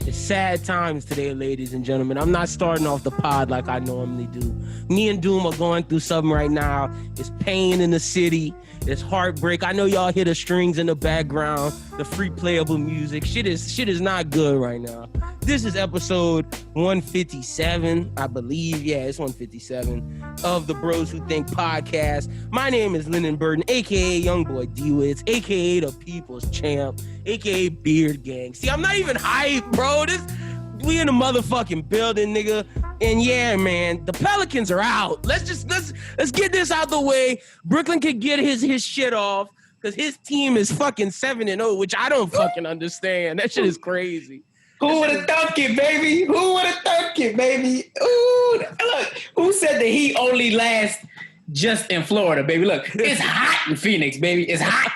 It's sad times today, ladies and gentlemen. I'm not starting off the pod like I normally do. Me and Doom are going through something right now. It's pain in the city. It's heartbreak. I know y'all hear the strings in the background, the free playable music. Shit is not good right now. This is episode 157, I believe. Yeah, it's 157 of the Bros Who Think Podcast. My name is Lyndon Burton, a.k.a. Youngboy D-Wits, a.k.a. the People's Champ, a.k.a. Beard Gang. See, I'm not even hype, bro. We in the motherfucking building, nigga. And yeah, man, the Pelicans are out. Let's get this out the way. Brooklyn can get his shit off because his team is fucking 7-0, which I don't fucking understand. That shit is crazy. Who would have thunk it, baby? Who would have thunk it, baby? Ooh, look, who said the Heat only lasts just in Florida, baby? Look, it's hot in Phoenix, baby. It's hot.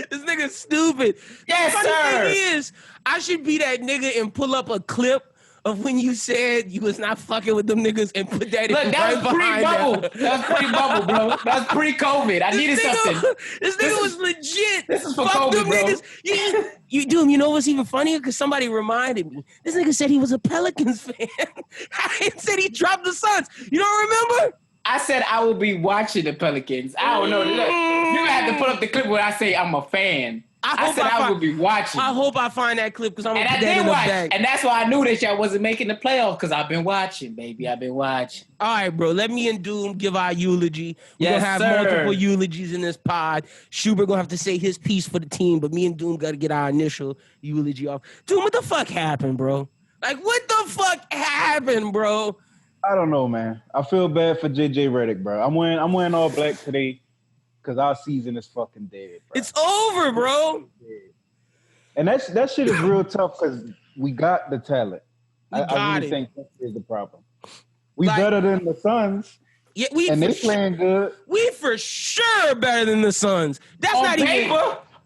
This nigga's stupid. Yes, sir. The thing is, I should be that nigga and pull up a clip of when you said you was not fucking with them niggas and put that in that was pre-bubble. That was pre-bubble, bro. That was pre-COVID. I needed something. This nigga was legit. This is for Fuck COVID, them bro. Niggas. You know what's even funnier? Because somebody reminded me. This nigga said he was a Pelicans fan. I said he dropped the Suns. You don't remember? I said I will be watching the Pelicans. I don't know. Look, you're going to have to put up the clip where I say I'm a fan. I said I would be watching. I hope I find that clip because I'm going to put that in the bag. And that's why I knew that y'all wasn't making the playoffs because I've been watching, baby. I've been watching. All right, bro. Let me and Doom give our eulogy. We're going to have multiple eulogies in this pod. Schubert going to have to say his piece for the team, but me and Doom got to get our initial eulogy off. Doom, what the fuck happened, bro? Like, what the fuck happened, bro? I don't know, man. I feel bad for JJ Redick, bro. I'm wearing all black today because our season is fucking dead, bro. It's over, bro. And that shit is real tough because we got the talent. I really think that is the problem. We better than the Suns. Yeah, they playing good. We for sure better than the Suns. That's on not paper, even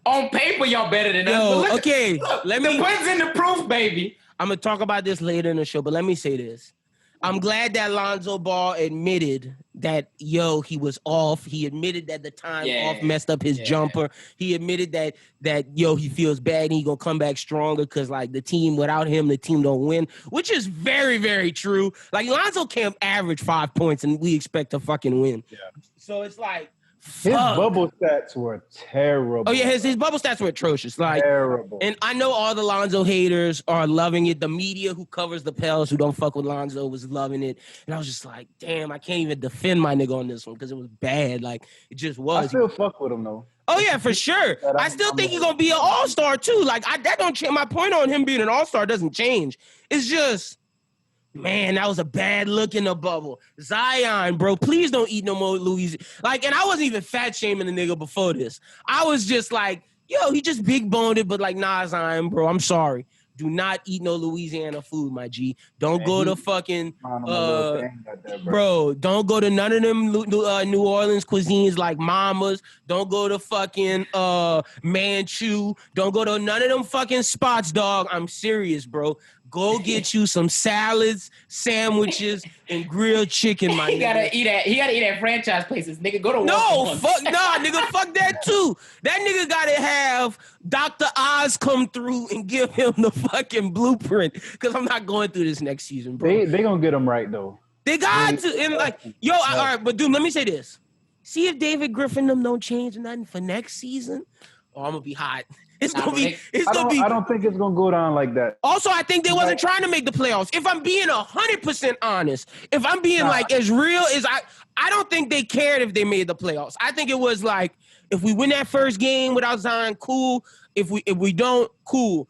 on paper, y'all better than us. Look, okay, let me. The puts in the proof, baby. I'm gonna talk about this later in the show, but let me say this. I'm glad that Lonzo Ball admitted that, he was off. He admitted that the time off messed up his jumper. He admitted that he feels bad and he gonna come back stronger because, like, the team, without him, the team don't win, which is very, very true. Like, Lonzo can't average 5 points and we expect to fucking win. Yeah. So it's like, his bubble stats were terrible. Oh, yeah, his bubble stats were atrocious. Like, terrible. And I know all the Lonzo haters are loving it. The media who covers the Pels, who don't fuck with Lonzo, was loving it. And I was just like, damn, I can't even defend my nigga on this one because it was bad. Like, it just was. I still fuck with him, though. Oh, yeah, for sure. I still think he's going to be an all-star, too. Like, that don't change. My point on him being an all-star doesn't change. It's just... Man, that was a bad look in the bubble. Zion, bro, please don't eat no more Louisiana. Like, and I wasn't even fat shaming the nigga before this. I was just like, he just big boned it, but like, nah, Zion, bro, I'm sorry. Do not eat no Louisiana food, my G. Don't go to fucking, bro, don't go to none of them New Orleans cuisines like Mama's. Don't go to fucking Manchu. Don't go to none of them fucking spots, dog. I'm serious, bro. Go get you some salads, sandwiches, and grilled chicken, my nigga. He gotta eat at franchise places, nigga. Go to nigga, fuck that too. That nigga gotta have Dr. Oz come through and give him the fucking blueprint. Because I'm not going through this next season, bro. They gonna get him right though. They got to. And like, all right, but dude, let me say this. See if David Griffin them don't change nothing for next season. Oh, I'm gonna be hot. I don't think it's gonna go down like that. Also, I think they wasn't trying to make the playoffs. If I'm being 100% honest, if I'm being like as real as I don't think they cared if they made the playoffs. I think it was like, if we win that first game without Zion, cool. If we don't, cool.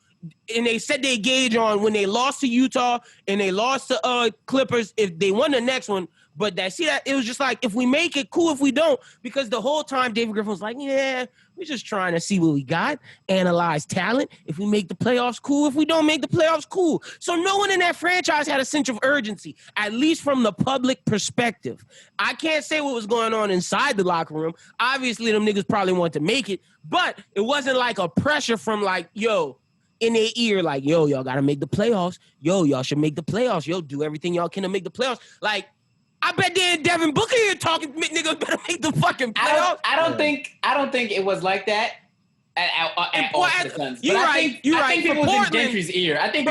And they set their gauge on when they lost to Utah and they lost to Clippers. If they won the next one. But it was just like, if we make it, cool. If we don't, because the whole time David Griffin was like, yeah, we're just trying to see what we got, analyze talent. If we make the playoffs, cool. If we don't make the playoffs, cool. So no one in that franchise had a sense of urgency, at least from the public perspective. I can't say what was going on inside the locker room. Obviously, them niggas probably wanted to make it, but it wasn't like a pressure from like, in their ear, like, y'all got to make the playoffs. Y'all should make the playoffs. Do everything y'all can to make the playoffs. Like, I bet Devin Booker here talking, niggas better make the fucking playoffs. I don't think it was like that. at all for the Suns. You're right. I think it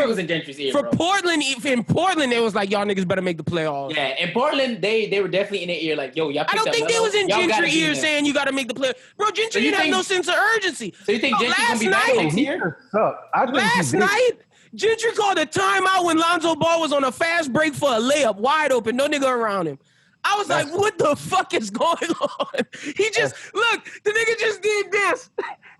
was in Gentry's ear. For Portland, in Portland, it was like, y'all niggas better make the playoffs. Yeah, in Portland, they were definitely in their ear like, yo, y'all picked I don't think they was in Gentry's ear saying you got to make the playoffs. Bro, Gentry didn't have no sense of urgency. So you think Gentry's going to be back next year? Last night, Gentry called a timeout when Lonzo Ball was on a fast break for a layup, wide open, no nigga around him. I was like, what the fuck is going on? He just, look, the nigga just did this.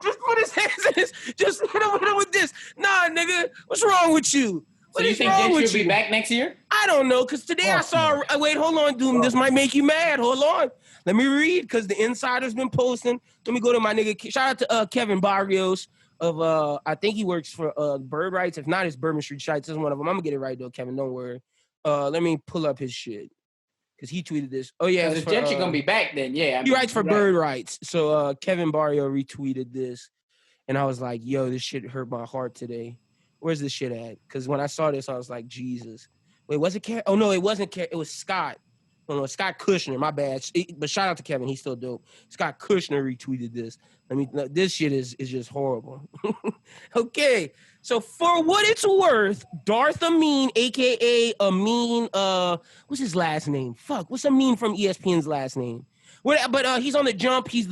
Just put his hands in his, just hit him with this. Nah, nigga, what's wrong with you? So you think Gentry will be back next year? I don't know, because today I saw, wait, hold on, Doom, this might make you mad. Hold on. Let me read, because the Insider's been posting. Let me go to my nigga, shout out to Kevin Barrios of, I think he works for Bird Rights. If not, it's Bourbon Street Shites. Is one of them. I'm going to get it right, though, Kevin, don't worry. Let me pull up his shit. Because he tweeted this. Oh, yeah. If Gentry going to be back, then, yeah. He writes for Bird Rights. So Kevin Barrio retweeted this. And I was like, yo, this shit hurt my heart today. Where's this shit at? Because when I saw this, I was like, Jesus. Wait, was it Oh, no, it wasn't It was Scott. No, Scott Kushner. My bad. But shout out to Kevin. He's still dope. Scott Kushner retweeted this. This shit is just horrible. Okay. So for what it's worth, Darth Amin, a.k.a. Amin, what's his last name? Fuck, what's Amin from ESPN's last name? But he's on the jump. He's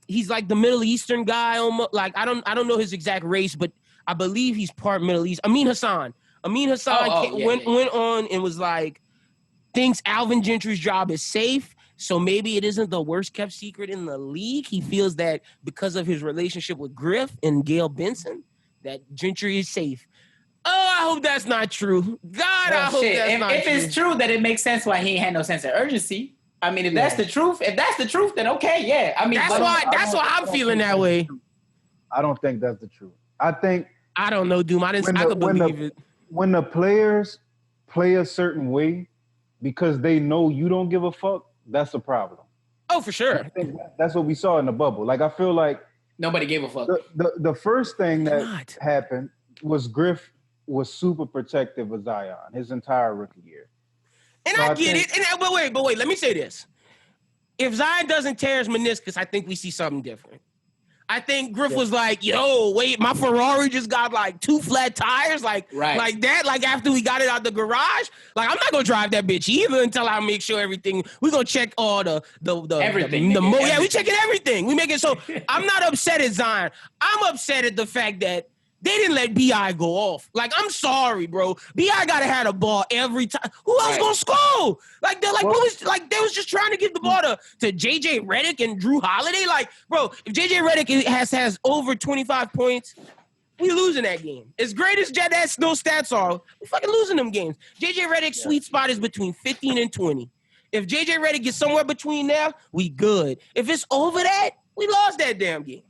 he's like the Middle Eastern guy. Almost, like I don't know his exact race, but I believe he's part Middle East. Amin Hassan went on and was like, thinks Alvin Gentry's job is safe. So maybe it isn't the worst kept secret in the league. He feels that because of his relationship with Griff and Gail Benson, that Gentry is safe. Oh, I hope that's not true. God, I hope that's not true. If it's true, then it makes sense why he ain't had no sense of urgency. I mean, if that's the truth, then okay, yeah. I mean, that's why I'm feeling that way. I don't think that's the truth. I don't know, Doom. I could believe it. When the players play a certain way because they know you don't give a fuck, that's a problem. Oh, for sure. I think that's what we saw in the bubble. Like, I feel like nobody gave a fuck. The first thing that happened was Griff was super protective of Zion his entire rookie year. And so I get it. But wait, let me say this. If Zion doesn't tear his meniscus, I think we see something different. I think Griff was like, yo, wait, my Ferrari just got like 2 flat tires, like that, like after we got it out the garage. Like, I'm not gonna drive that bitch either until I make sure everything. We're gonna check all the everything. Yeah, we checking everything. We make it so I'm not upset at Zion. I'm upset at the fact that they didn't let B.I. go off. Like, I'm sorry, bro. B.I. gotta have the ball every time. Who else gonna score? Like, they was just trying to give the ball to J.J. Redick and Drew Holiday. Like, bro, if J.J. Redick has over 25 points, we losing that game. As great as those stats are, we fucking losing them games. J.J. Redick's sweet spot is between 15 and 20. If J.J. Redick gets somewhere between there, we good. If it's over that, we lost that damn game.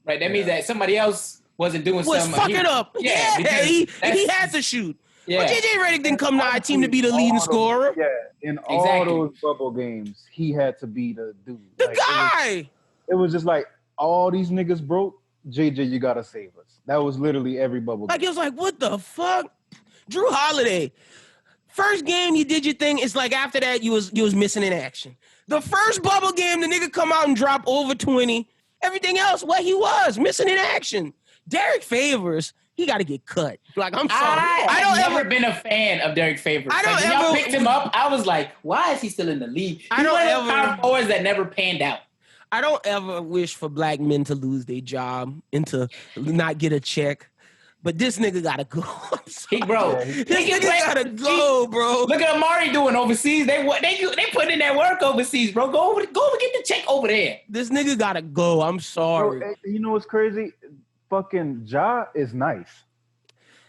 Right, that means that somebody else wasn't doing something. Was fucking up. Yeah, he had to shoot. Yeah. But J.J. Redick didn't come to our team to be the leading scorer. Yeah, in all those bubble games, he had to be the dude. The guy! It was just like, all these niggas broke. JJ, you gotta save us. That was literally every bubble game. Like, it was like, what the fuck? Drew Holiday. First game, you did your thing. It's like after that, you was missing in action. The first bubble game, the nigga come out and drop over 20. Everything else, what he was, missing in action. Derek Favors, he got to get cut. Like, I'm sorry. I've never been a fan of Derek Favors. When y'all picked him up, I was like, why is he still in the league? He's one of those power forwards that never panned out. I don't ever wish for black men to lose their job and to not get a check. But this nigga gotta go. This nigga gotta go, bro. Look at Amari doing overseas. They put in that work overseas, bro. Go over, get the check over there. This nigga gotta go. I'm sorry. Bro, you know what's crazy? Fucking Ja is nice.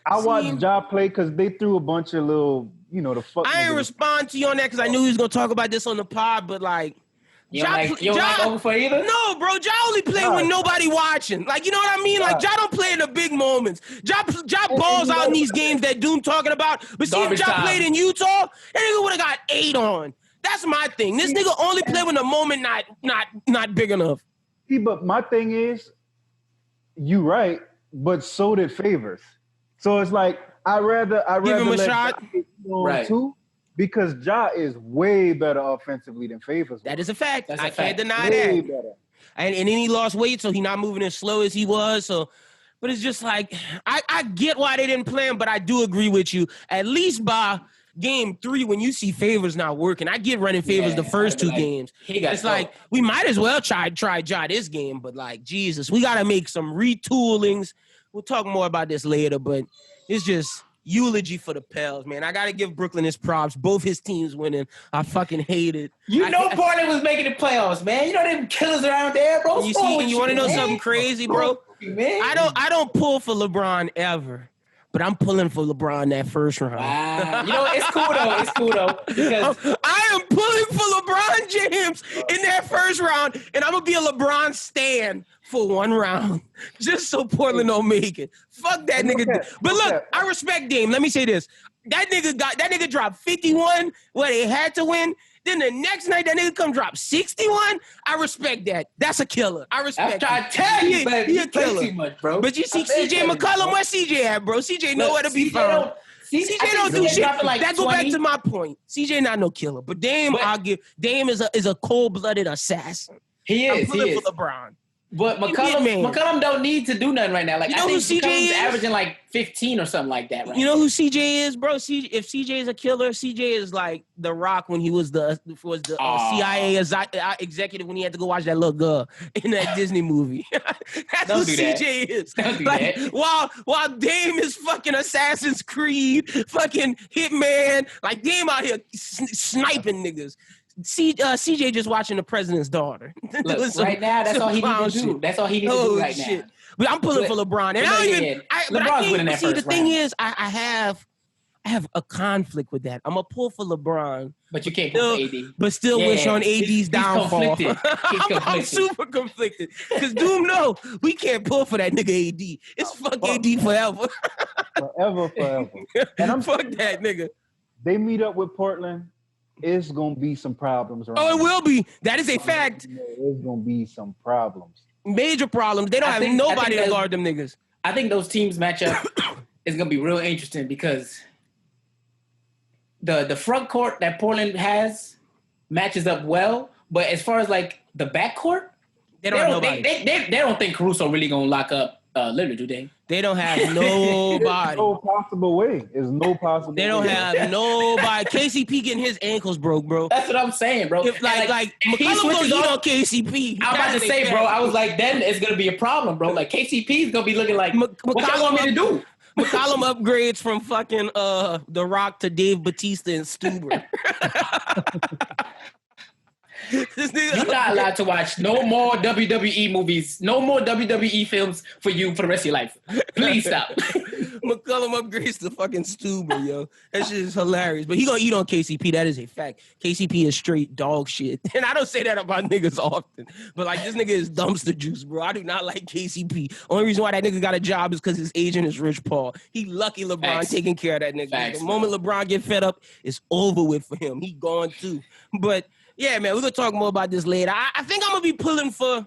I watched Ja play because they threw a bunch of little, the fuck. I ain't respond to you on that because I knew he was gonna talk about this on the pod, but like. You don't like over for either? No, bro. Ja only play when nobody watching. Like, you know what I mean? Like, Ja don't play in the big moments. Ja balls out in these games that Doom talking about. But see, if Ja played in Utah, that nigga would have got 8 on. That's my thing. This nigga only play when the moment not big enough. See, but my thing is, you right, but so did Favors. So it's like, I'd rather give him a shot. Right. Too. Because Ja is way better offensively than Favors. That is a fact. I can't deny that. Better. And then he lost weight, so he's not moving as slow as he was. So, but it's just like, I get why they didn't play him, but I do agree with you. At least by game 3, when you see Favors not working, I get running Favors the first 2 games. It's like, we might as well try Ja this game, but like, Jesus, we got to make some retoolings. We'll talk more about this later, but it's just eulogy for the Pels, man. I got to give Brooklyn his props. Both his teams winning. I fucking hate it. Portland was making the playoffs, man. You know them killers around there, bro. You want to know something crazy, bro? Man. I don't pull for LeBron ever, but I'm pulling for LeBron that first round. Wow. You know, it's cool though. Because I am pulling for LeBron James in that first round, and I'm gonna be a LeBron stan for 1 round, just so Portland don't make it. Fuck that nigga. But look, I respect Dame. Let me say this: that nigga dropped 51 where they had to win. Then the next night, that nigga come drop 61. I respect that. That's a killer. I respect that. I tell you, baby, he a killer. Too much, bro. But you see CJ McCollum, where CJ at, bro? CJ nowhere to be found. CJ don't do shit. Like that 20. Go back to my point. CJ not no killer, but Dame, Dame is a cold-blooded assassin. He is. I'm pulling for LeBron. But McCollum don't need to do nothing right now. Like, you know who CJ is? Averaging like 15 or something like that, right? You know who CJ is, bro? If CJ is a killer, CJ is like The Rock when he was the CIA executive when he had to go watch that little girl in that Disney movie. That's who CJ is. Don't do that. While Dame is fucking Assassin's Creed, fucking Hitman, like Dame out here sniping niggas. CJ just watching The President's Daughter. Look, right now, that's all he needs to do. That's all he needs to do right now. But I'm pulling for LeBron. And LeBron's winning that first round. The thing is, I have a conflict with that. I'm going to pull for LeBron. But you can't pull for AD. But still wish on AD's downfall. I'm super conflicted. Because Doom, we can't pull for that nigga AD. It's fuck AD forever. Forever. And fuck that nigga. They meet up with Portland. It's going to be some problems. It will be. That is a fact. There's going to be some problems. Major problems. They don't have nobody to guard them niggas. I think those teams match up is going to be real interesting because the front court that Portland has matches up well. But as far as like the back court, they don't think Caruso really going to lock up Lillard, do they? They don't have nobody. There's no possible way. There's no possible They don't have nobody. KCP getting his ankles broke, bro. That's what I'm saying, bro. If, like McCollum gonna eat on KCP. I'm about to say, bro, I was like, then it's going to be a problem, bro. Like, KCP is going to be looking like, what y'all want me to do? McCollum upgrades from fucking The Rock to Dave Bautista and Stuber. You're not allowed to watch no more WWE movies, no more WWE films for you for the rest of your life. Please stop. McCollum upgrades to fucking Stuber, yo. That shit is hilarious. But he gonna eat on KCP. That is a fact. KCP is straight dog shit. And I don't say that about niggas often. But like this nigga is dumpster juice, bro. I do not like KCP. Only reason why that nigga got a job is because his agent is Rich Paul. He lucky LeBron taking care of that nigga. The moment LeBron get fed up, it's over with for him. He gone too. But yeah, man, we're gonna talk more about this later. I think I'm gonna be pulling for,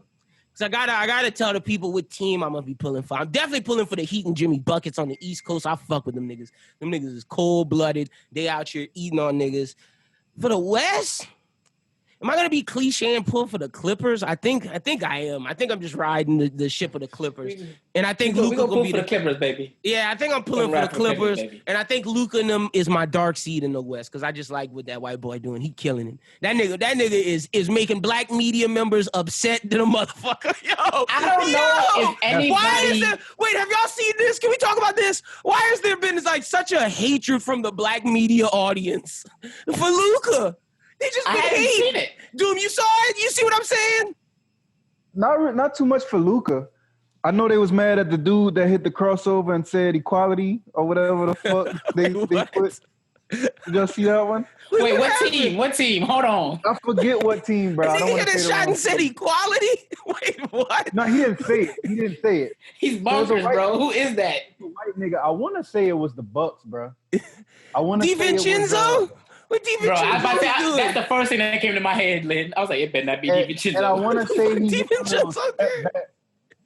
because I gotta tell the people what team I'm gonna be pulling for. I'm definitely pulling for the Heat and Jimmy Buckets on the East Coast. I fuck with them niggas. Them niggas is cold-blooded. They out here eating on niggas. For the West, am I gonna be cliche and pull for the Clippers? I think I am. I think I'm just riding the ship of the Clippers. And I think Luka gonna be the Clippers, baby. Yeah, I think I'm pulling for the Clippers. And I think Luka and them is my dark seed in the West, because I just like what that white boy doing. He killing it. That nigga is making black media members upset than a motherfucker. Yo, I don't know if anybody. Why is there? Wait, have y'all seen this? Can we talk about this? Why has there been like such a hatred from the black media audience for Luka? They just I haven't seen it. Doom, you saw it? You see what I'm saying? Not too much for Luka. I know they was mad at the dude that hit the crossover and said equality or whatever the fuck they put. Did y'all see that one? Wait, what team? What team? Hold on. I forget what team, bro. I don't want to say shot and said equality? Wait, what? No, he didn't say it. He's bonkers, bro. Who is that? White nigga. I want to say it was the Bucks, bro. I want to say DiVincenzo? What DiVincenzo? Bro, I was about to say, that's the first thing that came to my head, Lynn. I was like, it better not be DiVincenzo. And I want to say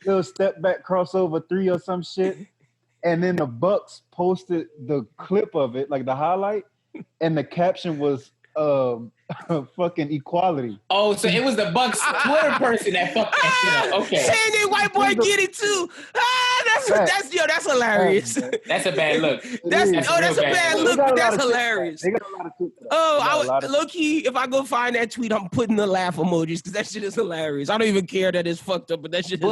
little step back crossover 3 or some shit. And then the Bucks posted the clip of it, like the highlight, and the caption was fucking equality. Oh, so it was the Bucks Twitter person that fucked that shit up. Okay. Saying that white boy get it too. That's hilarious. That's a bad look. That's a bad look, but that's hilarious. They got a lot of tweets. Low key, if I go find that tweet, I'm putting the laugh emojis because that shit is hilarious. I don't even care that it's fucked up, but that shit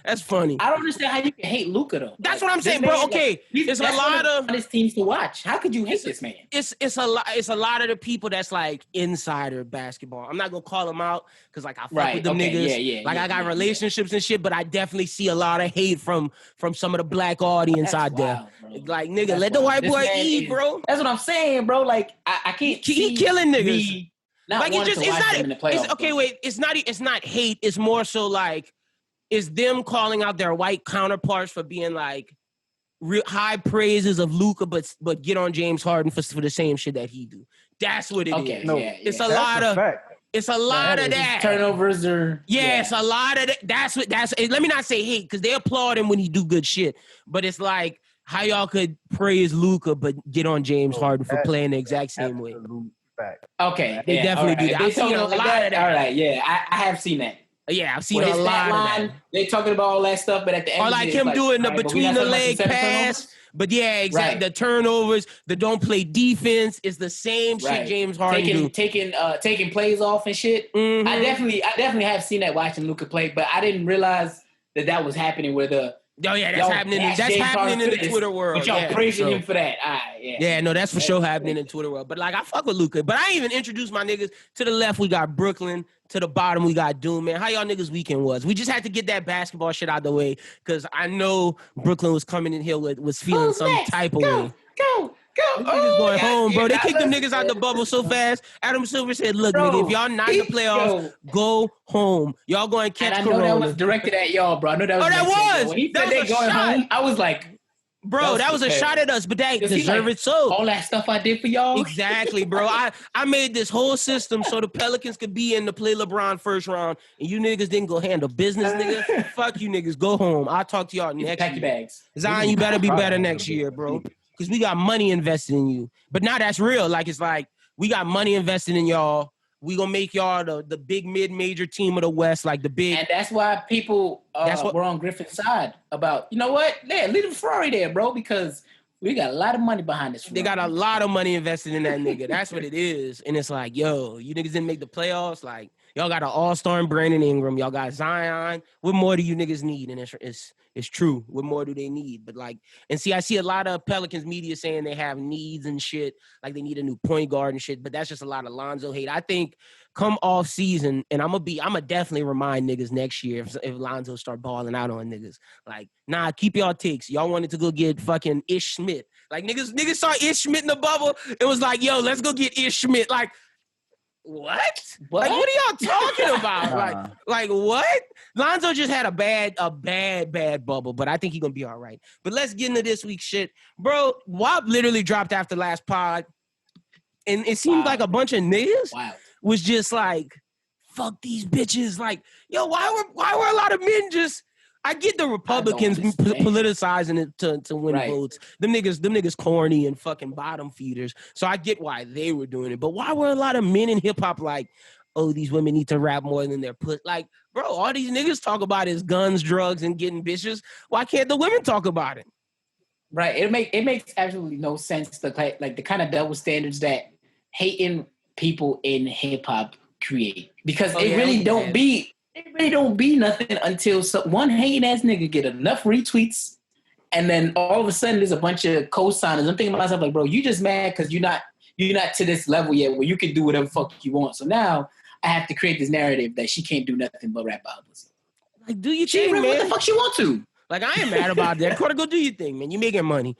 that's funny. I don't understand how you can hate Luka though. That's what I'm saying, bro. Okay, it's a lot of his teams to watch. How could you hate this man? It's a lot of the people that's like insider basketball. I'm not gonna call them out because like I fuck with them niggas. I got relationships and shit, but I definitely see a lot of hate from some of the black audience out there. Bro. Like nigga, let the white boy eat, bro. That's what I'm saying, bro. Like I can't. He killing niggas. Like it's not hate. It's more so like it's them calling out their white counterparts for being like real high praises of Luka, but get on James Harden for the same shit that he do. That's what it is. No, it's a lot of that. Turnovers are it's a lot of that. Let me not say hate because they applaud him when he do good shit, but it's like how y'all could praise Luka but get on James Harden for playing the exact same way. Fact. Okay, they definitely do that. I've seen a lot of that. All right, I have seen that. Yeah, I've seen a lot of that. They talking about all that stuff, but at the end, or like him doing the between the leg pass. But yeah, exactly. Right. The turnovers, the don't play defense is the same shit James Harden do. Taking plays off and shit. Mm-hmm. I definitely have seen that watching Luka play, but I didn't realize that was happening with that's happening. That's happening in the Twitter world. But y'all praising him for that. That's for sure happening in the Twitter world. But like I fuck with Luka. But I ain't even introduced my niggas. To the left, we got Brooklyn. To the bottom, we got Doom, man. How y'all niggas weekend was? We just had to get that basketball shit out the way because I know Brooklyn was coming in here was feeling some type of way. Go. Niggas going home, bro. They kicked them niggas out the bubble so fast. Adam Silver said, look, nigga, if y'all not in the playoffs, go home. Y'all going to catch corona. I know that was directed at y'all, bro. I know that was. That was. When he said they going home, I was like, bro, that was a shot at us, but they deserve it so. All that stuff I did for y'all? Exactly, bro. I made this whole system so the Pelicans could be in to play LeBron first round, and you niggas didn't go handle business, nigga. Fuck you niggas. Go home. I'll talk to y'all next year. Pack your bags. Zion, you better be better next year, bro. Because we got money invested in you. But now that's real. Like, it's like, we got money invested in y'all. We gonna make y'all the big mid-major team of the West, like the big. And that's why people were on Griffin's side about, you know what? Yeah, leave the Ferrari there, bro, because we got a lot of money behind this. They got a lot of money invested in that nigga. That's what it is. And it's like, yo, you niggas didn't make the playoffs. Like, y'all got an all-star in Brandon Ingram. Y'all got Zion. What more do you niggas need? And it's true. What more do they need? But like, and see, I see a lot of Pelicans media saying they have needs and shit. Like they need a new point guard and shit. But that's just a lot of Lonzo hate. I think come off season, and I'ma definitely remind niggas next year if Lonzo start balling out on niggas. Like, nah, keep y'all takes. Y'all wanted to go get fucking Ish Smith. Like niggas saw Ish Smith in the bubble. It was like, yo, let's go get Ish Smith. Like, what? Like, what are y'all talking about? Like what? Lonzo just had a bad bubble, but I think he's gonna be all right. But let's get into this week's shit. Bro, WAP literally dropped after last pod, and it seemed like a bunch of niggas was just like, fuck these bitches. Like, yo, why were a lot of men just... I get the Republicans politicizing it to win votes. Them niggas corny and fucking bottom feeders. So I get why they were doing it. But why were a lot of men in hip hop like, oh, these women need to rap more than their put? Like, bro, all these niggas talk about is guns, drugs, and getting bitches. Why can't the women talk about it? Right. It makes absolutely no sense. The kind of double standards that hating people in hip hop create, because it really don't be nothing until one hating ass nigga get enough retweets, and then all of a sudden there's a bunch of co-signers. I'm thinking to myself like, bro, you just mad because you're not to this level yet where you can do whatever fuck you want. So now I have to create this narrative that she can't do nothing but rap about pussy. Like, do your thing, man. What the fuck she want to? Like, I ain't mad about that. Go do your thing, man. You making money.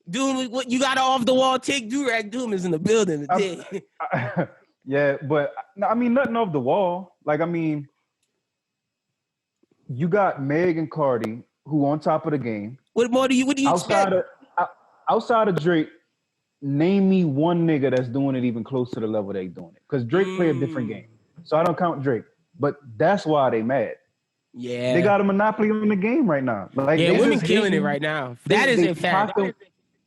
Doing what you got off the wall. Take do-rag. Doom is in the building today. Yeah, but I mean, nothing off the wall. Like, I mean, you got Meg and Cardi, who on top of the game. What do you expect? Outside of Drake, name me one nigga that's doing it even close to the level they doing it. Because Drake play a different game. So I don't count Drake. But that's why they mad. Yeah. They got a monopoly on the game right now. Like, women killing it right now. That is a fact.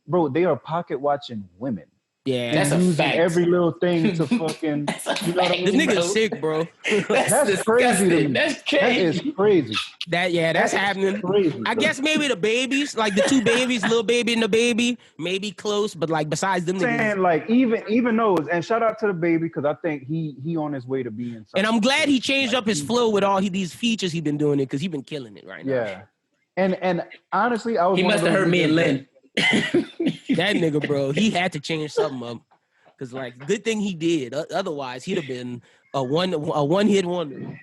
Bro, they are pocket watching women. Yeah, that's a using fact. every little thing to fucking. You know what I mean? This nigga's sick, bro. That's crazy to me. That's crazy. That is crazy. That's happening. Crazy, I guess maybe the babies, like the two babies, little baby and the baby, maybe close, but like besides them niggas. Saying like even those, and shout out to the baby because I think he on his way to being something. And I'm glad he changed up his flow with all these features he been doing it because he been killing it right now. Yeah, and honestly, He must have heard me and Lynn. That nigga, bro, he had to change something up because like good thing he did. Otherwise, he'd have been a one hit wonder.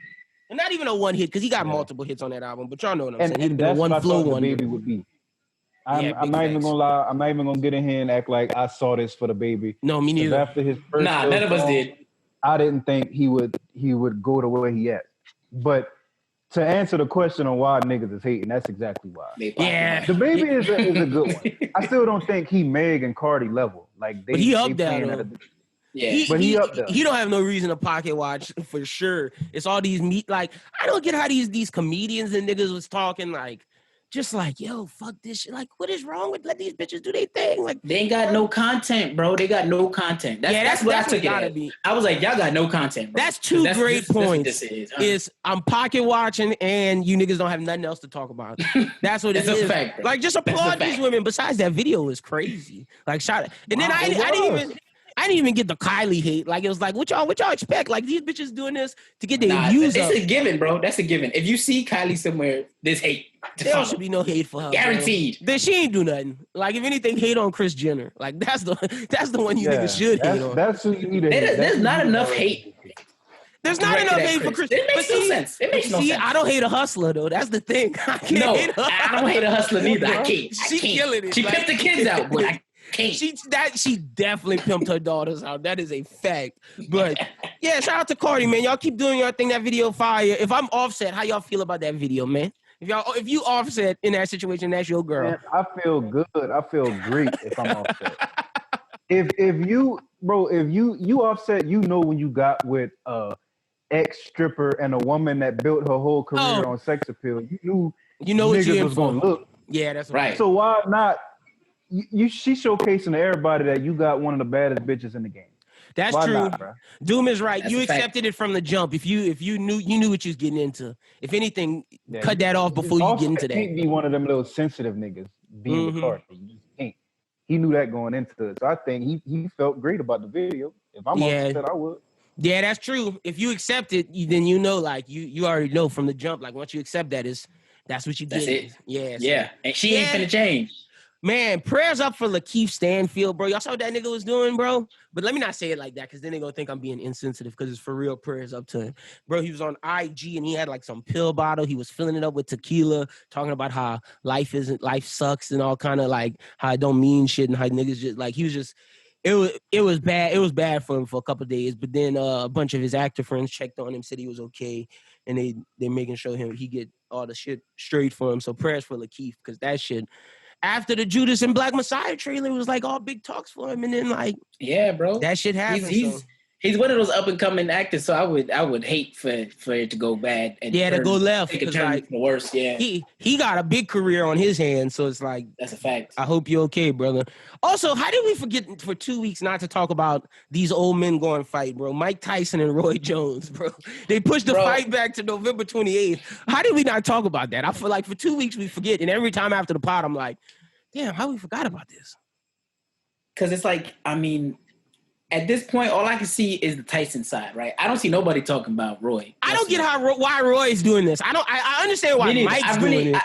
And not even a one hit because he got multiple hits on that album. But y'all know what I'm saying. And that's one what flow I thought wonder. the baby would be. I'm not even gonna lie. I'm not even gonna get in here and act like I saw this for the baby. No, me neither. After his first none of us did. I didn't think he would go to where he at. But to answer the question on why niggas is hating, that's exactly why. Yeah, the baby is a good one. I still don't think he Meg and Cardi level. Like but he up there though. Yeah, but he up there. He don't have no reason to pocket watch for sure. It's all these like I don't get how these comedians and niggas was talking like just like yo fuck this shit. Like what is wrong with let these bitches do their thing? Like they ain't got no content, bro. They got no content. That's what I took it as. I was like, y'all got no content, bro. That's two great points. Is I'm pocket watching and you niggas don't have nothing else to talk about. That's what it is. A fact, bro. Like just applaud these women. Besides that video is crazy. Like shot it. And then I didn't even get the Kylie hate. Like it was like, what y'all expect? Like these bitches doing this to get their views up. It's a given, bro. That's a given. If you see Kylie somewhere, there's hate. There should be no hate for her. Guaranteed. Then she ain't do nothing. Like if anything, hate on Kris Jenner. Like that's the one you niggas should hate on. That's who you need to hate. There's not enough hate. There's not enough hate for Kris. It makes no sense. It makes no sense. I don't hate a hustler though. That's the thing. I don't hate a hustler neither. I can't. She killing it. She pimped the kids out, but I can't. She definitely pimped her daughters out. That is a fact. But yeah, shout out to Cardi, man. Y'all keep doing your thing. That video fire. If I'm Offset, how y'all feel about that video, man? If you Offset in that situation, that's your girl. Man, I feel good. I feel great if I'm Offset. if you Offset, you know when you got with ex-stripper and a woman that built her whole career on sex appeal, you know what niggas was gonna look. Yeah, that's right. So why not? She showcasing to everybody that you got one of the baddest bitches in the game. That's why true. Not, bro? Doom is right. You accepted it from the jump. If you knew what you was getting into. If anything, cut that off before you get into that. Can't be one of them little sensitive niggas being with Cardi. You just can't. He knew that going into it. So I think he felt great about the video. If I'm Offset, I would. Yeah, that's true. If you accept it, then you know, like you already know from the jump. Like once you accept that's what you get. That's it. Yeah. Yeah. And she ain't finna change. Man, prayers up for Lakeith Stanfield, bro. Y'all saw what that nigga was doing, bro? But let me not say it like that because then they're going to think I'm being insensitive because it's for real prayers up to him. Bro, he was on IG and he had like some pill bottle. He was filling it up with tequila, talking about how life sucks and all kind of like how it don't mean shit and how niggas just like, he was just, it was bad. It was bad for him for a couple of days. But then a bunch of his actor friends checked on him, said he was okay. And they making sure he get all the shit straight for him. So prayers for Lakeith because that shit, after the Judas and Black Messiah trailer, it was like all big talks for him, and then like bro, that shit happened. He's one of those up and coming actors, so I would hate for it to go bad and to go left. Take a turn like, the worst. Yeah, he got a big career on his hands, so it's like that's a fact. I hope you're okay, brother. Also, how did we forget for 2 weeks not to talk about these old men going fight, bro? Mike Tyson and Roy Jones, bro. They pushed the fight back to November 28th. How did we not talk about that? I feel like for 2 weeks we forget, and every time after the pod, I'm like, damn, how we forgot about this? Because it's like, I mean, at this point, all I can see is the Tyson side, right? I don't see nobody talking about Roy. I don't get why Roy is doing this. I understand why Mike's doing it.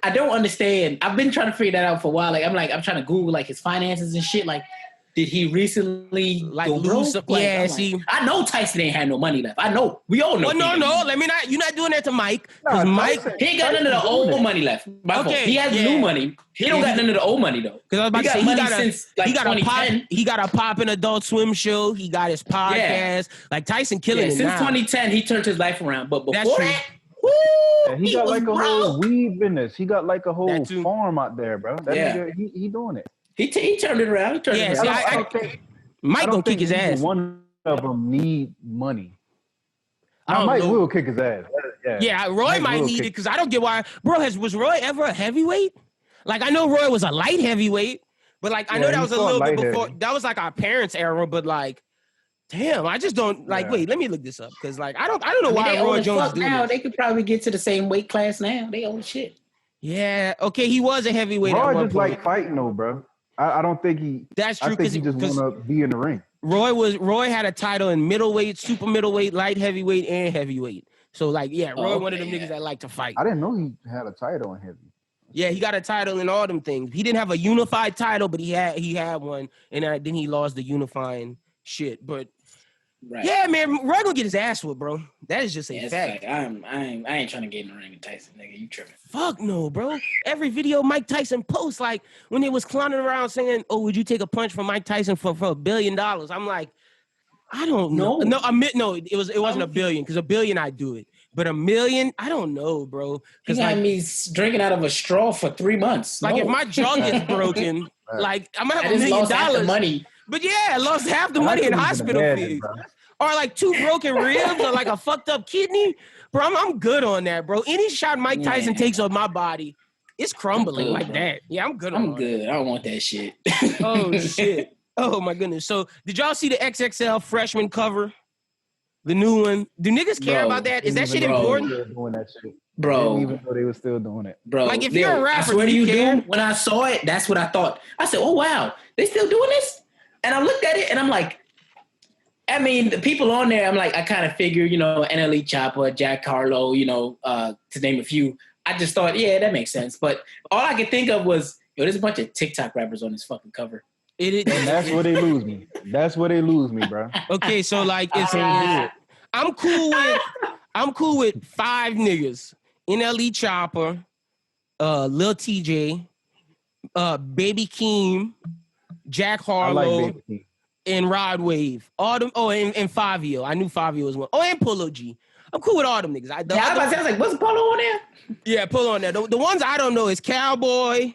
I don't understand. I've been trying to figure that out for a while. I'm trying to Google like his finances and shit. Like, did he recently like lose some? Like, yeah, see, I know Tyson ain't had no money left. I know. We all know. Well, no. Let me not. You're not doing that to Mike because Mike he ain't got none of the old money left. Okay, he has new money. He don't got none of the old money though. Because I was about to say he got a pop in Adult Swim show. He got his podcast. Yeah. Like Tyson killing it since now. 2010, he turned his life around. But before that, he got like a whole weed business. He got like a whole farm out there, bro. That nigga, he doing it. He turned it around. Mike gonna kick his ass. One of them need money. Mike will kick his ass. Yeah, Roy might need it because I don't get why. Bro, was Roy ever a heavyweight? Like I know Roy was a light heavyweight, But like, I know that was a little bit before. That was like our parents' era. But like, damn, I just don't like. Wait, let me look this up because like I don't know why Roy Jones is doing now. this. They could probably get to the same weight class now. They old shit. Yeah. Okay, he was a heavyweight. Roy just like fighting though, bro. I don't think he. That's true. I think he just want to be in the ring. Roy had a title in middleweight, super middleweight, light heavyweight, and heavyweight. So like, yeah, Roy one of them niggas that like to fight. I didn't know he had a title in heavy. Yeah, he got a title in all them things. He didn't have a unified title, but he had one, and then he lost the unifying shit. But yeah, man, Roy gonna get his ass whooped, bro. That is just a fact. Like, I ain't trying to get in the ring with Tyson, nigga. You tripping? Fuck no, bro. Every video Mike Tyson posts, like when they was clowning around saying, "Oh, would you take a punch from Mike Tyson for $1 billion?" I'm like, I don't know. No, it wasn't $1 billion because $1 billion I'd do it. But $1 million, I don't know, bro. Because like me drinking out of a straw for 3 months. Like if my jaw gets broken, like I'm gonna have $1 million. Half the money. But yeah, I lost half the money in hospital fees. Or like 2 broken ribs or like a fucked up kidney. Bro, I'm good on that, bro. Any shot Mike Tyson takes on my body, it's crumbling like that. Yeah, I'm good on that. I'm good. I don't want that shit. Oh, shit. Oh, my goodness. So, did y'all see the XXL freshman cover? The new one? Do niggas care about that? Is that shit important? Doing that shit. Bro. I didn't even know they were still doing it. Bro. Like, if you're a rapper, I swear to you, care? Dude, when I saw it, that's what I thought. I said, oh, wow. They still doing this? And I looked at it, and I'm like, I mean, the people on there, I'm like, I kind of figure, NLE Chopper, Jack Harlow, to name a few. I just thought, yeah, that makes sense. But all I could think of was, there's a bunch of TikTok rappers on this fucking cover. And that's where they lose me. That's where they lose me, bro. Okay, so like, I'm cool with 5 niggas. NLE Chopper, Lil TJ, Baby Keem, Jack Harlow. I like Baby Keem. And Rod Wave. All them, and Fabio. I knew Fabio was one. Oh, and Polo G. I'm cool with all them niggas. I was like, what's Polo on there? Yeah, Polo on there. The ones I don't know is Cowboy,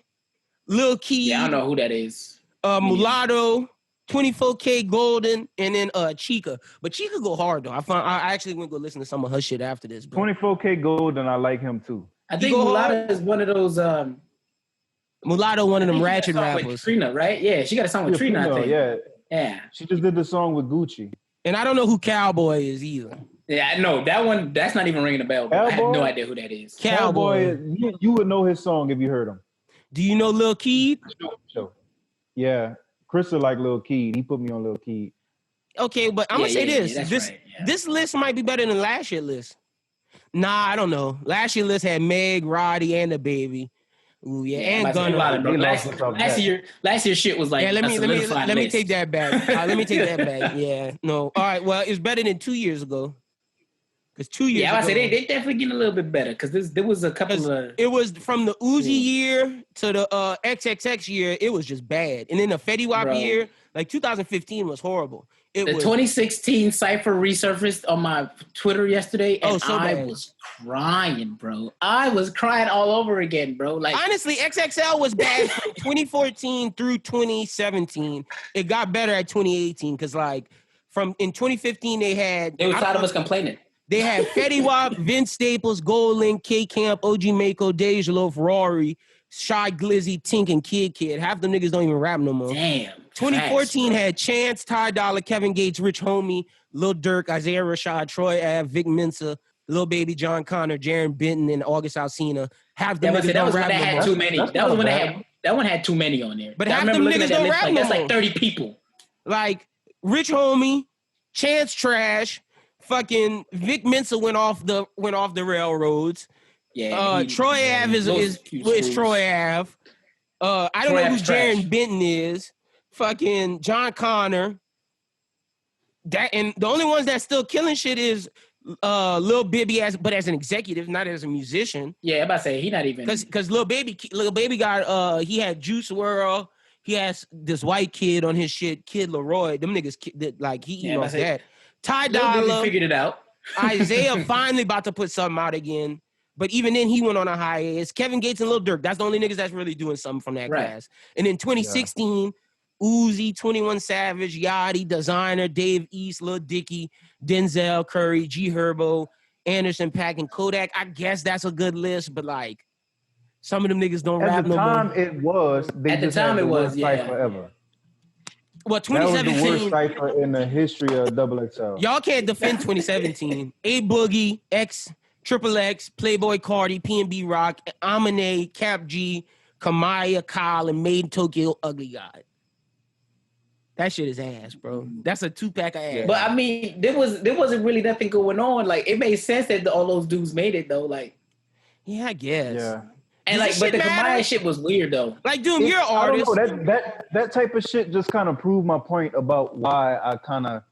Lil Key. Yeah, I don't know who that is. Mulatto, 24K Golden, and then Chica. But Chica go hard, though. I actually went to go listen to some of her shit after this. Bro. 24K Golden, I like him, too. I think Mulatto is one of those... Mulatto, one of them ratchet rappers. With Trina, right? Yeah, she got a song with Trina, I think. Yeah. She just did the song with Gucci. And I don't know who Cowboy is either. Yeah, I know. That one, that's not even ringing a bell. I have no idea who that is. Cowboy. You would know his song if you heard him. Do you know Lil Keed? Sure. Yeah. Chris like Lil Keed. He put me on Lil Keed. Okay, but I'm going to say this. This list might be better than last year's list. Nah, I don't know. Last year's list had Meg, Roddy, and the baby. Ooh, yeah, and Gunna. Last year's shit was like, let me take that back. Let me take that back. Yeah, no. All right, well, it's better than 2 years ago. Because 2 years ago. Yeah, I say they definitely getting a little bit better because there was a couple of. It was from the Uzi year to the XXX year, it was just bad. And then the Fetty Wap year, like 2015 was horrible. The 2016 Cypher resurfaced on my Twitter yesterday, and I was crying, bro. I was crying all over again, bro. Like honestly, XXL was bad from 2014 through 2017. It got better at 2018 because, like, in 2015 they was tired of us complaining. They had Fetty Wap, Vince Staples, Goldlink, K Camp, OG Mako, Deja Loaf, Rory, Shy Glizzy, Tink, and Kid. Half them niggas don't even rap no more. Damn. 2014 had Chance, Ty Dolla, Kevin Gates, Rich Homie, Lil Durk, Isaiah Rashad, Troy Ave, Vic Mensa, Lil Baby, John Connor, Jaron Benton, and August Alsina. Half them niggas don't rap no more. Had too many. That one had too many on there. But half them niggas don't rap no more. That's like 30 people. Like Rich Homie, Chance Trash, fucking Vic Mensa went off the railroads. Yeah. Troy Ave is Troy Ave. I don't know who Jaron Benton is. Fucking John Connor. And the only ones that's still killing shit is Lil Bibby as an executive, not as a musician. Yeah, I'm about to say he not even because Lil Baby got he had Juice WRLD. He has this white kid on his shit, Kid Leroy. Them niggas he eating off that. Ty Dolla figured it out. Isaiah finally about to put something out again. But even then, he went on a hiatus. Kevin Gates and Lil Durk, that's the only niggas that's really doing something from that class. And in 2016, Uzi, 21 Savage, Yachty, Designer, Dave East, Lil Dicky, Denzel, Curry, G Herbo, Anderson .Paak, and Kodak. I guess that's a good list, but like, Some of them niggas don't At rap the no time, more. it was. They At the just time, had it the was, worst yeah. cipher ever. Well, That was the 2017. worst cipher in the history of XXL. Y'all can't defend 2017. A Boogie, X, Triple X, Playboy Cardi, P&B Rock, Amine, Cap G, Kamaya, Kyle, and Made in Tokyo Ugly God. That shit is ass, bro. That's a 2-pack of ass. But I mean, there wasn't really nothing going on. Like, it made sense that all those dudes made it though. Like, yeah, I guess. Yeah. and Does like, this but shit the matter? Kamaya shit was weird though. Like, dude, you're an artist. I don't know. That type of shit just kind of proved my point about why I kind of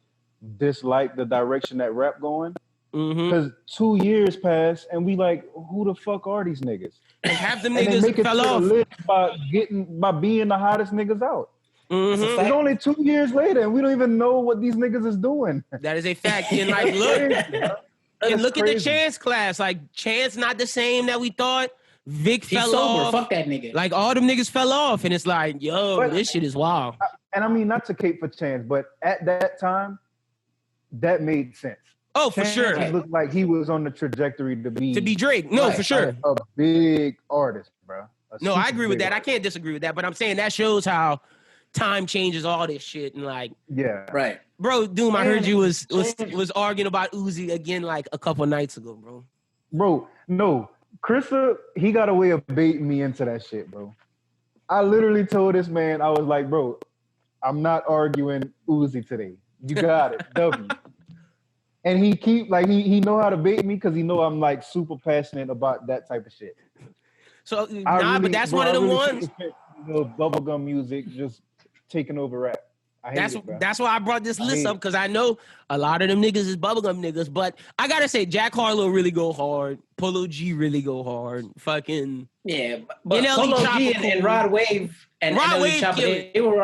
dislike the direction that rap going. Because 2 years passed and we like, who the fuck are these niggas? And half them And they make niggas it fell to the off. list by being the hottest niggas out. It's a It's fact. only 2 years later and we don't even know what these niggas is doing. That is a fact. And like, look, and look at the Chance class. Like, Chance not the same that we thought. Vic He's fell sober. off. Fuck that nigga. Like, all them niggas fell off. And it's like, yo, But- this shit is wild. And I mean, not to cape for Chance, but at that time, that made sense. Oh, for Chance sure. looked like he was on the trajectory to be Drake. No, Right. for sure. a big artist, bro. No, I agree with that. I artist. can't disagree with that. But I'm saying that shows how time changes all this shit. And like, Yeah. Right. bro, Doom, I heard you was Man. arguing about Uzi again like a couple nights ago, bro. Bro, no. Krista, he got a way of baiting me into that shit, bro. I literally told this man, I was like, bro, I'm not arguing Uzi today. You got it. W. And he keep like he know how to bait me because he know I'm like super passionate about that type of shit. So but that's bro, one of I the really ones. think the bubblegum music just taking over rap. I hate it, bro. That's why I brought this list hate up, because I know a lot of them niggas is bubblegum niggas. But I gotta say, Jack Harlow really go hard. Polo G really go hard. Fucking Yeah, but NLE Polo Chopper G cool. and Rod Wave and Rod NLE Wave Chopper, kill it. they were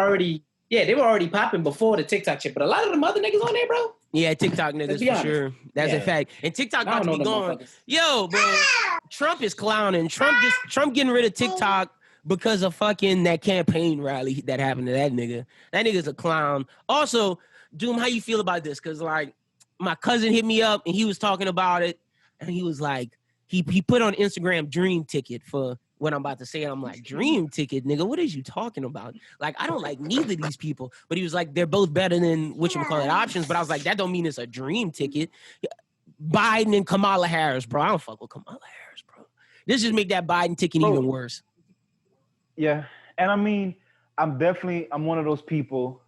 already popping before the TikTok shit. But a lot of them other niggas on there, bro. yeah, TikTok niggas Let's be for honest. sure. That's a Yeah. fact. And TikTok I about to don't be know gone. them motherfuckers. Yo, bro, Trump is clowning. Trump getting rid of TikTok because of fucking that campaign rally that happened to that nigga. That nigga's a clown. Also, Doom, how you feel about this? Because like my cousin hit me up and he was talking about it, and he was like, he put on Instagram Dream Ticket for what I'm about to say. And I'm like, Dream Ticket, nigga, what is you talking about? Like, I don't like neither of these people. But he was like, they're both better than whatchamacallit options. But I was like, that don't mean it's a dream ticket. Biden and Kamala Harris, bro. I don't fuck with Kamala Harris, bro. This just make that Biden ticket Bro. even worse. Yeah. And I mean, I'm one of those people,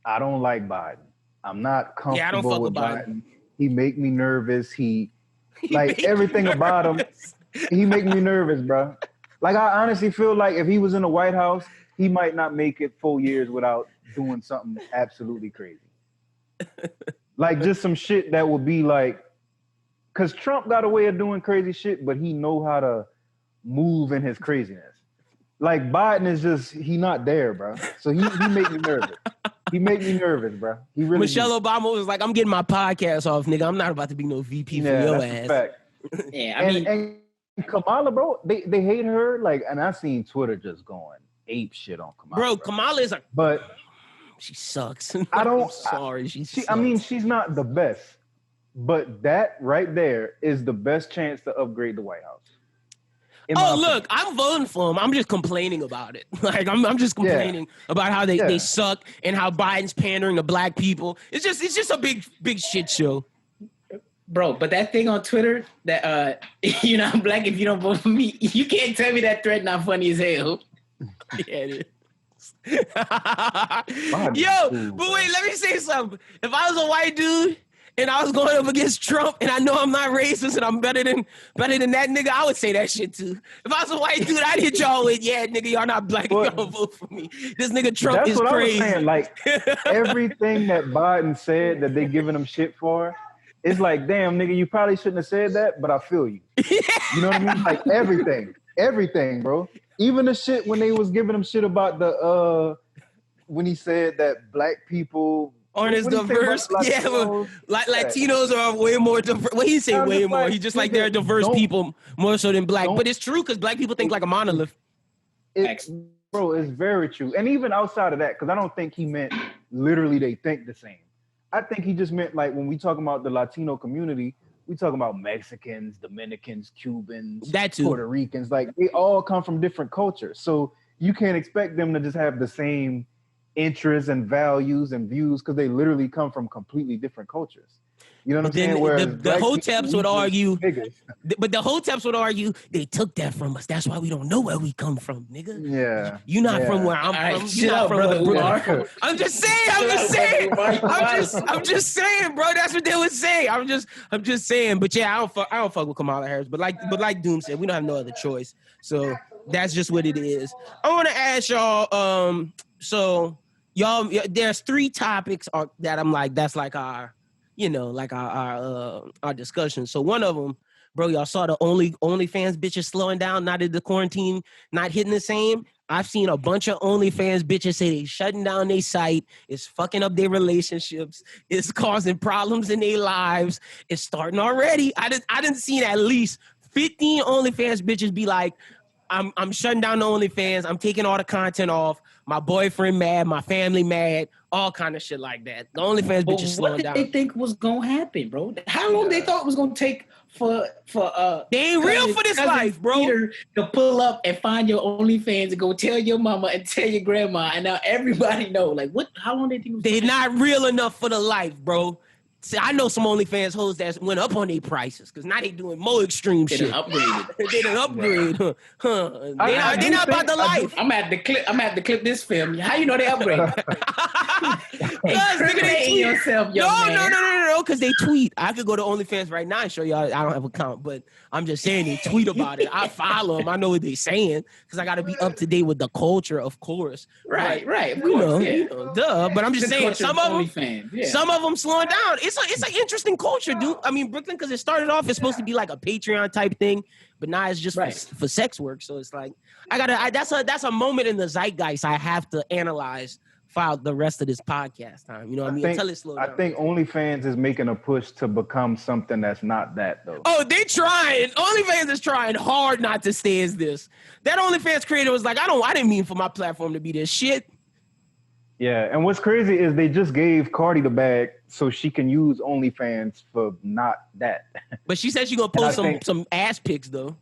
I don't like Biden. I'm not comfortable Yeah, I don't fuck with with Biden. He make me nervous. He He like make everything me about him, nervous. he make me nervous, bro. Like I honestly feel like if he was in the White House, he might not make it 4 years without doing something absolutely crazy. Like just some shit that would be like, cause Trump got a way of doing crazy shit, but he know how to move in his craziness. Like Biden is just, he not there, bro. So he make me nervous. He make me nervous, bro. He really Michelle Obama was like, I'm getting my podcast off, nigga. I'm not about to be no VP for your that's a ass. fact. Yeah, I mean, And Kamala, bro, they hate her. Like, and I seen Twitter just going ape shit on Kamala. Bro, Kamala is but she sucks. I don't- I'm sorry. She sucks. I mean, she's not the best, but that right there is the best chance to upgrade the White House. In my Oh, opinion. look, I'm voting for him. I'm just complaining about it. Like, I'm just complaining about how they suck and how Biden's pandering to black people. It's just a big shit show. bro, but that thing on Twitter that you're not black if you don't vote for me. You can't tell me that thread not funny as hell. Yeah, it is. Yo, but wait, let me say something. If I was a white dude and I was going up against Trump and I know I'm not racist and I'm better than that nigga, I would say that shit too. If I was a white dude, I'd hit y'all with, yeah, nigga, y'all not black, y'all don't vote for me. This nigga Trump That's is what crazy. I was saying. Like everything that Biden said that they giving him shit for, it's like, damn, nigga, you probably shouldn't have said that, but I feel you. You know what I mean? Like everything, bro. Even the shit when they was giving him shit about the when he said that black people aren't as diverse. Yeah, Latinos? like Latinos are way more diverse. Well, he say I'm way just more. like, He just like nigga, they're diverse don't- people more so than black. don't- But it's true because black people think like a monolith. Bro, it's very true. And even outside of that, because I don't think he meant literally they think the same. I think he just meant like when we talk about the Latino community, we talking about Mexicans, Dominicans, Cubans, that too. Puerto Ricans. Like they all come from different cultures, so you can't expect them to just have the same interests and values and views because they literally come from completely different cultures. You know what I'm saying? Whereas the Hoteps would argue, but the Hoteps would argue they took that from us. That's why we don't know where we come from, nigga. Yeah, you're not from where I'm from. You're not from where I'm just saying. I'm just saying, bro. That's what they would say. I'm just saying. But yeah, I don't fuck with Kamala Harris. But like Doom said, we don't have no other choice. So that's just what it is. I want to ask y'all. So y'all, there's 3 topics that I'm like, that's like our discussion. So one of them, bro, y'all saw the OnlyFans bitches slowing down now that the quarantine not hitting the same. I've seen a bunch of OnlyFans bitches say they shutting down their site. It's fucking up their relationships. It's causing problems in their lives. It's starting already. I didn't see at least 15 OnlyFans bitches be like, I'm shutting down the OnlyFans. I'm taking all the content off. My boyfriend mad. My family mad. All kind of shit like that. The OnlyFans bitches slowing down. What did they think was gonna happen, bro? How long they thought it was gonna take for they ain't real for this life, bro. Peter to pull up and find your OnlyFans and go tell your mama and tell your grandma, and now everybody know. Like, what? How long they think? They're not real enough for the life, bro. See, I know some OnlyFans hoes that went up on their prices because now they doing more extreme shit. They done upgrade. They not about the life. I'm at the clip this film. How you know they upgrade? Incriminating yourself, young man. No, because they tweet. I could go to OnlyFans right now and show y'all. I don't have an account, but I'm just saying they tweet about it. I follow them. I know what they're saying because I got to be up to date with the culture, of course. Right. Of course, you know, duh. But I'm just saying some of them slowing down. It's an interesting culture, dude. I mean, Brooklyn, because it started off, it's supposed to be like a Patreon type thing, but now it's just for sex work. So it's like that's a moment in the zeitgeist I have to analyze for the rest of this podcast time. You know what I mean? Until it slows down. I think OnlyFans is making a push to become something that's not that though. Oh, they trying. OnlyFans is trying hard not to stay as this. That OnlyFans creator was like, I didn't mean for my platform to be this shit. Yeah, and what's crazy is they just gave Cardi the bag so she can use OnlyFans for not that. But she said she gonna post some ass pics though.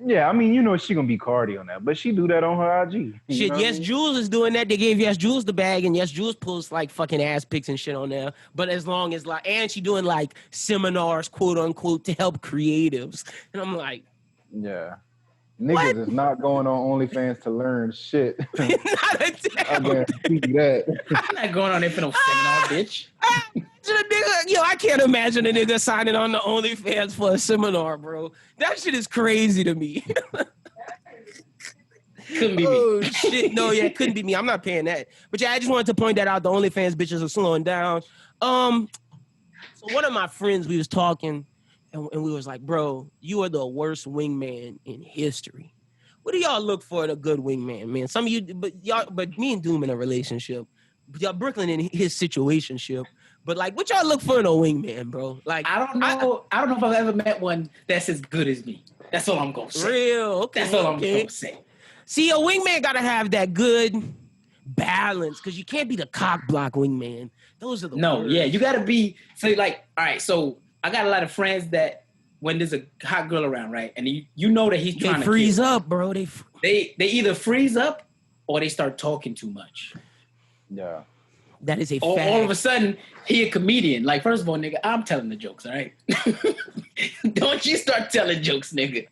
Yeah, I mean, you know she gonna be Cardi on that, but she do that on her IG. Shit, Yes Jules is doing that. They gave Yes Jules the bag, and Yes Jules posts like fucking ass pics and shit on there. But as long as like, and she doing like seminars, quote unquote, to help creatives. And I'm like, yeah. Niggas is not going on OnlyFans to learn shit. Not a damn. I'm not going on there for no seminar, bitch. I can't imagine a nigga signing on the OnlyFans for a seminar, bro. That shit is crazy to me. Couldn't be me. Oh, shit. No, yeah, it couldn't be me. I'm not paying that. But yeah, I just wanted to point that out. The OnlyFans bitches are slowing down. So one of my friends, we was talking, and we was like, bro, you are the worst wingman in history. What do y'all look for in a good wingman, man? Some of you, but me and Doom in a relationship. Y'all Brooklyn in his situationship. But like, what y'all look for in a wingman, bro? Like, I don't know if I've ever met one that's as good as me. That's all I'm gonna say. Real, okay. That's all I'm gonna say. See, a wingman gotta have that good balance because you can't be the cock block wingman. Those are the worst. Yeah, you gotta be. So like, all right, so I got a lot of friends that when there's a hot girl around, right, and you know that he's trying to freeze up, bro. They either freeze up or they start talking too much. Yeah. That is a fact. All of a sudden, he a comedian. Like, first of all, nigga, I'm telling the jokes, all right? Don't you start telling jokes, nigga.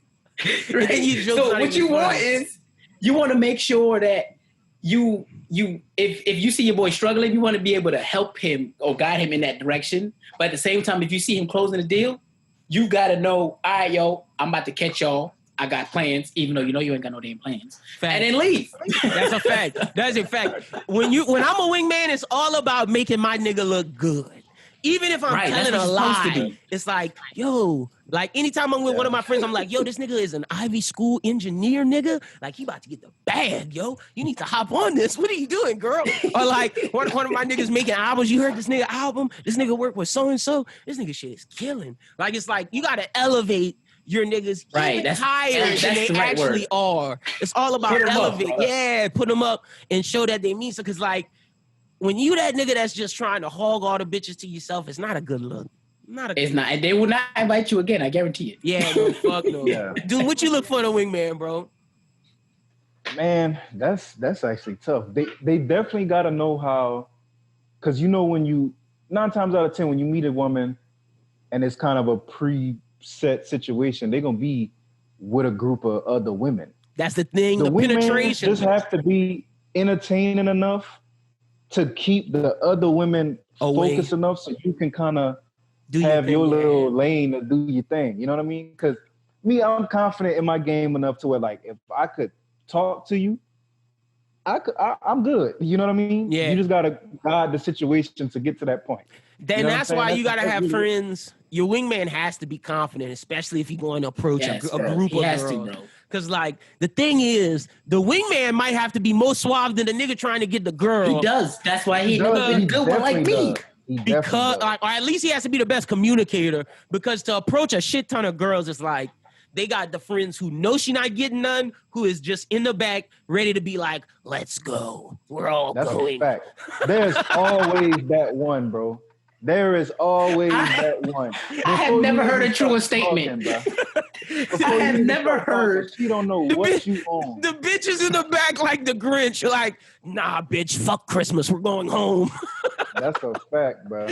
Right? So what you want is, you want to make sure that if you see your boy struggling, you want to be able to help him or guide him in that direction. But at the same time, if you see him closing the deal, you got to know, all right, yo, I'm about to catch y'all. I got plans, even though you know you ain't got no damn plans. Fact. And then leave. That's a fact. That's a fact. When I'm a wingman, it's all about making my nigga look good. Even if I'm telling a lie, it's like, yo, like anytime I'm with one of my friends, I'm like, yo, this nigga is an Ivy School engineer, nigga. Like, he about to get the bag, yo. You need to hop on this. What are you doing, girl? Or like, one of my niggas making albums. You heard this nigga album? This nigga work with so-and-so. This nigga shit is killing. Like, it's like, you got to elevate your niggas even higher than they actually are. It's all about elevate. Yeah, put them up and show that they mean so. Because like, when you that nigga that's just trying to hog all the bitches to yourself, it's not a good look. It's not, and they will not invite you again. I guarantee it. Yeah, no, fuck no. Yeah. Dude, what you look for in a wingman, bro? Man, that's actually tough. They definitely got to know how, because when you 9 times out of 10 when you meet a woman, and it's kind of a preset situation, they're gonna be with a group of other women. That's the thing. The penetration just have to be entertaining enough to keep the other women focused enough, so you can kind of have your little lane to do your thing. You know what I mean? Because I'm confident in my game enough to where, like, if I could talk to you, I'm good. You know what I mean? Yeah. You just gotta guide the situation to get to that point. Then that's why you gotta have friends. Your wingman has to be confident, especially if you're going to approach a group of girls. Because, like, the thing is, the wingman might have to be more suave than the nigga trying to get the girl. He does. That's why he's never been good one like me. Because, or at least he has to be the best communicator. Because to approach a shit ton of girls, it's like, they got the friends who know she not getting none, who is just in the back, ready to be like, let's go. We're all going. That's a fact. There's always that one, bro. There is always that one. I have never heard a truer statement. I have never heard. She don't know what you own. The bitch is in the back like the Grinch. You're like, nah, bitch, fuck Christmas. We're going home. That's a fact, bro.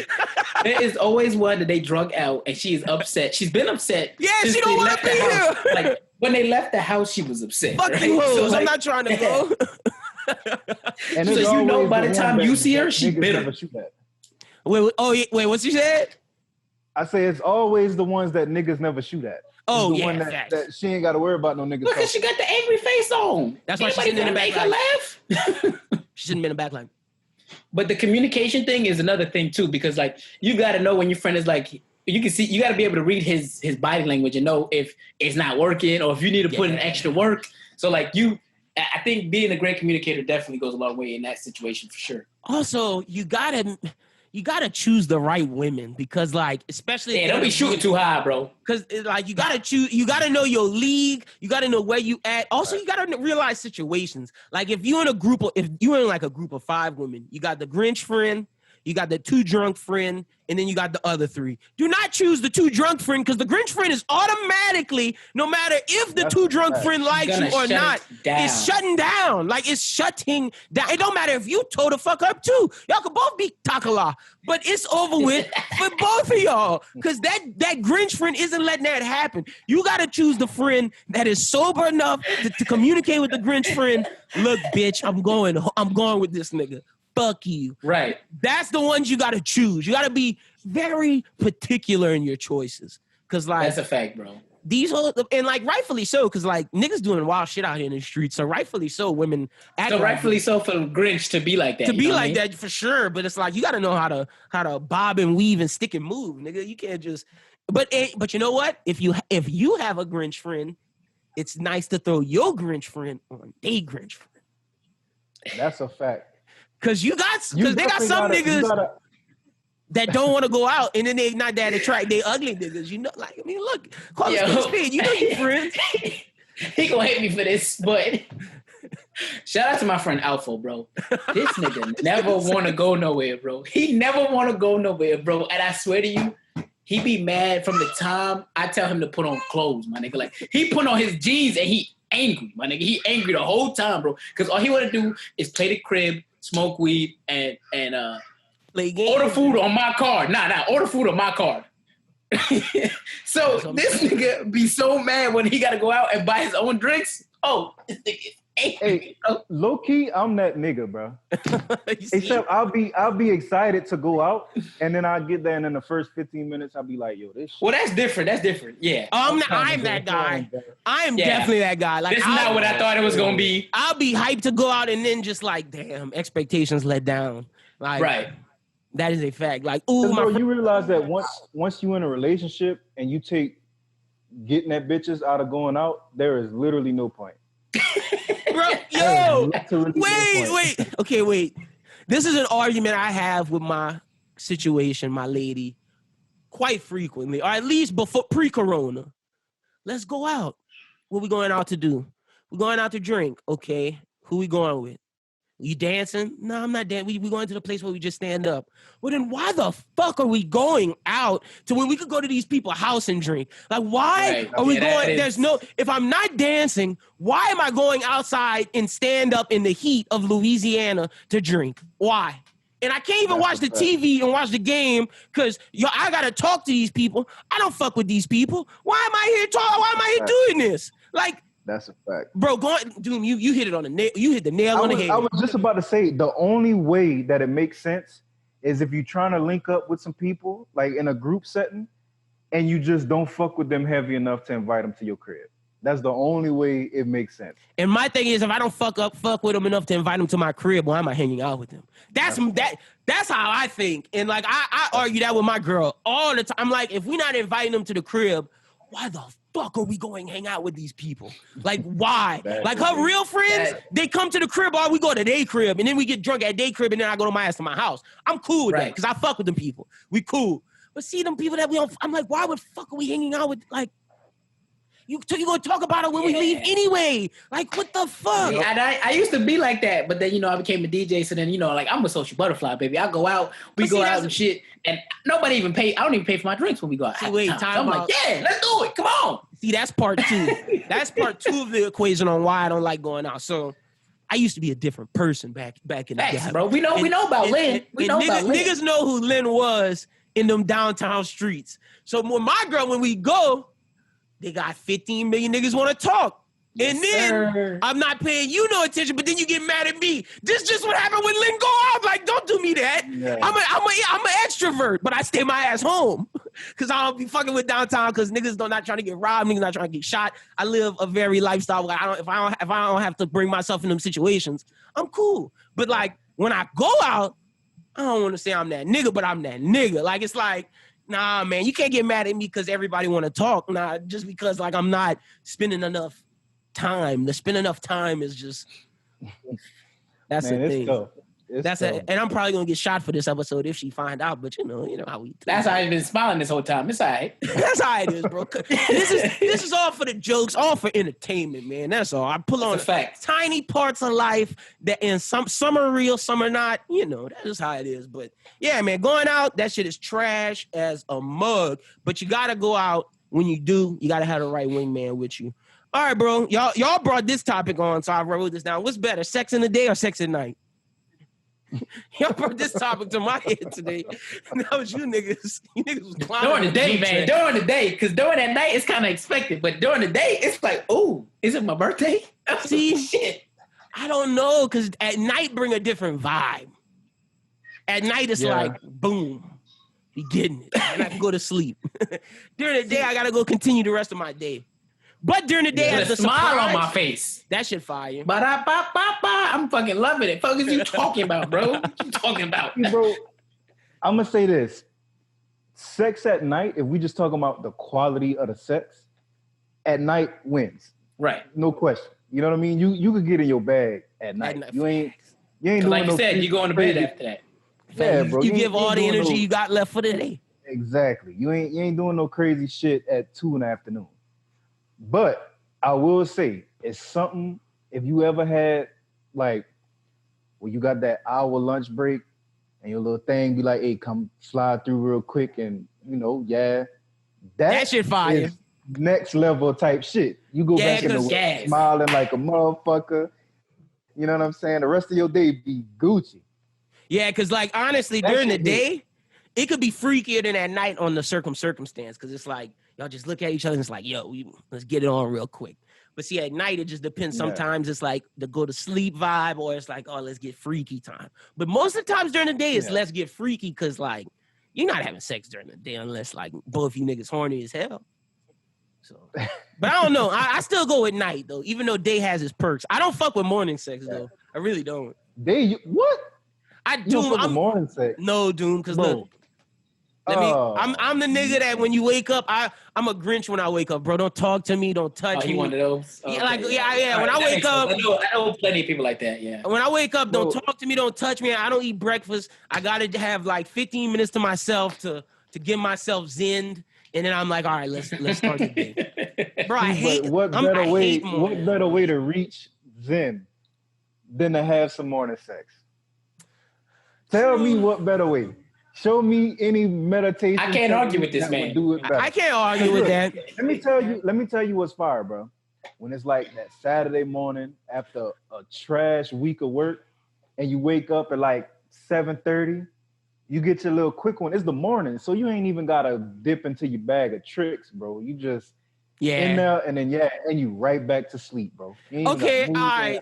There is always one that they drug out and she is upset. She's been upset. Yeah, she don't want to be here. Like, when they left the house, she was upset. Fuck you hoes. I'm not trying to go. And so by the time you see her, she's bitter. Wait, what's she said? I say it's always the ones that niggas never shoot at. Oh, the one that she ain't got to worry about no niggas. Because she got the angry face on. That's why she's sitting in the back. Laugh. She's sitting in the back line. But the communication thing is another thing too, because like you got to know when your friend is like, you can see, you got to be able to read his body language and know if it's not working or if you need to put in extra work. So like I think being a great communicator definitely goes a long way in that situation for sure. Also, you gotta choose the right women because, like, especially don't be shooting too high, bro. Because like you gotta choose, you gotta know your league, you gotta know where you at. Also, you gotta realize situations. Like if you're in a group of 5 women, you got the Grinch friend, you got the 2 drunk friend, and then you got the other 3. Do not choose the 2 drunk friend because the Grinch friend is automatically, no matter if the 2 drunk friend likes you or not, it's shutting down. Like it's shutting down. It don't matter if you toe the fuck up too. Y'all could both be takala, but it's over with for both of y'all because that Grinch friend isn't letting that happen. You got to choose the friend that is sober enough to communicate with the Grinch friend. Look, bitch, I'm going with this nigga. Fuck you. Right. That's the ones you got to choose. You got to be very particular in your choices. Cause like that's a fact, bro. These whole and like rightfully so, because like niggas doing wild shit out here in the streets. So rightfully so, women. So rightfully so for Grinch to be like that. To be like that for sure. But it's like you got to know how to bob and weave and stick and move, nigga. You can't just. But you know what? If you have a Grinch friend, it's nice to throw your Grinch friend on they Grinch friend. That's a fact. Because they got some niggas that don't want to go out, and then they not that attract. They ugly niggas, you know. Like I mean, look, call it speed. You know your friends. He gonna hate me for this, but shout out to my friend Alpha, bro. This nigga never want to go nowhere, bro. He never want to go nowhere, bro. And I swear to you, he be mad from the time I tell him to put on clothes, my nigga. Like he put on his jeans and he angry, my nigga. He angry the whole time, bro. Because all he want to do is play the crib, smoke weed, and order food on my card. Nah, order food on my card. So this nigga be so mad when he got to go out and buy his own drinks. Oh, this nigga is angry. Hey, low key, I'm that nigga, bro. Except I'll be excited to go out, and then I'll get there, and in the first 15 minutes, I'll be like, yo, this shit. Well, that's different. Yeah. I'm that guy. I am definitely that guy. Like, this is not what I thought it was going to be. I'll be hyped to go out, and then just like, damn, expectations let down. Like, right. That is a fact. Like, ooh, you realize that once you in a relationship and you take getting at bitches out of going out, there is literally no point. Bro, yo, wait. Okay, wait. This is an argument I have with my situation, my lady, quite frequently, or at least before pre-corona. Let's go out. What we going out to do? We're going out to drink. Okay, who we going with? You dancing? No, I'm not dancing. We going to the place where we just stand up. Well, then why the fuck are we going out to when we could go to these people's house and drink? Like, why are we going? If I'm not dancing, why am I going outside and stand up in the heat of Louisiana to drink? Why? And I can't even watch the TV and watch the game because I got to talk to these people. I don't fuck with these people. Why am I here talking? Why am I here doing this? Like, that's a fact. Bro, Doom, you hit it on the nail. You hit the nail on the head. I was just about to say, the only way that it makes sense is if you're trying to link up with some people, like in a group setting, and you just don't fuck with them heavy enough to invite them to your crib. That's the only way it makes sense. And my thing is, if I don't fuck with them enough to invite them to my crib, why am I hanging out with them? That's how I think. And like I argue that with my girl all the time. I'm like, if we're not inviting them to the crib, why the fuck are we going hang out with these people? Like, why? Like her real friends, they come to the crib or we go to their crib and then we get drunk at their crib and then I go to my ass to my house. I'm cool with that because I fuck with them people. We cool. But see them people that we don't, I'm like, why would fuck are we hanging out with? Like, you gonna talk about it when we leave anyway. Like, what the fuck? Yeah, and I used to be like that, but then, I became a DJ. So then, like, I'm a social butterfly, baby. I go out, we go out and shit. And nobody even pay. I don't even pay for my drinks when we go out. See, wait, so I'm like, yeah, let's do it. Come on. See, that's part two. That's part two of the equation on why I don't like going out. So I used to be a different person back in the day. Bro. We know about Lynn. Niggas know who Lynn was in them downtown streets. So when we go, they got 15 million niggas want to talk. Yes, and then sir. I'm not paying you no attention, but then you get mad at me. This just what happened when Lynn go off. Like, don't do me that. Yeah. I'm an extrovert, but I stay my ass home because I don't be fucking with downtown because niggas not trying to get robbed, niggas not trying to get shot. I live a very lifestyle where if I don't have to bring myself in them situations, I'm cool. But like when I go out, I don't want to say I'm that nigga, but I'm that nigga. Like it's like, nah, man, you can't get mad at me because everybody want to talk. Nah, just because like I'm not spending enough time. To spend enough time is just that's the thing. And I'm probably gonna get shot for this episode if she find out. But you know how we. That's how I've been smiling this whole time. It's all right. That's how it is, bro. This is all for the jokes, all for entertainment, man. That's all. I pull on tiny parts of life that in some are real, some are not. That's just how it is. But yeah, man, going out, that shit is trash as a mug. But you gotta go out. When you do, you gotta have the right wingman with you. All right, bro. Y'all brought this topic on, so I wrote this down. What's better, sex in the day or sex at night? Y'all brought this topic to my head today. That was you niggas. You niggas was clowning. During the day, man. During the day. Because during that night, it's kind of expected. But during the day, it's like, oh, is it my birthday? See? Shit. I don't know. Because at night bring a different vibe. At night, it's like, boom. Be getting it. And I can go to sleep. During the day, I got to go continue the rest of my day. But during the day, with a smile on my face. That shit fire. I'm fucking loving it. Fuck is you talking about, bro? What you talking about? Bro, I'm going to say this. Sex at night, if we just talking about the quality of the sex, at night wins. Right. No question. You know what I mean? You could get in your bag at night. You ain't doing like you said, you going to bed after that. Yeah, bro. You give all the energy you got left for the day. Exactly. You ain't doing no crazy shit at 2 in the afternoon. But I will say, it's something, if you ever had, like, where you got that hour lunch break and your little thing be like, hey, come slide through real quick and, that shit fire. Is next level type shit. You go back in the way smiling like a motherfucker. You know what I'm saying? The rest of your day be Gucci. Yeah, because, like, honestly, during the day, it could be freakier than at night on the circumstance because it's like, y'all just look at each other and it's like, yo, let's get it on real quick. But see, at night, it just depends. Sometimes it's like the go to sleep vibe or it's like, oh, let's get freaky time. But most of the times during the day, it's let's get freaky because, like, you're not having sex during the day unless, like, both you niggas horny as hell. So, but I don't know. I still go at night, though, even though day has its perks. I don't fuck with morning sex, though. I really don't. What? I do. I'm morning sex. No, Doom, because look. I'm the nigga that when you wake up, I'm a Grinch when I wake up, bro. Don't talk to me, don't touch me. You one of those? Okay. Yeah. When I wake up, I know plenty of people like that. Yeah. When I wake up, don't talk to me, don't touch me. I don't eat breakfast. I gotta have like 15 minutes to myself to get myself zenned, and then I'm like, all right, let's start the day. Bro, I hate. What better way to reach zen than to have some morning sex. Tell me what better way. Show me any meditation. I can't argue with this, man. I can't argue with that. Let me tell you what's fire, bro. When it's like that Saturday morning after a trash week of work, and you wake up at like 7:30, you get your little quick one. It's the morning, so you ain't even gotta dip into your bag of tricks, bro. You just in there, and then and you right back to sleep, bro. Okay, all right.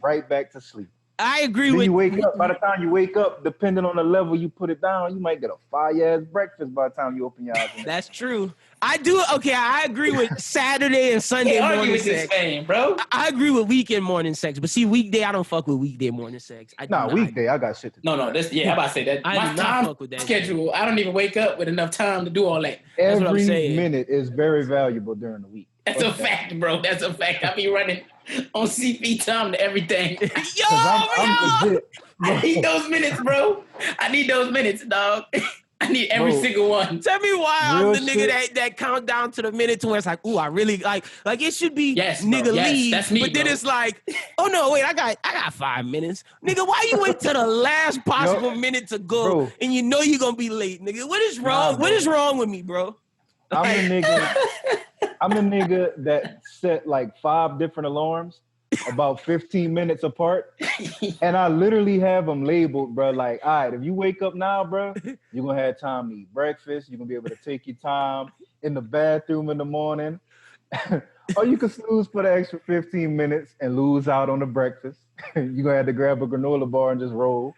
Right back to sleep. I agree then with you wake up. By the time you wake up, depending on the level you put it down, you might get a fire-ass breakfast by the time you open your eyes. That's true. I do. Okay, I agree with Saturday and Sunday morning sex. Bro. I agree with weekend morning sex, but see, weekday I don't fuck with weekday morning sex. Weekday I got shit to do. No, that's I'm about to say that. My time schedule, I don't even wake up with enough time to do all that. That's what I'm Every saying. minute is very valuable during the week. That's a fact, bro. That's a fact. I be running on CP time to everything. I'm legit. I need those minutes, bro. I need those minutes, dog. I need every single one. Tell me why I'm the nigga that count down to the minute to where it's like, ooh, I really like it should be nigga leave. That's me, but then it's like, oh no, wait, I got 5 minutes. Nigga, why you wait till the last possible minute to go and you know you're gonna be late, nigga? What is wrong? What is wrong with me, bro? I'm a nigga that set like 5 different alarms about 15 minutes apart. And I literally have them labeled, bro. Like, all right, if you wake up now, bro, you're going to have time to eat breakfast. You're going to be able to take your time in the bathroom in the morning. Or you can snooze for the extra 15 minutes and lose out on the breakfast. You're going to have to grab a granola bar and just roll.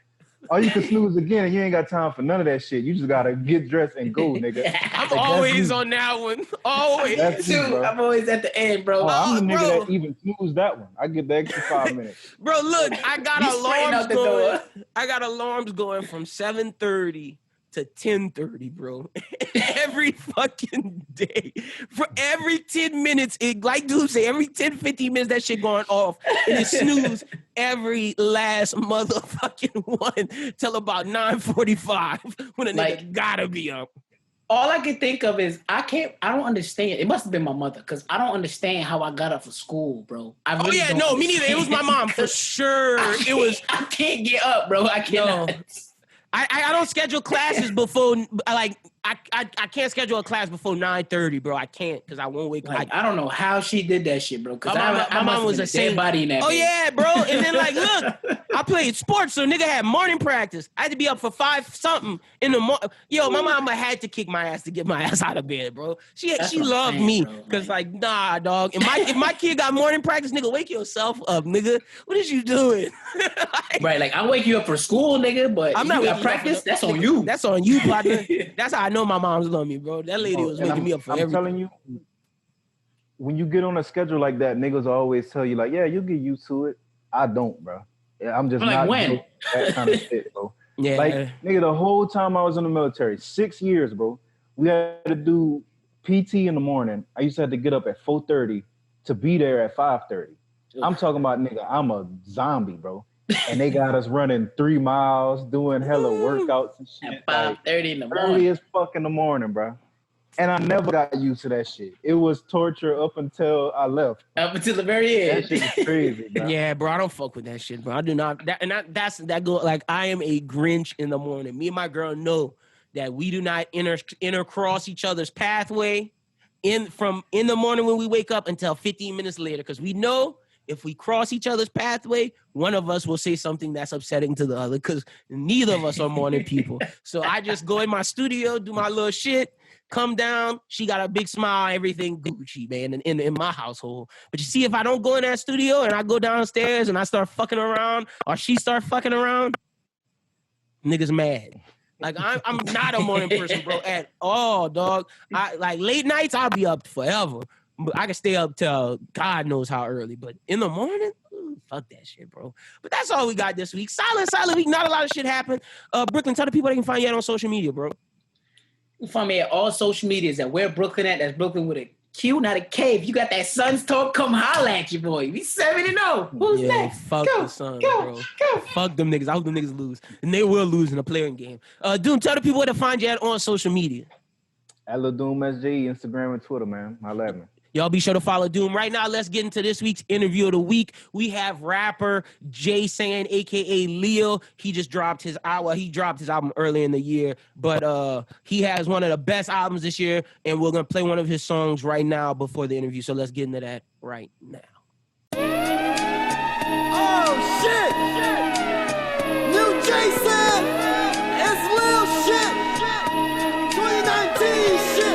Or you can snooze again and you ain't got time for none of that shit. You just got to get dressed and go, nigga. I'm always on that one. Always. I'm always at the end, bro. I'm the nigga that even snooze that one. I get the extra 5 minutes. Bro, look, I got alarms going. I got alarms going from 7:30 to 10:30, bro. Every fucking day. For every 10 minutes, like dude say, every 10, 15 minutes, that shit going off. And it snooze every last motherfucking one till about 9:45 when a nigga gotta be up. All I can think of is I don't understand. It must have been my mother because I don't understand how I got up for school, bro. Me neither. It was my mom for sure. I can't get up, bro. I cannot. I don't schedule classes before I can't schedule a class before 9:30, bro. I can't because I won't wake up. I don't know how she did that shit, bro. Because my mom was a dead body in that. Oh yeah, bro. And then look, I played sports, so nigga had morning practice. I had to be up for 5 something in the morning. Yo, my mama had to kick my ass to get my ass out of bed, bro. She loved me because nah, dog. If my kid got morning practice, nigga, wake yourself up, nigga. What is you doing? Right, I wake you up for school, nigga, but I'm not got practice. That's on you. That's on you, partner. That's how I know my mom's love me, bro. That lady was waking me up for everything. I'm telling you, when you get on a schedule like that, niggas always tell you like, yeah, you get used to it. I don't, bro. Yeah, I'm just not when? That kind of shit, bro. Yeah. Like, nigga, the whole time I was in the military, 6 years, bro, we had to do PT in the morning. I used to have to get up at 4:30 to be there at 5:30. I'm talking about, nigga, I'm a zombie, bro. And they got us running 3 miles, doing hella workouts and shit. At 5:30 in the morning. Early as fuck in the morning, bro. And I never got used to that shit. It was torture up until I left. Up until the very end. That shit is crazy, bro. Yeah, bro, I don't fuck with that shit, bro. I do not. I am a Grinch in the morning. Me and my girl know that we do not intercross each other's pathway in the morning when we wake up until 15 minutes later, because we know if we cross each other's pathway, one of us will say something that's upsetting to the other, because neither of us are morning people. So I just go in my studio, do my little shit, come down. She got a big smile, everything Gucci, man, in my household. But you see, if I don't go in that studio and I go downstairs and I start fucking around, or she start fucking around, niggas mad. Like, I'm not a morning person, bro, at all, dog. Like late nights, I'll be up forever. But I can stay up till God knows how early. But in the morning, fuck that shit, bro. But that's all we got this week. Silent week. Not a lot of shit happened. Brooklyn, tell the people they can find you on social media, bro. You can find me at all social medias at Where Brooklyn at. That's Brooklyn with a Q, not a K. If you got that Suns talk, come holla at you, boy. We 7-0. Who's next? Fuck the Suns, bro. Fuck them niggas. I hope them niggas lose. And they will lose in a playing game. Doom, tell the people where to find you at on social media. At Lil Doom SJ, Instagram and Twitter, man. Holla at me. Y'all be sure to follow Doom. Right now, let's get into this week's interview of the week. We have rapper JSAND, a.k.a. Leo. He just dropped his album. He dropped his album early in the year, but he has one of the best albums this year, and we're going to play one of his songs right now before the interview. So let's get into that right now. Oh, shit! New JSAND! It's Lil shit! 2019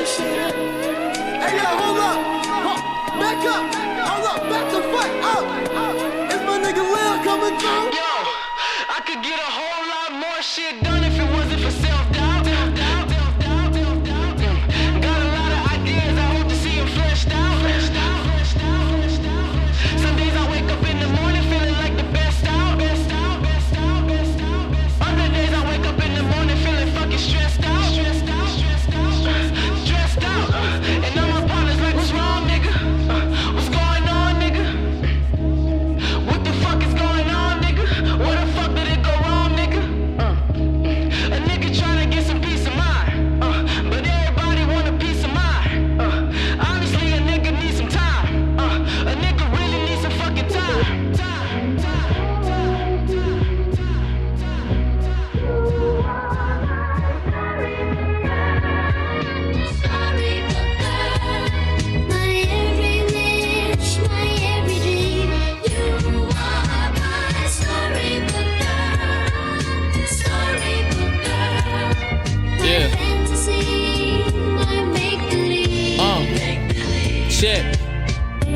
shit! Hey, yo, hold up! Back up! Hold up! Back the fuck up! Is my nigga Lil coming through? Yo, I could get a whole lot more shit done if it wasn't for self-doubt. Got a lot of ideas, I hope to see them fleshed out. Some days I wake up in the morning feeling like the best out. Other days I wake up in the morning feeling fucking stressed out. And all my partners like, what's wrong, nigga? What's going on, nigga? What the fuck is going on, nigga? Where the fuck did it go wrong, nigga? A nigga trying to get some peace of mind, but everybody want a piece of mind. Honestly, a nigga needs some time. A nigga really needs some fucking time. Shit.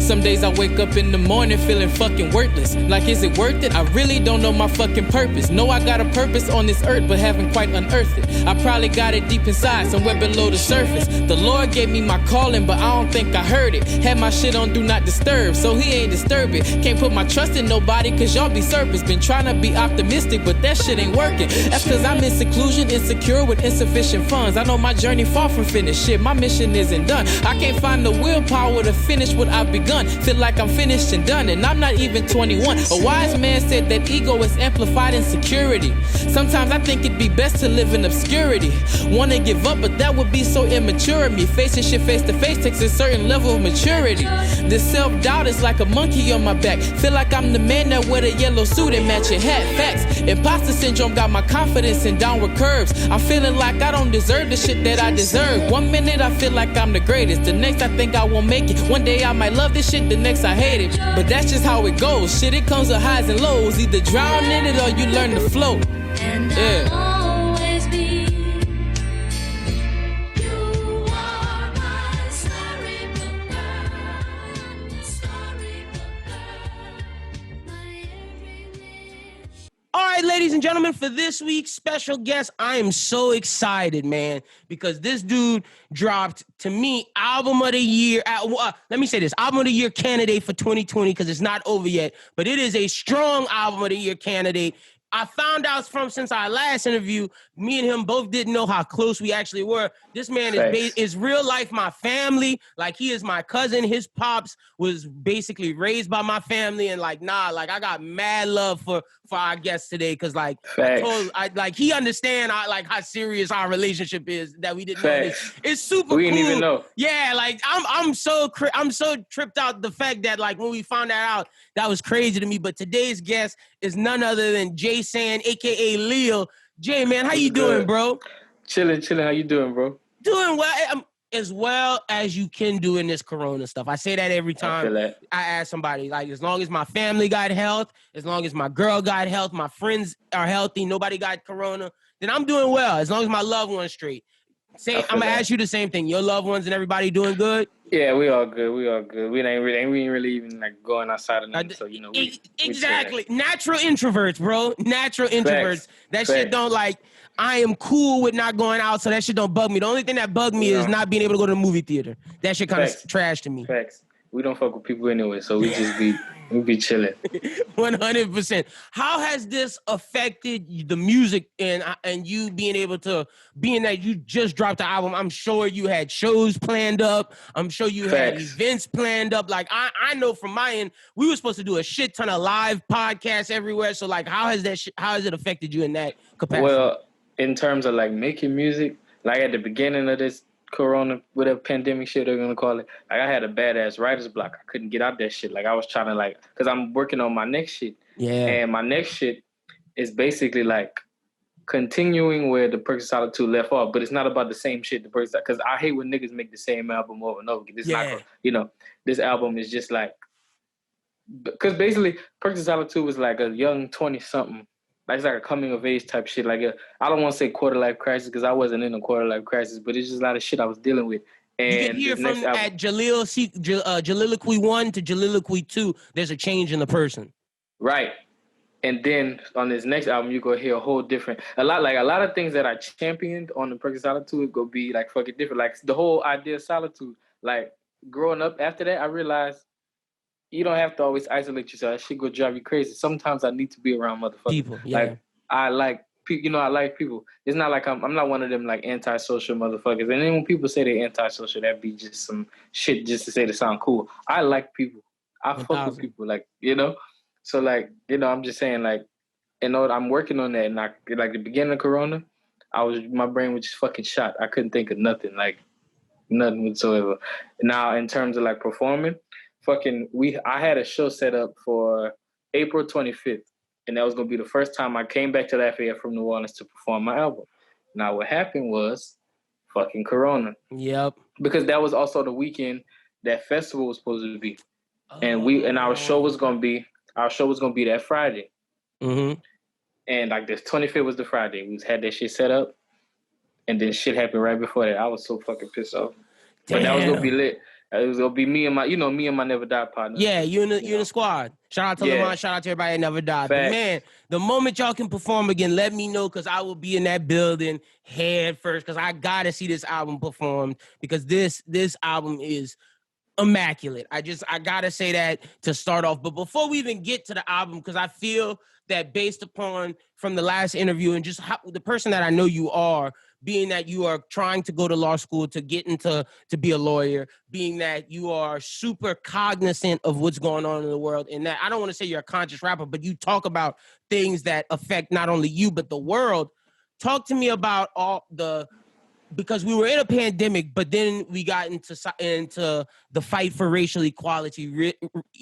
Some days I wake up in the morning feeling fucking worthless. Like, is it worth it? I really don't know my fucking purpose. Know I got a purpose on this earth, but haven't quite unearthed it. I probably got it deep inside, somewhere below the surface. The Lord gave me my calling, but I don't think I heard it. Had my shit on Do Not Disturb, so he ain't disturb it. Can't put my trust in nobody, cause y'all be serpents. Been trying to be optimistic, but that shit ain't working. That's cause I'm in seclusion, insecure with insufficient funds. I know my journey far from finished. Shit, my mission isn't done. I can't find the willpower to finish what I've begun. Feel like I'm finished and done, and I'm not even 21. A wise man said that ego is amplified insecurity. Sometimes I think it'd be best to live in obscurity. Wanna give up, but that would be so immature of me. Facing shit face to face takes a certain level of maturity. This self-doubt is like a monkey on my back. Feel like I'm the man that wear the yellow suit and matching hat. Facts. Imposter syndrome got my confidence in downward curves. I'm feeling like I don't deserve the shit that I deserve. One minute I feel like I'm the greatest, the next I think I won't make it. One day I might love this shit, the next I hate it. But that's just how it goes. Shit, it comes with highs and lows. Either drown in it or you learn to float. Yeah. All right, ladies and gentlemen, for this week's special guest, I am so excited, man, because this dude dropped, to me, album of the year. Let me say this, album of the year candidate for 2020, because it's not over yet, but it is a strong album of the year candidate. I found out since our last interview, me and him both didn't know how close we actually were. This man is real life my family. Like, he is my cousin. His pops was basically raised by my family, and I got mad love for our guest today, because he understand how serious our relationship is, that we didn't know this. It's super cool. We didn't even know. Yeah, I'm so tripped out the fact that when we found that out, that was crazy to me. But today's guest is none other than JSAND, aka Leo. Jay, man, how you doing, bro? Chilling. How you doing, bro? Doing well, as well as you can do in this corona stuff. I say that every time I ask somebody, as long as my family got health, as long as my girl got health, my friends are healthy, nobody got corona, then I'm doing well, as long as my loved one's straight. I'm going to ask you the same thing. Your loved ones and everybody doing good? Yeah, we all good. We ain't really even going outside of nothing. So exactly. Natural introverts, bro. Natural introverts. That shit don't I am cool with not going out, so that shit don't bug me. The only thing that bugged me is not being able to go to the movie theater. That shit kind of trash to me. Facts. We don't fuck with people anyway, so we just be chilling. 100%. How has this affected the music and you being that you just dropped the album? I'm sure you had shows planned up. I'm sure you had events planned up. I know from my end, we were supposed to do a shit ton of live podcasts everywhere. So how has it affected you in that capacity? Well, in terms of making music, at the beginning of this Corona, whatever pandemic shit they're gonna call it. Like I had a badass writer's block. I couldn't get out that shit. Like I was trying to like, cause I'm working on my next shit. Yeah. And my next shit is basically like continuing where the Perks of Solitude left off, but it's not about the same shit. The Perks, because I hate when niggas make the same album over and over. It's not, you know, this album is just like, because basically Perks of Solitude was like a young 20-something. Like it's like a coming of age type shit. Like I don't want to say quarter life crisis because I wasn't in a quarter life crisis, but it's just a lot of shit I was dealing with. And you can hear from at Jaliloquy 1 to Jaliloquy 2, there's a change in the person. Right. And then on this next album, you go hear a whole different, a lot of things that I championed on the Perks of Solitude go be like fucking different. Like the whole idea of solitude. Like growing up after that, I realized you don't have to always isolate yourself. That shit go drive you crazy. Sometimes I need to be around motherfuckers. People, yeah. Like I like people. You know, I like people. It's not like I'm not one of them like antisocial motherfuckers. And then when people say they're antisocial, that be just some shit just to say to sound cool. I like people. I fuck with people. Like, you know. So like, you know, I'm just saying like, you know, I'm working on that. And I, like the beginning of Corona, my brain was just fucking shot. I couldn't think of nothing, like nothing whatsoever. Now in terms of like performing. I had a show set up for April 25th, and that was gonna be the first time I came back to Lafayette from New Orleans to perform my album. Now what happened was fucking Corona. Yep. Because that was also the weekend that festival was supposed to be. And our show was gonna be that Friday. Mm-hmm. And like this 25th was the Friday. We had that shit set up, and then shit happened right before that. I was so fucking pissed off. But that was gonna be lit. It was gonna be me and my Never Die partner. Yeah, you in the squad. Shout out to Lamont. Shout out to everybody that Never Died. But man, the moment y'all can perform again, let me know because I will be in that building head first because I gotta see this album performed because this album is immaculate. I gotta say that to start off. But before we even get to the album, because I feel that based upon from the last interview and just how, the person that I know you are, being that you are trying to go to law school to get into to be a lawyer, being that you are super cognizant of what's going on in the world, and that I don't want to say you're a conscious rapper, but you talk about things that affect not only you but the world. Talk to me about because we were in a pandemic, but then we got into the fight for racial equality,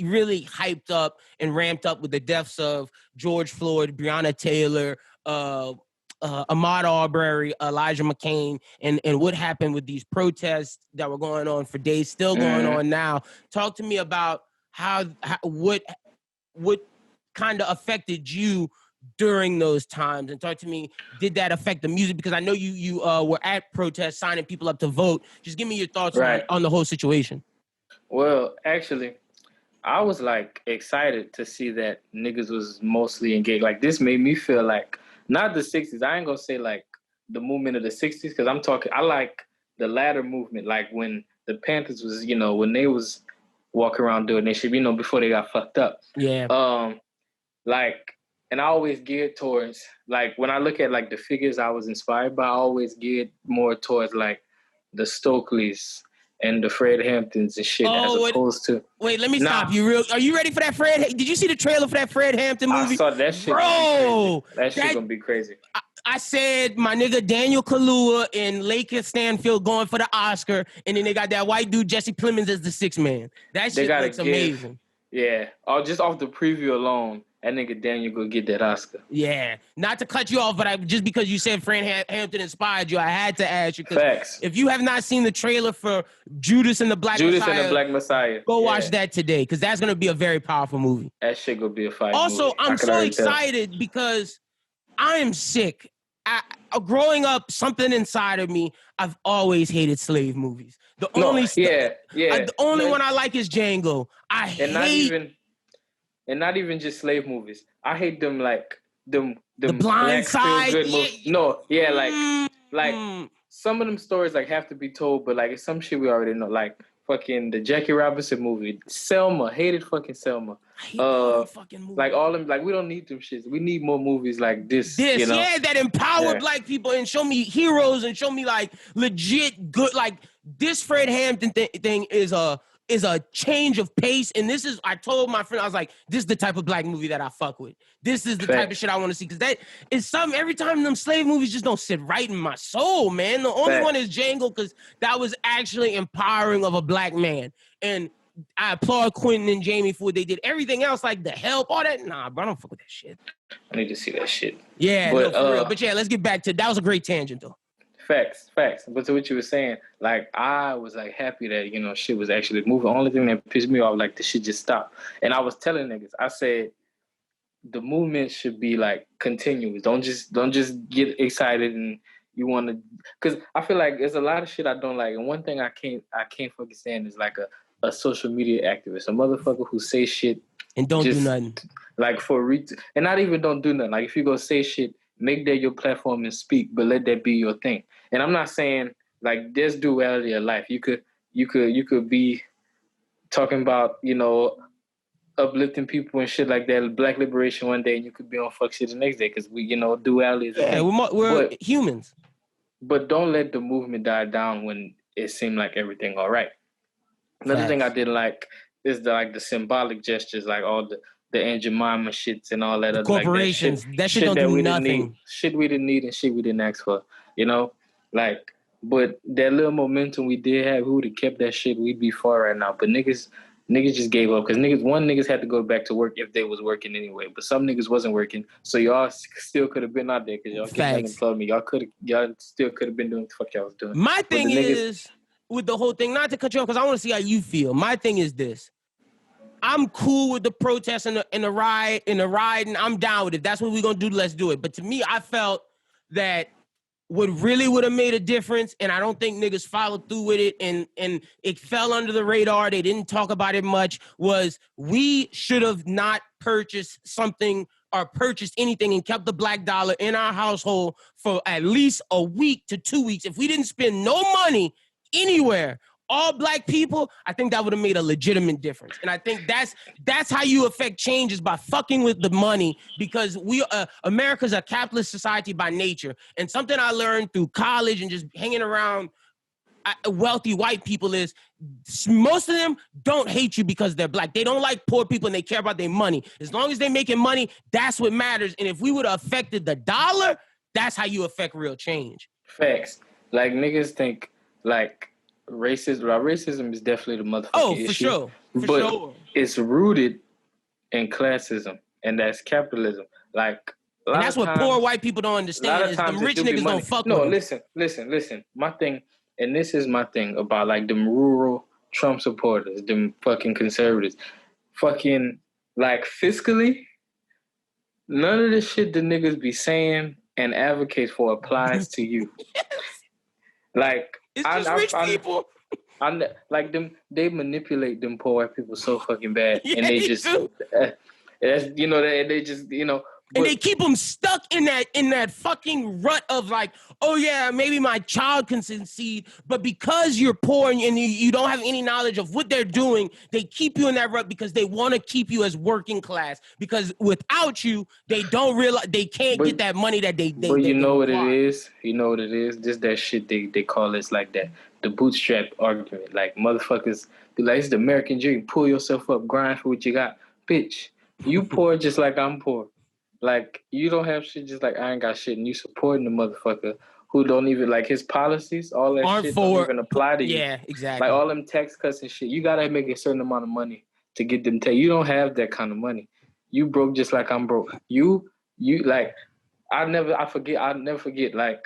really hyped up and ramped up with the deaths of George Floyd, Breonna Taylor, Ahmaud Arbery, Elijah McCain, and what happened with these protests that were going on for days, still going on now. Talk to me about what kind of affected you during those times, and talk to me, did that affect the music? Because I know you were at protests signing people up to vote. Just give me your thoughts on the whole situation. Well, actually, I was like excited to see that niggas was mostly engaged. Like this made me feel like not the 60s. I ain't gonna say like the movement of the 60s because I like the latter movement, like when the Panthers was, you know, when they was walking around doing their shit, you know, before they got fucked up. Yeah. And I always geared towards, like, when I look at, like, the figures I was inspired by, I always geared more towards, like, the Stokeleys and the Fred Hamptons and shit as opposed to... Wait, let me stop you. Are you ready for that Fred? Did you see the trailer for that Fred Hampton movie? I saw that shit. Bro! That shit gonna be crazy. I said my nigga Daniel Kaluuya and Lakeith Stanfield going for the Oscar, and then they got that white dude, Jesse Plemons, as the sixth man. That shit looks amazing. Yeah. Just off the preview alone, that nigga Daniel go get that Oscar. Yeah. Not to cut you off, but just because you said Fred Hampton inspired you, I had to ask you. Facts. If you have not seen the trailer for Judas and the Black Messiah, go watch that today, because that's going to be a very powerful movie. That shit gonna be a fight. Also, movie. I'm so excited because I am sick. Growing up, something inside of me, I've always hated slave movies. The only one I like is Django. And not even just slave movies. I hate them like them The Blind Side. Like some of them stories like have to be told, but like it's some shit we already know. Like fucking the Jackie Robinson movie, Selma, hated fucking Selma. Fucking movie. Like all them, like we don't need them shits. We need more movies like this. You know? That empower black people and show me heroes and show me like legit good. Like this Fred Hampton thing is a is a change of pace. And this is, I told my friend, I was like, this is the type of black movie that I fuck with. This is the type of shit I want to see. Because that is every time them slave movies just don't sit right in my soul, man. The only one is Django, because that was actually empowering of a black man. And I applaud Quentin and Jamie for what they did. Everything else, like The Help, all that, nah, bro, I don't fuck with that shit. I need to see that shit. Yeah, but, no, for real. But yeah, let's get back to, that was a great tangent, though. Facts. But to what you were saying, like, I was like happy that, you know, shit was actually moving. The only thing that pissed me off, like, the shit just stopped. And I was telling niggas, I said, the movement should be like continuous. Don't just get excited and you want to, because I feel like there's a lot of shit I don't like. And one thing I can't fucking stand is like a social media activist, a motherfucker who say shit and don't do nothing. Like and not even don't do nothing. Like if you go say shit, make that your platform and speak, but let that be your thing. And I'm not saying like there's duality of life. You could be talking about, you know, uplifting people and shit like that, black liberation one day, and you could be on fuck shit the next day, because we, you know, duality is we're humans. But don't let the movement die down when it seemed like everything all right. Another thing I didn't like is the symbolic gestures, like all the Aunt Jemima shits and all that other corporations. Like that shit don't do nothing. Shit we didn't need and shit we didn't ask for. You know, like, but that little momentum we did have, we would have kept that shit, we'd be far right now. But niggas just gave up, because niggas had to go back to work if they was working anyway. But some niggas wasn't working, so y'all still could have been out there, because y'all kept unemployed me. Y'all still could have been doing what the fuck y'all was doing. My thing is, with the whole thing, not to cut you off, because I want to see how you feel. My thing is this. I'm cool with the protest and the ride, and I'm down with it. If that's what we're going to do, let's do it. But to me, I felt that what really would have made a difference, and I don't think niggas followed through with it, and it fell under the radar, they didn't talk about it much, was we should have not purchased something or purchased anything and kept the black dollar in our household for at least a week to 2 weeks. If we didn't spend no money anywhere, all black people, I think that would have made a legitimate difference. And I think that's how you affect change, is by fucking with the money, because America's a capitalist society by nature. And something I learned through college and just hanging around wealthy white people is most of them don't hate you because they're black. They don't like poor people and they care about their money. As long as they're making money, that's what matters. And if we would have affected the dollar, that's how you affect real change. Facts. Like niggas think like racism is definitely the motherfucking issue. Sure. For sure. It's rooted in classism, and that's capitalism. Like, and that's what poor white people don't understand, is them rich niggas don't fuck with them. No, listen. My thing, and this is my thing about like them rural Trump supporters, them fucking conservatives. Fucking, like, fiscally, none of the shit the niggas be saying and advocate for applies to you. Like, it's just rich people. Like them, they manipulate them poor white people so fucking bad, yeah, and they just, they just, and they keep them stuck in that fucking rut of like, oh yeah, maybe my child can succeed, but because you're poor and you don't have any knowledge of what they're doing, they keep you in that rut because they want to keep you as working class. Because without you, they don't realize they can't get that money that they. But you know what it is? You know what it is? Just that shit they call this like that. The bootstrap argument. Like motherfuckers be like, it's the American dream. Pull yourself up, grind for what you got. Bitch, you poor just like I'm poor. Like, you don't have shit just like I ain't got shit, and you supporting the motherfucker who don't even, like, his policies, all that shit don't even apply to you. Yeah, exactly. Like, all them tax cuts and shit, you gotta make a certain amount of money to get them tax. You don't have that kind of money. You broke just like I'm broke. You like, I'll never forget, like,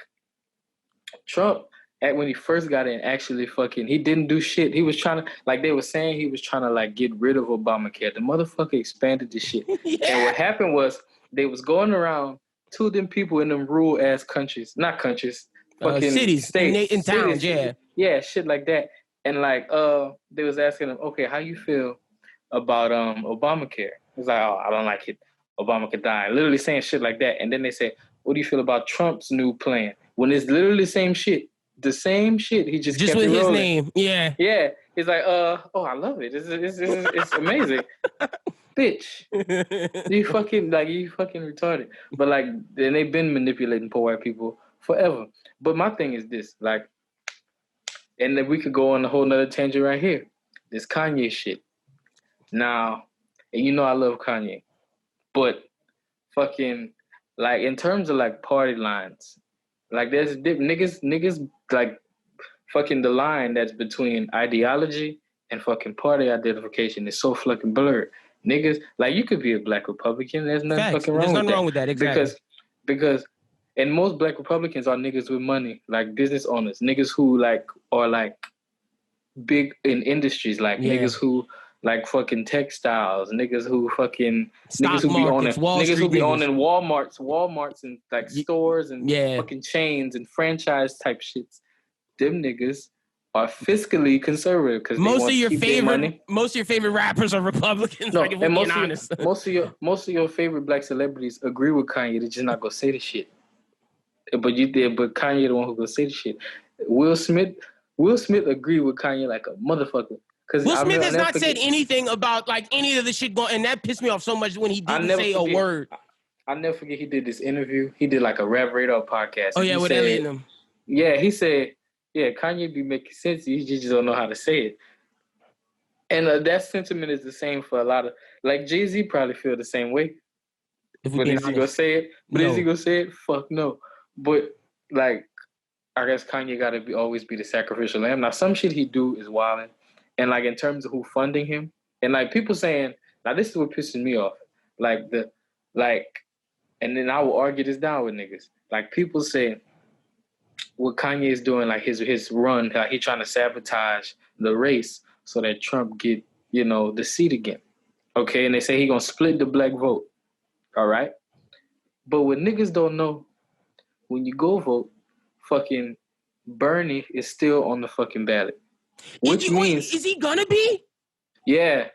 Trump, when he first got in, actually fucking, he didn't do shit. He was trying to, like they were saying, he was trying to, like, get rid of Obamacare. The motherfucker expanded the shit. Yeah. And what happened was, they was going around to them people in them rural ass countries, not countries, fucking cities, states, in towns, yeah, shit like that. And like, they was asking them, okay, how you feel about Obamacare? He's like, oh, I don't like it. Obamacare died. Literally saying shit like that. And then they say, what do you feel about Trump's new plan? When it's literally the same shit. He just kept with it his rolling. name, yeah. Yeah, he's like, oh, I love it. It's amazing. Bitch, you fucking retarded. But like, then they've been manipulating poor white people forever. But my thing is this, like, and then we could go on a whole nother tangent right here. this Kanye shit. Now, and you know I love Kanye, but fucking like in terms of like party lines, like there's niggas like fucking the line that's between ideology and fucking party identification is so fucking blurred. Niggas, like you could be a black Republican. There's nothing fucking wrong with that. There's nothing wrong with that, exactly. Because and most black Republicans are niggas with money, like business owners, niggas who like are like big in industries, like niggas who like fucking textiles, niggas who fucking Stock niggas who markets, be owning Wall niggas Street who be niggas. owning Walmarts and like stores and fucking chains and franchise type shits. Them niggas are fiscally conservative because most of your favorite rappers are Republicans. No, like, if and we're being honest. most of your favorite black celebrities agree with Kanye. They're just not gonna say the shit. But Kanye the one who gonna say the shit. Will Smith agreed with Kanye like a motherfucker. Will Smith has not said anything about like any of the shit going, and that pissed me off so much when he didn't say a word. I'll never forget he did this interview. He did like a Rap Radar podcast. Oh yeah, with Elliot and them. Yeah, he said, yeah, Kanye be making sense. You just don't know how to say it. And that sentiment is the same for a lot of, like Jay-Z probably feel the same way. But is he gonna say it? Is he gonna say it? Fuck no. But like, I guess Kanye gotta always be the sacrificial lamb. Now some shit he do is wilding. And like in terms of who funding him, and like people saying, now this is what pisses me off. And then I will argue this down with niggas. Like people say what Kanye is doing, like his run, how he trying to sabotage the race so that Trump get, the seat again. Okay, and they say he gonna split the black vote. All right? But what niggas don't know, when you go vote, fucking Bernie is still on the fucking ballot. Which means... Is he gonna be? Yeah.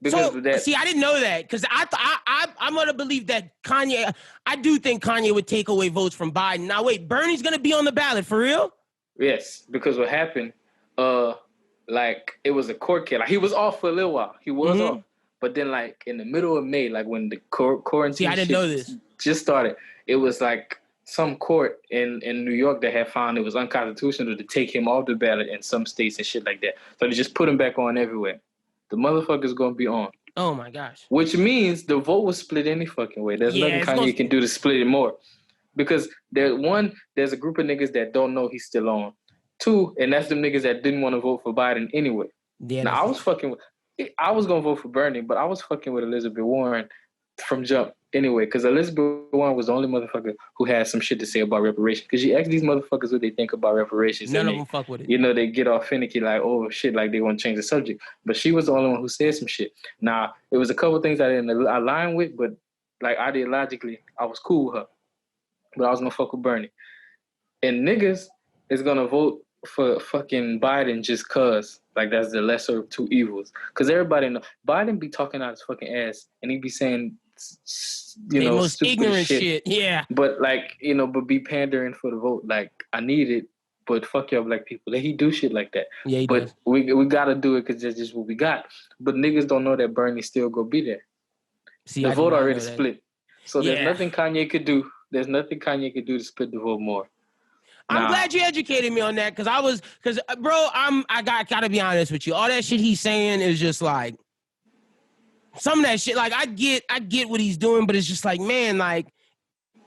Because of that. See, I didn't know that because I'm gonna believe that Kanye. I do think Kanye would take away votes from Biden. Now wait, Bernie's gonna be on the ballot for real? Yes, because what happened? Like it was a court case. Like he was off for a little while. He was off, but then like in the middle of May, like when the quarantine. See, I didn't know this. Just started. It was like some court in New York that had found it was unconstitutional to take him off the ballot in some states and shit like that. So they just put him back on everywhere. The motherfucker's gonna be on. Oh my gosh. Which means the vote was split any fucking way. There's nothing Kanye can do to split it more. Because there's a group of niggas that don't know he's still on. Two, and that's the niggas that didn't want to vote for Biden anyway. Yeah, now I was gonna vote for Bernie, but I was fucking with Elizabeth Warren from jump anyway, because Elizabeth Warren was the only motherfucker who had some shit to say about reparations. Because you ask these motherfuckers what they think about reparations. None of them fuck with it. They get all finicky like, oh shit, like they want to change the subject. But she was the only one who said some shit. Now, it was a couple things I didn't align with, but like ideologically, I was cool with her. But I was gonna fuck with Bernie. And niggas is gonna vote for fucking Biden just cause. Like that's the lesser of two evils. Because everybody know Biden be talking out his fucking ass and he be saying most ignorant shit. Yeah. But like, but be pandering for the vote. Like I need it, but fuck y'all black people. Like he do shit like that. Yeah, but we gotta do it because that's just what we got. But niggas don't know that Bernie still gonna be there. See, the vote already split. So there's nothing Kanye could do. There's nothing Kanye could do to split the vote more. I'm glad you educated me on that because bro, I gotta be honest with you. All that shit he's saying is just like some of that shit. Like I get what he's doing, but it's just like, man, like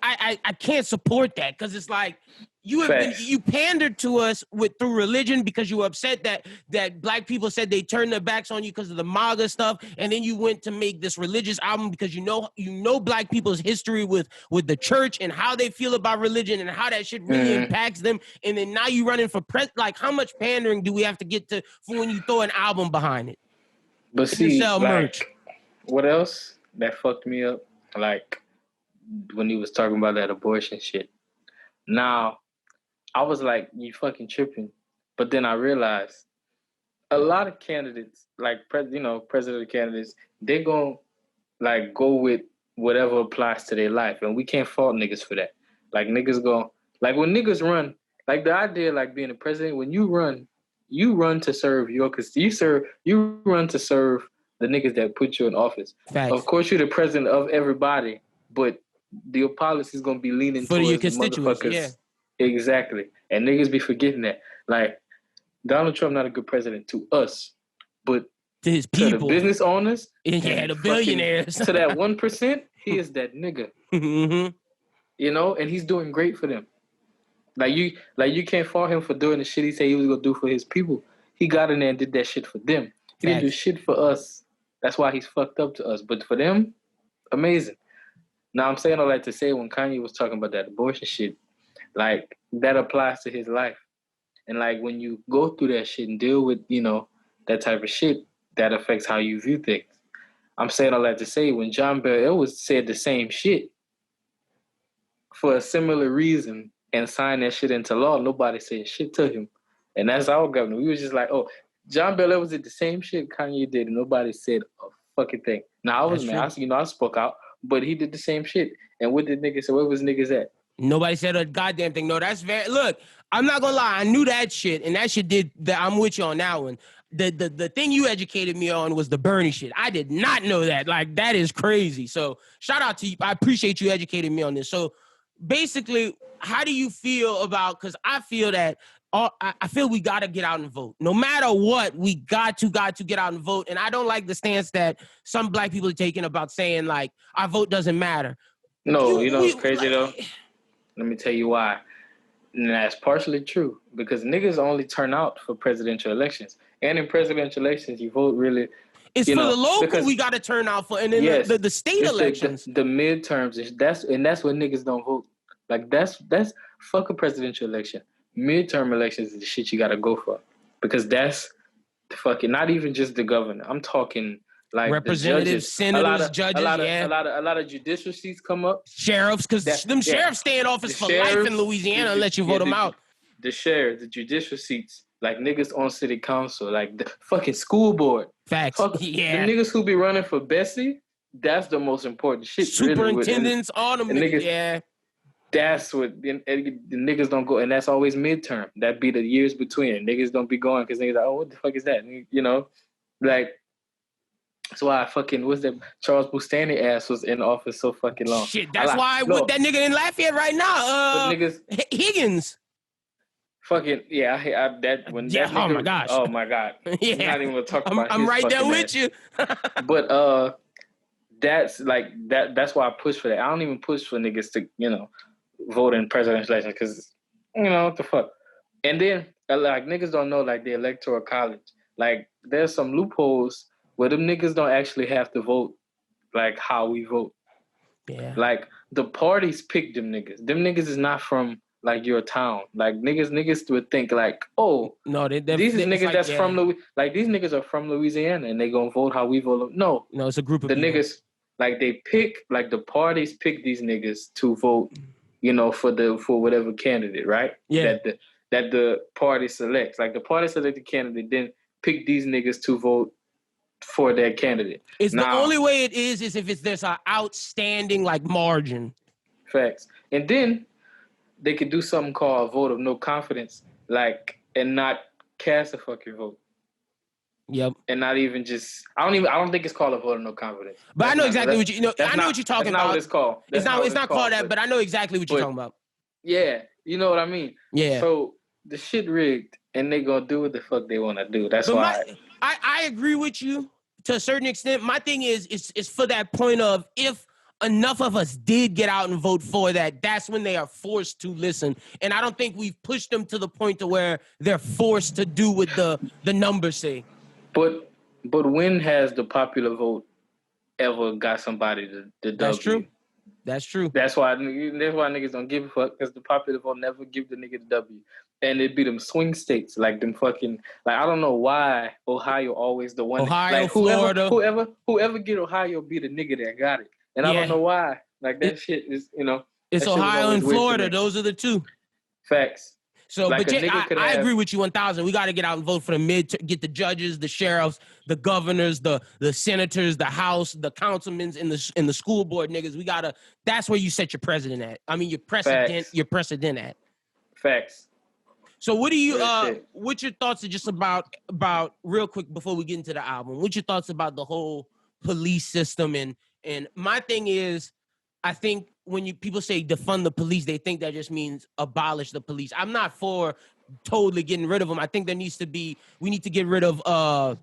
I can't support that because it's like you pandered to us through religion because you were upset that black people said they turned their backs on you because of the MAGA stuff, and then you went to make this religious album because you know black people's history with the church and how they feel about religion and how that shit really impacts them, and then now you running for like how much pandering do we have to get to for when you throw an album behind it? But see, sell merch. What else that fucked me up? Like when he was talking about that abortion shit. Now, I was like, you fucking tripping. But then I realized a lot of candidates, like, presidential candidates, they gon' like go with whatever applies to their life. And we can't fault niggas for that. Like niggas like when niggas run, like the idea like being a president, when you run to serve you run to serve the niggas that put you in office. Facts. Of course, you're the president of everybody, but your policy is gonna be leaning for towards your constituents. Yeah, exactly. And niggas be forgetting that. Like Donald Trump not a good president to us, but to his to people, the business owners, yeah, the billionaires, to that 1%, he is that nigga. Mm-hmm. You know, and he's doing great for them. Like you can't fault him for doing the shit he said he was gonna do for his people. He got in there and did that shit for them. He didn't do shit for us. That's why he's fucked up to us. But for them, amazing. Now I'm saying all that to say when Kanye was talking about that abortion shit, like that applies to his life. And like when you go through that shit and deal with, you know, that type of shit, that affects how you view things. I'm saying all that to say when John Bel Edwards said the same shit for a similar reason and signed that shit into law, nobody said shit to him. And that's our governor. We was just like, oh, John Bel Edwards did the same shit Kanye did, and nobody said a fucking thing. Now I was mad, I spoke out, but he did the same shit. And what did niggas say? Where was niggas at? Nobody said a goddamn thing. No, that's very. Look, I'm not gonna lie. I knew that shit, and that shit did. I'm with you on that one. The thing you educated me on was the Bernie shit. I did not know that. Like, that is crazy. So shout out to you. I appreciate you educating me on this. So basically, how do you feel about? Because I feel that. I feel we got to get out and vote. No matter what, we got to get out and vote. And I don't like the stance that some black people are taking about saying, like, our vote doesn't matter. No, you know what's crazy, though? Let me tell you why. And that's partially true. Because niggas only turn out for presidential elections. And in presidential elections, you vote really... It's for the local we got to turn out for. And then the state elections. The midterms, that's when niggas don't vote. Like, that's fuck a presidential election. Midterm elections is the shit you gotta go for, because that's the fucking not even just the governor. I'm talking like representatives, senators, judges. A lot of judicial seats come up. Sheriffs, because sheriffs stay in office for life in Louisiana unless you vote them out. The sheriff, the judicial seats, like niggas on city council, like the fucking school board. Facts. The niggas who be running for Bessie, that's the most important shit. Superintendents, all them niggas. Yeah. That's what the niggas don't go, and that's always midterm. That be the years between. Niggas don't be going because niggas like, oh, what the fuck is that? You know, like that's why what's that? Charles Bustani ass was in office so fucking long. Shit, that's why with that nigga in Lafayette right now, Higgins. Fucking yeah, I that when that nigga, oh my gosh, oh my god, yeah, I'm not even gonna talk about. I'm right there with you. But that's like that. That's why I push for that. I don't even push for niggas to vote in presidential elections because, what the fuck. And then, like, niggas don't know, like, the electoral college. Like, there's some loopholes where them niggas don't actually have to vote, like, how we vote. Yeah. Like, the parties pick them niggas. Them niggas is not from, like, your town. Like, niggas would think, like, oh, no, these niggas like, that's from Louisiana. Like, these niggas are from Louisiana, and they gonna vote how we vote. No, it's a group of the people. Niggas, like, they pick, like, the parties pick these niggas to vote, for whatever candidate, right? Yeah. That the party selects. Like, the party selected candidate then pick these niggas to vote for their candidate. It's the only way it is if there's an outstanding, like, margin. Facts. And then they could do something called a vote of no confidence, like, and not cast a fucking vote. Yep. And not even just I don't think it's called a vote of no confidence. But I know exactly what you I know what you're talking about. That's not what it's called. It's not called that, but I know exactly what you're talking about. Yeah, you know what I mean? Yeah. So the shit rigged and they gonna do what the fuck they wanna do. That's why I agree with you to a certain extent. My thing is for that point of if enough of us did get out and vote for that, that's when they are forced to listen. And I don't think we've pushed them to the point to where they're forced to do what the numbers say. But when has the popular vote ever got somebody to That's W? true. That's true. That's why niggas don't give a fuck, because the popular vote never give the nigga the W. And it'd be them swing states, like them fucking, like, I don't know why Ohio always the one. Ohio, like, Florida. Whoever get Ohio be the nigga that got it. And I don't know why. Like, that shit is, It's Ohio and Florida. Those are the two. Facts. So, like, but I agree with you 1,000. We got to get out and vote for get the judges, the sheriffs, the governors, the senators, the House, the councilmen, in the school board niggas. That's where you set your president at. I mean, your precedent at. Facts. So what do you what's your thoughts just about real quick before we get into the album? What's your thoughts about the whole police system and my thing is, I think when people say defund the police, they think that just means abolish the police. I'm not for totally getting rid of them. I think we need to get rid of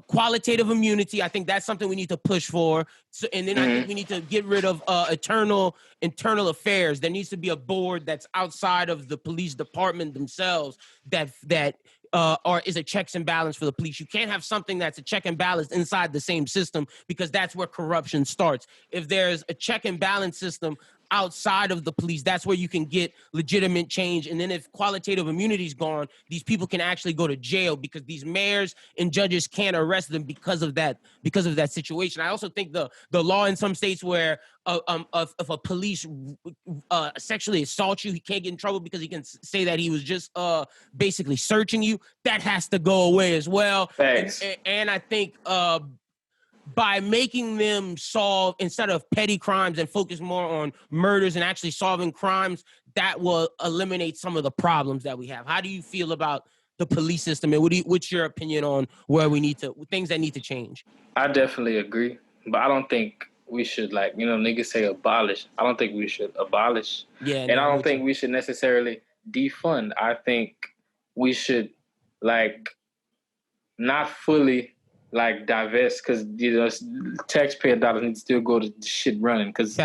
qualitative immunity. I think that's something we need to push for. So, and then I think we need to get rid of internal affairs. There needs to be a board that's outside of the police department themselves that or is a checks and balance for the police. You can't have something that's a check and balance inside the same system, because that's where corruption starts. If there's a check and balance system outside of the police, that's where you can get legitimate change. And then if qualitative immunity is gone, these people can actually go to jail, because these mayors and judges can't arrest them because of that situation. I also think the law in some states where if a police sexually assaults you, he can't get in trouble because he can say that he was just basically searching you. That has to go away as well. Thanks. And I think by making them solve, instead of petty crimes and focus more on murders and actually solving crimes, that will eliminate some of the problems that we have. How do you feel about the police system, and what's your opinion on where we need to, things that need to change? I definitely agree, but I don't think we should, like, niggas say abolish. I don't think we should abolish. Yeah, and I don't think we should necessarily defund. I think we should, like, not fully, like, divest, because taxpayer dollars need to still go to shit running. Because,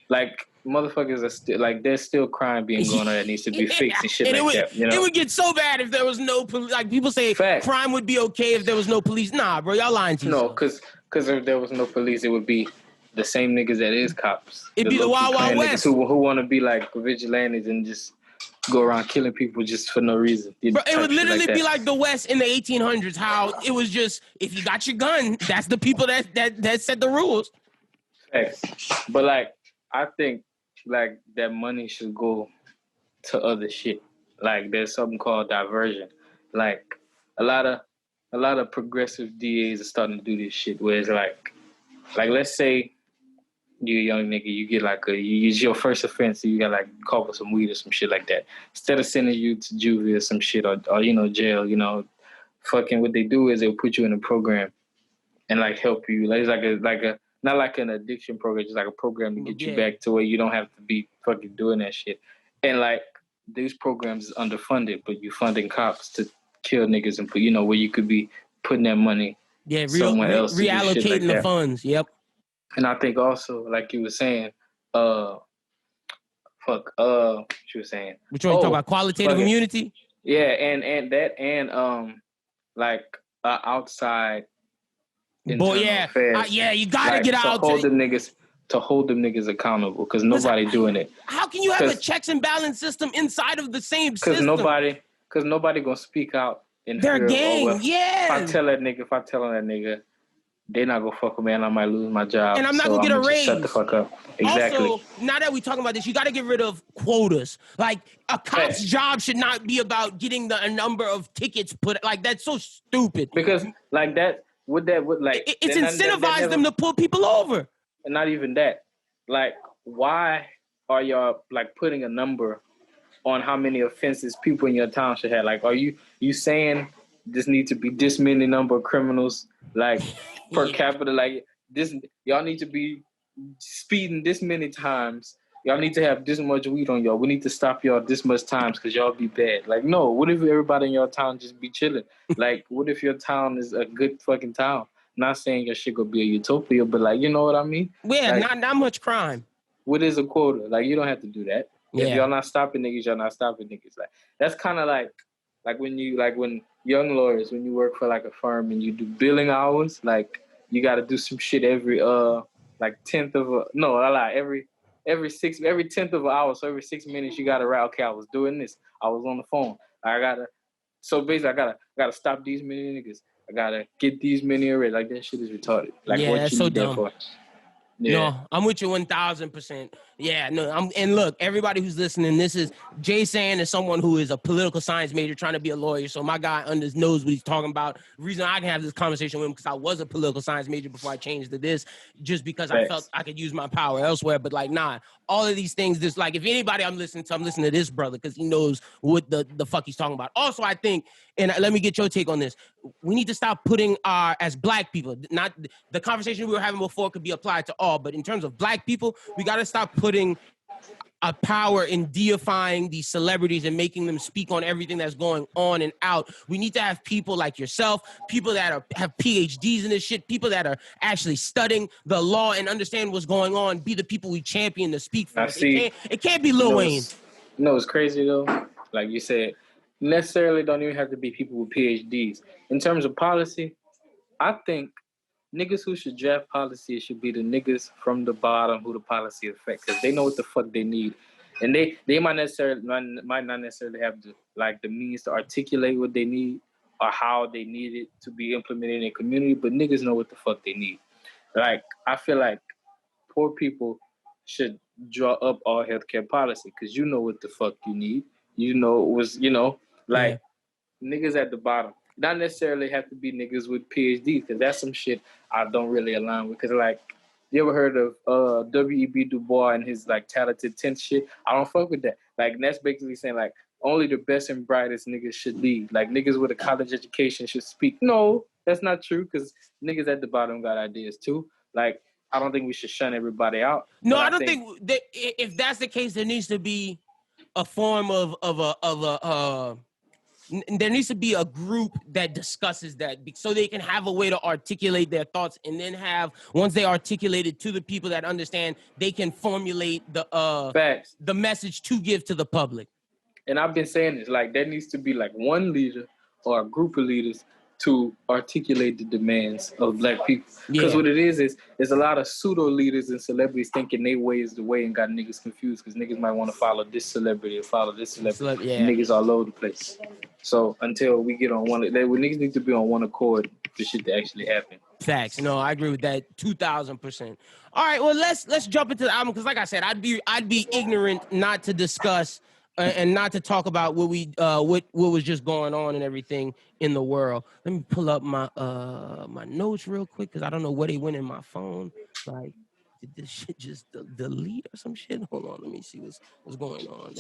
like, motherfuckers are still, like, there's still crime being going on that needs to be fixed and shit and that. It would get so bad if there was no police. Like, people say crime would be okay if there was no police. Nah, bro, y'all lying to yourself. No, because if there was no police, it would be the same niggas that is cops. It'd be the Wild Wild West. Who want to be like vigilantes and just go around killing people just for no reason. Bro, it would literally be like the West in the 1800s, how it was just, if you got your gun, that's the people that set the rules. Facts. But, like, I think, like, that money should go to other shit. Like, there's something called diversion. Like, a lot of progressive DAs are starting to do this shit, where it's like let's say you're a young nigga, you get like you use your first offense, you got like caught with some weed or some shit like that. Instead of sending you to juvie or some shit or jail, fucking what they do is they'll put you in a program and like help you. Like, it's like a not like an addiction program, just like a program to get you back to where you don't have to be fucking doing that shit. And like, these programs is underfunded, but you funding cops to kill niggas and put, where you could be putting that money somewhere else. Reallocating the funds. Yep. And I think also, like you were saying, what you were saying? Which one you talking about? Qualitative immunity? Yeah, and that, and like outside internal affairs. You gotta get out to hold them niggas accountable, because nobody doing it. How can you have a checks and balance system inside of the same system? Because nobody gonna speak out in their gang. If I tell that nigga, they not gonna fuck with me and I might lose my job. And I'm not gonna get a raise. Shut the fuck up. Exactly. Also, now that we're talking about this, you gotta get rid of quotas. Like, a cop's job should not be about getting a number of tickets put. Like, that's so stupid. Because like that, it's incentivized them to pull people over. And not even that. Like, why are y'all like putting a number on how many offenses people in your town should have? Like, are you saying this needs to be this many number of criminals, like, per capita? Like, this, y'all need to be speeding this many times. Y'all need to have this much weed on y'all. We need to stop y'all this much times because y'all be bad. Like, no, what if everybody in your town just be chilling? Like, what if your town is a good fucking town? Not saying your shit gonna be a utopia, but like, you know what I mean? Yeah, like, not much crime. What is a quota? Like, you don't have to do that. Yeah. If y'all not stopping niggas, y'all not stopping niggas. Like, that's kind of like when young lawyers, when you work for like a firm and you do billing hours, like, you got to do some shit every every 10th of an hour. So every 6 minutes you got to write, okay, I was doing this, I was on the phone, so basically I gotta stop these many niggas, I gotta get these many arrests. Like, that shit is retarded. Like, yeah, what that's you so need that dumb. for? Yeah. No, I'm with you 1,000%. Yeah, no, and look, everybody who's listening, this is JSAND is someone who is a political science major trying to be a lawyer. So my guy knows what he's talking about. The reason I can have this conversation with him because I was a political science major before I changed to this, just because I felt I could use my power elsewhere. But like, nah, all of these things, this, like, if anybody I'm listening to this brother because he knows what the fuck he's talking about. Also, I think, and let me get your take on this, we need to stop putting as black people, not the conversation we were having before could be applied to all, but in terms of black people, we got to stop putting a power in deifying these celebrities and making them speak on everything that's going on and out. We need to have people like yourself, people that have PhDs in this shit, people that are actually studying the law and understand what's going on, be the people we champion to speak for. It can't be Lil Wayne. It's crazy though. Like you said, necessarily don't even have to be people with PhDs. In terms of policy, I think niggas who should draft policy should be the niggas from the bottom who the policy affects, because they know what the fuck they need, and they might not necessarily have the means to articulate what they need or how they need it to be implemented in their community, but niggas know what the fuck they need. Like, I feel like poor people should draw up all healthcare policy because you know what the fuck you need. Niggas at the bottom. Not necessarily have to be niggas with PhDs, because that's some shit I don't really align with. Because, like, you ever heard of W.E.B. Du Bois and his, like, talented 10th shit? I don't fuck with that. Like, that's basically saying, like, only the best and brightest niggas should lead. Like, niggas with a college education should speak. No, that's not true, because niggas at the bottom got ideas, too. Like, I don't think we should shun everybody out. No, I don't think that if that's the case, there needs to be a form there needs to be a group that discusses that so they can have a way to articulate their thoughts, and then once they articulate it to the people that understand, they can formulate the message to give to the public. And I've been saying this, like, there needs to be like one leader or a group of leaders to articulate the demands of black people. Because what it is a lot of pseudo leaders and celebrities thinking their way is the way and got niggas confused, because niggas might want to follow this celebrity or follow this celebrity. Niggas all over the place. So until we get on niggas need to be on one accord for shit to actually happen. Facts. No, I agree with that 2,000%. All right, well, let's jump into the album, because like I said, I'd be ignorant not to discuss and not to talk about what was just going on and everything in the world. Let me pull up my my notes real quick, because I don't know where they went in my phone. Like, did this shit just delete or some shit? Hold on, let me see what's going on.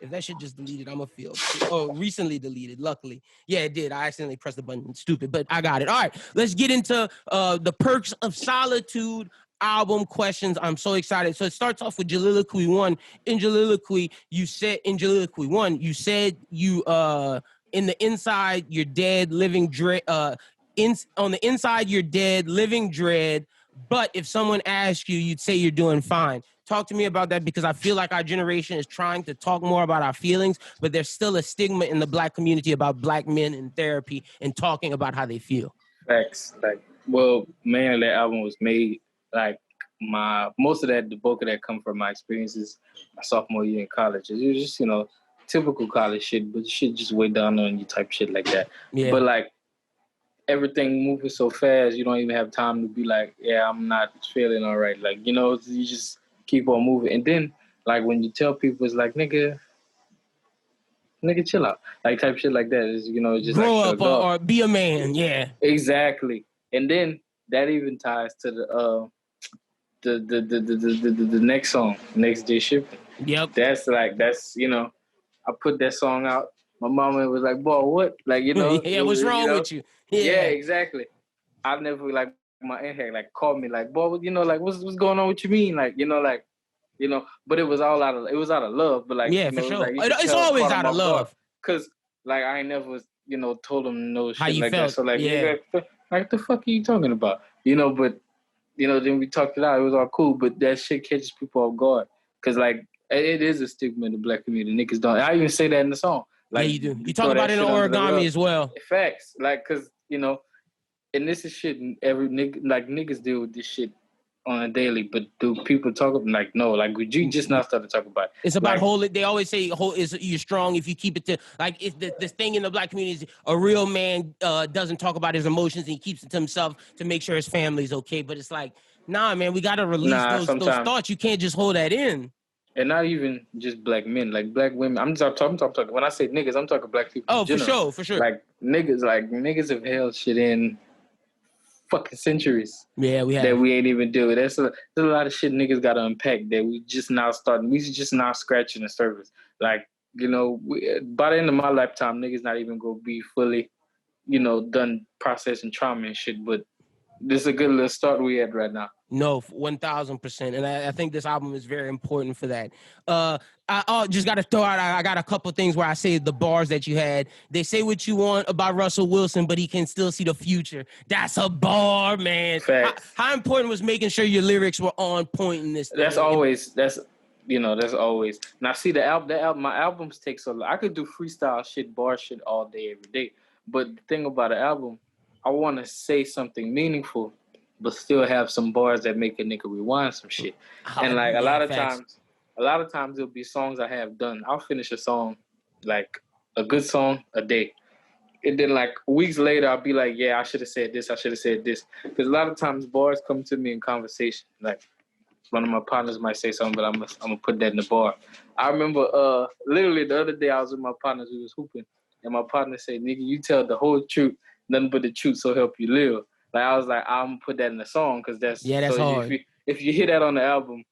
If that shit just deleted, I'm gonna feel. Oh, recently deleted, luckily. Yeah, it did. I accidentally pressed the button. Stupid, but I got it. All right, let's get into the Perks of Solitude album questions. I'm so excited. So it starts off with Jaliloquy 1. In Jaliloquy 1, you said you in the inside you're dead, living dread. On the inside you're dead, living dread. But if someone asks you, you'd say you're doing fine. Talk to me about that, because I feel like our generation is trying to talk more about our feelings, but there's still a stigma in the black community about black men in therapy and talking about how they feel. Facts. Like, well, man, that album was made, like, most of that, the bulk of that come from my experiences my sophomore year in college. It was just, typical college shit, but shit just way down on you type shit like that. Yeah. But, like, everything moving so fast, you don't even have time to be like, yeah, I'm not feeling all right. Like, you just keep on moving. And then, like, when you tell people, it's like, nigga, chill out. Like, type shit like that is, just grow like, up or be a man. Yeah. Exactly. And then that even ties to the next song, Next Day Shipping. Yep. That's I put that song out. My mama was like, boy, what? Like, yeah, what's wrong with you? Yeah, exactly. I never, like, my aunt had, like, called me, like, boy, like, what's going on? What you mean? Like, but it was all out of love. But, like, yeah, for sure. It's always out of love. Because, like, I ain't never, told them no shit how you like felt. that. So, like, yeah. Like, the fuck are you talking about? But, then we talked it out. It was all cool. But that shit catches people off guard. Because, like, it is a stigma in the black community. Niggas don't. I even say that in the song. Like, yeah, you do. You talk about it in Origami as well. Facts. Like, because, and this is shit, every nigga, like, niggas deal with this shit on a daily, but do people talk about, like, no, like, we just now started to talk about it. It's about they always say you're strong if you keep it to, like, it's this thing in the black community is a real man doesn't talk about his emotions and he keeps it to himself to make sure his family's okay. But it's like, nah, man, we got to release those thoughts. You can't just hold that in. And not even just black men, like black women. I'm talking. When I say niggas, I'm talking black people. Oh, for sure. Like, niggas have held shit in fucking centuries. Yeah, we have. That we ain't even do it. There's a lot of shit niggas got to unpack that we just now scratching the surface. Like, by the end of my lifetime, niggas not even gonna be fully, done processing trauma and shit. But this is a good little start we had right now. No, 1,000%. And I think this album is very important for that. I just got to throw out, I got a couple things where I say the bars that you had. They say what you want about Russell Wilson, but he can still see the future. That's a bar, man. How important was making sure your lyrics were on point in this thing? That's always. Now, see, my albums take so long. I could do freestyle shit, bar shit all day, every day. But the thing about an album, I want to say something meaningful, but still have some bars that make a nigga rewind some shit. And like a lot of times there'll be songs I have done. I'll finish a song, like a good song, a day. And then like weeks later, I'll be like, yeah, I should have said this. Because a lot of times bars come to me in conversation. Like one of my partners might say something, but I'm gonna put that in the bar. I remember literally the other day I was with my partners, we was hooping, and my partner said, nigga, you tell the whole truth, nothing but the truth, so help you live. Like I was like, I'm gonna put that in the song because that's so hard. If you hear that on the album,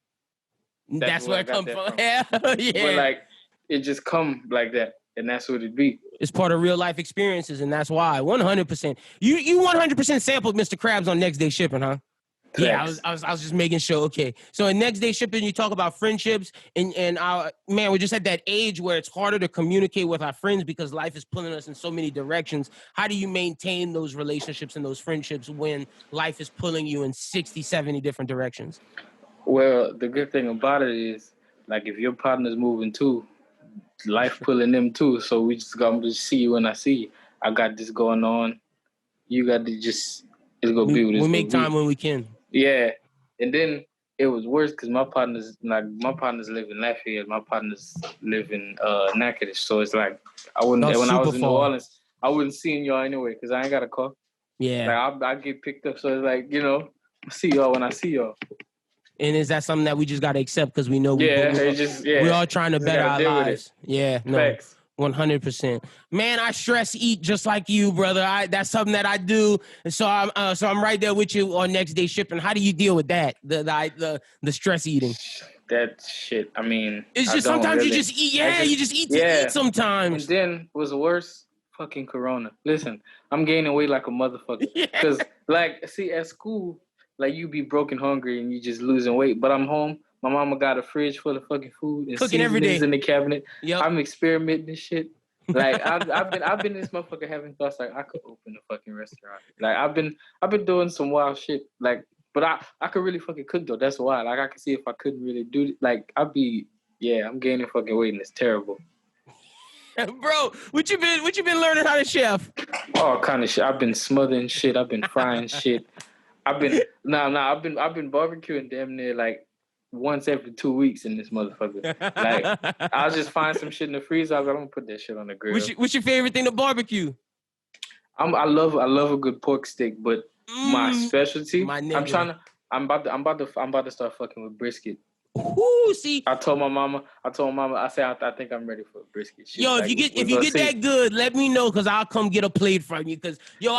that's where it comes from. Yeah. But like it just come like that, and that's what it be. It's part of real life experiences, and that's why 100%. You 100% sampled Mr. Krabs on Next Day Shipping, huh? Thanks. Yeah, I was just making sure. Okay, so in Next Day Shipping, you talk about friendships, and man, we're just at that age where it's harder to communicate with our friends because life is pulling us in so many directions. How do you maintain those relationships and those friendships when life is pulling you in 60, 70 different directions? Well, the good thing about it is, like, if your partner's moving too, life pulling them too. So we just gonna just see you when I see you. I got this going on. You got to just. It's gonna be what it's we make time when we can. Yeah, and then it was worse because my partners live in Lafayette, my partners live in Natchitoches, so it's like I wouldn't when I was in New Orleans, I wouldn't see y'all anyway because I ain't got a car. Yeah, like I get picked up, so it's like I see y'all when I see y'all. And is that something that we just gotta accept because we know we're all trying to better our lives? Yeah, no. Facts. 100%. Man, I stress eat just like you, brother. That's something that I do. And so I'm right there with you on Next Day Shipping. How do you deal with that? The stress eating. That shit. I mean, it's just sometimes you just eat. Yeah, you just eat to eat sometimes. And then was worse. Fucking Corona. Listen, I'm gaining weight like a motherfucker. Because see, at school, like you be broken hungry and you just losing weight. But I'm home. My mama got a fridge full of fucking food and cooking every day in the cabinet. Yep. I'm experimenting this shit. Like I've been this motherfucker having thoughts like I could open a fucking restaurant. Like I've been doing some wild shit. Like, but I could really fucking cook though. That's why. Like I could see if I couldn't really do it. Like I'm gaining fucking weight and it's terrible. Bro, what you been learning how to chef? All kind of shit. I've been smothering shit. I've been frying shit. I've been barbecuing damn near like once every 2 weeks in this motherfucker. Like, I'll just find some shit in the freezer. I'm gonna put that shit on the grill. What's your favorite thing to barbecue? I love a good pork steak, but my specialty. I'm about to start fucking with brisket. Ooh, see. I told my mama. I said I think I'm ready for a brisket. Yo, if you get that good, let me know because I'll come get a plate from you. Because you're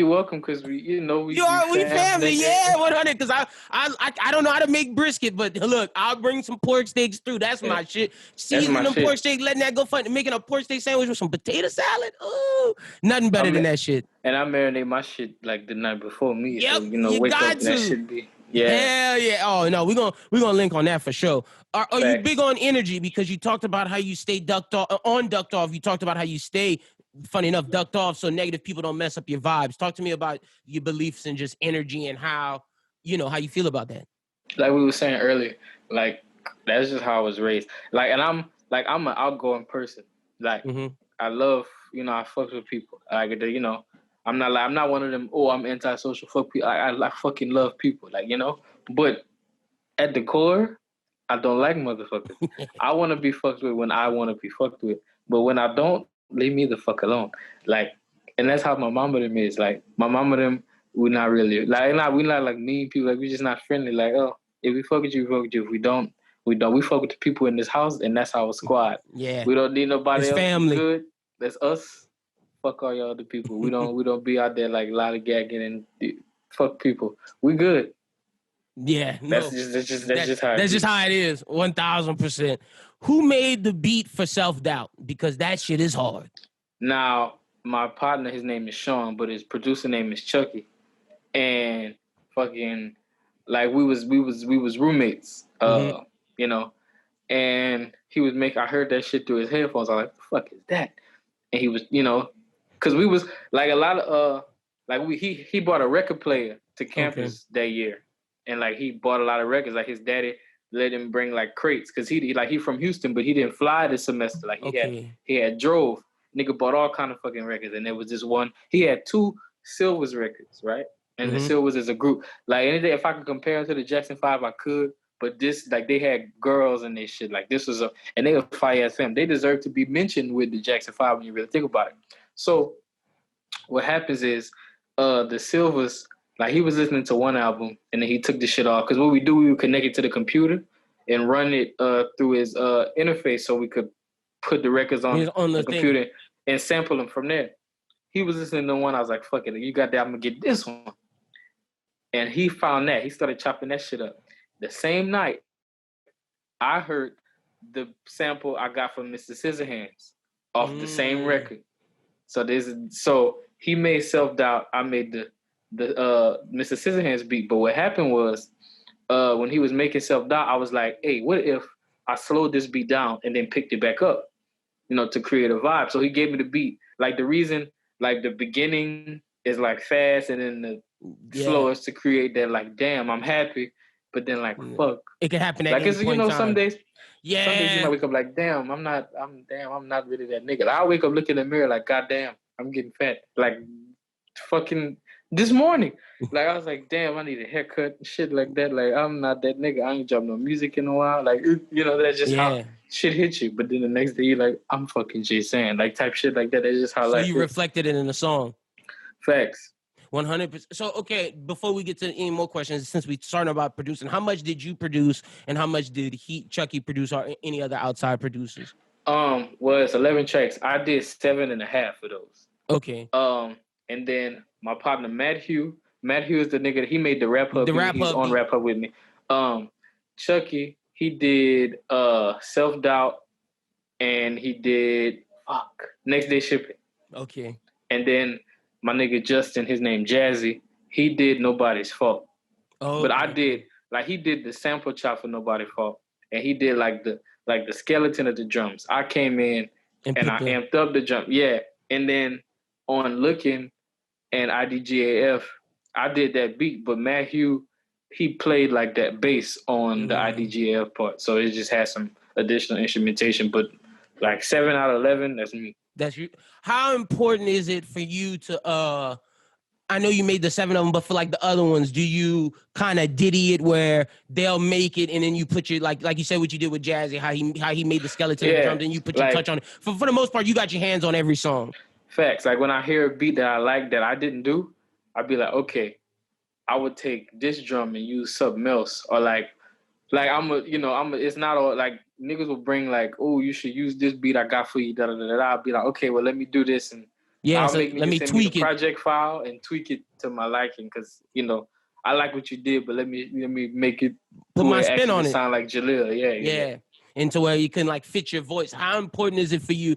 welcome because we family. Yeah, 100. Because I don't know how to make brisket, but look, I'll bring some pork steaks through. That's my shit. Seasoning them pork steak, letting that go fun. Making a pork steak sandwich with some potato salad. Ooh, nothing better than that shit. And I marinate my shit like the night before me. Yep, so, you wake got up to. And that shit be. Yeah. Hell yeah. Oh no, we're gonna link on that for sure. Are you big on energy? Because you talked about how you stay ducked off. You talked about how you stay, funny enough, ducked off so negative people don't mess up your vibes. Talk to me about your beliefs and just energy and how you feel about that. Like we were saying earlier, like that's just how I was raised. Like, and I'm an outgoing person. Like I love, I fuck with people. Like I'm not one of them, I'm antisocial, fuck people. I fucking love people, But at the core, I don't like motherfuckers. I want to be fucked with when I want to be fucked with. But when I don't, leave me the fuck alone. Like, and that's how my mama them is. Like, my mama them, we're not really, we're not like mean people. Like, we're just not friendly. Like, if we fuck with you, we fuck with you. If we don't, we don't. We fuck with the people in this house, and that's our squad. Yeah. We don't need nobody else. Family. Good. That's us. Fuck all y'all other people. We don't be out there like lollygagging and fuck people. We good. Yeah, that's just how it is. 1,000%. Who made the beat for Self-Doubt? Because that shit is hard. Now, my partner, his name is Sean, but his producer name is Chucky. And fucking like we was roommates, you know, and he was I heard that shit through his headphones. I was like, what the fuck is that? And he was, you know, because we was like a lot of he bought a record player to campus that year, and like he bought a lot of records. Like his daddy let him bring like crates because he from Houston, but he didn't fly this semester. Like he had drove. Nigga bought all kind of fucking records, and there was this one. He had 2 Silvers records, right? And the Silvers is a group. Like any day, if I could compare them to the Jackson 5, I could. But this, like, they had girls and this shit. Like this was and they were fire ass fam. They deserve to be mentioned with the Jackson 5 when you really think about it. So what happens is, the Silvers, like he was listening to one album and then he took the shit off. Because what we would connect it to the computer and run it through his interface so we could put the records on the computer and sample them from there. He was listening to one. I was like, fuck it. You got that. I'm going to get this one. And he found that. He started chopping that shit up. The same night, I heard the sample I got from Mr. Scissorhands off the same record. So he made Self-Doubt. I made the Mr. Scissorhands beat. But what happened was when he was making Self-Doubt, I was like, hey, what if I slowed this beat down and then picked it back up, you know, to create a vibe. So he gave me the beat. Like the reason, like the beginning is like fast and then the slow is to create that like, damn, I'm happy. But then like, fuck. It can happen at like, any point you know, in time. some days you might wake up like, damn, I'm not really that nigga. Like, I wake up looking in the mirror like, goddamn, I'm getting fat. Like fucking this morning. Like I was like, damn, I need a haircut and shit like that. Like I'm not that nigga. I ain't dropped no music in a while. Like, you know, that's just how shit hits you. But then the next day you're like, I'm fucking JSAND. Like type shit like that. That's just how life you reflected it in the song. Facts. 100%. So, okay, before we get to any more questions, since we started about producing, how much did you produce and how much did Chucky produce or any other outside producers? Well, it's 11 tracks. I did 7.5 of those. Okay. And then my partner, Matthew is the nigga that he made the Rap Hub. He's on Rap Hub with me. Chucky, he did Self-Doubt and he did Next Day Shipping. Okay. And then my nigga Justin, his name Jazzy, he did Nobody's Fault. Oh, but I did, like he did the sample chop for Nobody's Fault. And he did like the skeleton of the drums. I came in and I amped up the drum. Yeah. And then on Looking and IDGAF, I did that beat, but Matthew, he played like that bass on the IDGAF part. So it just has some additional instrumentation, but like 7 out of 11, that's me. That's you. How important is it for you to I know you made the 7 of them, but for like the other ones, do you kind of ditty it where they'll make it and then you put your like you said what you did with Jazzy, how he made the skeleton of the drum, then you put your touch on it. For the most part, you got your hands on every song. Facts. Like when I hear a beat that I like that I didn't do, I'd be like, okay, I would take this drum and use something else, or like it's not all like niggas will bring like, oh, you should use this beat I got for you. Da da da da. I'll be like, okay, well let me do this and let me tweak it. Project file and tweak it to my liking because you know I like what you did, but let me make it put my spin on it. Sound like Jalil, yeah. Into where you can like fit your voice. How important is it for you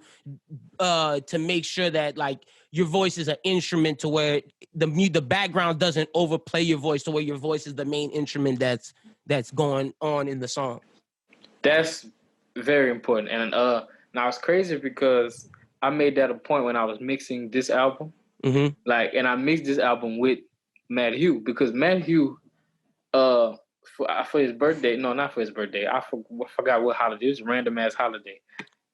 to make sure that like your voice is an instrument to where the background doesn't overplay your voice to where your voice is the main instrument that's going on in the song? That's very important. And now it's crazy because I made that a point when I was mixing this album. Mm-hmm. Like, and I mixed this album with Matt Hugh because Matt Hugh, for his birthday, no, not for his birthday. I forgot what holiday. It was a random ass holiday.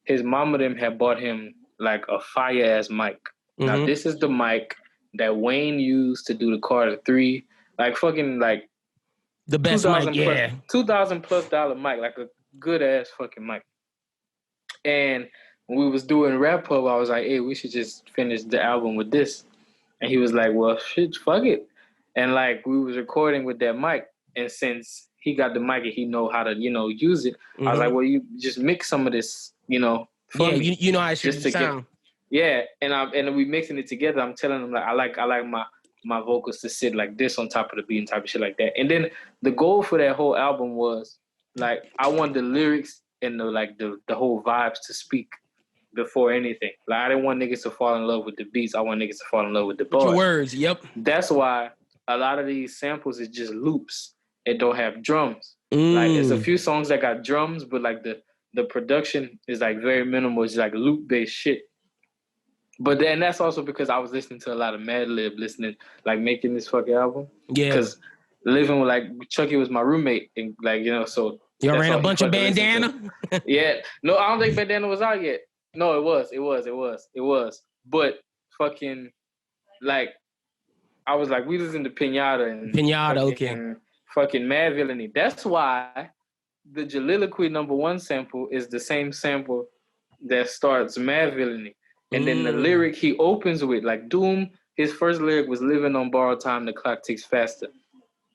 His mama them had bought him like a fire ass mic. Mm-hmm. Now this is the mic that Wayne used to do the Carter 3, like fucking like the best mic, yeah. $2,000+ mic, like a good ass fucking mic. And when we was doing Rap Hub, I was like, hey, we should just finish the album with this. And he was like, well, shit, fuck it. And like we was recording with that mic. And since he got the mic and he know how to, use it, mm-hmm. I was like, well, you just mix some of this, for me. You know how it should sound. And we mixing it together. I'm telling him like I like my vocals to sit like this on top of the beat and type of shit like that. And then the goal for that whole album was like I want the lyrics and the whole vibes to speak before anything. Like I didn't want niggas to fall in love with the beats. I want niggas to fall in love with the bars. With your words, yep. That's why a lot of these samples is just loops. it don't have drums. Like it's a few songs that got drums, but like the production is like very minimal. It's like loop based shit. But then that's also because I was listening to a lot of Madlib, making this fucking album. Yeah. Because living with like Chucky was my roommate, and like so. You ran a bunch of Bandana. Yeah. No, I don't think Bandana was out yet. No, it was. But fucking like, I was like, we listen to Pinata and fucking Mad Villainy. That's why the Jaliloquy #1 sample is the same sample that starts Mad Villainy. And then the lyric he opens with, like Doom, his first lyric was living on borrowed time, the clock ticks faster.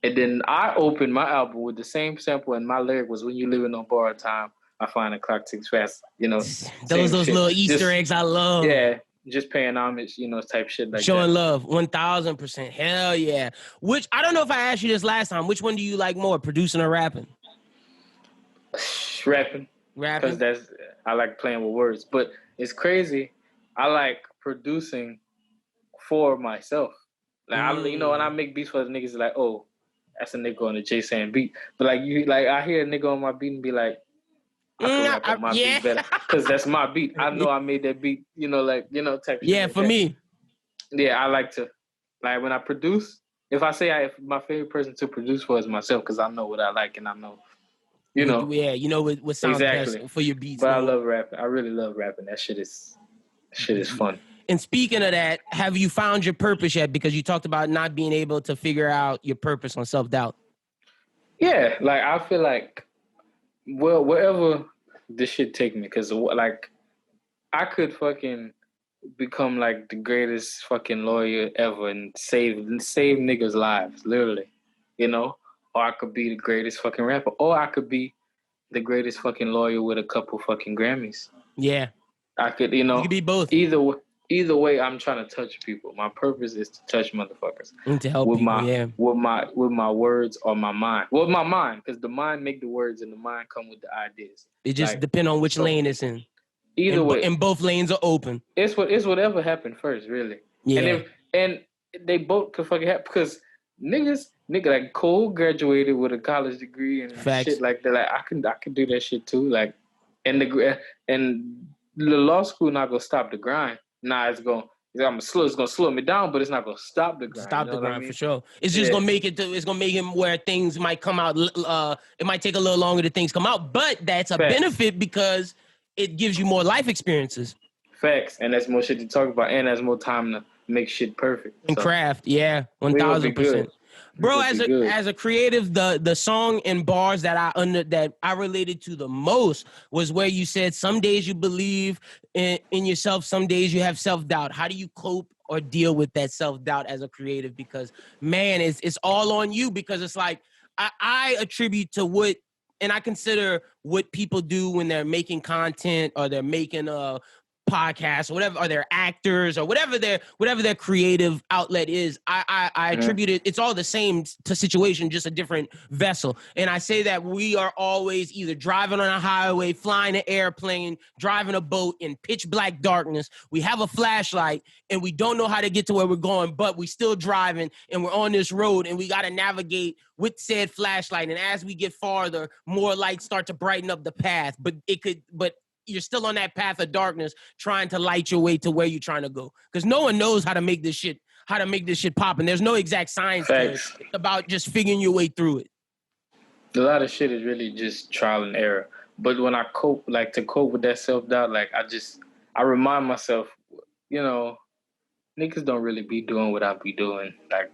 And then I opened my album with the same sample, and my lyric was, when you living on borrowed time, I find the clock ticks faster. Those little Easter eggs I love. Yeah, just paying homage, type shit like Showing that. love, 1000%. Hell yeah. Which, I don't know if I asked you this last time, which one do you like more, producing or rapping? Rapping. Because I like playing with words. But it's crazy. I like producing for myself. Like when I make beats for the niggas, like, oh, that's a nigga on a JSAND beat. But I hear a nigga on my beat and be like, I can rap on my beat better because that's my beat. I know I made that beat. Type shit. Yeah, like for that. me. Yeah, I like to when I produce. If I say if my favorite person to produce for is myself, because I know what I like and I know. Yeah, what sounds best for your beats. But I love rapping. I really love rapping. That shit is fun. And speaking of that, have you found your purpose yet? Because you talked about not being able to figure out your purpose on self-doubt. Yeah, like I feel like, well, wherever this shit take me, because like I could fucking become like the greatest fucking lawyer ever and save niggas' lives, literally, or I could be the greatest fucking rapper, or I could be the greatest fucking lawyer with a couple fucking Grammys. Yeah. I could, You could be both. Either way, I'm trying to touch people. My purpose is to touch motherfuckers. And to help with people, with my words or my mind. Well, my mind, because the mind make the words and the mind come with the ideas. It just depends on which lane it's in. Either way, and both lanes are open. It's whatever happened first, really. Yeah. And they both could fucking happen because nigga like Cole graduated with a college degree and shit like that. Like I can do that shit too. Like and the law school not gonna stop the grind. Nah, it's gonna slow me down, but it's not gonna stop the grind. Stop the grind for sure. It's just gonna make it. It's gonna make it where things might come out. It might take a little longer to things come out, but that's a benefit because it gives you more life experiences. Facts, and that's more shit to talk about, and that's more time to make shit perfect. And craft, 1000%. Bro, as a creative, the song and bars that I related to the most was where you said some days you believe in yourself, some days you have self-doubt. How do you cope or deal with that self-doubt as a creative? Because man, it's all on you, because it's like I attribute to what, and I consider what people do when they're making content or they're making a podcast or whatever, or they're actors or whatever their creative outlet is. I attribute it. It's all the same to situation, just a different vessel. And I say that we are always either driving on a highway, flying an airplane, driving a boat in pitch black darkness. We have a flashlight and we don't know how to get to where we're going, but we still driving and we're on this road and we got to navigate with said flashlight. And as we get farther, more lights start to brighten up the path, but you're still on that path of darkness trying to light your way to where you're trying to go. Because no one knows how to make this shit pop. And there's no exact science to it. It's about just figuring your way through it. A lot of shit is really just trial and error. But when I cope with that self-doubt, like I remind myself, niggas don't really be doing what I be doing. Like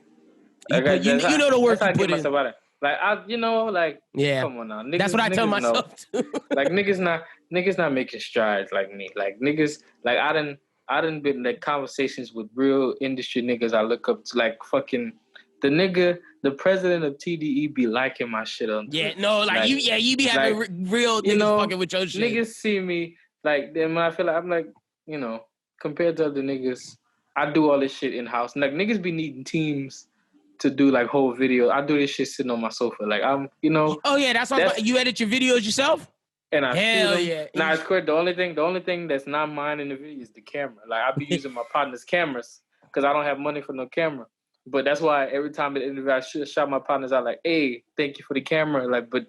you know the work you put in. Come on now. Niggas, that's what I tell myself too. Like niggas not making strides like me. Like niggas, like I done been in like conversations with real industry niggas I look up to, like fucking the president of TDE be liking my shit on Twitter. Yeah, no, you be having real niggas fucking with your shit. Niggas see me, like, then when I feel like, I'm like, compared to other niggas, I do all this shit in-house. Like, niggas be needing teams to do, like, whole videos. I do this shit sitting on my sofa. Like, I'm, Oh, yeah, that's you edit your videos yourself? And I Hell yeah. Nah, it's correct. The only thing that's not mine in the video is the camera. Like, I be using my partner's cameras because I don't have money for no camera. But that's why every time in the interview I shout my partners out like, hey, thank you for the camera. Like, but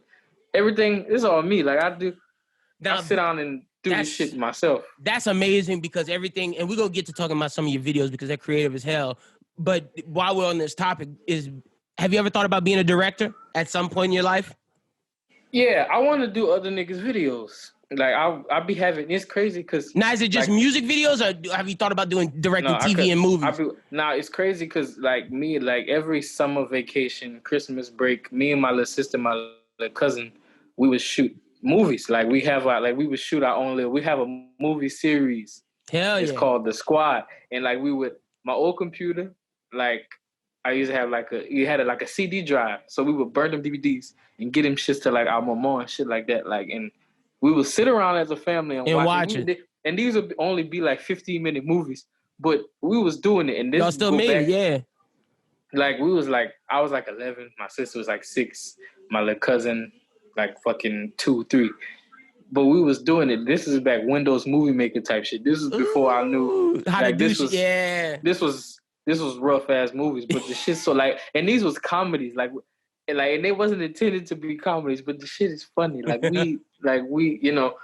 everything is all me. Like I sit down and do this shit myself. That's amazing because everything, and we're going to get to talking about some of your videos because they're creative as hell. But while we're on this topic, have you ever thought about being a director at some point in your life? Yeah, I want to do other niggas' videos. Like I'll be having, it's crazy because now is it just music videos or have you thought about directing TV and movies? It's crazy because like me, like every summer vacation, Christmas break, me and my little sister, my little cousin, we would shoot movies. Like we have we would shoot our own we have a movie series. Hell yeah. It's called The Squad. And like my old computer, like I used to have you had a CD drive. So we would burn them DVDs and get them shits to like our mama and shit like that. Like, and we would sit around as a family and watch it. And these would only be like 15-minute movies, but we was doing it. And this y'all still made it, yeah. Like I was like 11, my sister was like 6, my little cousin like fucking 2, 3. But we was doing it. This is back Windows Movie Maker type shit. This is before I knew how to do shit. Yeah. This was rough ass movies, but the shit so like, and these was comedies and they wasn't intended to be comedies, but the shit is funny. We, you know,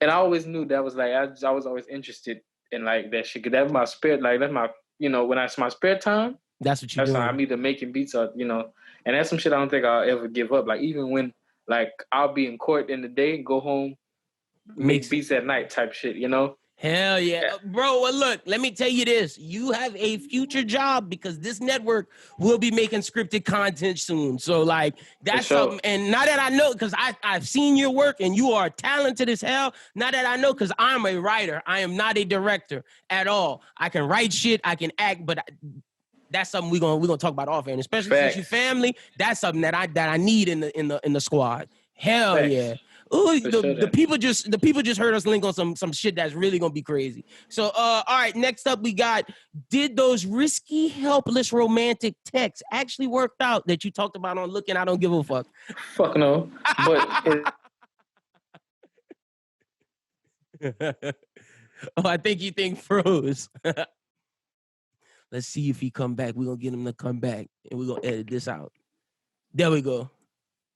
and I always knew that was like, I was always interested in like that shit. Cause that's my spare, like that's my, you know, when it's my spare time, that's what you do. I'm either making beats or, you know, and that's some shit I don't think I'll ever give up. Like even when like I'll be in court in the day, go home, make beats at night type shit, you know? Hell yeah. Bro, well, look, let me tell you this. You have a future job because this network will be making scripted content soon. So, like, that's something. And now that I know, because I've seen your work and you are talented as hell, now that I know, because I'm a writer, I am not a director at all. I can write shit, I can act, but that's something we're gonna talk about off air. And especially since you're family, that's something that I need in the squad. Hell yeah. Ooh, the people just heard us link on some shit that's really gonna be crazy. So all right, next up we got, did those risky, helpless romantic texts actually worked out that you talked about on Looking I Don't Give a Fuck? Fuck no. But I think you think froze. Let's see if he come back. We're gonna get him to come back and we're gonna edit this out. There we go.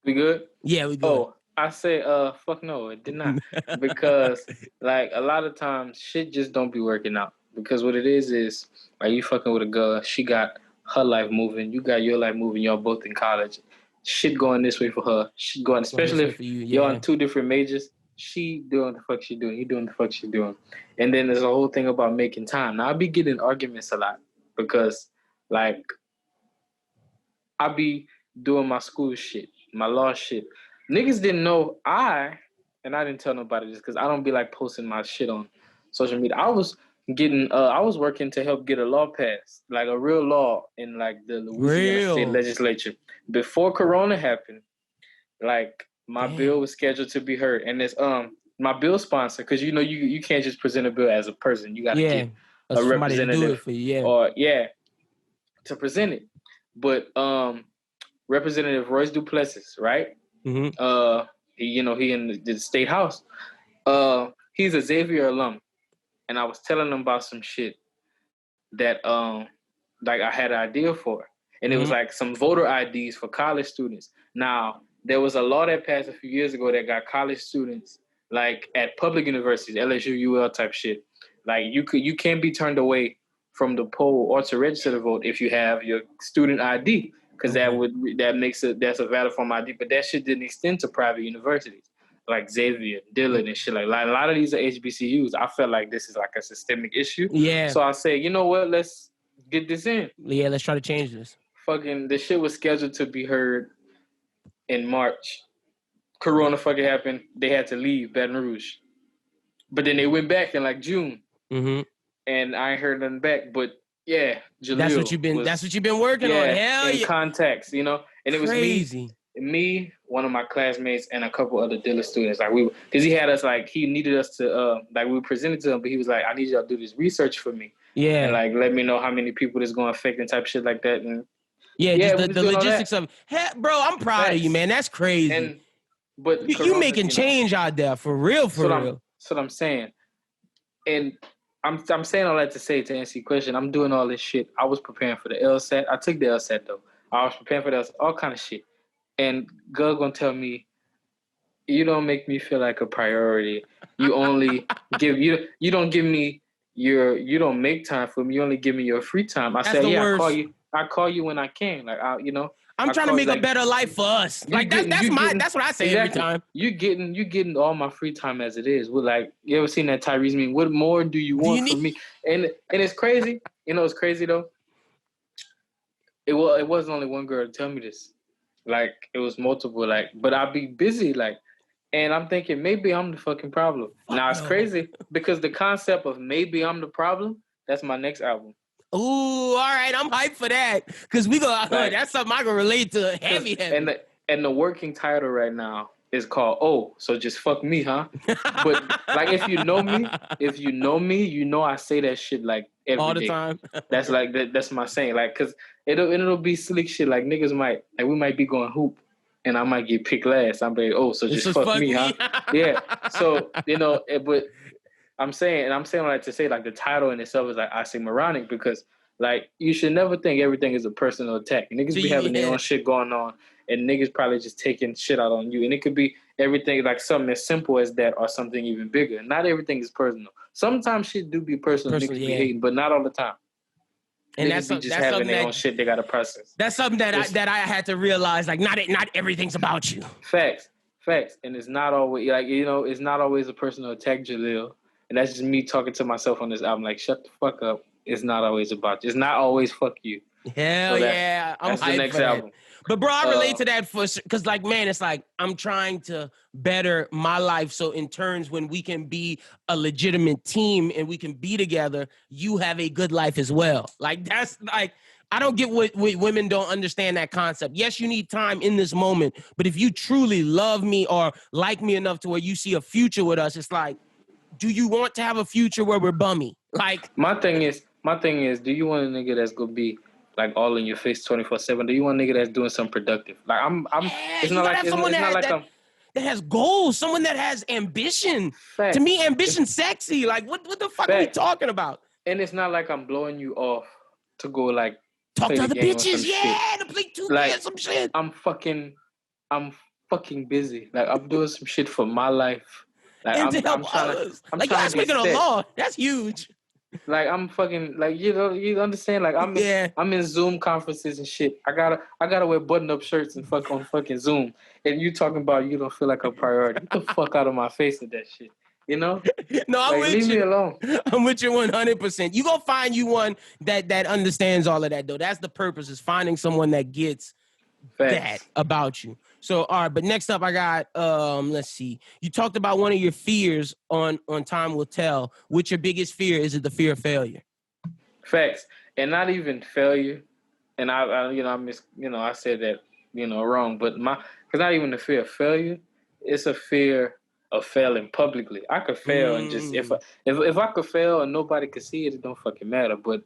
We good? Yeah, we good. Oh. I say, fuck no, it did not. Because, like, a lot of times, shit just don't be working out. Because what it is, like, you fucking with a girl, she got her life moving, you got your life moving, y'all both in college. Shit going this way for her. Shit going, especially if you're on 2 different majors, she doing the fuck she doing, he doing the fuck she doing. And then there's a whole thing about making time. Now, I be getting arguments a lot. Because, like, I be doing my school shit, my law shit. Niggas didn't know and I didn't tell nobody this because I don't be like posting my shit on social media. I was working to help get a law passed, like a real law in like the Louisiana state legislature. Before Corona happened, like my bill was scheduled to be heard. And it's my bill sponsor, because you know you can't just present a bill as a person. You gotta get a representative for you, or to present it. But Representative Royce Duplessis, right? Mm-hmm. He in the state house. He's a Xavier alum, and I was telling him about some shit that like I had an idea for, and it was like some voter IDs for college students. Now there was a law that passed a few years ago that got college students like at public universities, LSU, UL type shit. Like you can't be turned away from the poll or to register to vote if you have your student ID. Because that's a valid form ID, but that shit didn't extend to private universities like Xavier, Dillon, and shit like a lot of these are HBCUs. I felt like this is like a systemic issue. Yeah. So I said, you know what? Let's get this in. Yeah, let's try to change this. Fucking the shit was scheduled to be heard in March. Corona fucking happened. They had to leave Baton Rouge, but then they went back in like June, and I ain't heard nothing back. But yeah, Jaleel that's what you've been working on. Hell yeah. Contacts, you know. And it was crazy. Me, one of my classmates, and a couple other Dillon students. Like because he had us like he needed us to like we presented to him, but he was like, I need y'all to do this research for me. Yeah. And like let me know how many people this going to affect and type shit like that. And just the logistics of it. Bro, I'm proud of you, man. That's crazy. But you making change out there for real, real. That's what I'm saying. And I'm saying all that to say, to answer your question, I'm doing all this shit. I was preparing for the LSAT. I took the LSAT though. I was preparing for the LSAT, all kind of shit. And girl gonna tell me, you don't make me feel like a priority. You only you don't give me you don't make time for me. You only give me your free time. I said, yeah, I call you when I can. Like I'm trying to make a better life for us. Like that's what I say every time. You getting all my free time as it is. With like, you ever seen that Tyrese meme? What more do you want from me? And it's crazy. You know, it's crazy though. It wasn't only one girl to tell me this. Like it was multiple. Like, but I'll be busy. Like, and I'm thinking maybe I'm the fucking problem. Now it's crazy because the concept of maybe I'm the problem. That's my next album. Ooh, all right, I'm hyped for that because that's something I can relate to heavy. And the working title right now is called "Oh, so just fuck me, huh?" But like, if you know me, you know I say that shit like every all the day. time. That's like that's my saying, like, cause it'll be slick shit. Like niggas we might be going hoop, and I might get picked last. I'm like, oh, so just fuck me, huh? Yeah. So but. I'm saying like to say like the title in itself is like oxymoronic because like you should never think everything is a personal attack. Niggas be having their own shit going on and niggas probably just taking shit out on you. And it could be everything like something as simple as that or something even bigger. Not everything is personal. Sometimes shit do be personal. Niggas be hating, but not all the time. And niggas be just having their own shit they gotta process. That's something that I had to realize. Like not everything's about you. Facts. And it's not always like it's not always a personal attack, Jaleel. And that's just me talking to myself on this album. Like, shut the fuck up. It's not always about you. It's not always fuck you. Hell yeah. I'm that's the next for album. That. But bro, I relate to that because like, man, it's like I'm trying to better my life. So in turns, when we can be a legitimate team and we can be together, you have a good life as well. Like that's like, I don't get what women don't understand that concept. Yes, you need time in this moment. But if you truly love me or like me enough to where you see a future with us, it's like, do you want to have a future where we're bummy? Like my thing is, do you want a nigga that's gonna be like all in your face 24/7? Do you want a nigga that's doing something productive? Like it's not like that has goals, someone that has ambition. Fact. To me, ambition's sexy. Like what the fuck are we talking about? And it's not like I'm blowing you off to go like talk to other bitches, to play 2K like, or some shit. I'm fucking busy. Like I'm doing some shit for my life. Like and to help others. Like you're speaking of law. That's huge. Like I'm fucking like you understand? Like I'm in Zoom conferences and shit. I gotta wear button-up shirts and fuck on fucking Zoom. And you talking about you don't feel like a priority. Get the fuck out of my face with that shit. You know? No, I'm with you. Leave me alone. I'm with you 100%. You gonna find you one that understands all of that though. That's the purpose, is finding someone that gets that about you. So, all right, but next up I got, let's see. You talked about one of your fears on Time Will Tell. What's your biggest fear? Is it the fear of failure? Facts. And not even failure. And I said that, wrong, but because not even the fear of failure, it's a fear of failing publicly. I could fail and just, if I could fail and nobody could see it, it don't fucking matter. But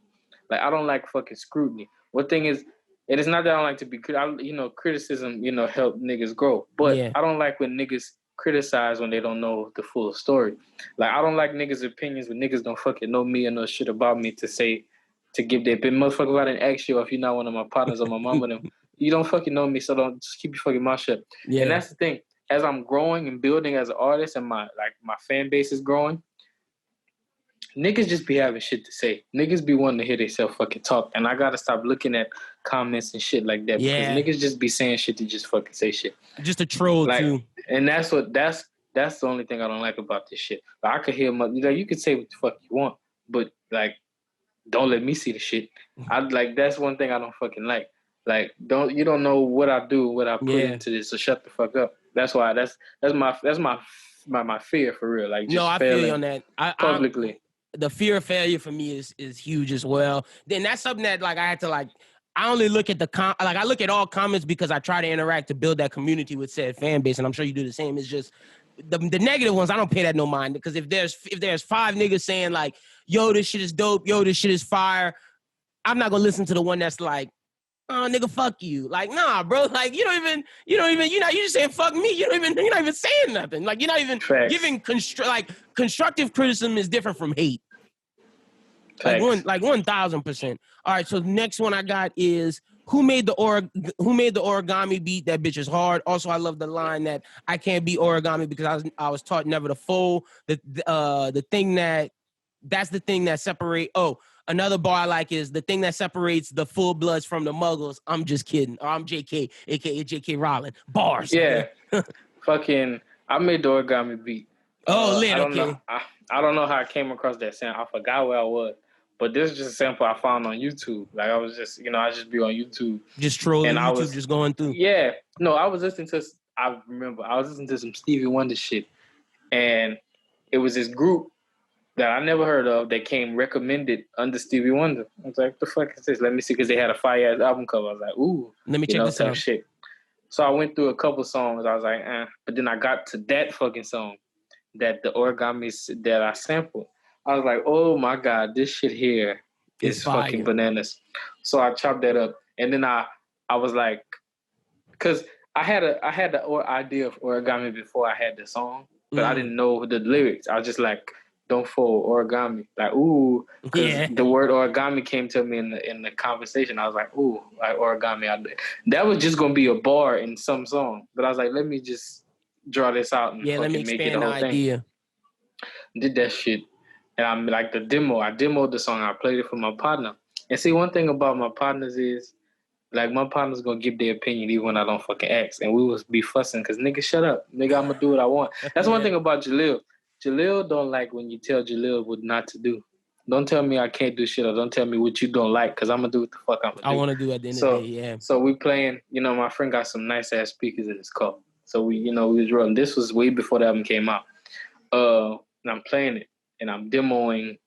like, I don't like fucking scrutiny. One thing is, and it's not that I don't like to be, criticism, help niggas grow. But I don't like when niggas criticize when they don't know the full story. Like, I don't like niggas' opinions when niggas don't fucking know me or know shit about me to give their opinion. Motherfucker, if I didn't ask you if you're not one of my partners or my mom or them, you don't fucking know me, so don't just keep your fucking mouth shut. Yeah. And that's the thing. As I'm growing and building as an artist and my fan base is growing, niggas just be having shit to say. Niggas be wanting to hear themselves fucking talk. And I gotta stop looking at comments and shit like that. Because niggas just be saying shit to just fucking say shit. Just a troll too. And that's the only thing I don't like about this shit. Like, I could hear you could say what the fuck you want, but like, don't let me see the shit. That's one thing I don't fucking like. Like, you don't know what I do, what I put into this, so shut the fuck up. That's why that's my fear for real. Like, just I feel you on that. Publicly. The fear of failure for me is huge as well. Then that's something that I had to I only look at I look at all comments because I try to interact to build that community with said fan base, and I'm sure you do the same. It's just the negative ones, I don't pay that no mind, because if there's 5 niggas saying like, yo, this shit is dope, yo, this shit is fire, I'm not gonna listen to the one that's like, oh, nigga, fuck you. Like, nah, bro. Like, you're just saying fuck me. You're not even saying nothing. Like, you're not even giving constructive criticism is different from hate. Like 1,000%. All right, so the next one I got is who made the origami beat? That bitch is hard. Also, I love the line that I can't be origami because I was taught never to fold. The thing that's the thing that separate. Oh, another bar I like is the thing that separates the full bloods from the muggles. I'm just kidding. Or I'm JK, aka JK Rowling. Bars. Yeah. Fucking, I made the origami beat. Okay. I don't know how I came across that sample. I forgot where I was. But this is just a sample I found on YouTube. Like, I was just, I just be on YouTube. Just trolling YouTube, just going through. Yeah. No, I was listening to some Stevie Wonder shit. And it was this group that I never heard of that came recommended under Stevie Wonder. I was like, what the fuck is this? Let me see, because they had a fire-ass album cover. I was like, ooh. Let me check this out. Shit. So I went through a couple songs. I was like, But then I got to that fucking song that the origami that I sampled. I was like, oh my God, this shit here is fucking bananas. So I chopped that up. And then I was like, because I had the idea of origami before I had the song, but I didn't know the lyrics. I was just like, don't fold origami. Like, ooh, because the word origami came to me in the conversation. I was like, ooh, like origami. That was just going to be a bar in some song. But I was like, let me just draw this out and let me make it a whole idea. Thing. Did that shit. And I'm like the demo. I demoed the song. I played it for my partner. And see, one thing about my partners is, like, my partner's gonna give their opinion even when I don't fucking ask. And we will be fussing because nigga, shut up. Nigga, I'm gonna do what I want. That's one thing about Jalil. Jalil don't like when you tell Jalil what not to do. Don't tell me I can't do shit or don't tell me what you don't like because I'm gonna do what the fuck I'm gonna do. I want to do at the end of the day, yeah. So we playing, my friend got some nice ass speakers in his car. So we was rolling. This was way before the album came out. And I'm playing it and I'm demoing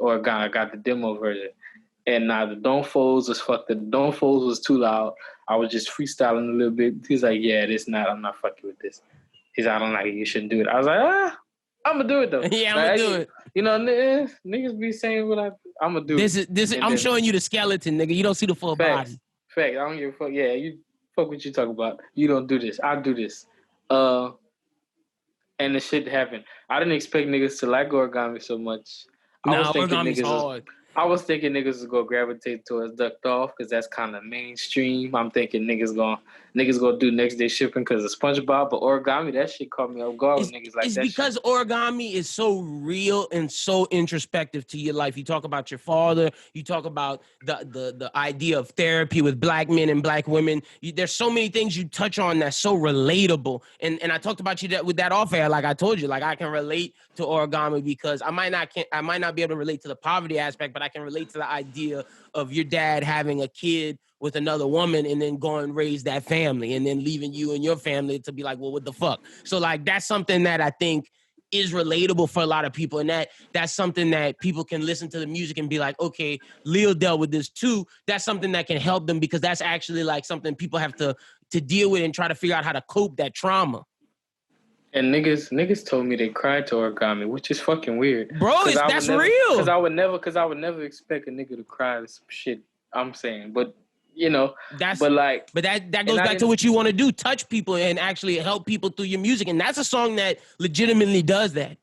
I got the demo version. And now the don't folds was fucked. The don't folds was too loud. I was just freestyling a little bit. He's like, yeah, I'm not fucking with this. He's like, I don't like it. You shouldn't do it. I was like, I'm gonna do it though. Yeah, I'm gonna do it. Niggas be saying what I'm gonna do. This is. I'm showing you the skeleton, nigga. You don't see the full body. Fact. I don't give a fuck. Yeah, you fuck what you talk about. You don't do this. I do this. And the shit happened. I didn't expect niggas to like origami so much. Origami's hard. I was thinking niggas was gonna gravitate towards Ducked Off because that's kind of mainstream. I'm thinking niggas gonna do next day shipping because of SpongeBob, but origami, that shit caught me off guard with niggas like that. It's because origami is so real and so introspective to your life. You talk about your father. You talk about the idea of therapy with black men and black women. There's so many things you touch on that's so relatable. And I talked about with that off air, like I told you, like I can relate to origami because I might not be able to relate to the poverty aspect, but I can relate to the idea of your dad having a kid with another woman and then going and raise that family and then leaving you and your family to be like, well, what the fuck? So like, that's something that I think is relatable for a lot of people. And that's something that people can listen to the music and be like, okay, Lil dealt with this too. That's something that can help them because that's actually like something people have to deal with and try to figure out how to cope that trauma. And niggas told me they cried to origami, which is fucking weird. Bro, that's real. Because I would never expect a nigga to cry to some shit I'm saying. But that goes back to what you want to do, touch people and actually help people through your music. And that's a song that legitimately does that.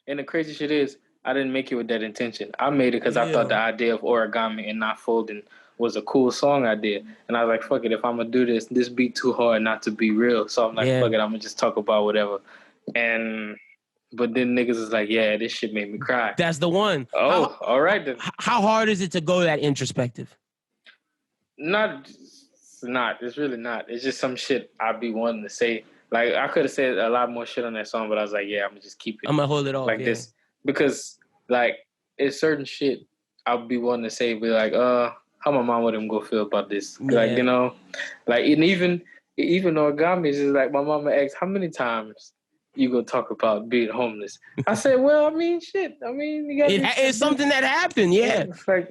And the crazy shit is, I didn't make it with that intention. I made it because I thought the idea of origami and not folding was a cool song idea. And I was like, fuck it, if I'm going to do this beat too hard not to be real. So I'm like, fuck it, I'm going to just talk about whatever. But then niggas is like, yeah, this shit made me cry. That's the one. Oh, all right then. How hard is it to go that introspective? It's really not. It's just some shit I be wanting to say. Like, I could have said a lot more shit on that song, but I was like, yeah, I'm going to just keep it. I'm going to hold it off. Like this. Because, like, it's certain shit I'll be wanting to say, be like, how my mom would even go feel about this? Like, like, and even origami is just like, my mama asks, how many times you go talk about being homeless? I said, well, I mean, shit. I mean, you got it's something that happened, yeah. It's like,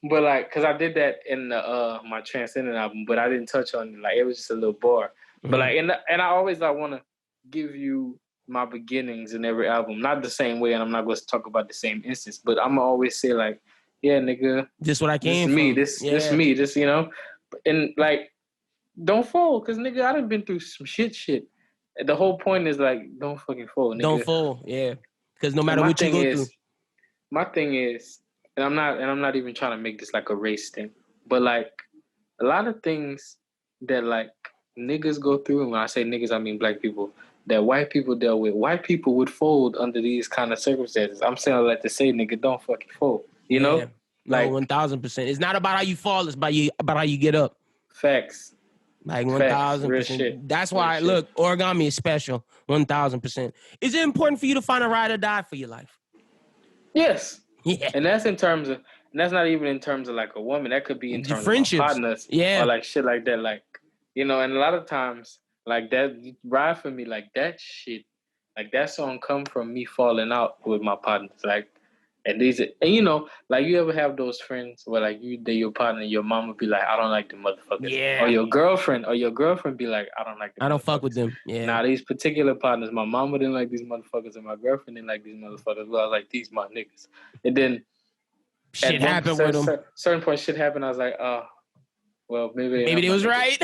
but like, because I did that in my Transcendent album, but I didn't touch on it. Like, it was just a little bar. Mm-hmm. But like, and I always want to give you my beginnings in every album. Not the same way, and I'm not going to talk about the same instance, but I'm going to always say like, yeah, nigga. This what I came from. Me. This me. This, And like, don't fold, because nigga, I done been through some shit. The whole point is like, don't fucking fold, nigga. Don't fold, yeah. Because no matter what you go through. My thing is, and I'm not even trying to make this like a race thing, but like a lot of things that like niggas go through, and when I say niggas, I mean black people, that white people dealt with. White people would fold under these kind of circumstances. I'm saying like to say, nigga, don't fucking fold. You know? Like 1,000%. It's not about how you fall, it's about how you get up. Facts. Like 1,000%. That's why, look, origami is special. 1,000%. Is it important for you to find a ride or die for your life? Yes. Yeah. And that's in terms of, and that's not even in terms of like a woman. That could be in terms friendships. of partners. Yeah. Or like shit like that. Like, you know, and a lot of times, like that ride for me, like that shit, like that song come from me falling out with my partners. Like, and you know, like you ever have those friends where like they're your partner, and your mom would be like, I don't like the motherfuckers. Yeah. Or your girlfriend be like, I don't like them. I don't fuck with them. Yeah. Now these particular partners, my mama didn't like these motherfuckers, and my girlfriend didn't like these motherfuckers. Well, I was like, these my niggas. And then shit happened with them. Certain point, shit happened. I was like, oh, well, maybe they was right.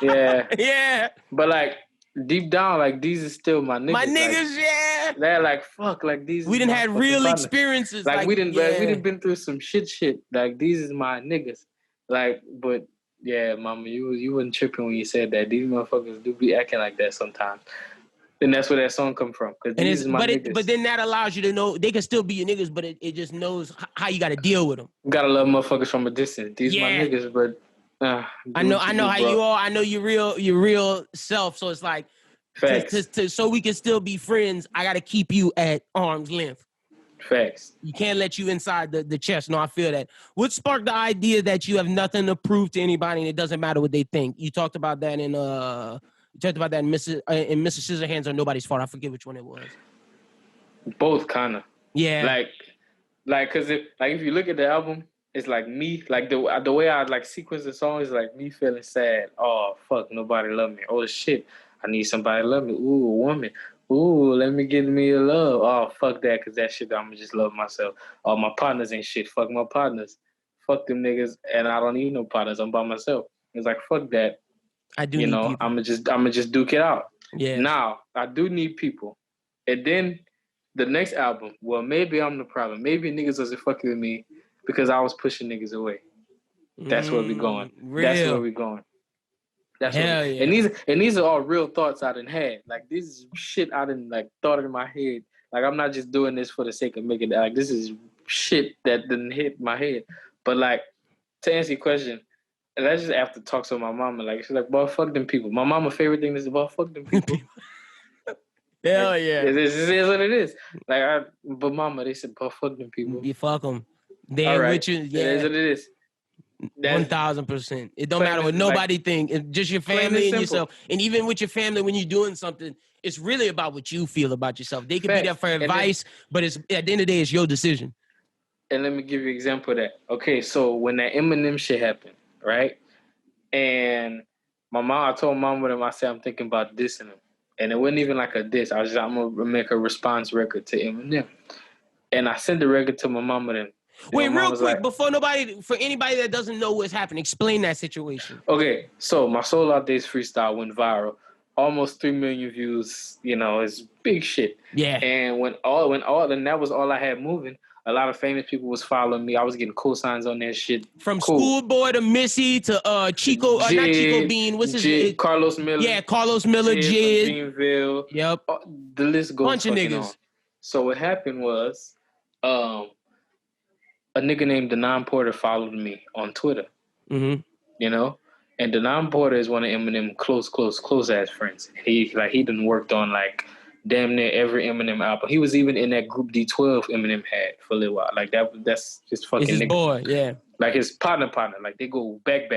Yeah. Yeah. But like deep down, like these is still my niggas. My niggas, like, yeah. They're like, fuck, like these. We didn't have real partners. experiences. Like we didn't been through some shit. Like these is my niggas. Like, but yeah, mama, you wasn't tripping when you said that. These motherfuckers do be acting like that sometimes. And that's where that song come from. Cause these is my niggas. But then that allows you to know they can still be your niggas, but it just knows how you got to deal with them. You gotta love motherfuckers from a distance. These my niggas, but. I know how you are. I know your real self. So it's like, so we can still be friends, I got to keep you at arm's length. Facts. You can't let you inside the chest. No, I feel that. What sparked the idea that you have nothing to prove to anybody and it doesn't matter what they think? You talked about that in Mrs. Scissorhands or Nobody's Fault. I forget which one it was. Both kind of. Yeah. Like, cause if you look at the album, it's like me, like the way I like sequence the song is like me feeling sad. Oh fuck, nobody love me. Oh shit, I need somebody to love me. Ooh, a woman. Ooh, let me give me a love. Oh fuck that, cause that shit I'ma just love myself. Oh, my partners ain't shit. Fuck my partners. Fuck them niggas, and I don't need no partners. I'm by myself. It's like fuck that. I do. You know, I'ma just duke it out. Yeah. Now I do need people, and then the next album. Well, maybe I'm the problem. Maybe niggas wasn't fucking with me. Because I was pushing niggas away. That's where we going. Real. That's where we going. That's Hell where yeah. And these are all real thoughts I done had. Like this is shit I done like thought in my head. Like I'm not just doing this for the sake of making it. Like this is shit that didn't hit my head. But like to answer your question, and that's just after talks with my mama. Like she's like, "Boy, fuck them people." My mama's favorite thing is, "Boy, fuck them people." Hell yeah. This is what it is. Like, but mama, they said, "Boy, fuck them people." You fuck them. They all right. with you. Yeah. It is what it is. 1,000%. It don't matter what nobody think. It's just your family and yourself. And even with your family, when you're doing something, it's really about what you feel about yourself. They can be there for advice, but it's at the end of the day, it's your decision. And let me give you an example of that. Okay, so when that Eminem shit happened, right? And I told mom with him, I said, I'm thinking about dissing him. And it wasn't even like a diss. I'm going to make a response record to Eminem. And I sent the record to my mom with him. Wait, real quick, for anybody that doesn't know what's happening, explain that situation. Okay, so my Soul Out Days freestyle went viral. Almost 3 million views, you know, it's big shit. Yeah. And when that was all I had moving, a lot of famous people was following me. I was getting cosigns on that shit. From Schoolboy to Missy to Chico, not Chico Bean, what's his name? Carlos Miller. Yeah, Carlos Miller, Jid. Dreamville. Yep. The list goes bunch of niggas. On. So what happened was, a nigga named Denon Porter followed me on Twitter. Mm-hmm. You know? And Denon Porter is one of Eminem close ass friends. He done worked on like damn near every Eminem album. He was even in that group D12 Eminem had for a little while. Like that's his fucking it's his nigga. Boy, yeah. Like his partner. Like they go back.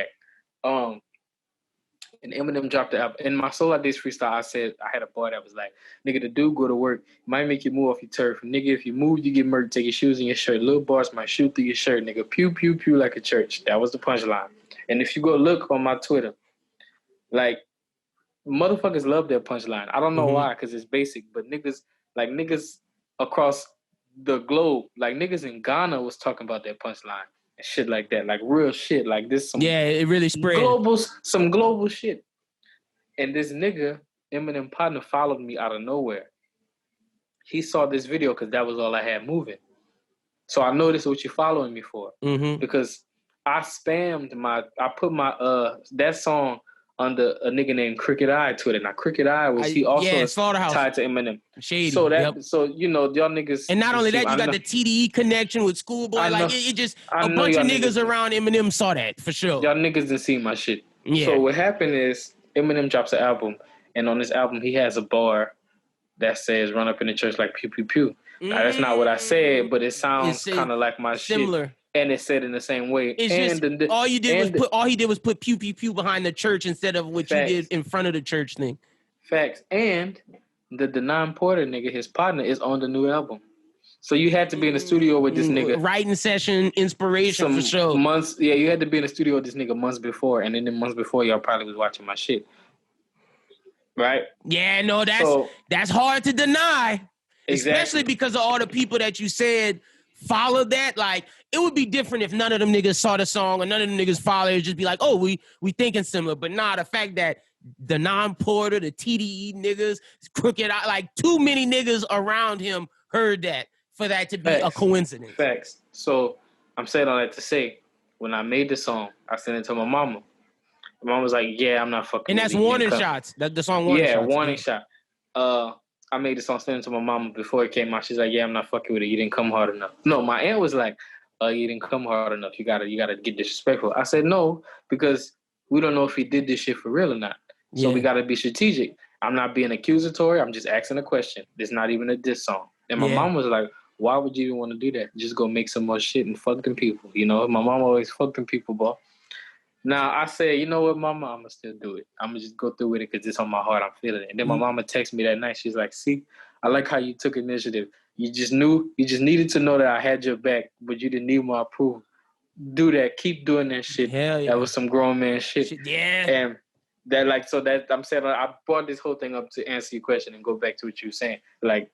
And Eminem dropped the album. In my Soul Out Days freestyle, I said, I had a boy that was like, nigga, the dude go to work, might make you move off your turf. Nigga, if you move, you get murdered. Take your shoes and your shirt. Little bars might shoot through your shirt. Nigga, pew, pew, pew like a church. That was the punchline. And if you go look on my Twitter, like, motherfuckers love that punchline. I don't know why, because it's basic. But niggas across the globe, like niggas in Ghana was talking about that punchline. And shit like that, like real shit, like this. It really spread. Some global shit. And this nigga, Eminem partner, followed me out of nowhere. He saw this video because that was all I had moving. So I know this is what you're following me for. Mm-hmm. Because I put my that song under a nigga named Crooked Eye Twitter. Now Crooked Eye he also tied to Eminem. Shady. So you know, y'all niggas. And not only that, you got the TDE connection with Schoolboy. Like it just a bunch of niggas around Eminem saw that for sure. Y'all niggas didn't see my shit. Yeah. So what happened is Eminem drops an album, and on this album he has a bar that says "Run up in the church like pew pew pew." Now, that's not what I said, but it sounds kind of like my similar. Shit. And it's said in the same way. It's and just all he did was put pew pew pew behind the church instead of what you did in front of the church thing. Facts. And the Denon Porter nigga, his partner, is on the new album. So you had to be in the studio with this nigga. Writing session, inspiration for sure. Months, yeah, you had to be in the studio with this nigga months before, and then the months before y'all probably was watching my shit. Right? Yeah, no, that's hard to deny. Exactly. Especially because of all the people that you said followed that. Like, it would be different if none of them niggas saw the song or none of them niggas followed it. Just be like, oh, we thinking similar. But nah, the fact that the non-Porter, the TDE niggas, Crooked Eye, like too many niggas around him heard that for that to be a coincidence. Facts. So I'm saying all that to say, when I made the song, I sent it to my mama. My mom was like, yeah, I'm not fucking and that's warning shots. The song warning shots. Yeah, warning shot. I made the song, sent it to my mama before it came out. She's like, yeah, I'm not fucking with it. You didn't come hard enough. No, my aunt was like, you didn't come hard enough. You gotta get disrespectful. I said, no, because we don't know if he did this shit for real or not. So we gotta be strategic. I'm not being accusatory. I'm just asking a question. There's not even a diss song. And my mom was like, why would you even want to do that? Just go make some more shit and fuck them people. You know, my mom always fuck them people, bro. Now, I said, you know what, mama, I'm going to still do it. I'm going to just go through with it because it's on my heart. I'm feeling it. And then my mama texted me that night. She's like, see, I like how you took initiative. You just needed to know that I had your back, but you didn't need my approval. Do that. Keep doing that shit. Hell yeah. That was some grown man shit. Yeah. And that, like, so that I'm saying, I brought this whole thing up to answer your question and go back to what you were saying. Like,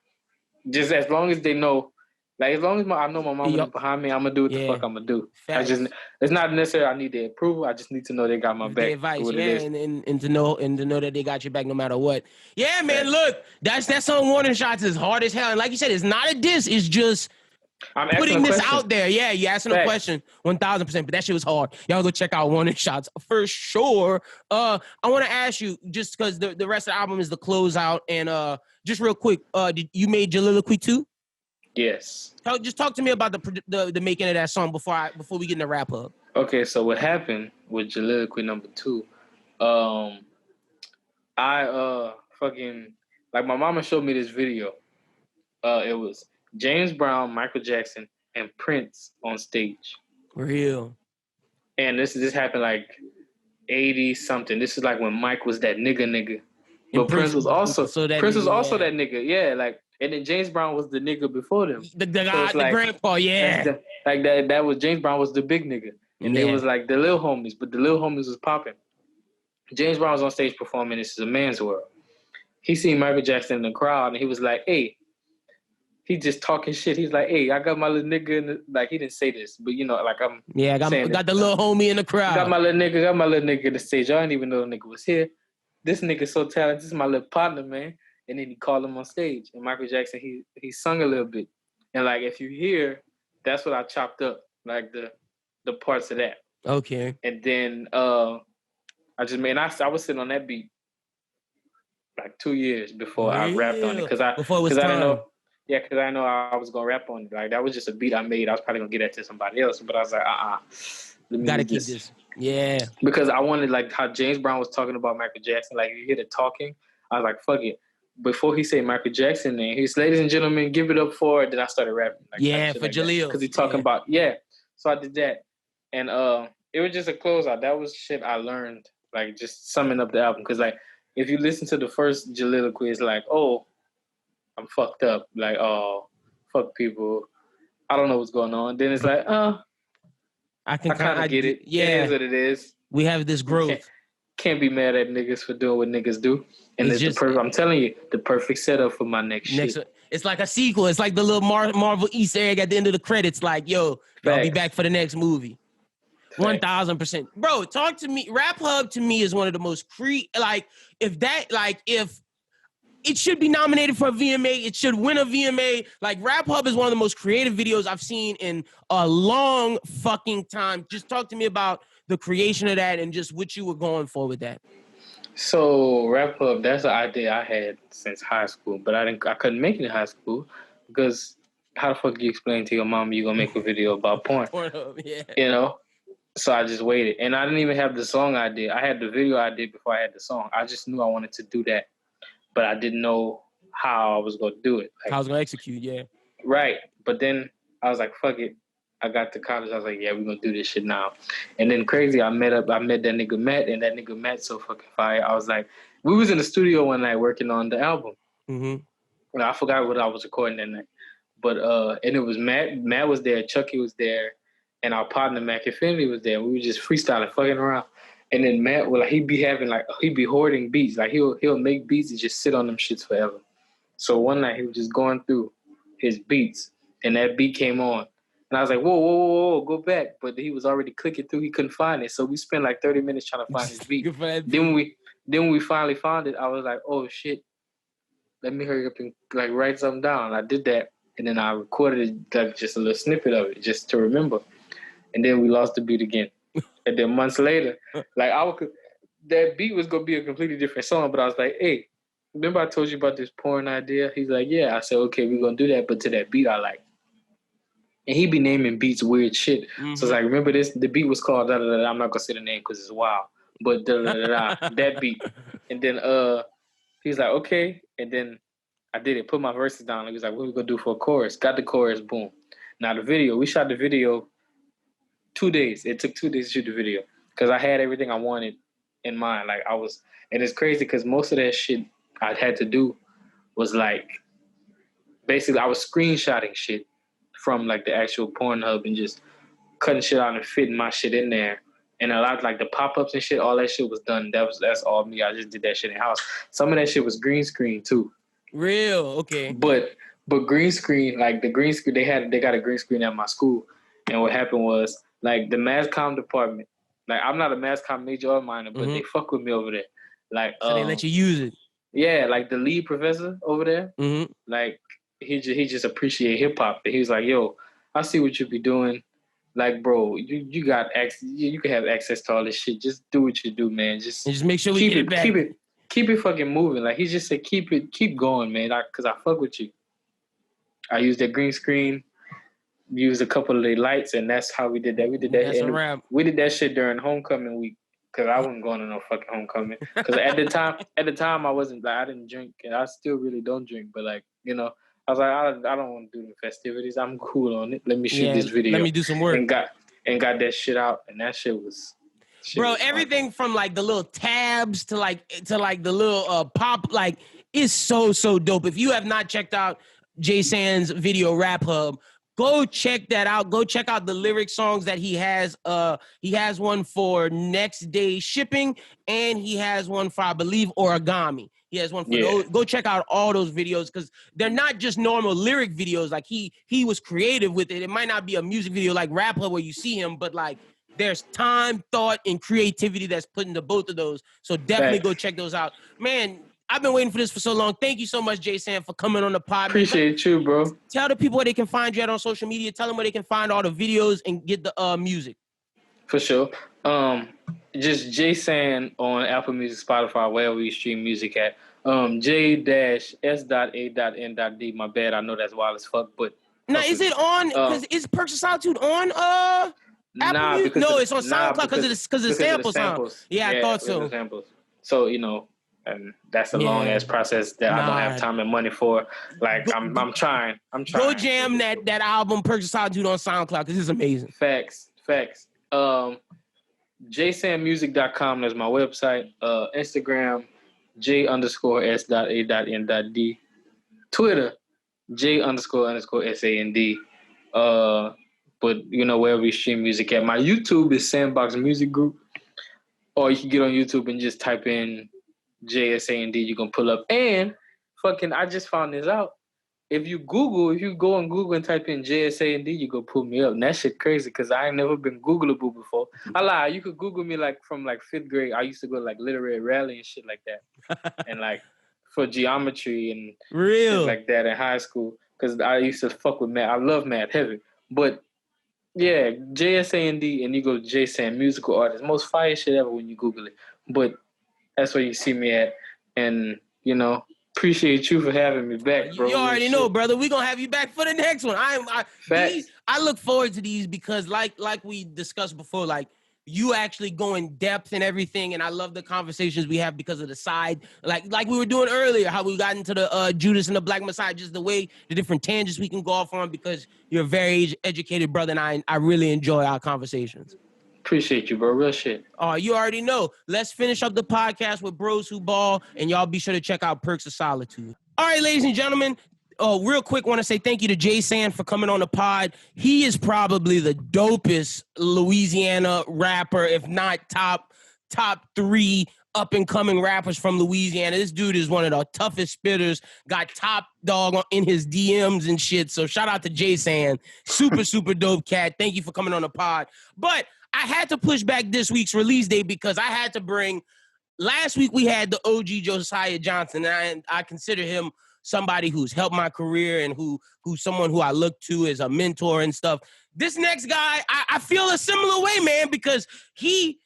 just as long as they know, like, as long as I know my mom is behind me, I'm going to do what the fuck I'm going to do. It's not necessarily I need their approval. I just need to know they got my back. Their advice, and to know that they got your back no matter what. Yeah, man, look, that song warning shots is hard as hell. And like you said, it's not a diss. It's just putting this out there. Yeah, you asking a question, 1,000%. But that shit was hard. Y'all go check out warning shots for sure. I want to ask you, just because the rest of the album is the closeout, and just real quick, you made Jaliloquy too? Yes. Just talk to me about the making of that song before we get in the wrap up. Okay, so what happened with Jaliloquy number 2? I fucking, like, my mama showed me this video. It was James Brown, Michael Jackson, and Prince on stage. Real. And this happened like 80 something. This is like when Mike was that nigga. But Prince was also that nigga. Yeah, like. And then James Brown was the nigga before them. The guy, so the grandpa, yeah. Like that was James Brown was the big nigga. And they was like the little homies, but the little homies was popping. James Brown was on stage performing This Is a Man's World. He seen Michael Jackson in the crowd and he was like, hey, he just talking shit. He's like, hey, I got my little nigga in the, like, he didn't say this, but you know, like I'm got the little homie in the crowd. Got my little nigga in the stage. Y'all didn't even know the nigga was here. This nigga so talented. This is my little partner, man. And then he called him on stage. And Michael Jackson, he sung a little bit. And like, if you hear, that's what I chopped up, like the parts of that. Okay. And then I was sitting on that beat like 2 years before I rapped on it. Because I didn't know. Yeah, because I know I was going to rap on it. Like, that was just a beat I made. I was probably going to get that to somebody else. But I was like, gotta keep this. Yeah. Because I wanted, like, how James Brown was talking about Michael Jackson. Like, you hear the talking. I was like, fuck it. Before he said Michael Jackson name, he's, ladies and gentlemen, give it up for it. Then I started rapping. Like, for Jaleel. Because he's talking about, So I did that. And it was just a closeout. That was shit I learned, like, just summing up the album. Because, like, if you listen to the first Jaliloquy, it's like, oh, I'm fucked up. Like, oh, fuck people. I don't know what's going on. Then it's like, I kind of get it. Yeah. It is what it is. We have this growth. Can't be mad at niggas for doing what niggas do. And I'm telling you, the perfect setup for my next shit. It's like a sequel. It's like the little Marvel Easter egg at the end of the credits. Like, yo, I'll be back for the next movie. 1,000%. Bro, talk to me. Rap Hub to me is one of the most if it should be nominated for a VMA. It should win a VMA. Like, Rap Hub is one of the most creative videos I've seen in a long fucking time. Just talk to me about the creation of that and just what you were going for with that. So Rap Hub, that's an idea I had since high school, but I couldn't make it in high school because how the fuck do you explain to your mom you're gonna make a video about porn? Pornhub, yeah. You know? So I just waited. And I didn't even have the song idea. I had the video idea before I had the song. I just knew I wanted to do that. But I didn't know how I was going to do it. Like, how I was going to execute, yeah. Right. But then I was like, fuck it. I got to college. I was like, yeah, we're going to do this shit now. And then crazy, I met that nigga Matt, and that nigga Matt so fucking fire. I was like, we was in the studio one night working on the album. Mm-hmm. And I forgot what I was recording that night. But, and it was Matt. Matt was there. Chucky was there. And our partner, Mac Infinity, was there. We were just freestyling, fucking around. And then Matt, well, he'd be hoarding beats. Like, he'll make beats and just sit on them shits forever. So one night, he was just going through his beats, and that beat came on. And I was like, whoa, go back. But he was already clicking through. He couldn't find it. So we spent like 30 minutes trying to find his beat. Then when we finally found it, I was like, oh, shit. Let me hurry up and, like, write something down. I did that. And then I recorded like, just a little snippet of it just to remember. And then we lost the beat again. And then months later, like that beat was gonna be a completely different song, but I was like, hey, remember I told you about this porn idea? He's like, yeah. I said, okay, we're gonna do that, but to that beat I like. And he be naming beats weird shit. Mm-hmm. So it's like, remember this? The beat was called da da da. I'm not gonna say the name because it's wild, but da da da da that beat. And then he's like, okay. And then I did it. Put my verses down. He was like, what are we gonna do for a chorus? Got the chorus. Boom. Now the video. We shot the video. 2 days. It took 2 days to shoot the video because I had everything I wanted in mind. Like and it's crazy because most of that shit I had to do was like, basically I was screenshotting shit from like the actual Pornhub and just cutting shit out and fitting my shit in there. And a lot of like the pop-ups and shit, all that shit was done. That's all me. I just did that shit in house. Some of that shit was green screen too. Real, okay. But green screen, like the green screen, they got a green screen at my school. And what happened was, like, the mass comm department, like, I'm not a mass comm major or minor, but they fuck with me over there. Like, so they let you use it. Yeah, like, the lead professor over there, like, he just appreciate hip-hop. And he was like, yo, I see what you be doing. Like, bro, you got access, you can have access to all this shit. Just do what you do, man. Just make sure we get it back. Keep it fucking moving. Like, he just said, keep going, man, because I fuck with you. I used that green screen. Used a couple of the lights, and that's how we did that. We did that. That's a wrap. We did that shit during homecoming week because I wasn't going to no fucking homecoming. Because at the time, I wasn't like I didn't drink, and I still really don't drink. But like I was like I don't want to do the festivities. I'm cool on it. Let me shoot this video. Let me do some work. And got that shit out, and that shit was. Bro, everything from like the little tabs to like the little pop like is so dope. If you have not checked out JSAND's video Rap Hub, go check that out. Go check out the lyric songs that he has. He has one for next day shipping, and he has one for, I believe, origami. He has one for those. Go check out all those videos because they're not just normal lyric videos. Like he was creative with it. It might not be a music video like Rap Hub where you see him, but like there's time, thought, and creativity that's put into both of those. So definitely go check those out. Man, I've been waiting for this for so long. Thank you so much, JSAND, for coming on the pod. Appreciate you, bro. Tell the people where they can find you at on social media. Tell them where they can find all the videos and get the music. For sure. Just JSAND on Apple Music, Spotify, wherever you stream music at. J-S.A.N.D. My bad. I know that's wild as fuck, but now is it on? Because is Perks of Solitude on Apple Music? No, it's on SoundCloud because of the samples. Yeah, I thought so. So and that's a long ass process that I don't have time and money for. Like I'm trying. Go jam that album Perks of Solitude on SoundCloud because it's amazing. Facts. JSANDmusic.com is my website. Instagram J_S.A.N.D. Twitter J__SAND. But wherever we stream music at. My YouTube is Sandbox Music Group. Or you can get on YouTube and just type in JSAND, you can pull up. And I just found this out. If you go on Google and type in JSAND, you go pull me up. And that shit crazy because I ain't never been Googleable before. I lie. You could Google me like from like 5th grade. I used to go to like literary rally and shit like that. And like for geometry and Real things like that in high school because I used to fuck with math. I love math heavy. But yeah, JSAND and you go to JSAND, musical artist. Most fire shit ever when you Google it. But that's where you see me at. And, you know, appreciate you for having me back, bro. You already know, brother. We're going to have you back for the next one. I look forward to these because like we discussed before, like, you actually go in depth and everything, and I love the conversations we have because of the side, like we were doing earlier, how we got into the Judas and the Black Messiah, just the different tangents we can go off on because you're a very educated brother, and I really enjoy our conversations. Appreciate you, bro. Real shit. You already know. Let's finish up the podcast with Bros Who Ball, and y'all be sure to check out Perks of Solitude. All right, ladies and gentlemen. Real quick, want to say thank you to JSAND for coming on the pod. He is probably the dopest Louisiana rapper, if not top 3 up-and-coming rappers from Louisiana. This dude is one of the toughest spitters, got top dog in his DMs and shit. So shout out to JSAND. Super, super dope cat. Thank you for coming on the pod. But I had to push back this week's release date because I had to bring – last week we had the OG Josiah Johnson, and I consider him – somebody who's helped my career and who's someone who I look to as a mentor and stuff. This next guy, I feel a similar way, man, because he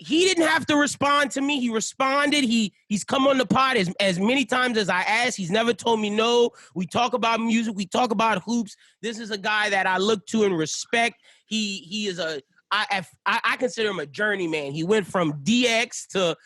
didn't have to respond to me. He responded. He's come on the pod as many times as I asked. He's never told me no. We talk about music. We talk about hoops. This is a guy that I look to and respect. He is I consider him a journeyman. He went from DX to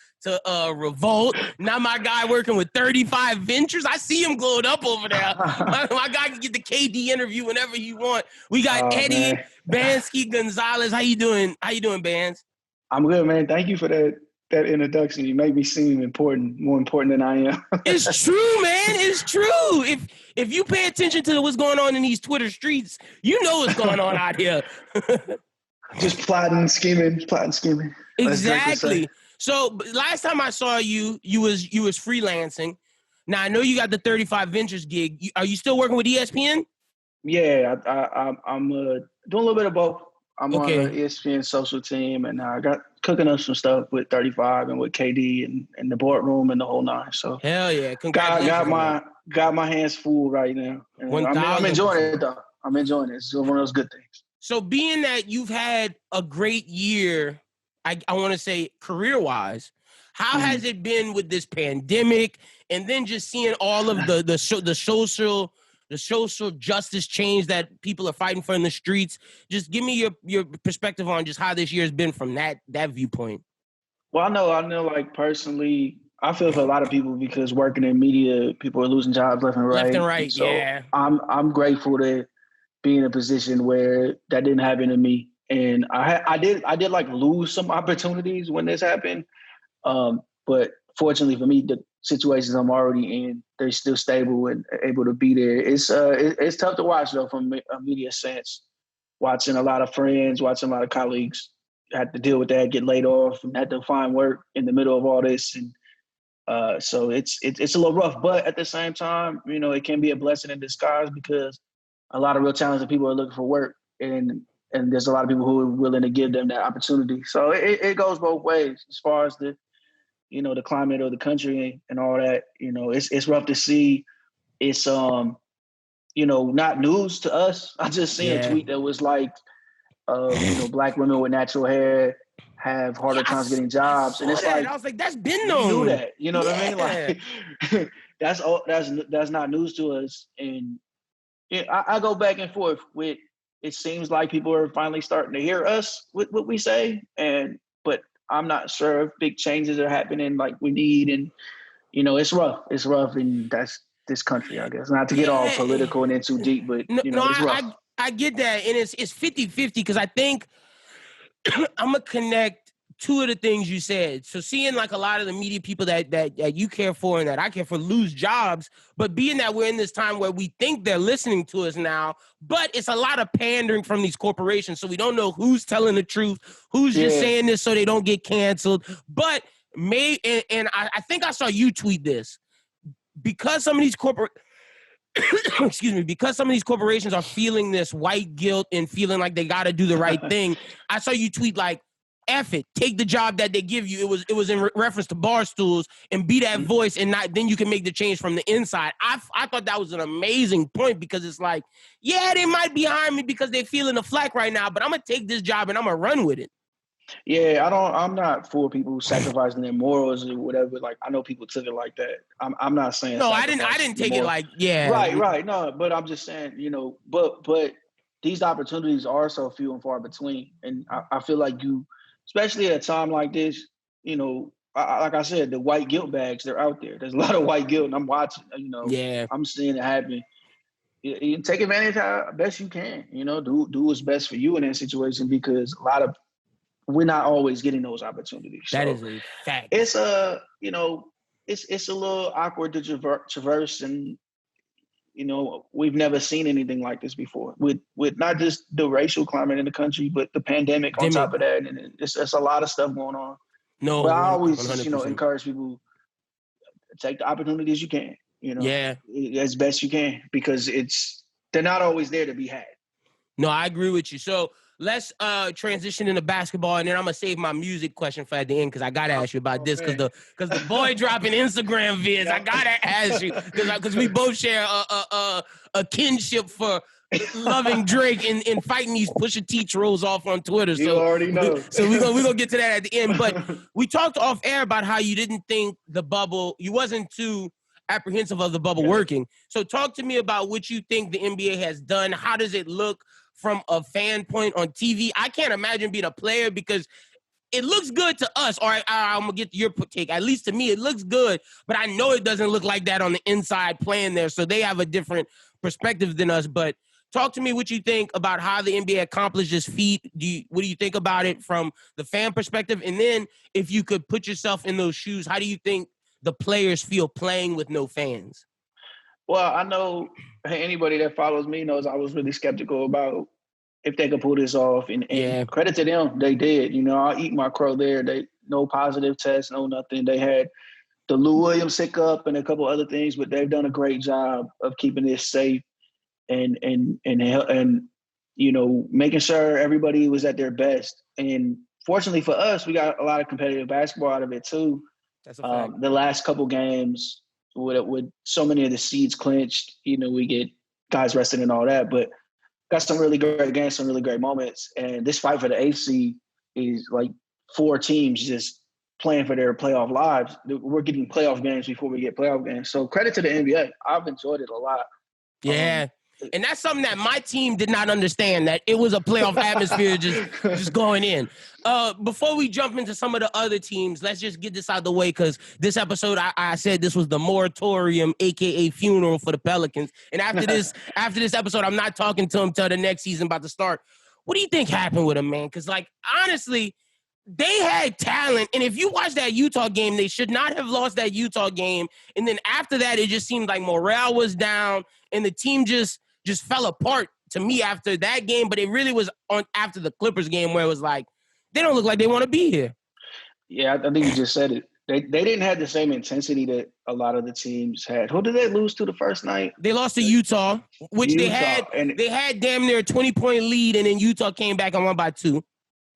Revolt. Now my guy working with 35 Ventures. I see him glowed up over there. my guy can get the KD interview whenever he want. We got Eddie Bansky Gonzales. How you doing? Bans? I'm good, man. Thank you for that introduction. You make me seem important, more important than I am. It's true, man. It's true. If you pay attention to what's going on in these Twitter streets, you know what's going on out here. Just plotting, scheming. Exactly. So last time I saw you was freelancing. Now I know you got the 35 Ventures gig. Are you still working with ESPN? Yeah, I'm doing a little bit of both. I'm on the ESPN social team, and I got cooking up some stuff with 35 and with KD and the boardroom and the whole nine. So hell yeah, congratulations! Got my hands full right now. I'm enjoying it though. I'm enjoying it. It's one of those good things. So being that you've had a great year, I want to say career-wise, how has it been with this pandemic, and then just seeing all of the social justice change that people are fighting for in the streets? Just give me your perspective on just how this year has been from that viewpoint. Well, I know. Like personally, I feel for a lot of people because working in media, people are losing jobs left and right. So yeah. I'm grateful to be in a position where that didn't happen to me. And I did like lose some opportunities when this happened. But fortunately for me, the situations I'm already in, they're still stable and able to be there. It's tough to watch though from a media sense, watching a lot of friends, watching a lot of colleagues had to deal with that, get laid off and had to find work in the middle of all this. And so it's a little rough, but at the same time, you know, it can be a blessing in disguise because a lot of real talented people are looking for work, and there's a lot of people who are willing to give them that opportunity. So it goes both ways as far as the climate of the country and all that. You know, it's rough to see. It's not news to us. I just seen a tweet that was like, Black women with natural hair have harder times getting jobs, and it's like I was like, that's been known. You knew that, you know what I mean? Like that's not news to us, and I go back and forth with. It seems like people are finally starting to hear us with what we say, but I'm not sure if big changes are happening like we need, and it's rough. It's rough, and that's this country, I guess. Not to get all political and in too deep, but it's rough. I get that, and it's 50-50 because I think I'm gonna connect two of the things you said. So seeing like a lot of the media people that you care for and that I care for lose jobs, but being that we're in this time where we think they're listening to us now, but it's a lot of pandering from these corporations. So we don't know who's telling the truth, who's just saying this so they don't get canceled. But I think I saw you tweet this. Because some of these because some of these corporations are feeling this white guilt and feeling like they got to do the right thing. I saw you tweet like, F it, take the job that they give you. It was in reference to bar stools, and be that voice, and not then you can make the change from the inside. I thought that was an amazing point, because it's like, yeah, they might be hiring me because they're feeling the flack right now, but I'm gonna take this job and I'm gonna run with it. Yeah, I'm not for people sacrificing their morals or whatever. Like, I know people took it like that. I'm not saying. No, I didn't take it like, yeah. Right. No, but I'm just saying, but these opportunities are so few and far between, and I feel like you, especially at a time like this, like I said, the white guilt bags, they're out there. There's a lot of white guilt, and I'm watching. Yeah, I'm seeing it happen. You take advantage how best you can. Do what's best for you in that situation, because we're not always getting those opportunities. That is a fact. It's it's a little awkward to traverse, and we've never seen anything like this before. With not just the racial climate in the country, but the pandemic on top of that, and it's a lot of stuff going on. No, but I always 100%. encourage people to take the opportunities you can. Yeah, as best you can, because they're not always there to be had. No, I agree with you. So let's transition into basketball, and then I'm gonna save my music question for at the end, because I gotta ask you about this, because the boy dropping Instagram vids. I gotta ask you, because we both share a kinship for loving Drake and fighting these Pusha T trolls off on Twitter. You already know. So we're gonna get to that at the end. But we talked off air about how you didn't think the bubble, you wasn't too apprehensive of the bubble working. So talk to me about what you think the NBA has done. How does it look from a fan point on TV? I can't imagine being a player, because it looks good to us. Or I'm going to get your take. At least to me, it looks good, but I know it doesn't look like that on the inside playing there. So they have a different perspective than us. But talk to me what you think about how the NBA accomplished this feat. What do you think about it from the fan perspective? And then if you could put yourself in those shoes, how do you think the players feel playing with no fans? Well, I know anybody that follows me knows I was really skeptical about if they could pull this off, and credit to them, they did. I'll eat my crow there. They no positive tests, no nothing. They had the Lou Williams hiccup and a couple other things, but they've done a great job of keeping this safe and making sure everybody was at their best. And fortunately for us, we got a lot of competitive basketball out of it too. That's a fact. The last couple games, with so many of the seeds clinched, we get guys resting and all that, but got some really great games, some really great moments. And this fight for the 8th seed is like 4 teams just playing for their playoff lives. We're getting playoff games before we get playoff games. So credit to the NBA. I've enjoyed it a lot. Yeah. And that's something that my team did not understand, that it was a playoff atmosphere just going in. Before we jump into some of the other teams, let's just get this out of the way, because this episode, I said this was the moratorium, a.k.a. funeral for the Pelicans. And after this episode, I'm not talking to them till the next season about to start. What do you think happened with them, man? Because, honestly, they had talent. And if you watch that Utah game, they should not have lost that Utah game. And then after that, it just seemed like morale was down, and the team just fell apart to me after that game. But it really was on after the Clippers game, where it was like, they don't look like they want to be here. Yeah, I think you just said it. They didn't have the same intensity that a lot of the teams had. Who did they lose to the first night? They lost to Utah, which they had damn near a 20-point lead, and then Utah came back and won by 2.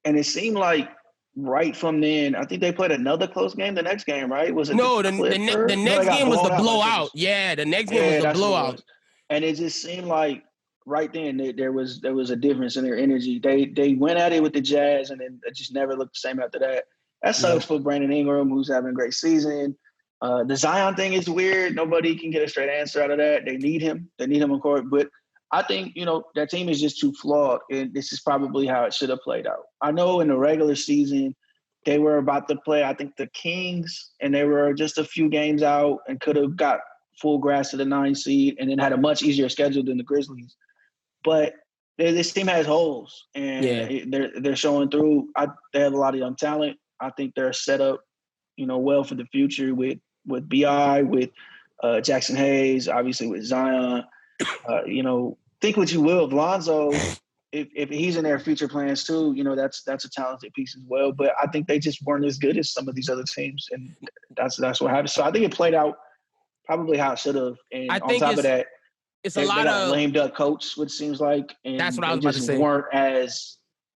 And it seemed like right from then, I think they played another close game the next game, right? Was it the next game was the blowout. Yeah, the next game was the blowout. And it just seemed like right then there was a difference in their energy. They went at it with the Jazz, and then it just never looked the same after that. That sucks for Brandon Ingram, who's having a great season. The Zion thing is weird. Nobody can get a straight answer out of that. They need him. They need him on court. But I think, that team is just too flawed, and this is probably how it should have played out. I know in the regular season, they were about to play, I think, the Kings, and they were just a few games out and could have got full grasp of the 9 seed and then had a much easier schedule than the Grizzlies. But this team has holes, and they're showing through. They have a lot of young talent. I think they're set up, well for the future with BI, with Jackson Hayes, obviously with Zion. Think what you will of Lonzo. If he's in their future plans too, that's a talented piece as well. But I think they just weren't as good as some of these other teams, and that's what happened. So I think it played out probably how it should have. And on top of that, it's a lot of lame duck coach, which seems like, and that's what I was about to say. Weren't as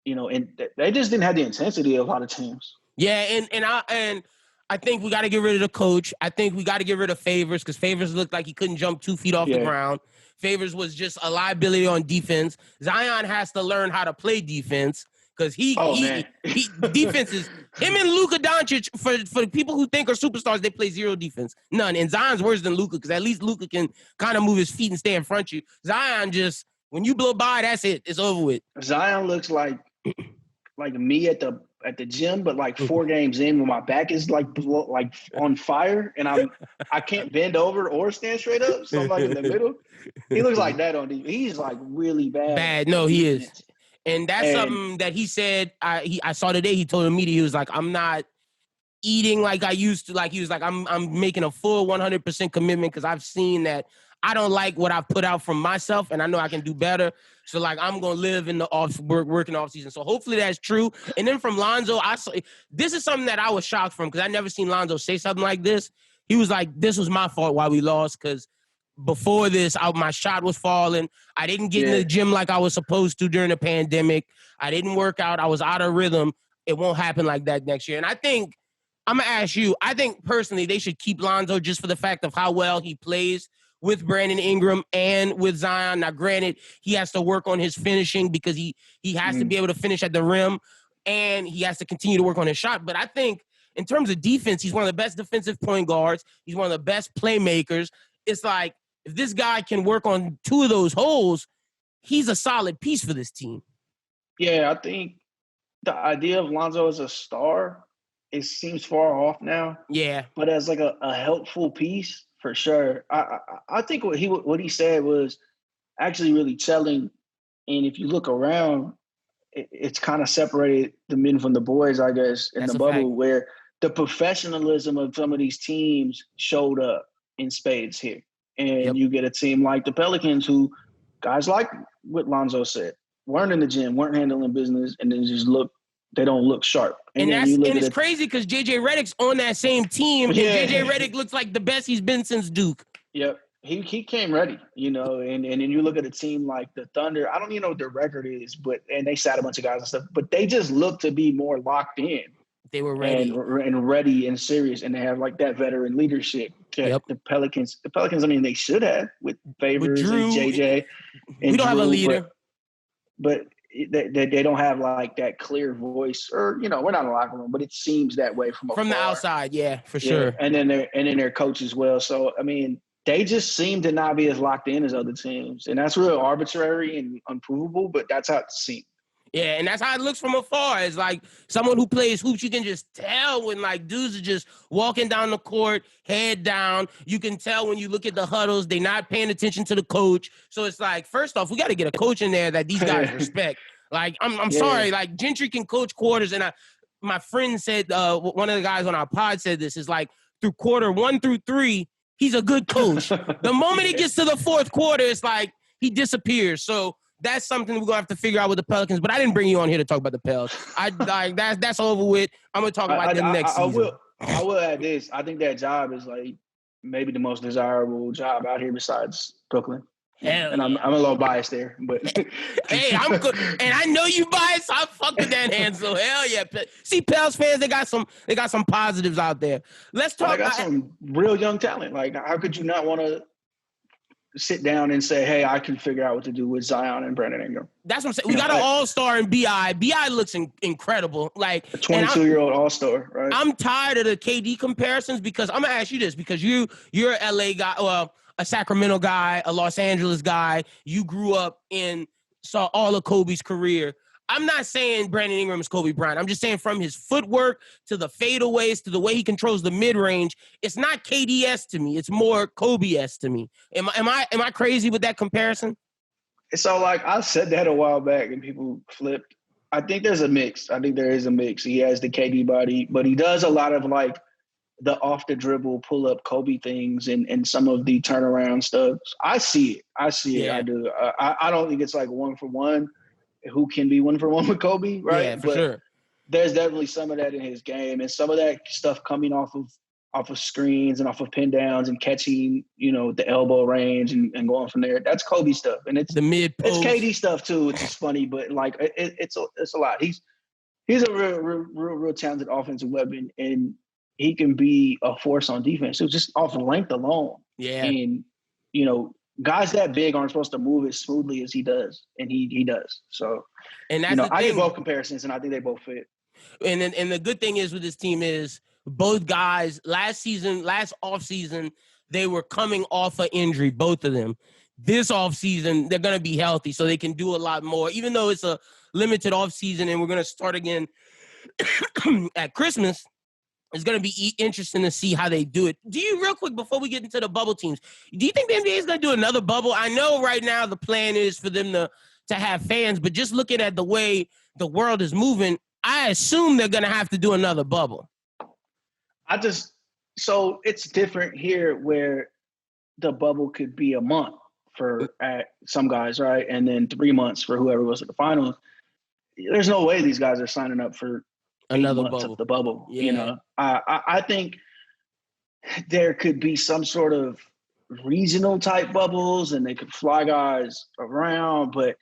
and they just didn't have the intensity of a lot of teams. Yeah, and I think we got to get rid of the coach. I think we got to get rid of Favors because Favors looked like he couldn't jump 2 feet off the ground. Favors was just a liability on defense. Zion has to learn how to play defense because he defense is him and Luka Doncic. For the people who think are superstars, they play zero defense, none. And Zion's worse than Luka because at least Luka can kind of move his feet and stay in front of you. Zion just when you blow by, that's it. It's over with. Zion looks like me at the gym, but like 4 games in when my back is like on fire and I can't bend over or stand straight up. So I'm like in the middle. He looks like that on defense. He's like really bad. No, he is. And that's something that he said. I saw today. He told the media, he was like, I'm not eating like I used to. Like he was like, I'm making a full 100% commitment because I've seen that I don't like what I've put out from myself, and I know I can do better. So, like, I'm going to live in the working off season. So, hopefully that's true. And then from Lonzo, this is something that I was shocked from because I never seen Lonzo say something like this. He was like, this was my fault why we lost because before this, my shot was falling. I didn't get in the gym like I was supposed to during the pandemic. I didn't work out. I was out of rhythm. It won't happen like that next year. And I think, I'm going to ask you, I think personally they should keep Lonzo just for the fact of how well he plays with Brandon Ingram and with Zion. Now, granted, he has to work on his finishing because he has to be able to finish at the rim, and he has to continue to work on his shot. But I think in terms of defense, he's one of the best defensive point guards. He's one of the best playmakers. It's like if this guy can work on 2 of those holes, he's a solid piece for this team. Yeah, I think the idea of Lonzo as a star, it seems far off now. Yeah. But as like a helpful piece, for sure. I think what he said was actually really telling. And if you look around, it's kind of separated the men from the boys, I guess, in the bubble, where the professionalism of some of these teams showed up in spades here. And you get a team like the Pelicans who, guys like what Lonzo said, weren't in the gym, weren't handling business, and then they don't look sharp. And it's crazy because JJ Redick's on that same team, and JJ Redick looks like the best he's been since Duke. Yep. He came ready, and then you look at a team like the Thunder. I don't even know what their record is, and they sat a bunch of guys and stuff, but they just look to be more locked in. They were ready. And ready and serious, and they have like that veteran leadership. The Pelicans, I mean, they should have with Favors and JJ. And we don't have a leader. But they don't have like that clear voice, or we're not in the locker room, but it seems that way from the outside. Yeah, for sure. And then their coach as well. So I mean, they just seem to not be as locked in as other teams, and that's real arbitrary and unprovable. But that's how it seems. Yeah, and that's how it looks from afar. It's like someone who plays hoops, you can just tell when like dudes are just walking down the court, head down. You can tell when you look at the huddles, they're not paying attention to the coach. So it's like, first off, we got to get a coach in there that these guys respect. Like, I'm sorry, like Gentry can coach quarters, and my friend said, one of the guys on our pod said this, is like through quarter 1 through 3, he's a good coach. The moment he gets to the 4th quarter, it's like he disappears. So that's something we're gonna have to figure out with the Pelicans. But I didn't bring you on here to talk about the Pels. That's over with. I'm gonna talk about them next season. I will add this. I think that job is like maybe the most desirable job out here besides Brooklyn. And I'm a little biased there, but hey, I'm good. And I know you biased. So I fuck with that Hansel. Hell yeah. See, Pels fans, they got some positives out there. Let's talk. I got some real young talent. Like, how could you not want to sit down and say, hey, I can figure out what to do with Zion and Brandon Ingram? That's what I'm saying. We got an all-star in BI. BI looks incredible. Like a 22-year-old all-star, right? I'm tired of the KD comparisons because I'm going to ask you this because you're an LA guy, well, a Sacramento guy, a Los Angeles guy. You grew up saw all of Kobe's career. I'm not saying Brandon Ingram is Kobe Bryant. I'm just saying from his footwork to the fadeaways to the way he controls the mid-range, it's not KD-esque to me. It's more Kobe-esque to me. Am I crazy with that comparison? So, like, I said that a while back and people flipped. I think there's a mix. I think there is a mix. He has the KD body, but he does a lot of, like, the off-the-dribble, pull-up Kobe things and some of the turnaround stuff. I see it. I do. I don't think it's, like, 1-for-1. Who can be 1-for-1 with Kobe, right? Yeah, for sure. There's definitely some of that in his game, and some of that stuff coming off of off of screens and off of pin downs and catching, the elbow range and going from there. That's Kobe stuff. And it's the mid post. It's KD stuff too, which is funny, but like it's a lot. He's a real talented offensive weapon, and he can be a force on defense. So just off of length alone. Yeah. And, guys that big aren't supposed to move as smoothly as he does, and he does. So, and that's I get both comparisons, and I think they both fit. And the good thing is with this team is both guys last offseason, they were coming off an injury, both of them. This offseason, they're going to be healthy, so they can do a lot more, even though it's a limited offseason and we're going to start again at Christmas. It's going to be interesting to see how they do it. Do you, real quick, before we get into the bubble teams, do you think the NBA is going to do another bubble? I know right now the plan is for them to have fans, but just looking at the way the world is moving, I assume they're going to have to do another bubble. So it's different here where the bubble could be a month for some guys, right? And then 3 months for whoever was at the finals. There's no way these guys are signing up for another months bubble. Of the bubble. Yeah. I think there could be some sort of regional type bubbles and they could fly guys around, but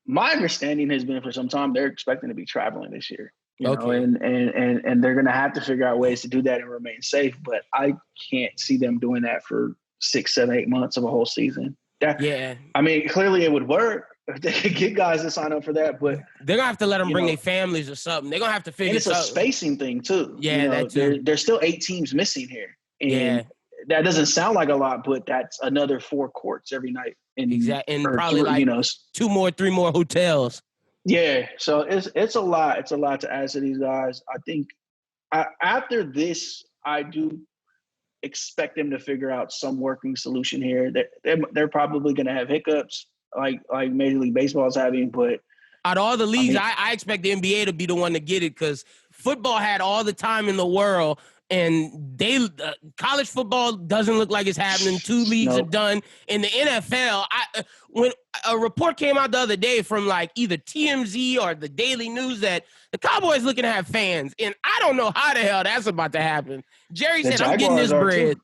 my understanding has been for some time they're expecting to be traveling this year. You know, and they're gonna have to figure out ways to do that and remain safe. But I can't see them doing that for 6, 7, 8 months of a whole season. I mean, clearly it would work if they could get guys to sign up for that, but they're gonna have to let them bring their families or something. They're gonna have to figure. And it's a spacing thing too. Yeah, that too. There's still 8 teams missing here, and that doesn't sound like a lot, but that's another 4 courts every night. Exactly, and probably 2 more, 3 more hotels. Yeah, so it's a lot. It's a lot to add to these guys. I think after this, I do expect them to figure out some working solution here. They're probably going to have hiccups like Major League Baseball is having, but out of all the leagues, I expect the NBA to be the one to get it because football had all the time in the world. And college football doesn't look like it's happening. 2 leagues are done. In the NFL, when a report came out the other day from like either TMZ or the Daily News that the Cowboys looking to have fans, and I don't know how the hell that's about to happen. Jerry said, "I'm getting this bread."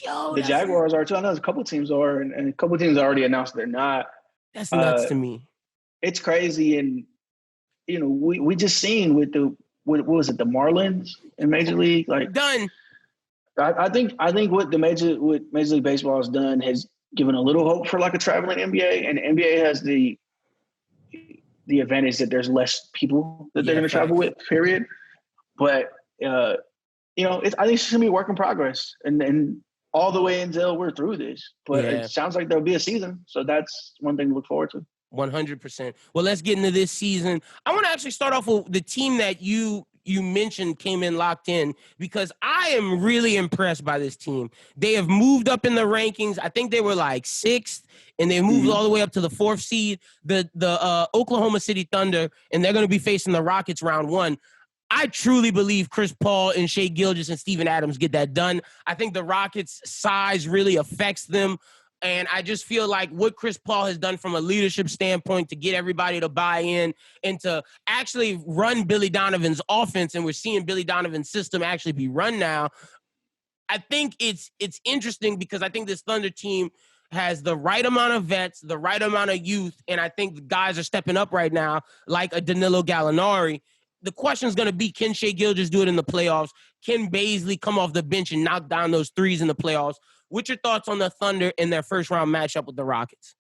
The Jaguars are too. I know there's a couple teams are, and a couple teams already announced they're not. That's nuts to me. It's crazy, and we just seen with what was it, the Marlins in Major League? Like done. I think what Major League Baseball has done has given a little hope for like a traveling NBA, and the NBA has the advantage that there's less people that they're going to travel with. Period. But I think it's going to be a work in progress, and all the way until we're through this. But it sounds like there'll be a season, so that's one thing to look forward to. 100%. Well, let's get into this season. I want to actually start off with the team that you mentioned came in locked in because I am really impressed by this team. They have moved up in the rankings. I think they were like 6th, and they moved all the way up to the 4th seed, the Oklahoma City Thunder, and they're going to be facing the Rockets round 1. I truly believe Chris Paul and Shai Gilgeous and Steven Adams get that done. I think the Rockets' size really affects them. And I just feel like what Chris Paul has done from a leadership standpoint to get everybody to buy in and to actually run Billy Donovan's offense, and we're seeing Billy Donovan's system actually be run now. I think it's interesting because I think this Thunder team has the right amount of vets, the right amount of youth, and I think the guys are stepping up right now, like a Danilo Gallinari. The question is going to be, can Shai Gilgeous do it in the playoffs? Can Bazley come off the bench and knock down those threes in the playoffs? What's your thoughts on the Thunder in their first-round matchup with the Rockets?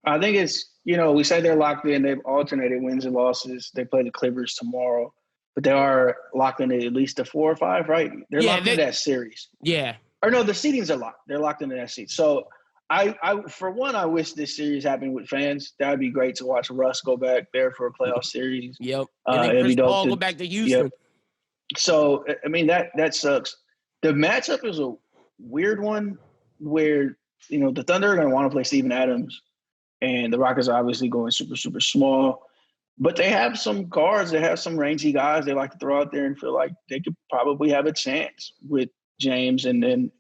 I think it's, we say they're locked in. They've alternated wins and losses. They play the Clippers tomorrow, but they are locked in at least a 4 or 5, right? They're locked into that series. Yeah. Or no, the seedings are locked. They're locked into that seed. So, I for one, I wish this series happened with fans. That would be great to watch Russ go back there for a playoff series. Yep. And then Chris Paul go back to Houston. Yep. So, I mean, that sucks. The matchup is a weird one where, the Thunder are going to want to play Steven Adams, and the Rockets are obviously going super, super small. But they have some guards. They have some rangy guys they like to throw out there and feel like they could probably have a chance with James. And then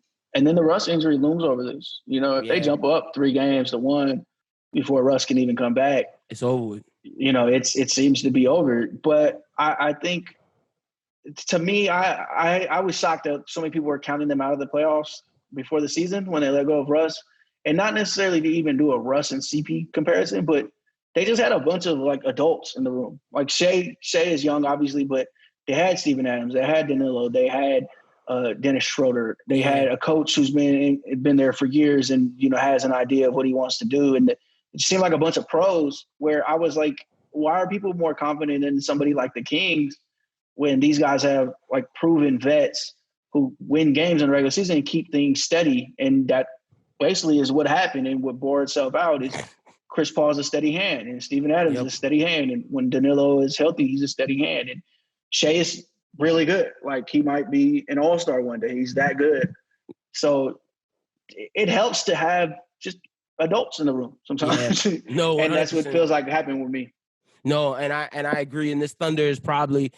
the Russ injury looms over this. If they jump up 3 games to 1 before Russ can even come back, it's over with. It seems to be over. But I think to me, I was shocked that so many people were counting them out of the playoffs before the season when they let go of Russ, and not necessarily to even do a Russ and CP comparison, but they just had a bunch of like adults in the room. Like Shea is young, obviously, but they had Steven Adams, they had Danilo, they had Dennis Schroeder, they had a coach who's been there for years and has an idea of what he wants to do, and it seemed like a bunch of pros. Where I was like, why are people more confident in somebody like the Kings when these guys have like proven vets who win games in the regular season and keep things steady? And that basically is what happened. And what bore itself out is Chris Paul's a steady hand and Steven Adams is a steady hand. And when Danilo is healthy, he's a steady hand. And Shea is really good. Like he might be an all-star one day. He's that good. So it helps to have just adults in the room sometimes. Yeah. No, and that's what feels like happened with me. No, and I agree. And this Thunder is probably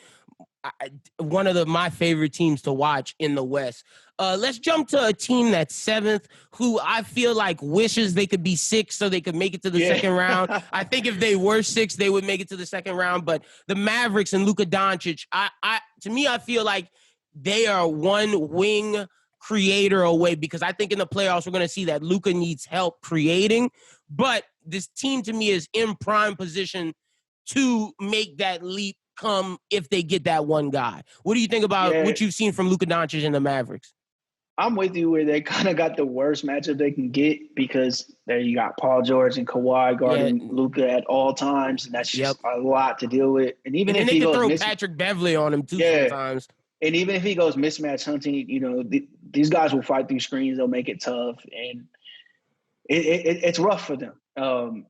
one of my favorite teams to watch in the West. Let's jump to a team that's 7th, who I feel like wishes they could be 6th so they could make it to the second round. I think if they were 6th, they would make it to the second round. But the Mavericks and Luka Doncic, to me, I feel like they are one wing creator away, because I think in the playoffs we're going to see that Luka needs help creating. But this team to me is in prime position to make that leap come if they get that one guy. What do you think about what you've seen from Luka Doncic and the Mavericks? I'm with you where they kind of got the worst matchup they can get, because there you got Paul George and Kawhi guarding Luka at all times, and that's just a lot to deal with. And even if he goes throw Patrick Beverley on him too sometimes. And even if he goes mismatch hunting, these guys will fight through screens. They'll make it tough, and it's rough for them.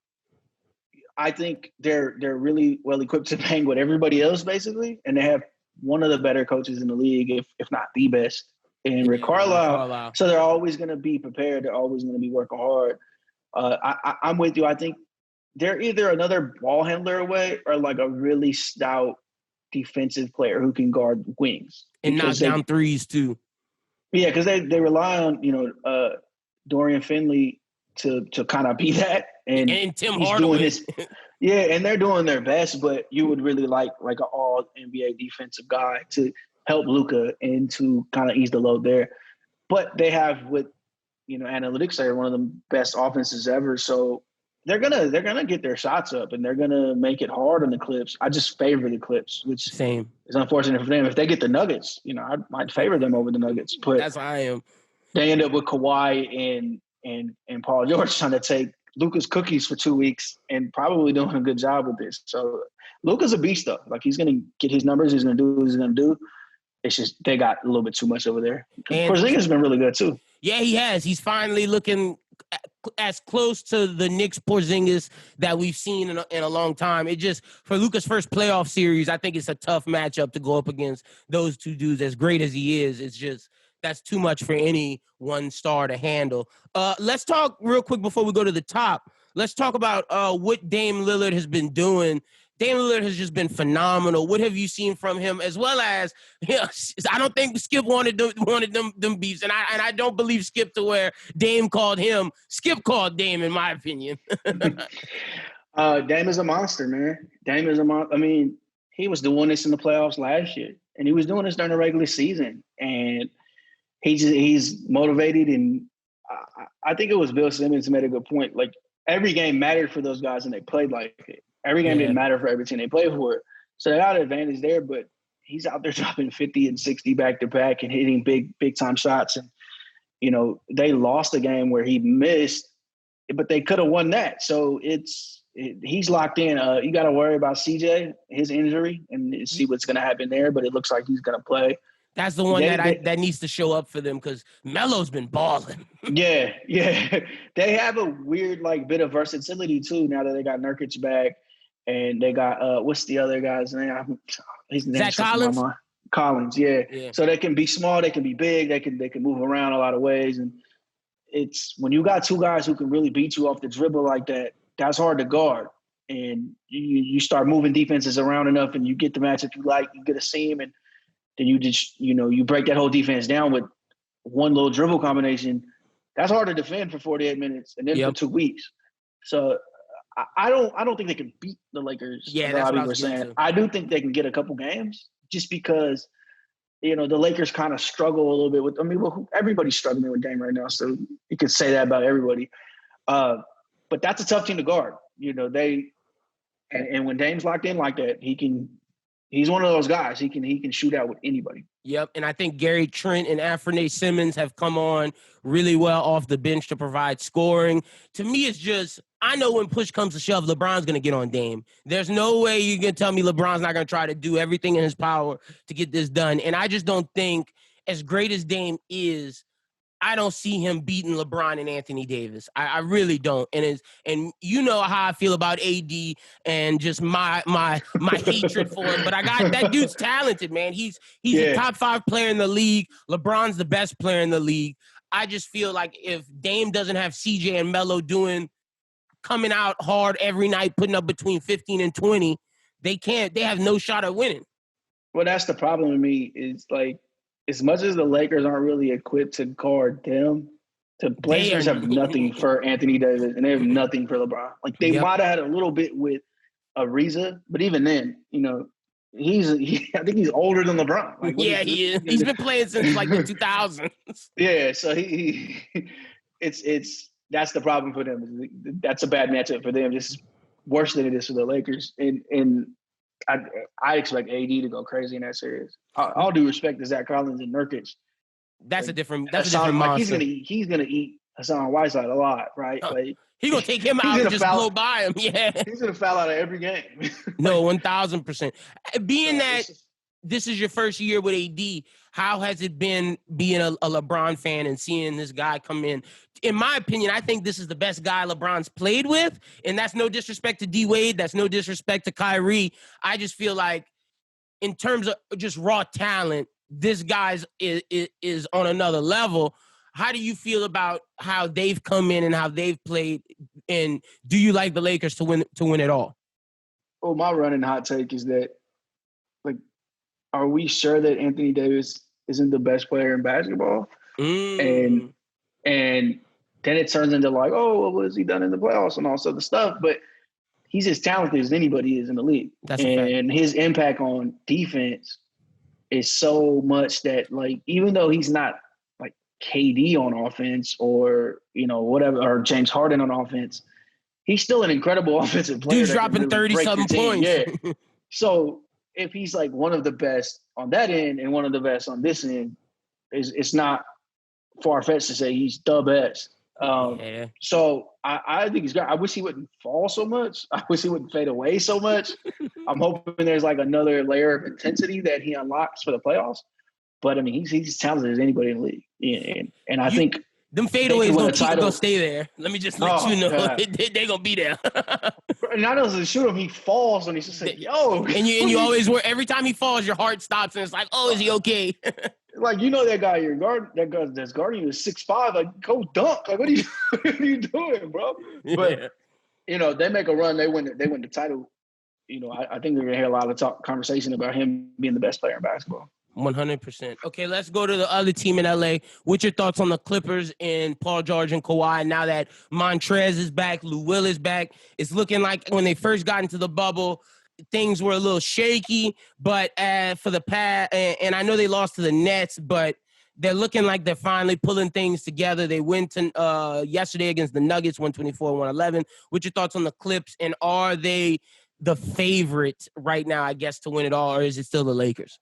I think they're really well equipped to hang with everybody else, basically, and they have one of the better coaches in the league, if not the best, in Rick Carlisle. So they're always going to be prepared. They're always going to be working hard. I'm with you. I think they're either another ball handler away or like a really stout defensive player who can guard wings and knock down threes too. Yeah, because they rely on Dorian Finley to kind of be that. And Tim Hardaway. And they're doing their best, but you would really like an all NBA defensive guy to help Luka and to kind of ease the load there. But they have what analytics say are one of the best offenses ever. So they're gonna get their shots up and they're gonna make it hard on the Clips. I just favor the Clips, which is unfortunate for them. If they get the Nuggets, I might favor them over the Nuggets. But that's how I am. They end up with Kawhi and Paul George trying to take Luka's cookies for 2 weeks and probably doing a good job with this. So Luka's a beast though. Like he's gonna get his numbers. He's gonna do what he's gonna do. It's just they got a little bit too much over there. Porzingis has been really good too. Yeah, he has. He's finally looking as close to the Knicks Porzingis that we've seen in a long time. It just, for Luka's first playoff series, I think it's a tough matchup to go up against those two dudes. As great as he is, it's just, that's too much for any one star to handle. Let's talk real quick before we go to the top. Let's talk about what Dame Lillard has been doing. Dame Lillard has just been phenomenal. What have you seen from him? As well as, I don't think Skip wanted them beefs, and I don't believe Skip to where Dame called him. Skip called Dame, in my opinion. Dame is a monster, man. Dame is a monster. I mean, he was doing this in the playoffs last year, and he was doing this during the regular season, and he's motivated. And I think it was Bill Simmons who made a good point. Like every game mattered for those guys, and they played like it. Every game didn't matter for every team they played for. So they got an advantage there, but he's out there dropping 50 and 60 back-to-back and hitting big-time shots. And, they lost a game where he missed, but they could have won that. So he's locked in. You got to worry about CJ, his injury, and see what's going to happen there, but it looks like he's going to play. That's the one that needs to show up for them because Melo's been balling. Yeah. They have a weird, bit of versatility, too, now that they got Nurkic back. And they got what's the other guy's name? His name Zach Collins. Collins, yeah. So they can be small, they can be big, they can move around a lot of ways. And it's when you got two guys who can really beat you off the dribble like that, that's hard to guard. And you start moving defenses around enough, and you get the matchup you like, you get a seam, and then you just you break that whole defense down with one little dribble combination. That's hard to defend for 48 minutes, and then for 2 weeks. So. I don't think they can beat the Lakers. Yeah, that's what I was saying. I do think they can get a couple games just because the Lakers kind of struggle a little bit with. I mean, well, everybody's struggling with Dame right now, so you could say that about everybody. But that's a tough team to guard. And when Dame's locked in like that, he's one of those guys. He can shoot out with anybody. Yep, and I think Gary Trent and Anthony Simmons have come on really well off the bench to provide scoring. To me, it's just, I know when push comes to shove, LeBron's going to get on Dame. There's no way you can tell me LeBron's not going to try to do everything in his power to get this done. And I just don't think, as great as Dame is, I don't see him beating LeBron and Anthony Davis. I really don't. And you know how I feel about AD and just my hatred for him. But that dude's talented, man. He's a top 5 player in the league. LeBron's the best player in the league. I just feel like if Dame doesn't have CJ and Melo coming out hard every night, putting up between 15 and 20, they have no shot at winning. Well, that's the problem with me is like, as much as the Lakers aren't really equipped to guard them, the Blazers have nothing for Anthony Davis, and they have nothing for LeBron. Like, they might have had a little bit with Ariza, but even then, I think he's older than LeBron. Like, he is. He's been playing since like the 2000s. Yeah, so that's the problem for them. That's a bad matchup for them. This is worse than it is for the Lakers, and I expect AD to go crazy in that series. All due respect to Zach Collins and Nurkic. That's a different monster. He's gonna eat Hassan Whiteside a lot, right? Like, he's gonna take him out and just blow by him. Yeah, he's gonna foul out of every game. No, 1,000%. Being that this is your first year with AD, how has it been being a LeBron fan and seeing this guy come in? In my opinion, I think this is the best guy LeBron's played with, and that's no disrespect to D-Wade. That's no disrespect to Kyrie. I just feel like in terms of just raw talent, this guy's is on another level. How do you feel about how they've come in and how they've played, and do you like the Lakers to win it all? Well, my running hot take is that, like, are we sure that Anthony Davis isn't the best player in basketball? And then it turns into like, oh, well, what has he done in the playoffs and all this other stuff? But he's as talented as anybody is in the league. And his impact on defense is so much that, like, even though he's not like KD on offense or, whatever, or James Harden on offense, he's still an incredible offensive player. Dude's dropping 30-something points. Yeah. So if he's like one of the best on that end and one of the best on this end, it's not far-fetched to say he's the best. So I think he's great. I wish he wouldn't fall so much. I wish he wouldn't fade away so much. I'm hoping there's like another layer of intensity that he unlocks for the playoffs. But I mean, he's as talented as anybody in the league. Yeah, and I think them fadeaways gonna stay there. Let me just let you know they're gonna be there. And not only does he shoot him, he falls and he's just like, yo. And you always every time he falls, your heart stops and it's like, oh, is he okay? Like, that guy that guy that's guarding you is 6'5". Like, go dunk. Like, what are you doing, bro? But they make a run. They win the title. I think they're gonna hear a lot of conversation about him being the best player in basketball. 100%. Okay, let's go to the other team in LA. What's your thoughts on the Clippers and Paul George and Kawhi now that Montrez is back, Lou Will is back? It's looking like when they first got into the bubble, things were a little shaky, but for the past, and I know they lost to the Nets, but they're looking like they're finally pulling things together. They went to yesterday against the Nuggets, 124-111. What's your thoughts on the Clips, and are they the favorite right now, I guess, to win it all, or is it still the Lakers?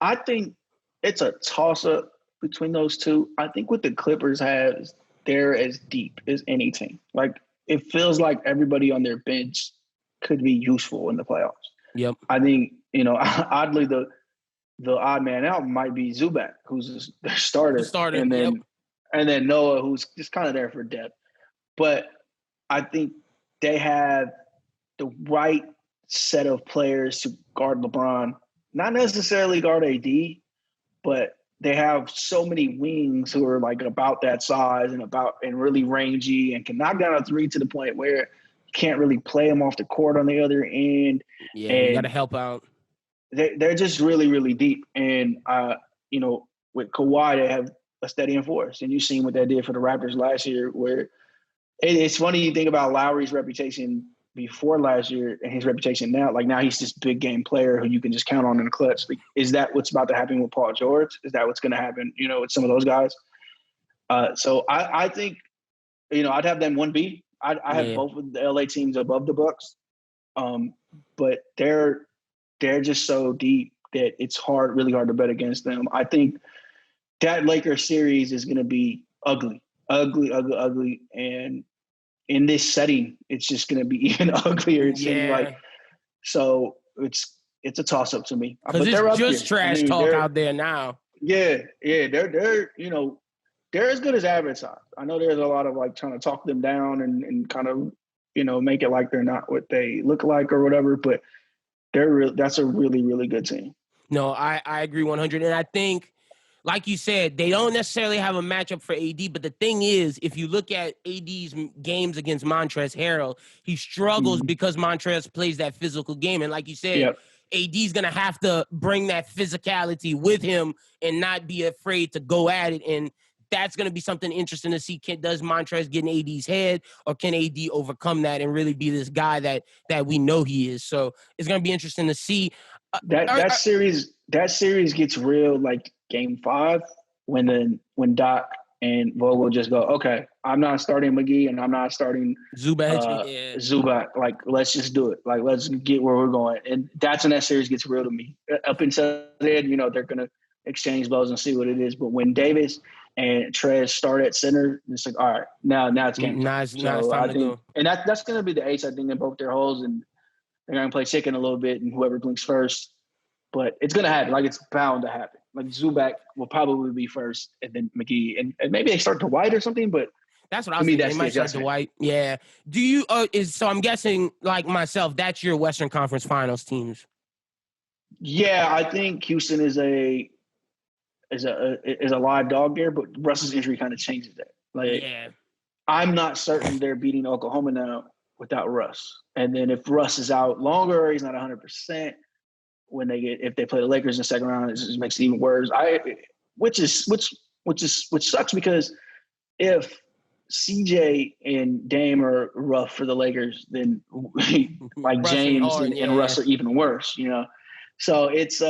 I think it's a toss-up between those two. I think what the Clippers have is they're as deep as any team. Like, it feels like everybody on their bench could be useful in the playoffs. Yep. I think, oddly, the odd man out might be Zubac, who's their starter. And then Noah, who's just kind of there for depth. But I think they have the right set of players to guard LeBron. Not necessarily guard AD, but they have so many wings who are like about that size and really rangy and can knock down a three to the point where you can't really play them off the court on the other end. Yeah, you got to help out. They're just really, really deep. And, with Kawhi, they have a steady force. And you've seen what they did for the Raptors last year, where it's funny you think about Lowry's reputation before last year and his reputation now, like now he's this big game player who you can just count on in the clutch. Like, is that what's about to happen with Paul George? Is that what's going to happen, with some of those guys? So I think, I'd have them 1B. I have both of the LA teams above the Bucks. But they're just so deep that it's really hard to bet against them. I think that Lakers series is going to be ugly. And in this setting, it's just going to be even uglier. It seems like. So it's a toss up to me. Because it's just trash talk out there now. Yeah, they're they're as good as advertised. I know there's a lot of like trying to talk them down and kind of make it like they're not what they look like or whatever. But that's a really, really good team. No, I agree 100. And I think, like you said, they don't necessarily have a matchup for AD. But the thing is, if you look at AD's games against Montrezl Harrell, he struggles because Montrezl plays that physical game. And like you said, AD's going to have to bring that physicality with him and not be afraid to go at it. And that's going to be something interesting to see. Does Montrezl get in AD's head, or can AD overcome that and really be this guy that we know he is? So it's going to be interesting to see. That series gets real like game 5 when Doc and Vogel just go, okay, I'm not starting McGee and I'm not starting Zubac. Like, let's just do it. Like, let's get where we're going. And that's when that series gets real to me. Up until then, they're going to exchange blows and see what it is. But when Davis and Trez start at center, it's like, all right, now it's game time. It's time to go. And that's going to be the ace, I think, in both their holes. And they're going to play chicken a little bit, and whoever blinks first. But it's going to happen. Like, it's bound to happen. Like, Zubac will probably be first, and then McGee. And maybe they start to White or something, but that's what I was thinking. They might start to White. Yeah. Do you so I'm guessing, like myself, that's your Western Conference Finals teams. Yeah, I think Houston is a live dog there, but Russ's injury kind of changes that. Like, I'm not certain they're beating Oklahoma now without Russ. And then if Russ is out longer, he's not 100%. If they play the Lakers in the second round, it just makes it even worse. Which sucks, because if CJ and Dame are rough for the Lakers, then like James and Russ are even worse. So it's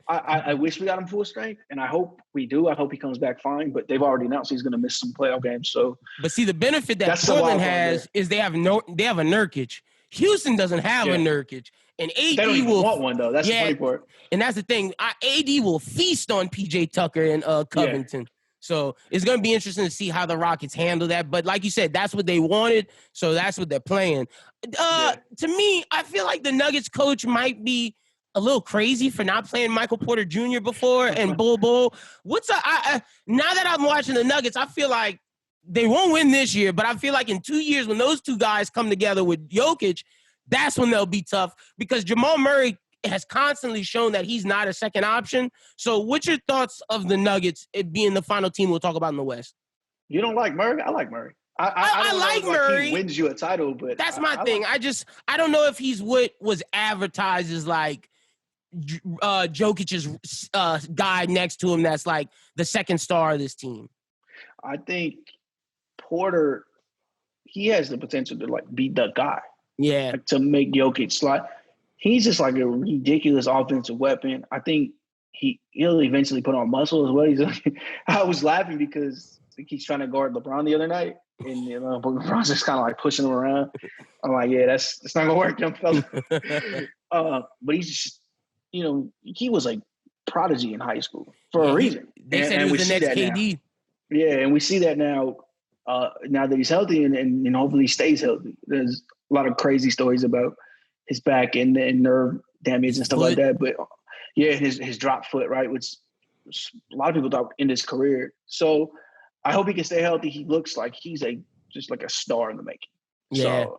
I wish we got him full strength, and I hope we do. I hope he comes back fine, but they've already announced he's going to miss some playoff games. So, but see, the benefit that Portland has is they have a Nurkic. Houston doesn't have a Nurkic, and AD they don't even want one though. That's the funny part. And that's the thing. AD will feast on PJ Tucker and Covington. Yeah. So it's going to be interesting to see how the Rockets handle that. But like you said, that's what they wanted, so that's what they're playing. To me, I feel like the Nuggets coach might be a little crazy for not playing Michael Porter Jr. before and Bull. Now that I'm watching the Nuggets, I feel like they won't win this year, but I feel like in 2 years when those two guys come together with Jokic, that's when they'll be tough, because Jamal Murray has constantly shown that he's not a second option. So what's your thoughts of the Nuggets, it being the final team we'll talk about in the West? You don't like Murray? I like Murray. I like Murray. He wins you a title, but that's my thing. I don't know if he's what was advertised as like Jokic's guy next to him that's like the second star of this team. I think Porter, he has the potential to like be the guy. Yeah. Like, to make Jokic slide. He's just like a ridiculous offensive weapon. I think he'll eventually put on muscle as well. I was laughing because he's trying to guard LeBron the other night, and LeBron's just kind of like pushing him around. I'm like, yeah, that's not gonna work, young fella. But he's just, he was like prodigy in high school for a reason. They said he was the next KD. Now. Yeah, and we see that now. Now that he's healthy and hopefully he stays healthy. There's a lot of crazy stories about his back and nerve damage and stuff like that. But his drop foot, right, which a lot of people thought ended his career. So I hope he can stay healthy. He looks like he's just like a star in the making. Yeah. So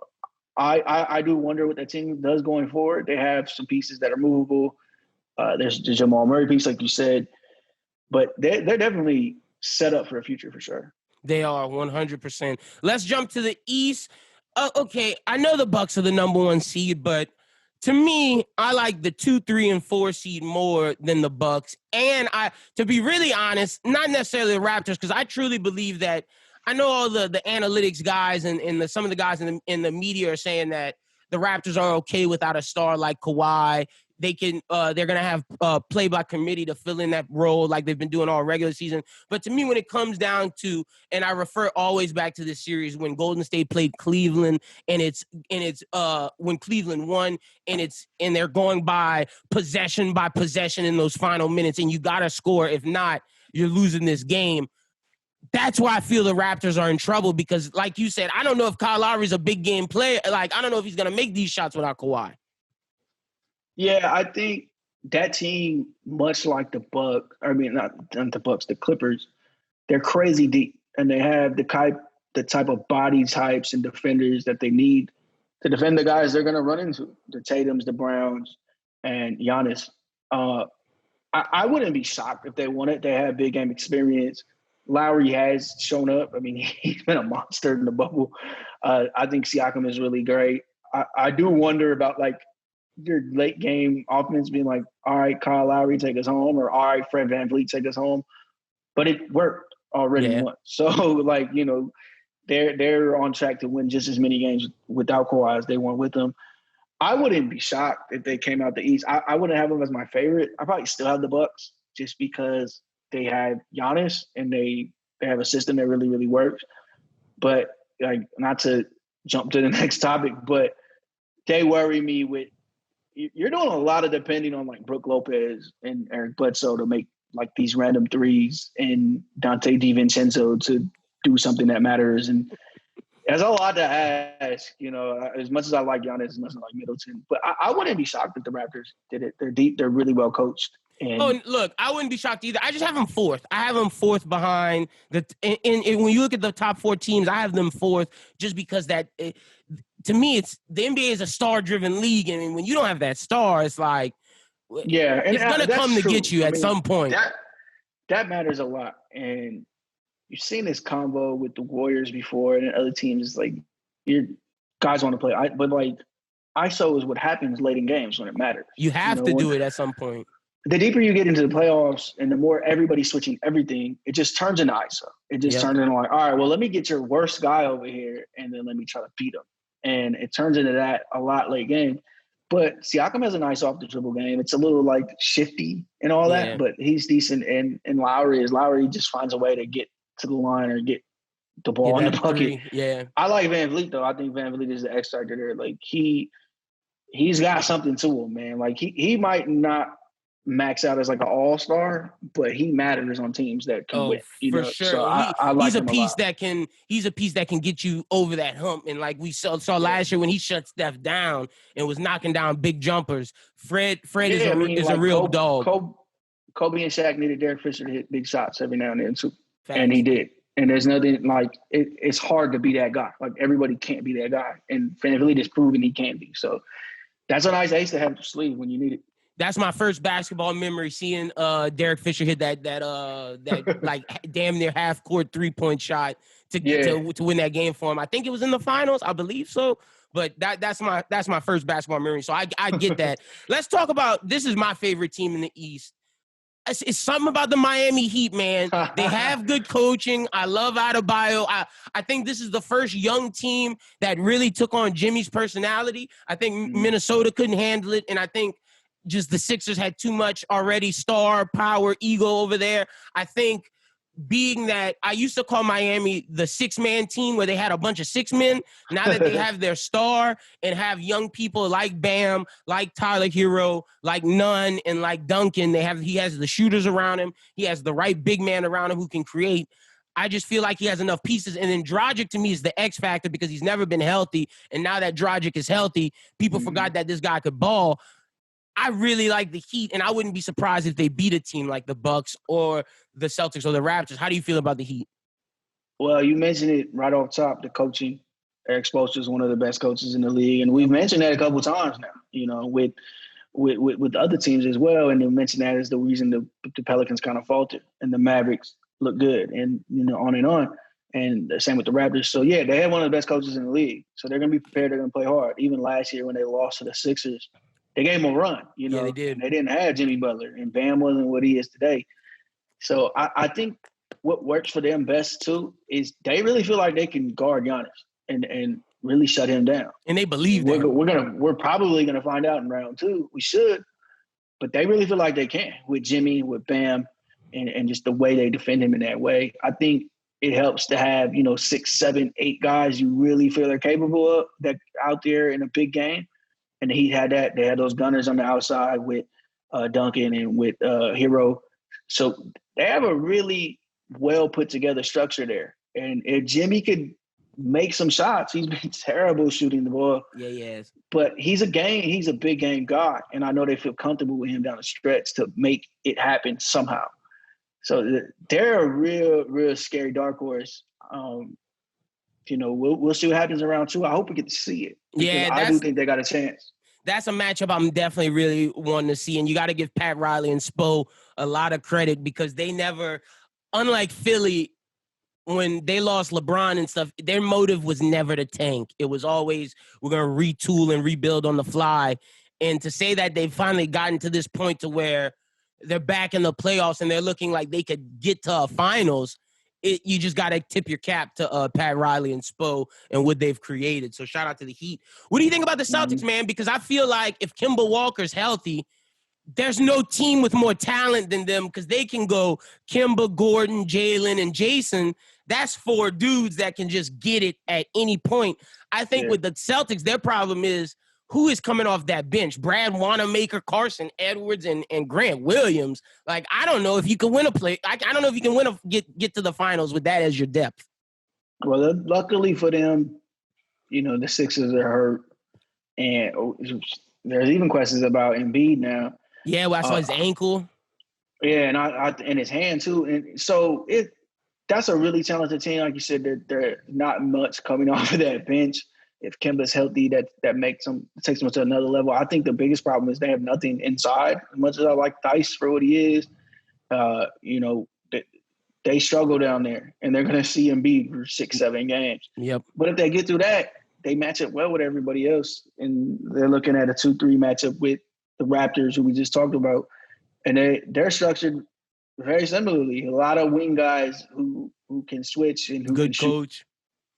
I do wonder what that team does going forward. They have some pieces that are movable. There's the Jamal Murray piece, like you said, but they're definitely set up for the future for sure. They are 100%. Let's jump to the East. Okay, I know the Bucks are the number 1 seed, but to me, I like the 2, 3, and 4 seed more than the Bucks. And to be really honest, not necessarily the Raptors, because I truly believe that I know all the analytics guys and some of the guys in the media are saying that the Raptors are okay without a star like Kawhi. They can they're gonna have play by committee to fill in that role like they've been doing all regular season. But to me, when it comes down to, and I refer always back to this series when Golden State played Cleveland, and it's when Cleveland won, and they're going by possession in those final minutes, and you gotta score. If not, you're losing this game. That's why I feel the Raptors are in trouble because, like you said, I don't know if Kyle Lowry's a big game player. Like, I don't know if he's gonna make these shots without Kawhi. Yeah, I think that team, much like the the Clippers, they're crazy deep, and they have the type of body types and defenders that they need to defend the guys they're going to run into, the Tatums, the Browns, and Giannis. I wouldn't be shocked if they won it. They have big game experience. Lowry has shown up. I mean, he's been a monster in the bubble. I think Siakam is really great. I do wonder about, like, your late game offense being like, all right, Kyle Lowry, take us home, or all right, Fred VanVleet, take us home. But it worked already once. So, like, you know, they're on track to win just as many games without Kawhi as they won with them. I wouldn't be shocked if they came out the East. I wouldn't have them as my favorite. I probably still have the Bucks just because they have Giannis and they have a system that really, really works. But, like, not to jump to the next topic, but they worry me with, you're doing a lot of depending on, like, Brook Lopez and Eric Bledsoe to make, like, these random threes, and Dante DiVincenzo to do something that matters. And there's a lot to ask, you know, as much as I like Giannis, as much as I like Middleton. But I wouldn't be shocked if the Raptors did it. They're deep. They're really well coached. And look, I wouldn't be shocked either. I just have them fourth. I have them fourth behind and when you look at the top four teams, I have them fourth just because to me, it's the NBA is a star-driven league, and when you don't have that star, it's like, yeah, and it's gonna come to get you at some point. That matters a lot, and you've seen this combo with the Warriors before, and other teams. It's like your guys want to play, but like ISO is what happens late in games when it matters. You have to do it at some point. The deeper you get into the playoffs, and the more everybody's switching everything, it just turns into ISO. It just turns into like, all right, well, let me get your worst guy over here, and then let me try to beat him. And it turns into that a lot late game. But Siakam has a nice off the dribble game. It's a little, like, shifty and all that, but he's decent. And Lowry just finds a way to get to the line or get the ball in the bucket. Yeah. I like VanVleet, though. I think VanVleet is the X factor there. Like, he's got something to him, man. Like, he might not max out as like an all-star, but he matters on teams that can win. For sure. So I like he's a him piece a that can get you over that hump. And like we saw last year when he shut Steph down and was knocking down big jumpers. Fred is a real dog. Kobe and Shaq needed Derek Fisher to hit big shots every now and then too. Facts. And he did. And there's nothing like it's hard to be that guy. Like, everybody can't be that guy. And VanVleet has proven he can be. So that's a nice ace to have to sleeve when you need it. That's my first basketball memory, seeing Derek Fisher hit that like damn near half court 3-point shot to win that game for him. I think it was in the finals, I believe so. But that's my first basketball memory. So I get that. Let's talk about, this is my favorite team in the East. It's something about the Miami Heat, man. They have good coaching. I love Adebayo. I think this is the first young team that really took on Jimmy's personality. I think Minnesota couldn't handle it, and I think just the Sixers had too much already star power, ego over there. I think being that I used to call Miami the 6-man team where they had a bunch of 6 men. Now that they have their star and have young people like Bam, like Tyler Hero, like Nunn, and like Duncan, he has the shooters around him. He has the right big man around him who can create. I just feel like he has enough pieces. And then Dragic, to me, is the X factor because he's never been healthy. And now that Dragic is healthy, people forgot that this guy could ball. I really like the Heat, and I wouldn't be surprised if they beat a team like the Bucks or the Celtics or the Raptors. How do you feel about the Heat? Well, you mentioned it right off top, the coaching. Eric Spoelstra is one of the best coaches in the league, and we've mentioned that a couple of times now, you know, with other teams as well. And they mentioned that as the reason the Pelicans kind of faltered and the Mavericks look good, and, you know, on and on. And the same with the Raptors. So, yeah, they have one of the best coaches in the league. So they're going to be prepared. They're going to play hard. Even last year when they lost to the Sixers, they gave him a run, you know. Yeah, they did. They didn't have Jimmy Butler, and Bam wasn't what he is today. So I think what works for them best, too, is they really feel like they can guard Giannis. And really shut him down. And they believe that. We're probably gonna find out in round 2. We should, but they really feel like they can with Jimmy, with Bam, and just the way they defend him in that way. I think it helps to have 6, 7, 8 guys you really feel they're capable of that out there in a big game. And the Heat had that. They had those gunners on the outside with Duncan and with Hero. So they have a really well put together structure there. And if Jimmy could make some shots, he's been terrible shooting the ball. Yeah, he is. But he's a big game guy. And I know they feel comfortable with him down the stretch to make it happen somehow. So they're a real scary dark horse. We'll see what happens in round 2. I hope we get to see it. Yeah, I do think they got a chance. That's a matchup I'm definitely really wanting to see. And you got to give Pat Riley and Spo a lot of credit because they never, unlike Philly, when they lost LeBron and stuff, their motive was never to tank. It was always, we're going to retool and rebuild on the fly. And to say that they've finally gotten to this point to where they're back in the playoffs and they're looking like they could get to a finals, you just got to tip your cap to Pat Riley and Spo and what they've created. So shout out to the Heat. What do you think about the Celtics, man? Because I feel like if Kemba Walker's healthy, there's no team with more talent than them because they can go Kemba, Gordon, Jalen, and Jason. That's 4 dudes that can just get it at any point. I think with the Celtics, their problem is who is coming off that bench? Brad Wanamaker, Carson Edwards, and Grant Williams. Like, I don't know if you can win I don't know if you can get to the finals with that as your depth. Well, luckily for them, the Sixers are hurt. And there's even questions about Embiid now. Yeah, well, I saw his ankle. Yeah, and his hand too. And so that's a really talented team. Like you said, they're not much coming off of that bench. If Kemba's healthy, that takes them to another level. I think the biggest problem is they have nothing inside. As much as I like Tyson for what he is, they struggle down there, and they're going to see Embiid for 6, 7 games. Yep. But if they get through that, they match up well with everybody else, and they're looking at a 2-3 matchup with the Raptors, who we just talked about, and they're structured very similarly. A lot of wing guys who can switch and who good can coach. Shoot.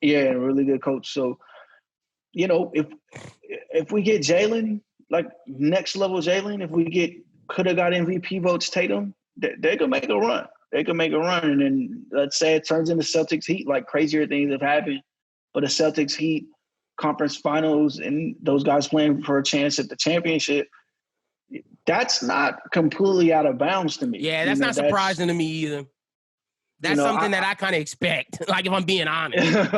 Yeah, a really good coach. So, if we get Jalen, like next level Jalen, if we could have got MVP votes Tatum, they could make a run. They could make a run, and then let's say it turns into Celtics Heat, like crazier things have happened. But a Celtics Heat conference finals and those guys playing for a chance at the championship, that's not completely out of bounds to me. Yeah, that's not surprising to me either. That's something that I kind of expect, like if I'm being honest.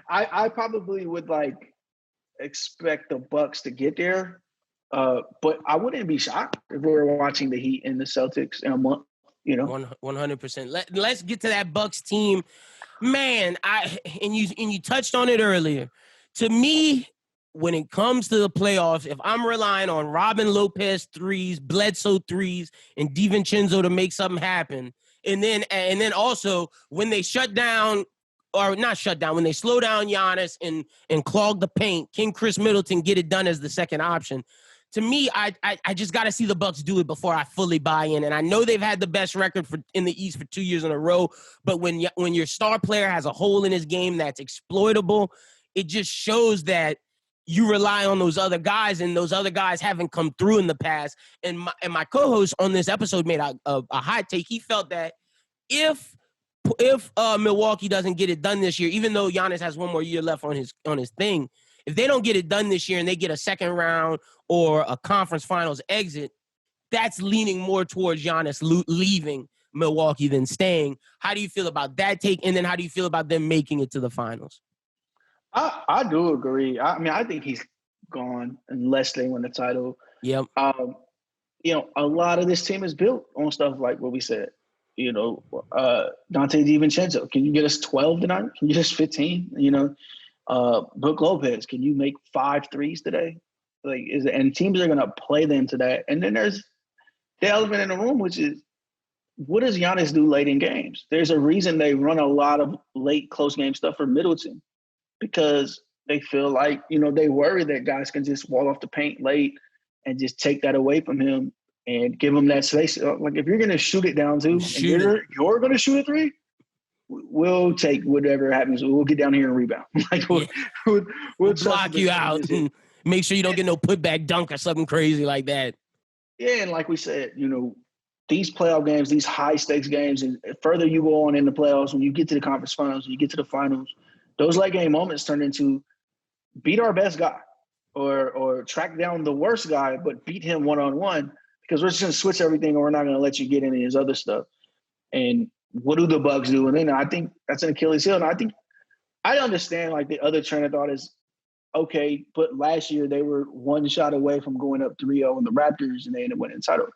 I probably would expect the Bucks to get there, but I wouldn't be shocked if we were watching the Heat and the Celtics in a month. 100%. Let's get to that Bucks team, man. You touched on it earlier. To me, when it comes to the playoffs, if I'm relying on Robin Lopez threes, Bledsoe threes, and DiVincenzo to make something happen, and then also when they when they slow down Giannis and clog the paint, can Chris Middleton get it done as the second option? To me, I just got to see the Bucks do it before I fully buy in. And I know they've had the best record in the East for 2 years in a row, but when your star player has a hole in his game that's exploitable, it just shows that you rely on those other guys, and those other guys haven't come through in the past. And my co-host on this episode made a hot take. He felt that if Milwaukee doesn't get it done this year, even though Giannis has one more year left on his thing, if they don't get it done this year and they get a second round or a conference finals exit, that's leaning more towards Giannis leaving Milwaukee than staying. How do you feel about that take? And then how do you feel about them making it to the finals? I do agree. I think he's gone unless they win the title. Yep. A lot of this team is built on stuff like what we said. Dante DiVincenzo, can you get us 12 tonight? Can you get us 15? Brook Lopez, can you make 5 threes today? And teams are going to play them to that. And then there's the elephant in the room, which is, what does Giannis do late in games? There's a reason they run a lot of late close game stuff for Middleton, because they feel like, they worry that guys can just wall off the paint late and just take that away from him and give him that space. Like, if you're going to shoot it down 2, and you're going to shoot a 3, we'll take whatever happens. We'll get down here and rebound. Like we'll block you out. Make sure you don't get no putback dunk or something crazy like that. Yeah, and like we said, these playoff games, these high stakes games, and further you go on in the playoffs, when you get to the conference finals, when you get to the finals, those late game moments turn into beat our best guy or track down the worst guy, but beat him one-on-one, because we're just going to switch everything and we're not going to let you get any of his other stuff. And what do the Bucks do? And then I think that's an Achilles heel. And I think I understand like the other train of thought is, okay, but last year they were one shot away from going up 3-0 on the Raptors and they ended up winning the title.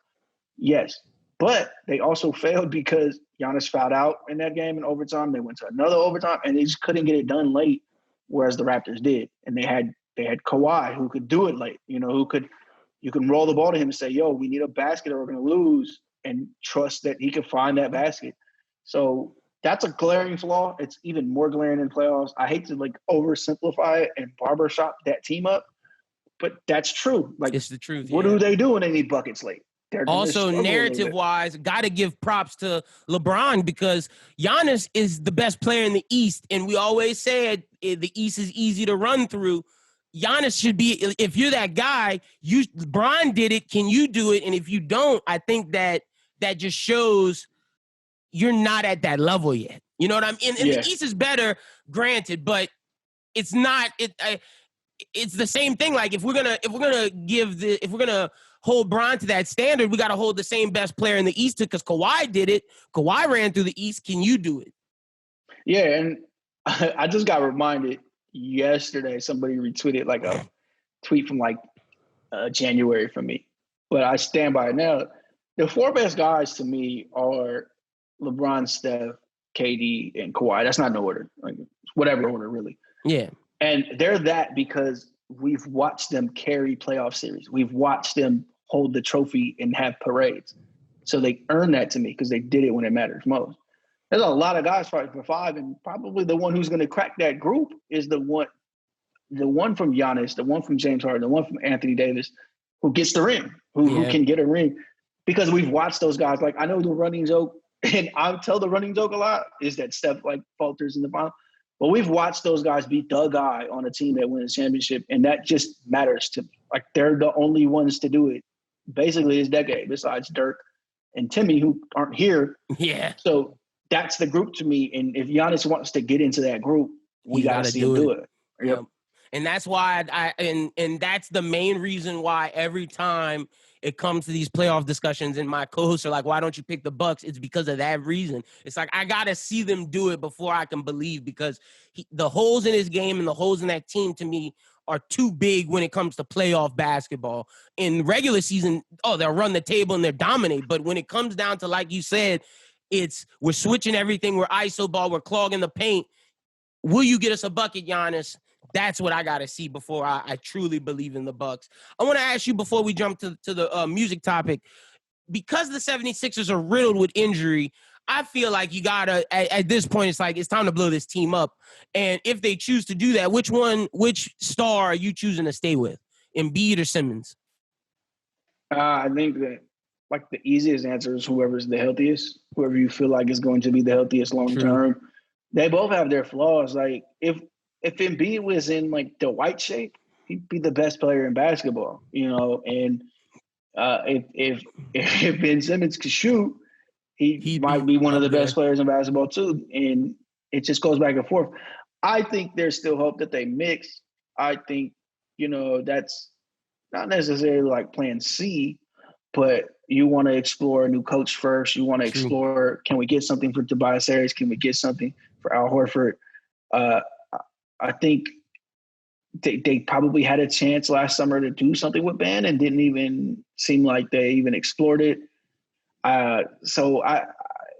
Yes, but they also failed because Giannis fouled out in that game in overtime. They went to another overtime and they just couldn't get it done late, whereas the Raptors did. And they had Kawhi who could do it late, you can roll the ball to him and say, yo, we need a basket or we're going to lose, and trust that he could find that basket. So that's a glaring flaw. It's even more glaring in playoffs. I hate to like oversimplify it and barbershop that team up, but that's true. Like, it's the truth. What do they do when they need buckets late? Also, narrative-wise, got to give props to LeBron, because Giannis is the best player in the East, and we always said the East is easy to run through. Giannis should be, if you're that guy, LeBron did it, can you do it? And if you don't, I think that just shows you're not at that level yet. You know what I mean? And the East is better, granted, but it's not. It's the same thing. Like if we're gonna hold Bron to that standard, we got to hold the same best player in the East to, because Kawhi did it. Kawhi ran through the East. Can you do it? Yeah, and I just got reminded yesterday. Somebody retweeted like a tweet from like January from me, but I stand by it now. The four best guys to me are LeBron, Steph, KD, and Kawhi. That's not in order, like whatever order, really. Yeah, and they're that because we've watched them carry playoff series. We've watched them hold the trophy and have parades. So they earn that to me because they did it when it matters most. There's a lot of guys fighting for five, and probably the one who's going to crack that group is the one from Giannis, the one from James Harden, the one from Anthony Davis, who gets the ring, who can get a ring. Because we've watched those guys. Like, I know the running joke, and I tell the running joke a lot, is that Steph like falters in the final. But we've watched those guys be the guy on a team that wins a championship, and that just matters to me. Like, they're the only ones to do it basically this decade, besides Dirk and Timmy, who aren't here. Yeah. So that's the group to me. And if Giannis wants to get into that group, we got to see him do it. Yep. And that's why and that's the main reason why every time it comes to these playoff discussions and my co-hosts are like, why don't you pick the Bucks? It's because of that reason. It's like, I got to see them do it before I can believe, because the holes in his game and the holes in that team to me are too big when it comes to playoff basketball. In regular season, they'll run the table and they'll dominate. But when it comes down to, like you said, we're switching everything. We're ISO ball. We're clogging the paint. Will you get us a bucket, Giannis? That's what I got to see before I truly believe in the Bucks. I want to ask you before we jump to the music topic, because the 76ers are riddled with injury, I feel like you got to, at this point, it's time to blow this team up. And if they choose to do that, which star are you choosing to stay with, Embiid or Simmons? I think that like the easiest answer is whoever's the healthiest, whoever you feel like is going to be the healthiest long term. They both have their flaws. Like if Embiid was in like the white shape, he'd be the best player in basketball, and if Ben Simmons could shoot, he might be one of the best players in basketball too. And it just goes back and forth. I think there's still hope that they mix. I think, that's not necessarily like plan C, but you want to explore a new coach first. You want to explore, can we get something for Tobias Harris? Can we get something for Al Horford? I think they probably had a chance last summer to do something with Ben and didn't even seem like they even explored it. So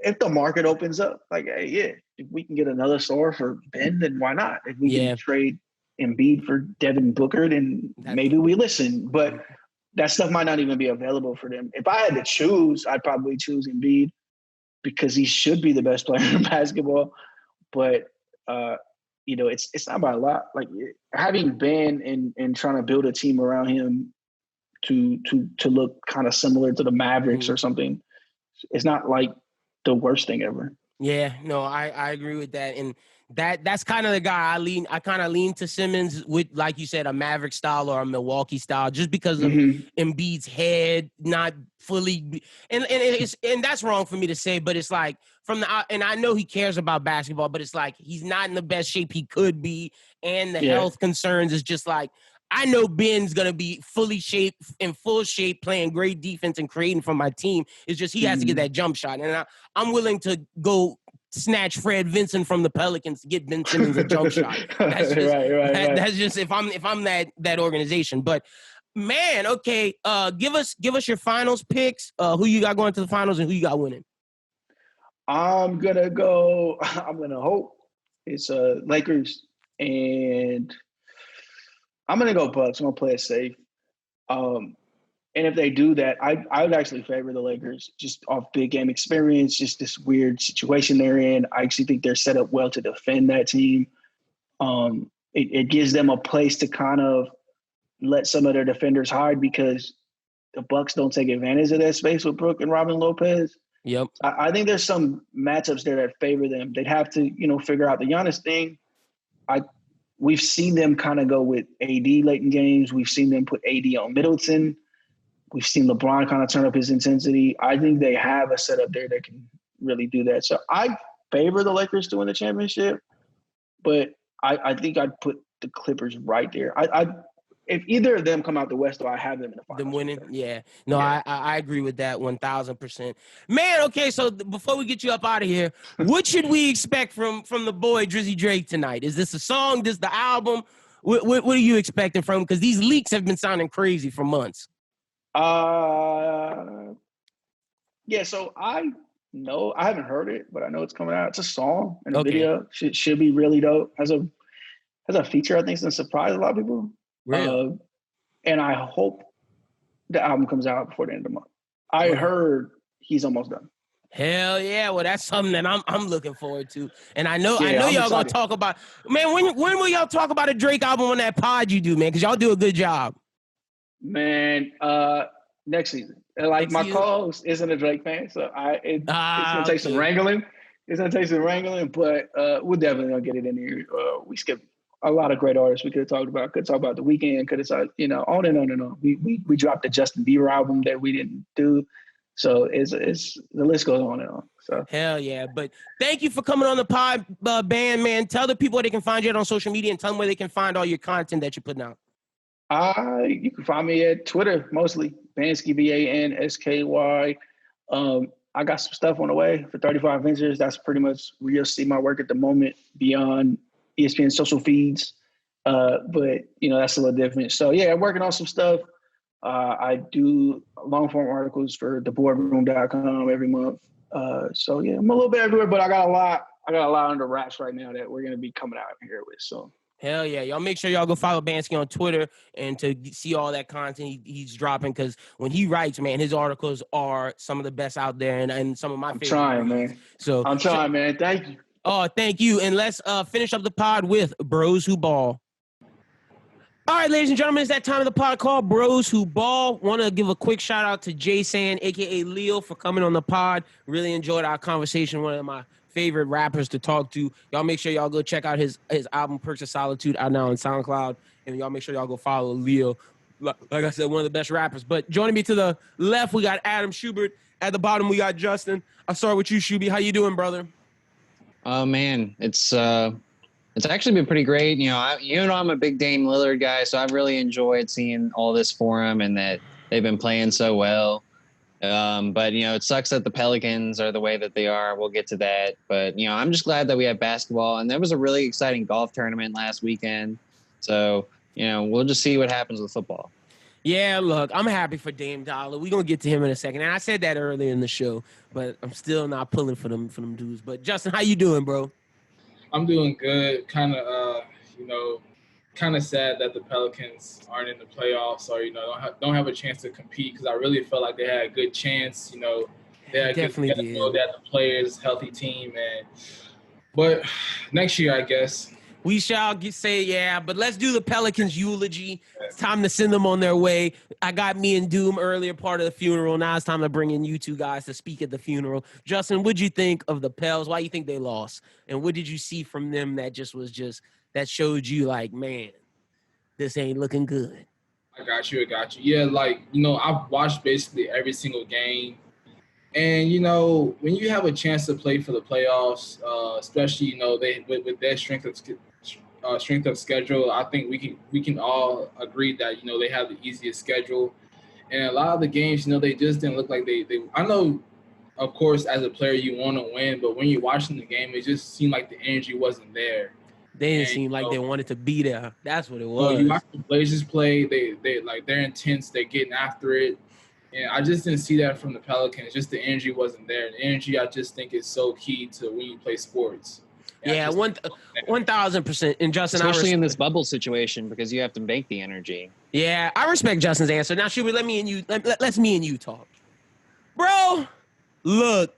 if the market opens up, like, hey, if we can get another star for Ben, then why not? If we can trade Embiid for Devin Booker, then maybe we listen. But that stuff might not even be available for them. If I had to choose, I'd probably choose Embiid because he should be the best player in basketball. But it's not by a lot. Like having Ben and trying to build a team around him to look kind of similar to the Mavericks or something, it's not like the worst thing ever. Yeah, no, I agree with that. And that's kind of the guy I kind of lean to Simmons with, like you said, a Maverick style or a Milwaukee style, just because of Embiid's head not fully, and that's wrong for me to say, but it's like and I know he cares about basketball, but it's like he's not in the best shape he could be, and the health concerns is just like, I know Ben's gonna be in full shape, playing great defense and creating for my team. It's just he has to get that jump shot, and I'm willing to go snatch Fred Vincent from the Pelicans to get Ben Simmons a jump shot. That's just, right. That's just if I'm that organization. But man, okay, give us your finals picks. Who you got going to the finals and who you got winning? I'm gonna hope it's Lakers, and I'm gonna go Bucks. I'm gonna play it safe. And if they do that, I would actually favor the Lakers just off big game experience, just this weird situation they're in. I actually think they're set up well to defend that team. It gives them a place to kind of let some of their defenders hide, because the Bucks don't take advantage of that space with Brook and Robin Lopez. Yep. I think there's some matchups there that favor them. They'd have to, figure out the Giannis thing. We've seen them kind of go with AD late in games. We've seen them put AD on Middleton. We've seen LeBron kind of turn up his intensity. I think they have a setup there that can really do that. So I favor the Lakers to win the championship, but I think I'd put the Clippers right there. If either of them come out the West, though, I have them in the finals. Them winning? Yeah. No, yeah. I agree with that 1,000%. Man, okay, so before we get you up out of here, what should we expect from the boy Drizzy Drake tonight? Is this a song? This the album? What are you expecting from him? Because these leaks have been sounding crazy for months. Yeah, so I haven't heard it, but I know it's coming out. It's a song and a video. Should be really dope. Has a feature I think is gonna surprise a lot of people. Really? And I hope the album comes out before the end of the month. I heard he's almost done. Hell yeah! Well, that's something that I'm looking forward to, and I know y'all gonna talk about. Man, when will y'all talk about a Drake album on that pod you do, man? Because y'all do a good job. Man, next season. Like my co-host isn't a Drake fan, so it's gonna take some wrangling. It's gonna take some wrangling, but we're definitely gonna get it in here. We skipped a lot of great artists we could have talked about. Could talk about The Weeknd. Could have talked, on and on and on. We dropped the Justin Bieber album that we didn't do, so it's the list goes on and on. So hell yeah! But thank you for coming on the pod, band man. Tell the people where they can find you on social media, and tell them where they can find all your content that you're putting out. You can find me at Twitter mostly, Bansky, Bansky. I got some stuff on the way for 35 Ventures. That's pretty much where you'll see my work at the moment beyond ESPN social feeds. But that's a little different. So yeah, I'm working on some stuff. I do long form articles for theboardroom.com every month. So yeah, I'm a little bit everywhere, but I got a lot under wraps right now that we're going to be coming out here with. So. Hell yeah. Y'all make sure y'all go follow Bansky on Twitter and to see all that content he's dropping, because when he writes, man, his articles are some of the best out there and some of my favorite. I'm trying, man. So I'm trying, man. Thank you. Oh, thank you. And let's finish up the pod with Bros Who Ball. All right, ladies and gentlemen, it's that time of the pod called Bros Who Ball. Want to give a quick shout out to JSAND, a.k.a. Leo, for coming on the pod. Really enjoyed our conversation. One of my favorite rappers to talk to. Y'all make sure y'all go check out his album Perks of Solitude out now on SoundCloud, and y'all make sure y'all go follow Leo. Like I said, one of the best rappers. But joining me to the left, we got Adam Schubert. At the bottom, we got Justin. I'll start with you, Shuby. How you doing, brother? Oh man, it's actually been pretty great. I'm a big Dame Lillard guy, so I've really enjoyed seeing all this for him and that they've been playing so well. But it sucks that the Pelicans are the way that they are. We'll get to that. But, I'm just glad that we have basketball. And there was a really exciting golf tournament last weekend. So, we'll just see what happens with football. Yeah, look, I'm happy for Dame Dollar. We're going to get to him in a second. And I said that earlier in the show, but I'm still not pulling for them dudes. But, Justin, how you doing, bro? I'm doing good. Kind of sad that the Pelicans aren't in the playoffs or, don't have a chance to compete, because I really felt like they had a good chance. They had definitely good, they had the players, healthy team, but next year, I guess. We shall say, yeah, but let's do the Pelicans eulogy. It's time to send them on their way. I got me and Doom earlier part of the funeral. Now it's time to bring in you two guys to speak at the funeral. Justin, what'd you think of the Pels? Why do you think they lost? And what did you see from them that that showed you like, man, this ain't looking good? I got you. Yeah, I've watched basically every single game. And, when you have a chance to play for the playoffs, especially, they with their strength of schedule, I think we can all agree that, they have the easiest schedule. And a lot of the games, they just didn't look like they I know, of course, as a player, you want to win, but when you're watching the game, it just seemed like the energy wasn't there. They didn't seem like they wanted to be there. That's what it was. You watch the Blazers play, they're intense, they're getting after it. And I just didn't see that from the Pelicans. Just the energy wasn't there. The energy, I just think, is so key to when you play sports. And yeah, 1,000%. And Justin, especially in this bubble situation, because you have to make the energy. Yeah, I respect Justin's answer. Now, Shuby, let's me and you talk, bro. Look,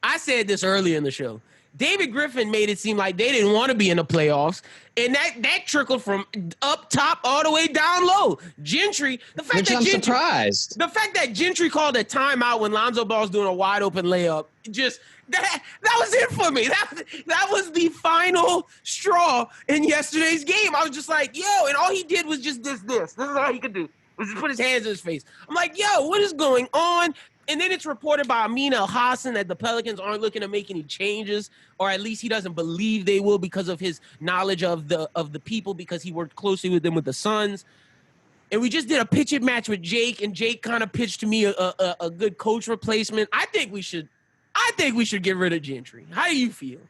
I said this earlier in the show. David Griffin made it seem like they didn't want to be in the playoffs, and that trickled from up top all the way down low. Gentry, the fact that Gentry called a timeout when Lonzo Ball's doing a wide open layup, just that was it for me. That was the final straw in yesterday's game. I was just like, yo, and all he did was just this. This is all he could do, was just put his hands in his face. I'm like, yo, what is going on? And then it's reported by Amin El-Hassan that the Pelicans aren't looking to make any changes, or at least he doesn't believe they will because of his knowledge of the people, because he worked closely with them with the Suns. And we just did a pitch it match with Jake, and Jake kind of pitched to me a good coach replacement. I think we should get rid of Gentry. How do you feel?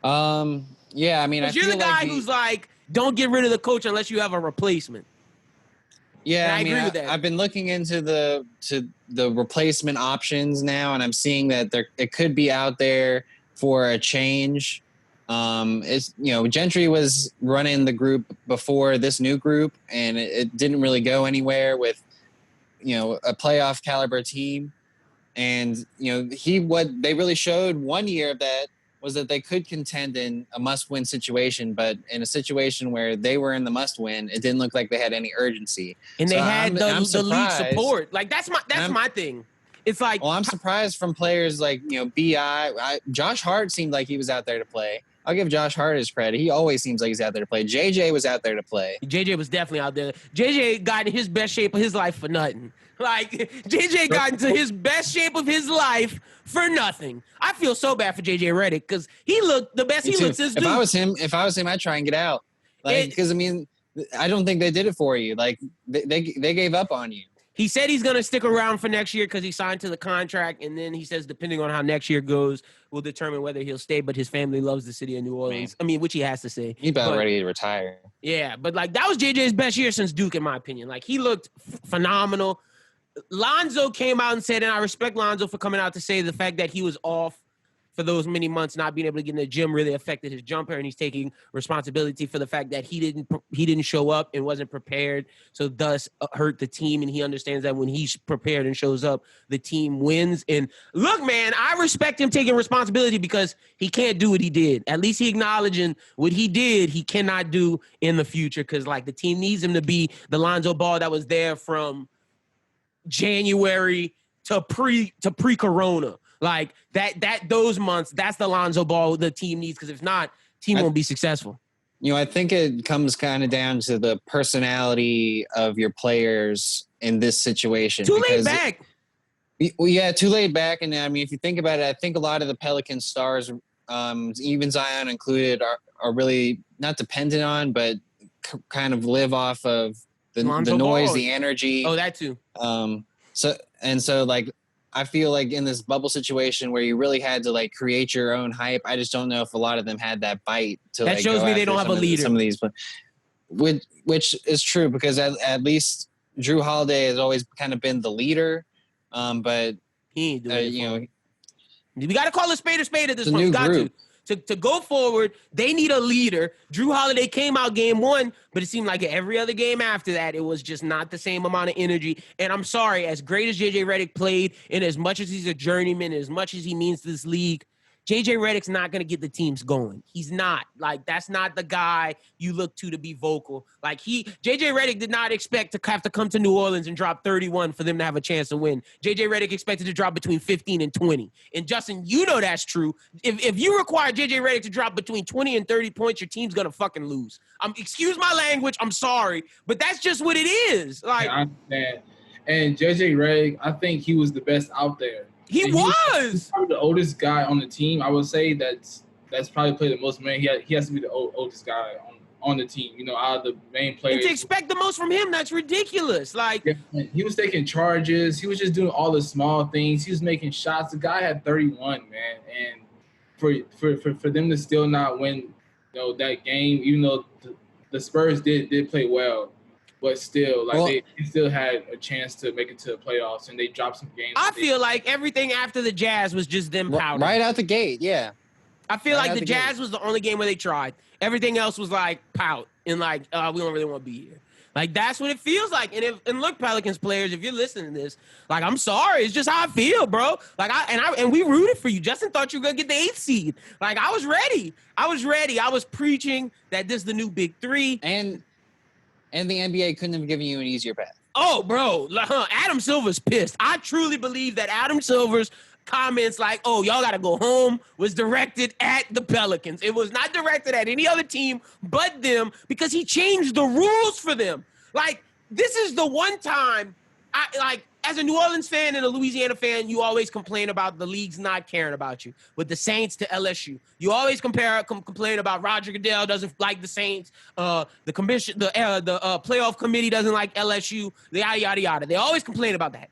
Yeah, I mean, you're the guy who's like, don't get rid of the coach unless you have a replacement. Yeah, I agree with that. I've been looking into the replacement options now, and I'm seeing that it could be out there for a change. Gentry was running the group before this new group, and it didn't really go anywhere with, a playoff caliber team. And, what they really showed one year of that was that they could contend in a must-win situation, but in a situation where they were in the must-win, it didn't look like they had any urgency. And they had the lead support. Like, that's my thing. It's like... Well, I'm surprised from players like, B.I. Josh Hart seemed like he was out there to play. I'll give Josh Hart his credit. He always seems like he's out there to play. JJ was out there to play. JJ was definitely out there. JJ got in his best shape of his life for nothing. Like, JJ got into his best shape of his life for nothing. I feel so bad for JJ Redick because he looked the best he looked since Duke. If I was him, I'd try and get out. Because, I don't think they did it for you. Like, they gave up on you. He said he's going to stick around for next year because he signed to the contract, and then he says depending on how next year goes, will determine whether he'll stay, but his family loves the city of New Orleans. Which he has to say. He's about ready to retire. Yeah, but, that was JJ's best year since Duke, in my opinion. He looked phenomenal. Lonzo came out and said, and I respect Lonzo for coming out to say the fact that he was off for those many months, not being able to get in the gym really affected his jumper, and he's taking responsibility for the fact that he didn't show up and wasn't prepared, so thus hurt the team, and he understands that when he's prepared and shows up, the team wins. And look, man, I respect him taking responsibility because he can't do what he did. At least he acknowledging what he did, he cannot do in the future because, the team needs him to be the Lonzo Ball that was there from January to pre-corona. Those months, that's the Lonzo Ball the team needs, because if not, team won't be successful. I think it comes kind of down to the personality of your players in this situation. Too laid back. Too laid back. And if you think about it, I think a lot of the Pelican stars, even Zion included, are really not dependent on, but kind of live off of the noise, Ball. The energy. Oh, that too. I feel like in this bubble situation where you really had to create your own hype, I just don't know if a lot of them had that bite to that shows me they don't have a leader. Some of these, which is true because at least Drew Holiday has always kind of been the leader, but he ain't doing it. We got to call a spade at this point. We got to go forward. They need a leader. Drew Holiday came out game one, but it seemed like every other game after that, it was just not the same amount of energy. And I'm sorry, as great as JJ Redick played, and as much as he's a journeyman, as much as he means to this league, JJ Redick's not going to get the teams going. He's not. Like, that's not the guy you look to be vocal. Like, JJ Redick did not expect to have to come to New Orleans and drop 31 for them to have a chance to win. JJ Redick expected to drop between 15 and 20. And Justin, you know that's true. If you require JJ Redick to drop between 20 and 30 points, your team's going to fucking lose. Excuse my language. I'm sorry. But that's just what it is. Like, I understand. And JJ Redick, I think he was the best out there. He was probably the oldest guy on the team. I would say that's probably played the most minutes. He has to be the oldest guy on the team. You know, out of the main players. And to expect the most from him, that's ridiculous. Like, yeah, he was taking charges. He was just doing all the small things. He was making shots. The guy had 31, man. And for them to still not win, you know, that game, even though the Spurs did play well. But still, like, they still had a chance to make it to the playoffs, and they dropped some games. I feel like everything after the Jazz was just them powder. Right out the gate, yeah. I feel like the Jazz was the only game where they tried. Everything else was like pout and like, we don't really want to be here. Like, that's what it feels like. And look, Pelicans players, if you're listening to this, like, I'm sorry, it's just how I feel, bro. Like, and we rooted for you. Justin thought you were gonna get the 8th seed. Like, I was ready. I was preaching that this is the new big three. And the NBA couldn't have given you an easier path. Oh, bro. Adam Silver's pissed. I truly believe that Adam Silver's comments like, oh, y'all got to go home, was directed at the Pelicans. It was not directed at any other team but them because he changed the rules for them. Like, this is the one time, as a New Orleans fan and a Louisiana fan, you always complain about the leagues not caring about you. With the Saints to LSU, you always complain about Roger Goodell doesn't like the Saints. The commission, the playoff committee doesn't like LSU. Yada yada yada. They always complain about that.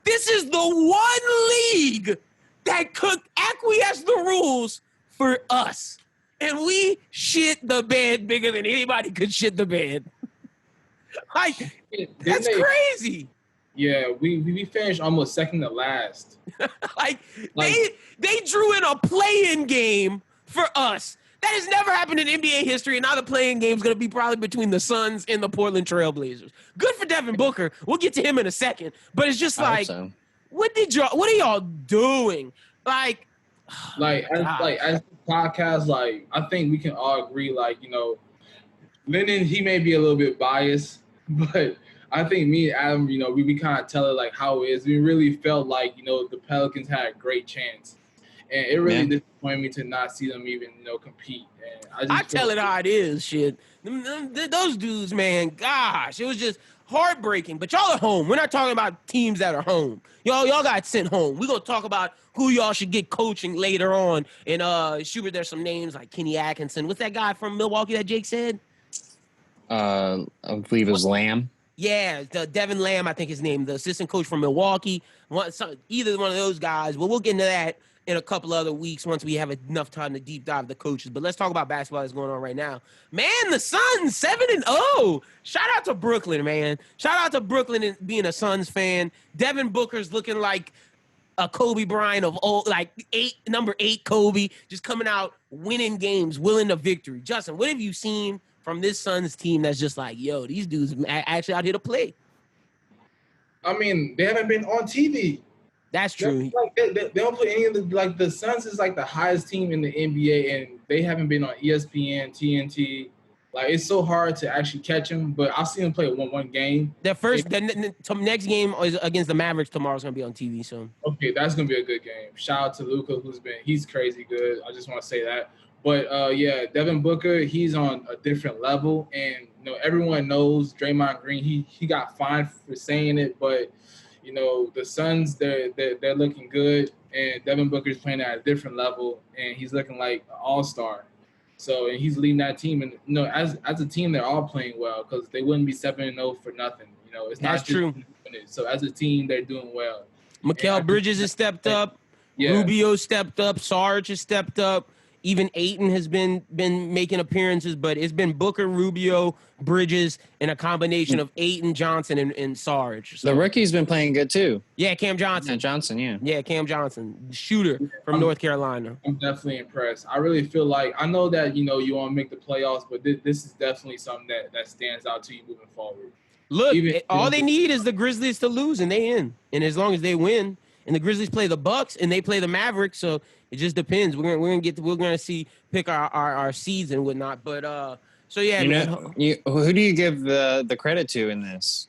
This is the one league that could acquiesce the rules for us, and we shit the bed bigger than anybody could shit the bed. Like, that's crazy. Yeah, we finished almost second to last. like they drew in a play-in game for us. That has never happened in NBA history, and now the play-in game is going to be probably between the Suns and the Portland Trail Blazers. Good for Devin Booker. We'll get to him in a second. But it's just like, what are y'all doing? Like as the podcast, like, I think we can all agree, like, you know, Lennon, he may be a little bit biased, but I think me and Adam, you know, we kind of tell it like how it is. We really felt like, you know, the Pelicans had a great chance. And it really disappointed me to not see them even, you know, compete. And I tell it how it is, shit. Those dudes, man, gosh, it was just heartbreaking. But y'all are home. We're not talking about teams that are home. Y'all got sent home. We're going to talk about who y'all should get coaching later on. And Schubert, there's some names like Kenny Atkinson. What's that guy from Milwaukee that Jake said? I believe it was Lamb. Yeah, Devin Lamb, I think his name, the assistant coach from Milwaukee. Either one of those guys. Well, we'll get into that in a couple other weeks once we have enough time to deep dive the coaches. But let's talk about basketball that's going on right now. Man, the Suns, 7-0. Shout out to Brooklyn, man. Shout out to Brooklyn and being a Suns fan. Devin Booker's looking like a Kobe Bryant of old, like number 8 Kobe, just coming out, winning games, willing to victory. Justin, what have you seen from this Suns team that's just like, yo, these dudes actually out here to play? I mean, they haven't been on TV. That's true. They don't play any of the, like, the Suns is like the highest team in the NBA, and they haven't been on ESPN, TNT. Like, it's so hard to actually catch them, but I'll see them play one game. The next game is against the Mavericks tomorrow. Is going to be on TV soon. Okay, that's going to be a good game. Shout out to Luka, he's crazy good. I just want to say that. But, yeah, Devin Booker, he's on a different level. And, you know, everyone knows Draymond Green. He got fined for saying it. But, you know, the Suns, they're looking good. And Devin Booker's playing at a different level. And he's looking like an all-star. So, and he's leading that team. And, you know, as a team, they're all playing well because they wouldn't be 7-0 for nothing. You know, it's not true. So, as a team, they're doing well. Mikal Bridges has stepped up. Yeah. Rubio stepped up. Sarge has stepped up. Even Ayton has been making appearances, but it's been Booker, Rubio, Bridges, and a combination of Ayton, Johnson, and Sarge. So, the rookie's been playing good too. Yeah, Cam Johnson. Yeah, Cam Johnson, shooter from North Carolina. I'm definitely impressed. I really feel like, I know that, you know, you want to make the playoffs, but this is definitely something that stands out to you moving forward. Look, all they need is the Grizzlies to lose, and they in. And as long as they win, and the Grizzlies play the Bucks, and they play the Mavericks. So it just depends. We're gonna pick our seeds and whatnot. But so yeah, who do you give the credit to in this?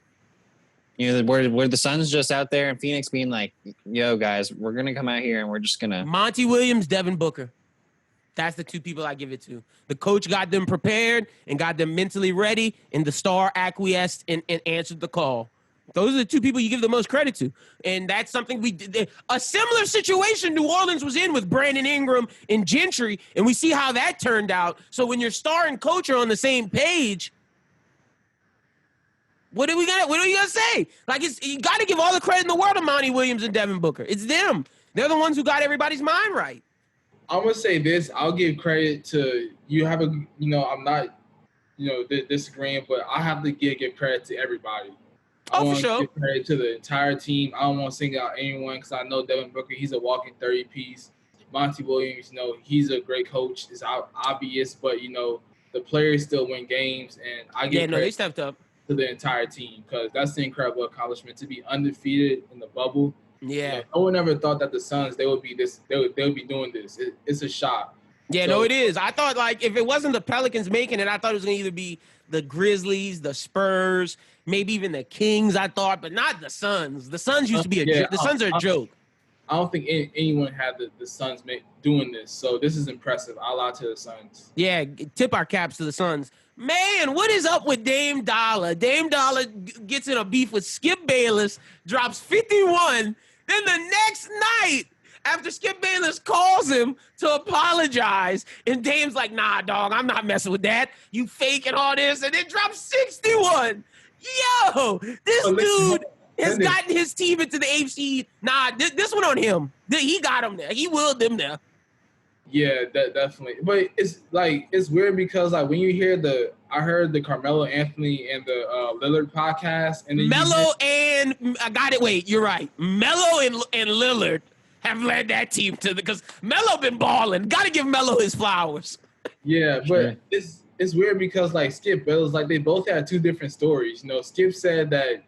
Were the Suns just out there in Phoenix being like, "Yo, guys, we're gonna come out here and we're just gonna." Monty Williams, Devin Booker. That's the two people I give it to. The coach got them prepared and got them mentally ready, and the star acquiesced and answered the call. Those are the two people you give the most credit to. And that's something we did. A similar situation New Orleans was in with Brandon Ingram and Gentry, and we see how that turned out. So when your star and coach are on the same page, what are you gonna say? Like, you got to give all the credit in the world to Monty Williams and Devin Booker. It's them. They're the ones who got everybody's mind right. I'm gonna say this. I'll give credit to you. I'm not, disagreeing, but I have to give credit to everybody. I want to give credit to the entire team. I don't want to single out anyone because I know Devin Booker, he's a walking 30-piece. Monty Williams, he's a great coach. It's obvious, but the players still win games, and I give credit they stepped up to the entire team because that's an incredible accomplishment to be undefeated in the bubble. Yeah, no one ever thought that the Suns they would be doing this. It's a shock. Yeah, no, it is. I thought, like, if it wasn't the Pelicans making it, I thought it was going to either be the Grizzlies, the Spurs, maybe even the Kings, I thought, but not the Suns. The Suns used to be the Suns are a joke. I don't think anyone had the Suns doing this, so this is impressive. I'll allow to the Suns. Yeah, tip our caps to the Suns. Man, what is up with Dame Dollar? Dame Dollar gets in a beef with Skip Bayless, drops 51. Then the next night, after Skip Bayless calls him to apologize, and Dame's like, nah, dog, I'm not messing with that. You faking all this, and then drops 61. Yo, this dude has gotten his team into the AFC. Nah, this one on him. He got him there. He willed them there. Yeah, definitely. But it's weird because when you hear I heard the Carmelo Anthony and the Lillard podcast, and I got it. Wait, you're right. Melo and Lillard have led that team because Melo been balling. Got to give Melo his flowers. Yeah, but it's weird because Skip Bayless, they both had two different stories. Skip said that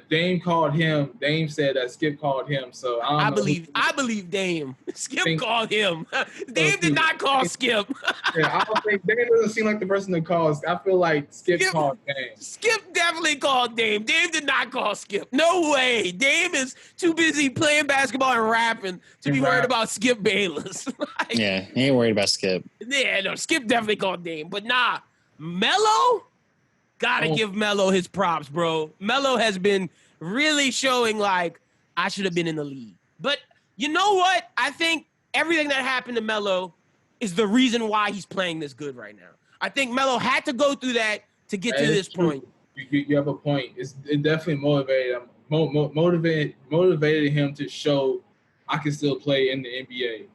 Dame called him. Dame said that Skip called him. So I believe Dame. Skip called him. Dame did not call Skip. Yeah, I don't think Dame doesn't seem like the person that calls. I feel like Skip called Dame. Skip definitely called Dame. Dame did not call Skip. No way. Dame is too busy playing basketball and rapping to be worried about Skip Bayless. Yeah, he ain't worried about Skip. Yeah, no, Skip definitely called Dame. But nah, Melo. Gotta give Melo his props, bro. Melo has been really showing I should have been in the league. But you know what? I think everything that happened to Melo is the reason why he's playing this good right now. I think Melo had to go through that to get to this point. You have a point. It definitely motivated him to show I can still play in the NBA.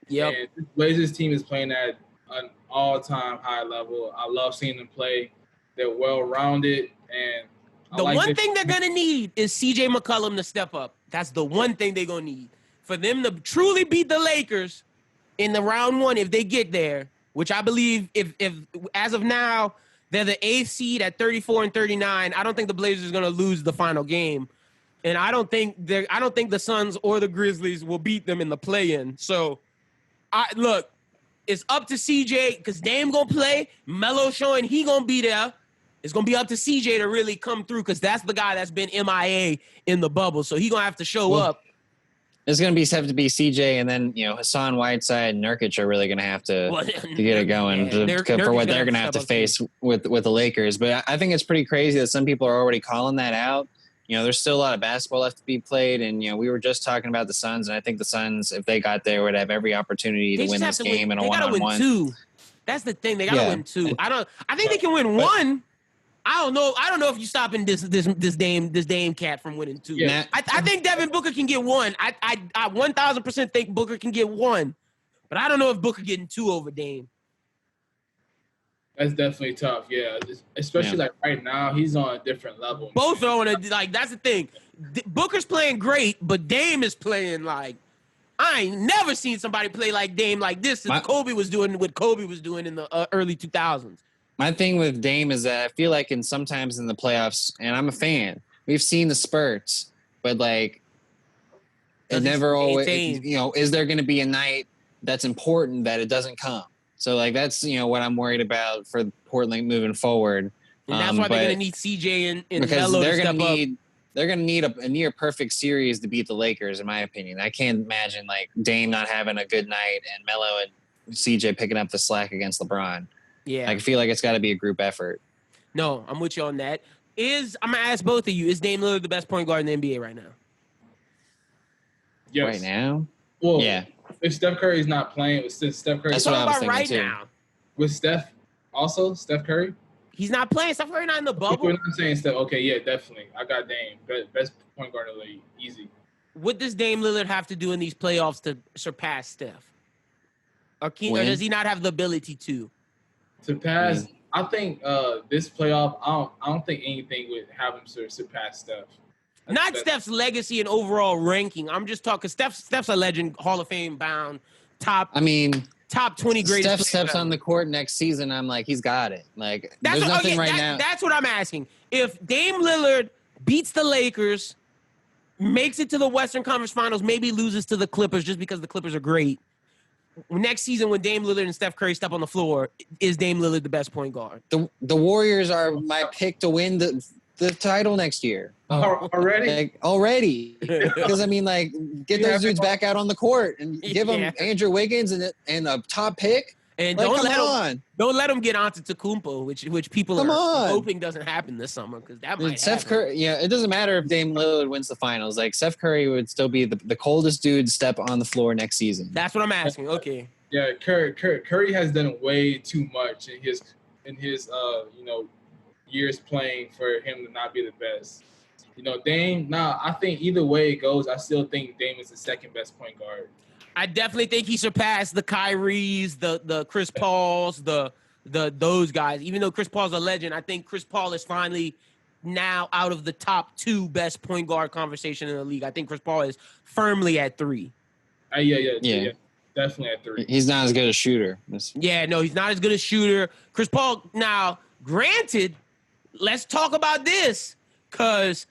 Yep. And the Blazers team is playing at an all-time high level. I love seeing them play. They're well-rounded, and the one thing they're gonna need is CJ McCollum to step up. That's the one thing they're gonna need for them to truly beat the Lakers in the round one if they get there. Which I believe, if as of now they're the 8th seed at 34 and 39. I don't think the Blazers are gonna lose the final game, and I don't think the Suns or the Grizzlies will beat them in the play-in. So, look, it's up to CJ because Dame gonna play. Melo showing he gonna be there. It's going to be up to CJ to really come through because that's the guy that's been MIA in the bubble. So he's going to have to show up. It's going to have to be CJ, and then, Hassan Whiteside and Nurkic are really going to have to get it going for what they're going to have to face with the Lakers. But I think it's pretty crazy that some people are already calling that out. There's still a lot of basketball left to be played, and, we were just talking about the Suns, and I think the Suns, if they got there, would have every opportunity to win this game in a one-on-one. They got to win 2. That's the thing. They got to win 2. I think they can win 1. I don't know if you stopping this Dame cat from winning 2. Yeah. I think Devin Booker can get 1. I 1,000% think Booker can get 1, but I don't know if Booker getting 2 over Dame. That's definitely tough. Yeah, especially right now, he's on a different level. Both are on that's the thing. Booker's playing great, but Dame is playing I ain't never seen somebody play like Dame like this since Kobe was doing what Kobe was doing in the early 2000s. My thing with Dame is that I feel like sometimes in the playoffs, and I'm a fan, we've seen the spurts, but it never always, is there going to be a night that's important that it doesn't come? So like that's what I'm worried about for Portland moving forward. And that's why they're going to need CJ and Melo to step up. They're going to need a near perfect series to beat the Lakers, in my opinion. I can't imagine like Dame not having a good night and Melo and CJ picking up the slack against LeBron. Yeah, I feel like it's got to be a group effort. No, I'm with you on that. I'm gonna ask both of you: is Dame Lillard the best point guard in the NBA right now? Yes. Right now? Well, yeah. If Steph Curry's not playing, since Steph Curry, that's what I was thinking right too. Now. With Steph Curry. He's not playing. Steph Curry not in the bubble. I'm saying Steph. Okay, yeah, definitely. I got Dame, best point guard in the league, easy. What does Dame Lillard have to do in these playoffs to surpass Steph? Or does he not have the ability to? To pass, I think this playoff, I don't think anything would have him surpass Steph. Not Steph's legacy and overall ranking. I'm just talking. Steph's a legend, Hall of Fame bound, top 20 greatest. Steph steps on the court next season. I'm like, he's got it. Like, there's nothing now. That's what I'm asking. If Dame Lillard beats the Lakers, makes it to the Western Conference Finals, maybe loses to the Clippers just because the Clippers are great. Next season, when Dame Lillard and Steph Curry step on the floor, is Dame Lillard the best point guard? The Warriors are my pick to win the title next year. Already? Already. Because, I mean, like, get those dudes back out on the court and give them Andrew Wiggins and a top pick. And like, don't let them get Antetokounmpo, which people are hoping doesn't happen this summer because that might happen. Curry, it doesn't matter if Dame Lillard wins the finals. Like, Steph Curry would still be the coldest dude step on the floor next season. That's what I'm asking. Okay. Yeah, Curry has done way too much in his years playing for him to not be the best. Dame. Now I think either way it goes, I still think Dame is the second best point guard. I definitely think he surpassed the Kyries, the Chris Pauls, those guys. Even though Chris Paul's a legend, I think Chris Paul is finally now out of the top 2 best point guard conversation in the league. I think Chris Paul is firmly at 3. Yeah. Definitely at 3. He's not as good a shooter. Yeah, no, he's not as good a shooter. Chris Paul, now, granted, let's talk about this, because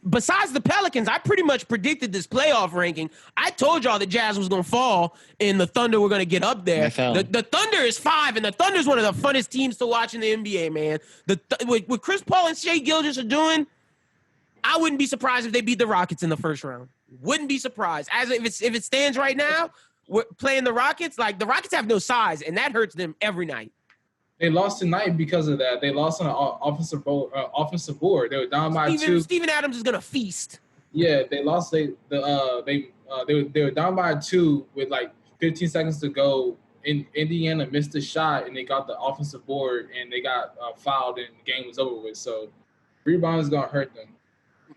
besides the Pelicans, I pretty much predicted this playoff ranking. I told y'all the Jazz was going to fall and the Thunder were going to get up there. The Thunder is 5, and the Thunder is one of the funnest teams to watch in the NBA, man. What Chris Paul and Shai Gilgeous are doing, I wouldn't be surprised if they beat the Rockets in the first round. Wouldn't be surprised. As if it stands right now, we're playing the Rockets. Like, the Rockets have no size, and that hurts them every night. They lost tonight because of that. They lost on an offensive board. They were down by 2. Steven Adams is gonna feast. Yeah, they lost. They were down by 2 with like 15 seconds to go. Indiana missed a shot and they got the offensive board and they got fouled and the game was over with. So rebound is gonna hurt them.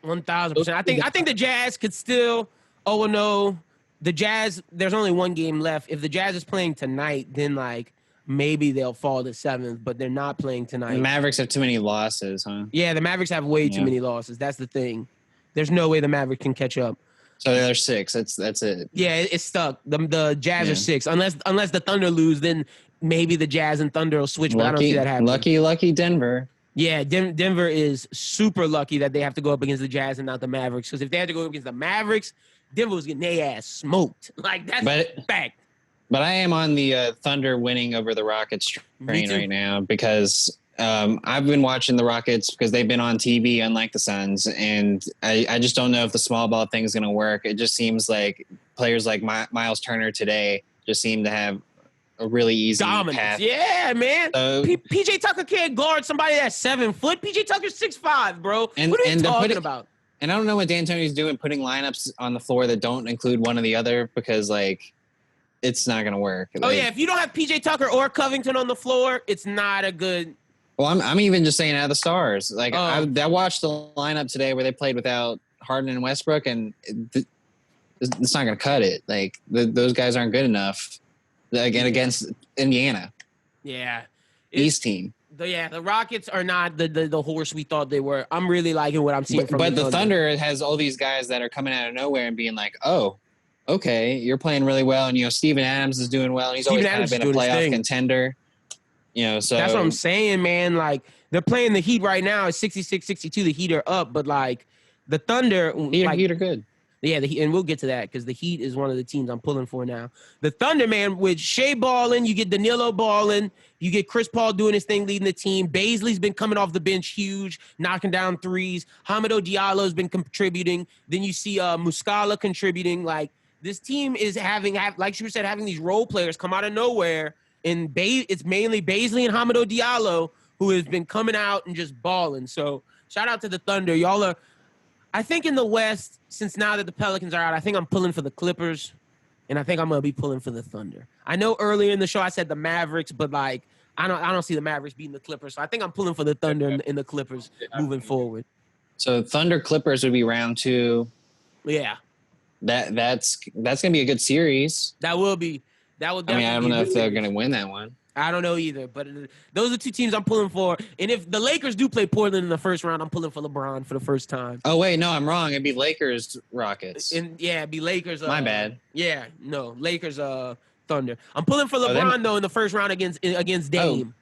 1,000%. I think the Jazz could still. Oh no, the Jazz. There's only one game left. If the Jazz is playing tonight, then like. Maybe they'll fall to 7th, but they're not playing tonight. The Mavericks have too many losses, huh? Yeah, the Mavericks have way too many losses. That's the thing. There's no way the Mavericks can catch up. So they're 6. That's it. Yeah, it's stuck. The Jazz are 6. Unless the Thunder lose, then maybe the Jazz and Thunder will switch, but I don't see that happening. Lucky Denver. Yeah, Denver is super lucky that they have to go up against the Jazz and not the Mavericks. Because if they had to go up against the Mavericks, Denver was getting their ass smoked. Like, that's a fact. But I am on the Thunder winning over the Rockets train right now because I've been watching the Rockets because they've been on TV, unlike the Suns, and I just don't know if the small ball thing is going to work. It just seems like players like Miles Turner today just seem to have a really easy dominance. Path. Yeah, man. PJ Tucker can't guard somebody that's 7 foot. PJ Tucker's 6'5", bro. What are you talking about? And I don't know what D'Antoni's doing, putting lineups on the floor that don't include one or the other because, like, it's not going to work. Oh, yeah. If you don't have PJ Tucker or Covington on the floor, it's not a good. Well, I'm even just saying out of the stars. Like, I watched the lineup today where they played without Harden and Westbrook, and it's not going to cut it. Like, those guys aren't good enough again against Indiana. Yeah. East team. The Rockets are not the horse we thought they were. I'm really liking what I'm seeing from But the Thunder has all these guys that are coming out of nowhere and being like, oh, okay, you're playing really well, and Steven Adams is doing well, and he's always kind of been a playoff contender. So that's what I'm saying, man. Like, they're playing the Heat right now. It's 66-62. The Heat are up, but like the Thunder, Heat are good. Yeah, the Heat, and we'll get to that because the Heat is one of the teams I'm pulling for now. The Thunder, man, with Shea balling, you get Danilo balling, you get Chris Paul doing his thing, leading the team. Baisley's been coming off the bench huge, knocking down threes. Hamidou Diallo's been contributing. Then you see Muscala contributing. Like, this team is having like you said, having these role players come out of nowhere. And it's mainly Baisley and Hamidou Diallo who has been coming out and just balling. So shout out to the Thunder. Y'all are, I think in the West, since now that the Pelicans are out, I think I'm pulling for the Clippers, and I think I'm going to be pulling for the Thunder. I know earlier in the show I said the Mavericks, but like I don't see the Mavericks beating the Clippers. So I think I'm pulling for the Thunder and the Clippers moving forward. So Thunder Clippers would be round 2. Yeah. That's going to be a good series. That will be. That would definitely I don't know if they're going to win that one. I don't know either, but those are 2 teams I'm pulling for. And if the Lakers do play Portland in the first round, I'm pulling for LeBron for the first time. Oh, wait, no, I'm wrong. It'd be Lakers, Rockets. And yeah, it'd be Lakers. My bad. Yeah, no, Lakers, Thunder. I'm pulling for LeBron, though, in the first round against Dame.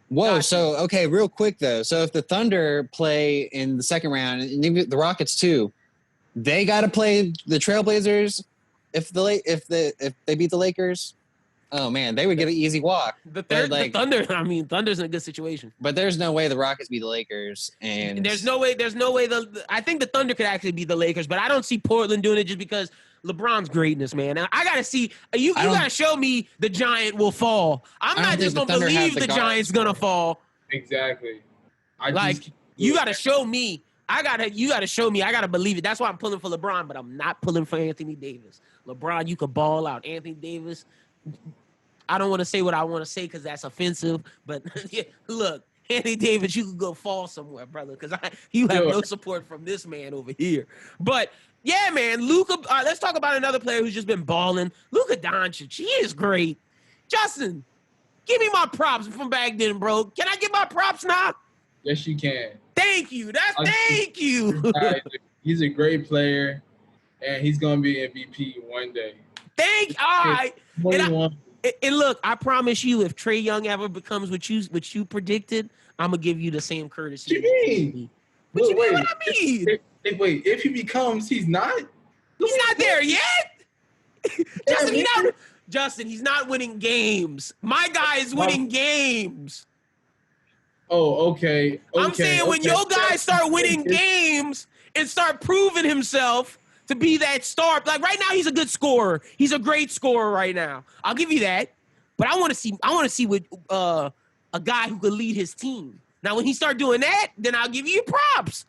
Whoa, so, okay, real quick, though. So if the Thunder play in the second round, and even the Rockets, too, they got to play the Trailblazers if they beat the Lakers? Oh, man, they would get an easy walk. The Thunder, Thunder's in a good situation. But there's no way the Rockets beat the Lakers. And there's no way I think the Thunder could actually beat the Lakers, but I don't see Portland doing it just because LeBron's greatness, man. And I got to see, you got to show me the Giant will fall. I'm not just going to believe the Giant's going to fall. Exactly. You got to show me. You got to show me. I got to believe it. That's why I'm pulling for LeBron, but I'm not pulling for Anthony Davis. LeBron, you could ball out. Anthony Davis, I don't want to say what I want to say because that's offensive, but yeah, look, Anthony Davis, you could go fall somewhere, brother, because you have no support from this man over here. But yeah, man, Luka. Let's talk about another player who's just been balling. Luka Doncic, he is great. Justin, give me my props from back then, bro. Can I get my props now? Yes, you can. Thank you. Thank you. He's a great player, and he's gonna be MVP one day. All right. And look, I promise you, if Trae Young ever becomes what you predicted, I'm gonna give you the same courtesy. What you mean? What I mean? If he becomes, he's not. He's not there yet. Justin, he's not winning games. My guy is winning games. Oh, okay. I'm saying when your guys start winning games and start proving himself to be that star. Like right now, he's a good scorer. He's a great scorer right now. I'll give you that. But I want to see what a guy who could lead his team. Now, when he start doing that, then I'll give you props.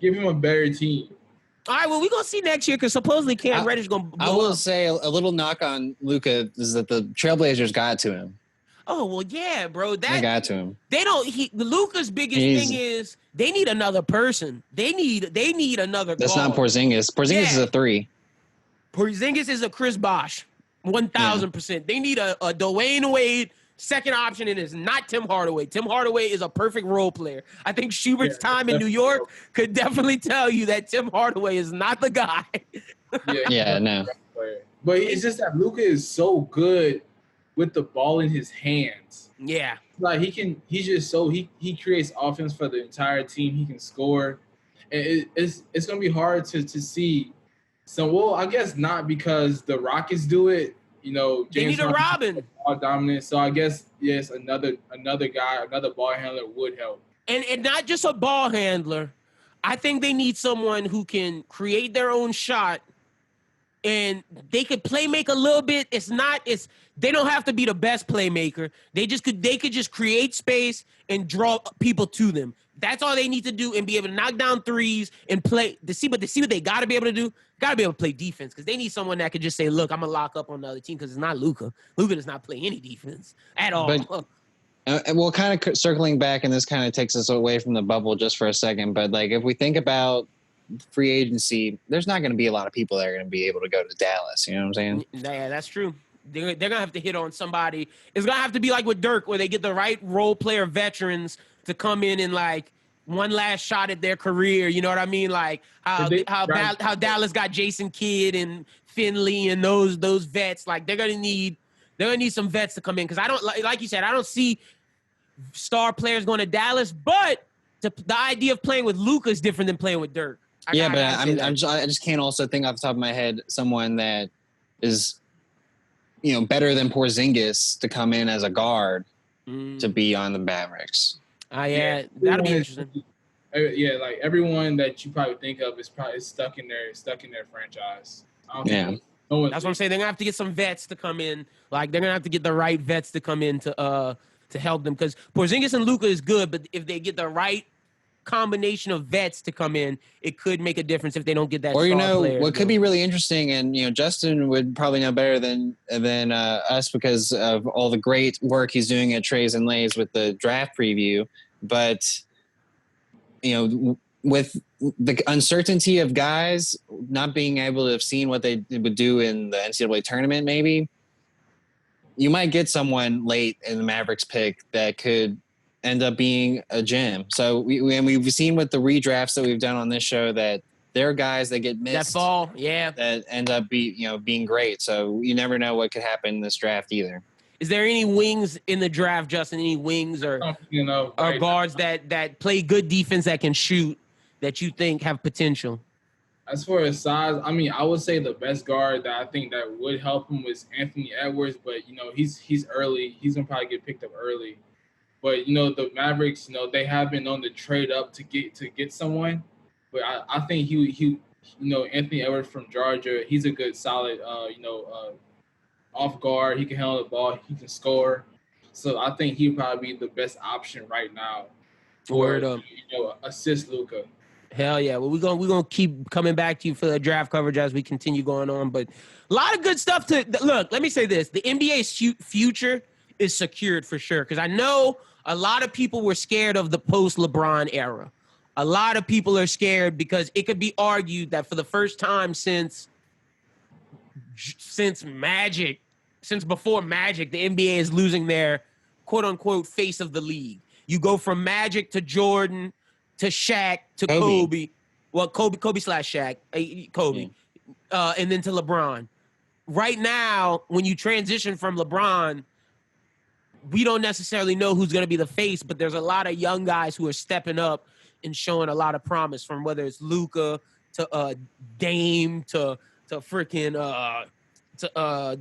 Give him a better team. All right, well, we're going to see next year because supposedly Cam Reddish going to blow I will up. say a little knock on Luka is that the Trailblazers got to him. Oh, well, yeah, bro. They got to him. Luka's biggest thing is they need another person. They need another That's guard. not Porzingis. Porzingis is a 3. Porzingis is a Chris Bosh, 1,000%. They need a Dwayne Wade second option, and it's not Tim Hardaway. Tim Hardaway is a perfect role player. I think Schubert's time in New York could definitely tell you that Tim Hardaway is not the guy. No. But it's just that Luka is so good with the ball in his hands. Yeah. Like he creates offense for the entire team. He can score. And it's gonna be hard to see I guess not because the Rockets do it. You know, James they need a Robin. Ball dominant. So I guess yes, another guy, another ball handler would help. And not just a ball handler. I think they need someone who can create their own shot. And they could play make a little bit. They don't have to be the best playmaker. They could just create space and draw people to them. That's all they need to do and be able to knock down threes and play. To see what they got to be able to do. Got to be able to play defense because they need someone that could just say, "Look, I'm gonna lock up on the other team," because it's not Luka. Luka does not play any defense at all. But, well, kind of circling back, and this kind of takes us away from the bubble just for a second. But like, if we think about free agency, there's not going to be a lot of people that are going to be able to go to Dallas. You know what I'm saying? Yeah, that's true. They're going to have to hit on somebody. It's going to have to be like with Dirk, where they get the right role player veterans to come in and like one last shot at their career. You know what I mean? Like how Dallas got Jason Kidd and Finley and those vets. Like they're going to need some vets to come in because I don't like you said, I don't see star players going to Dallas, but the idea of playing with Luka is different than playing with Dirk. I just can't also think off the top of my head someone that is, better than Porzingis to come in as a guard to be on the Mavericks. That'd be interesting. Yeah, like everyone that you probably think of is probably stuck in their franchise. That's what I'm saying. They're gonna have to get some vets to come in. Like they're gonna have to get the right vets to come in to help them, because Porzingis and Luka is good, but if they get the right combination of vets to come in, it could make a difference if they don't get that. Or player what could be really interesting, and Justin would probably know better than us because of all the great work he's doing at Trays and Lays with the draft preview. But with the uncertainty of guys not being able to have seen what they would do in the NCAA tournament, maybe you might get someone late in the Mavericks pick that could end up being a gem. So we've seen with the redrafts that we've done on this show that there are guys that get missed that fall, that end up being great. So you never know what could happen in this draft either. Is there any wings in the draft, Justin? Any wings or guards that play good defense that can shoot that you think have potential? As far as size, I would say the best guard that I think that would help him was Anthony Edwards, but he's early. He's gonna probably get picked up early. But the Mavericks, they have been known to trade up to get someone. But I think he Anthony Edwards from Georgia, he's a good solid off guard. He can handle the ball. He can score. So I think he'd probably be the best option right now for assist Luka. Hell yeah. Well, we're gonna keep coming back to you for the draft coverage as we continue going on. But a lot of good stuff to look. Let me say this: the NBA's future is secured for sure. Because I know a lot of people were scared of the post-LeBron era. A lot of people are scared because it could be argued that for the first time since before Magic, the NBA is losing their quote-unquote face of the league. You go from Magic to Jordan to Shaq to Kobe. Well, Kobe/Shaq. Kobe. And then to LeBron. Right now, when you transition from LeBron, we don't necessarily know who's going to be the face, but there's a lot of young guys who are stepping up and showing a lot of promise, from whether it's Luka to Dame to freaking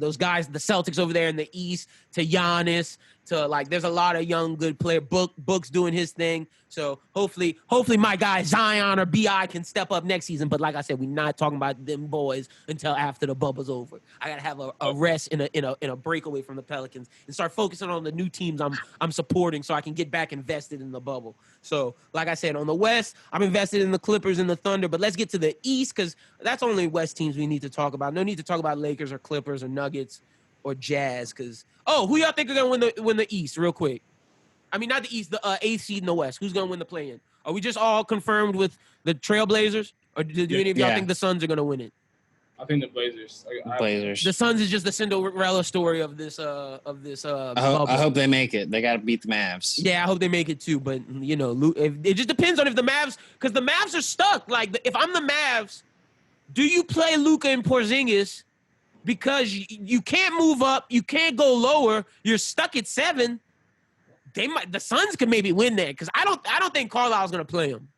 those guys, the Celtics over there in the East, to Giannis, to there's a lot of young good player. Book's doing his thing. So hopefully my guy Zion or BI can step up next season. But like I said, we're not talking about them boys until after the bubble's over. I gotta have a rest in a breakaway from the Pelicans and start focusing on the new teams I'm supporting, so I can get back invested in the bubble. So like I said, on the West, I'm invested in the Clippers and the Thunder. But let's get to the East, because that's only West teams we need to talk about. No need to talk about Lakers or Clippers or Nuggets or Jazz. Because who y'all think are gonna win the East real quick? I mean, not the East, the 8th seed in the West. Who's going to win the play-in? Are we just all confirmed with the Trailblazers? Or do any of y'all think the Suns are going to win it? I think the Blazers. Blazers. The Suns is just the Cinderella story of this. I hope they make it. They got to beat the Mavs. Yeah, I hope they make it too. But it just depends on if the Mavs, because the Mavs are stuck. Like, if I'm the Mavs, do you play Luka and Porzingis because you can't move up, you can't go lower, you're stuck at 7? The Suns could maybe win that, because I don't think Carlisle's going to play them.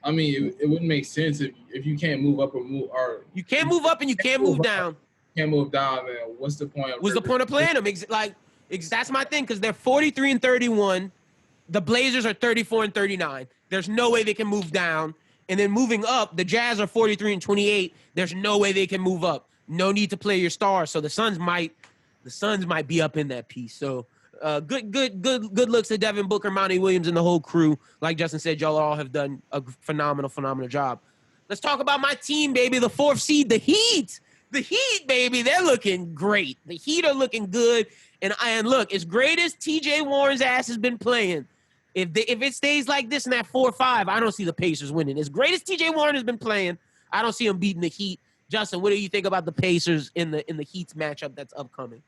I mean, it wouldn't make sense if you can't move up or you can't move up and you can't move down. Can't move down, man. What's the point? What's the point of playing them? That's my thing, because they're 43-31. The Blazers are 34-39. There's no way they can move down. And then moving up, the Jazz are 43-28. There's no way they can move up. No need to play your stars. So the Suns might be up in that piece. So. Good looks to Devin Booker, Monty Williams, and the whole crew. Like Justin said, y'all all have done a phenomenal job. Let's talk about my team, baby. The 4th seed, the Heat. The Heat, baby, they're looking great. The Heat are looking good. And look, as great as TJ Warren's ass has been playing, if it stays like this in that 4-5, I don't see the Pacers winning. As great as TJ Warren has been playing, I don't see him beating the Heat. Justin, what do you think about the Pacers in the Heat's matchup that's upcoming?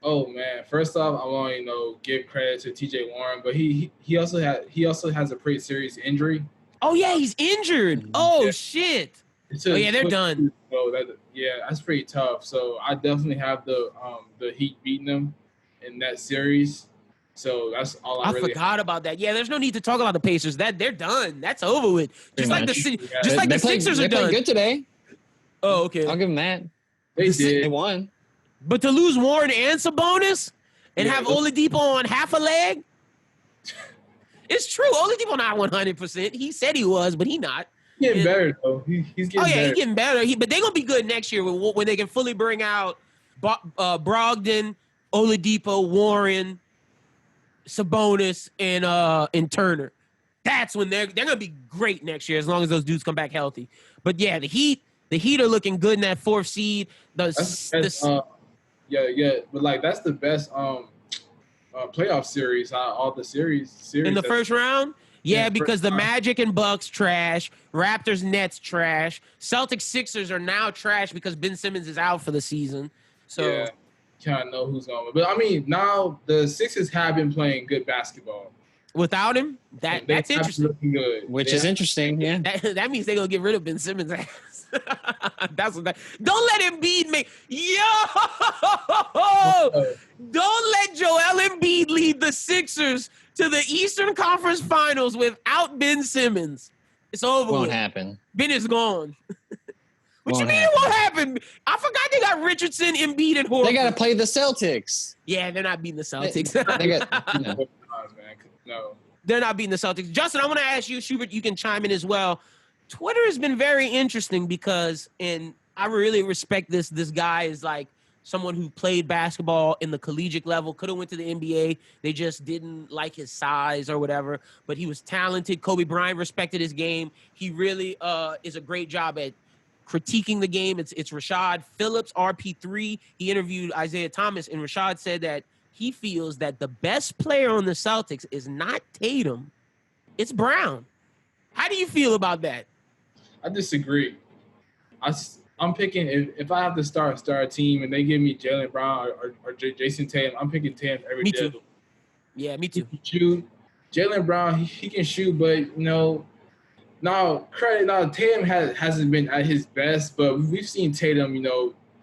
Oh man! First off, I want to give credit to T.J. Warren, but he also has a pretty serious injury. Oh yeah, he's injured. Oh shit! They're done. So that's pretty tough. So I definitely have the Heat beating them in that series. So that's all I forgot about that. Yeah, there's no need to talk about the Pacers. They're done. That's over with. Just like the Sixers are done. They played good today. Oh, okay. I'll give them that. They won. But to lose Warren and Sabonis and have Oladipo on half a leg, it's true. Oladipo not 100%. He said he was, but he not. Getting better though. He's getting better. He's getting better. But they're gonna be good next year when they can fully bring out Brogdon, Oladipo, Warren, Sabonis, and Turner. That's when they're gonna be great next year as long as those dudes come back healthy. But yeah, the Heat are looking good in that 4th seed. But like that's the best playoff series out of all the series in the first round. Yeah, because the Magic and Bucks trash, Raptors, Nets trash, Celtics, Sixers are now trash because Ben Simmons is out for the season. So yeah, can't know who's going. But I mean, now the Sixers have been playing good basketball without him. That's interesting. Looking good. Which is interesting. Yeah, that means they're gonna get rid of Ben Simmons' ass. That's what. Don't let Embiid make. Don't let Joel Embiid lead the Sixers to the Eastern Conference Finals without Ben Simmons. It's over. Won't happen. Ben is gone. What you mean it won't happen? I forgot they got Richardson, Embiid, and Horford. They got to play the Celtics. Yeah, they're not beating the Celtics. No. They're not beating the Celtics. Justin, I want to ask you, Schubert, you can chime in as well. Twitter has been very interesting because, and I really respect this guy is like someone who played basketball in the collegiate level, could have went to the NBA. They just didn't like his size or whatever, but he was talented. Kobe Bryant respected his game. He really is a great job at critiquing the game. It's Rashad Phillips, RP3. He interviewed Isaiah Thomas, and Rashad said that he feels that the best player on the Celtics is not Tatum, it's Brown. How do you feel about that? I disagree. I'm picking, if I have to start a team and they give me Jaylen Brown or Jason Tatum, I'm picking Tatum every day. Me too. Yeah, me too. Shoot. Jaylen Brown, he can shoot, but, Tatum hasn't been at his best, but we've seen Tatum,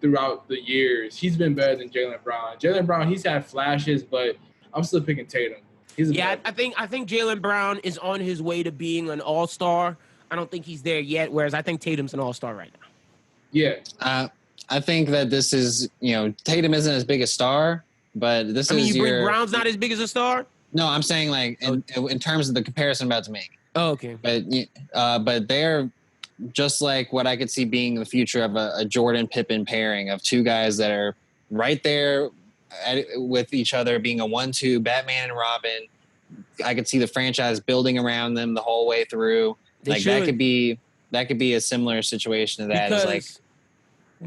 throughout the years. He's been better than Jaylen Brown. Jaylen Brown, he's had flashes, but I'm still picking Tatum. I think Jaylen Brown is on his way to being an all-star. I don't think he's there yet, whereas I think Tatum's an all-star right now. Yeah. I think that this is, Tatum isn't as big a star, but Brown's not as big as a star? No, I'm saying in terms of the comparison I'm about to make. Oh, okay. But they're just like what I could see being the future of a Jordan Pippen pairing of two guys that are right there with each other, being a 1-2, Batman and Robin. I could see the franchise building around them the whole way through. That could be a similar situation to that.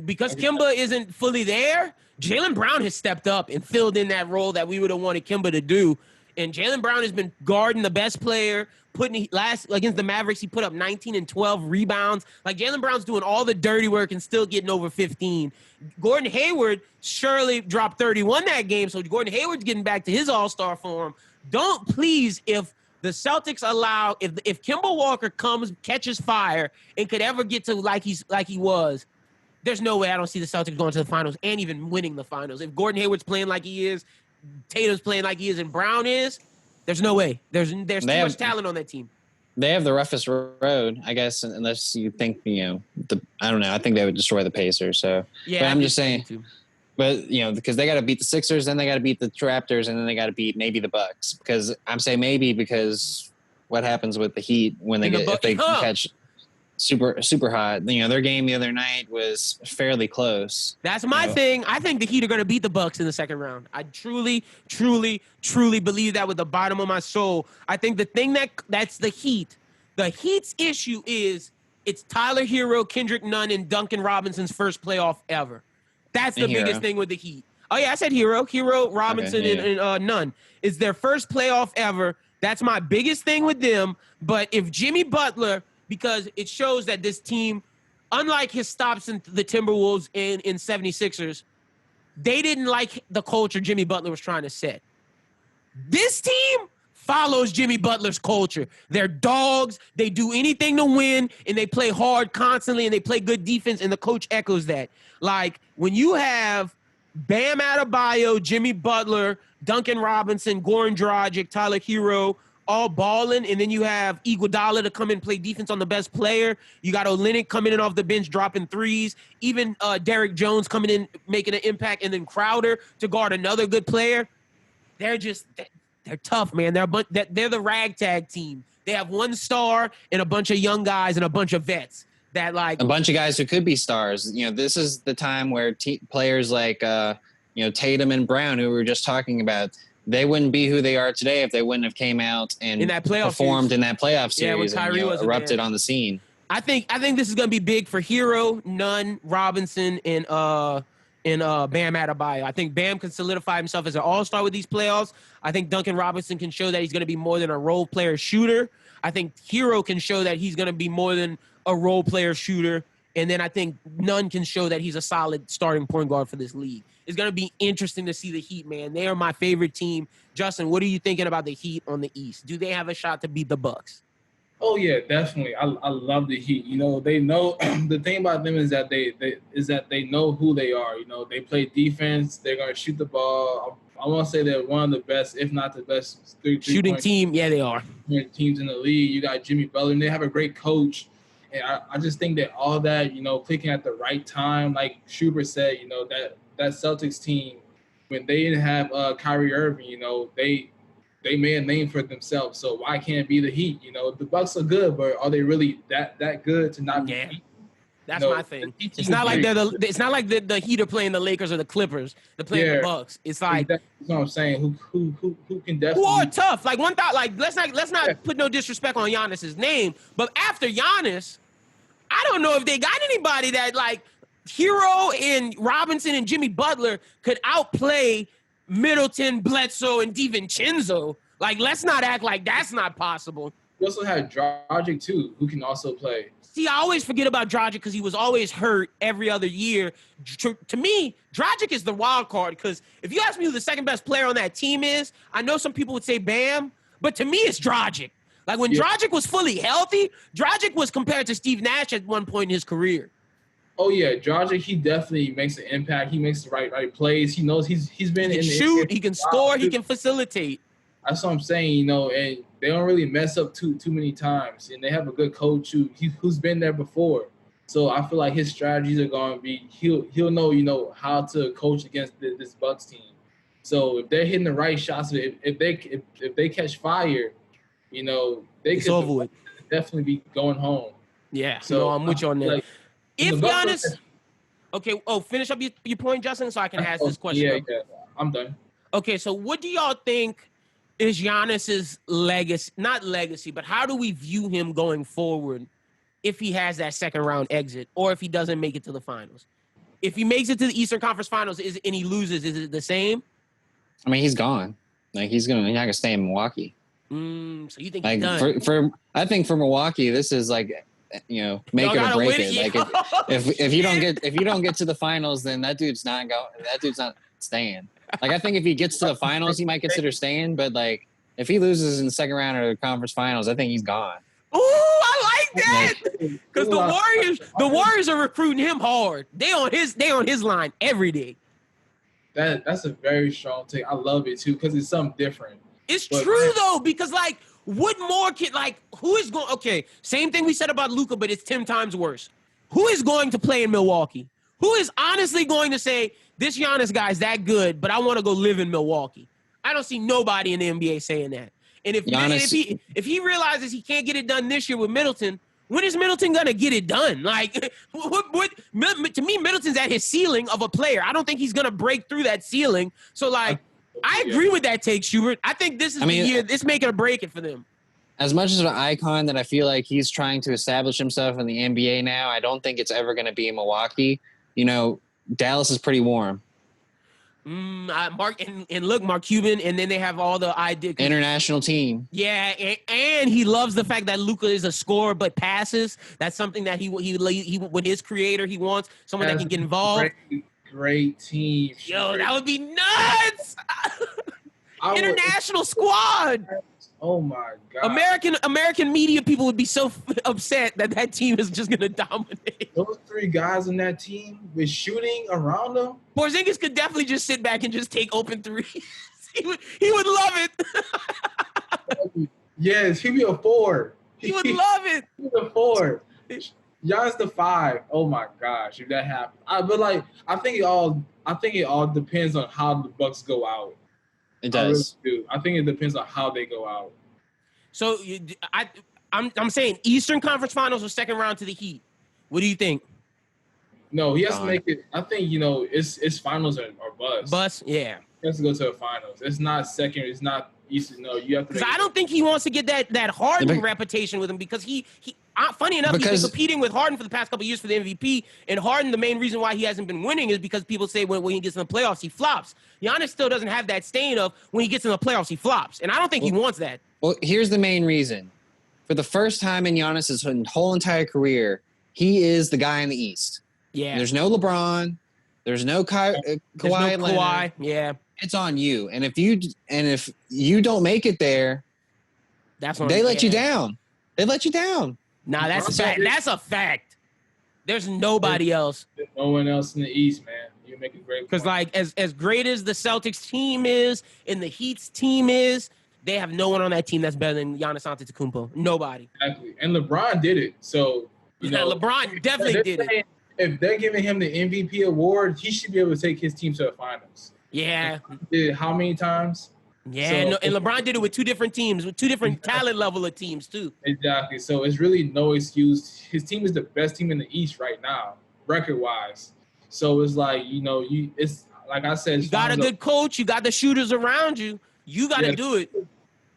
Because Kemba isn't fully there, Jaylen Brown has stepped up and filled in that role that we would have wanted Kemba to do. And Jaylen Brown has been guarding the best player. Against the Mavericks, he put up 19 and 12 rebounds. Jaylen Brown's doing all the dirty work and still getting over 15. Gordon Hayward surely dropped 31 that game, so Gordon Hayward's getting back to his all-star form. Don't please, if the Celtics allow, if Kemba Walker catches fire and could ever get to like he was, there's no way I don't see the Celtics going to the finals and even winning the finals. If Gordon Hayward's playing like he is, Tatum's playing like he is, and Brown is, there's no way. There's too much talent on that team. They have the roughest road, I guess, unless you think, I don't know. I think they would destroy the Pacers. So, yeah, but I'm just saying. But, because they got to beat the Sixers, then they got to beat the Raptors, and then they got to beat maybe the Bucks. Because I'm saying maybe because what happens with the Heat when if they catch super hot. Their game the other night was fairly close. That's my thing. I think the Heat are going to beat the Bucks in the second round. I truly, truly, truly believe that with the bottom of my soul. I think the thing that's the Heat. The Heat's issue is it's Tyler Hero, Kendrick Nunn, and Duncan Robinson's first playoff ever. That's the biggest thing with the Heat. Oh, yeah, I said Hero, Robinson, and Nunn. It's their first playoff ever. That's my biggest thing with them. But if Jimmy Butler, because it shows that this team, unlike his stops in the Timberwolves in 76ers, they didn't like the culture Jimmy Butler was trying to set. This team follows Jimmy Butler's culture. They're dogs. They do anything to win, and they play hard constantly, and they play good defense, and the coach echoes that. When you have Bam Adebayo, Jimmy Butler, Duncan Robinson, Goran Dragic, Tyler Hero, all balling, and then you have Iguodala to come in and play defense on the best player. You got Olynyk coming in off the bench dropping threes. Even Derrick Jones coming in making an impact, and then Crowder to guard another good player. They're tough, man. They're the ragtag team. They have one star and a bunch of young guys and a bunch of vets that like a bunch of guys who could be stars. You know, this is the time where players like Tatum and Brown, who we were just talking about, they wouldn't be who they are today if they wouldn't have came out and in that performed in that playoff series when Kyrie and erupted on the scene. I think this is going to be big for Hero, Nunn, Robinson, and Bam Adebayo. I think Bam can solidify himself as an all-star with these playoffs. I think Duncan Robinson can show that he's going to be more than a role player shooter. I think Hero can show that he's going to be more than a role player shooter. And then I think Nunn can show that he's a solid starting point guard for this league. It's going to be interesting to see the Heat, man. They are my favorite team. Justin, what are you thinking about the Heat on the East? Do they have a shot to beat the Bucks? Oh yeah, definitely. I love the Heat. You know, they know the thing about them is that they know who they are. You know, they play defense. They're gonna shoot the ball. I want to say they're one of the best, if not the best, shooting team. Yeah, they are. Teams in the league. You got Jimmy Butler, and they have a great coach. And I just think that all that, you know, clicking at the right time, like Schubert said, you know, that Celtics team, when they didn't have Kyrie Irving, you know, they made a name for themselves. So why can't it be the Heat? You know, the Bucks are good, but are they really that good to not be beat? That's my thing. It's not like it's not like the Heat are playing the Lakers or the Clippers. They're playing the Bucks. It's like that's what I'm saying. Who can definitely who are tough. Like one thought. Like let's not put no disrespect on Giannis's name, but after Giannis, I don't know if they got anybody that like Hero and Robinson and Jimmy Butler could outplay Middleton, Bledsoe, and DiVincenzo. Like, let's not act like that's not possible. We also had Dragic, too, who can also play. See, I always forget about Dragic because he was always hurt every other year. To me, Dragic is the wild card because if you ask me who the second best player on that team is, I know some people would say Bam, but to me, it's Dragic. Like, when Dragic was fully healthy, Dragic was compared to Steve Nash at one point in his career. Oh yeah, Dragic, he definitely makes an impact. He makes the right plays. He knows he's been in the shoot. He can score. He can facilitate. That's what I'm saying. You know, and they don't really mess up too many times. And they have a good coach who's been there before. So I feel like his strategies are going to be he'll know, you know, how to coach against this Bucks team. So if they're hitting the right shots, if they catch fire, you know, they could definitely be going home. Yeah. So I'm with you on that. Like, if Giannis, okay. Oh, finish up your point, Justin, so I can ask this question. Yeah, I'm done. Okay, so what do y'all think is Giannis's legacy? Not legacy, but how do we view him going forward if he has that second round exit, or if he doesn't make it to the finals? If he makes it to the Eastern Conference Finals and he loses, is it the same? I mean, he's gone. Like he's not gonna stay in Milwaukee. So you think like he's done? I think for Milwaukee, this is like, you know, make it or break it. Like if you don't get to the finals, then that dude's not staying. Like I think if he gets to the finals, he might consider staying. But like if he loses in the second round of the conference finals, I think he's gone. Ooh, I like that because the Warriors are recruiting him hard. They on his line every day. That's a very strong take. I love it too because it's something different. It's true though, because like what more can who is going? Okay, same thing we said about Luka, but it's 10 times worse. Who is going to play in Milwaukee? Who is honestly going to say this Giannis guy's that good, but I want to go live in Milwaukee? I don't see nobody in the NBA saying that. And if he realizes he can't get it done this year with Middleton, when is Middleton gonna get it done? Like, to me, Middleton's at his ceiling of a player. I don't think he's gonna break through that ceiling. So like. I agree with that take, Schubert. I think this is the year. This make it or break it for them. As much as an icon that I feel like he's trying to establish himself in the NBA now, I don't think it's ever going to be in Milwaukee. You know, Dallas is pretty warm. Mark Cuban, and then they have all the ideas. International team. Yeah, and he loves the fact that Luka is a scorer but passes. That's something that he with his creator he wants someone that can get involved. Great team. Yo, that would be nuts. International squad. Oh my God. American media people would be so upset that team is just gonna dominate. Those 3 guys on that team with shooting around them. Porzingis could definitely just sit back and just take open threes. He would love it. Yes, he'd be a 4. He would love it. He's a 4. Giannis the 5. Oh my gosh, if that happens. I think it all depends on how the Bucks go out. It does. I really do. I think it depends on how they go out. So I'm saying Eastern Conference Finals or second round to the Heat. What do you think? No, he has to make it. I think it's finals or bust. Bust, yeah. He has to go to the finals. It's not second. It's not Eastern. No, you have to. Because I don't think he wants to get that Harden reputation with him because he funny enough, he's been competing with Harden for the past couple of years for the MVP. And Harden, the main reason why he hasn't been winning is because people say when he gets in the playoffs, he flops. Giannis still doesn't have that stain of when he gets in the playoffs, he flops. And I don't think he wants that. Well, here's the main reason. For the first time in Giannis' whole entire career, he is the guy in the East. Yeah. There's no LeBron. There's no Kawhi Leonard. Yeah. It's on you. And if you don't make it there, they let you down. They let you down. Nah, that's a fact. That's a fact. There's nobody else. There's no one else in the East, man. You make a great point. Because like as great as the Celtics team is and the Heat's team is, they have no one on that team that's better than Giannis Antetokounmpo. Nobody. Exactly. And LeBron did it. So LeBron definitely did it. If they're giving him the MVP award, he should be able to take his team to the finals. Yeah. He did it how many times? Yeah, and LeBron did it with 2 different teams, with 2 different talent level of teams too. Exactly. So it's really no excuse. His team is the best team in the East right now, record-wise. So it's like, it's like I said. You got a good coach. You got the shooters around you. You got to do it.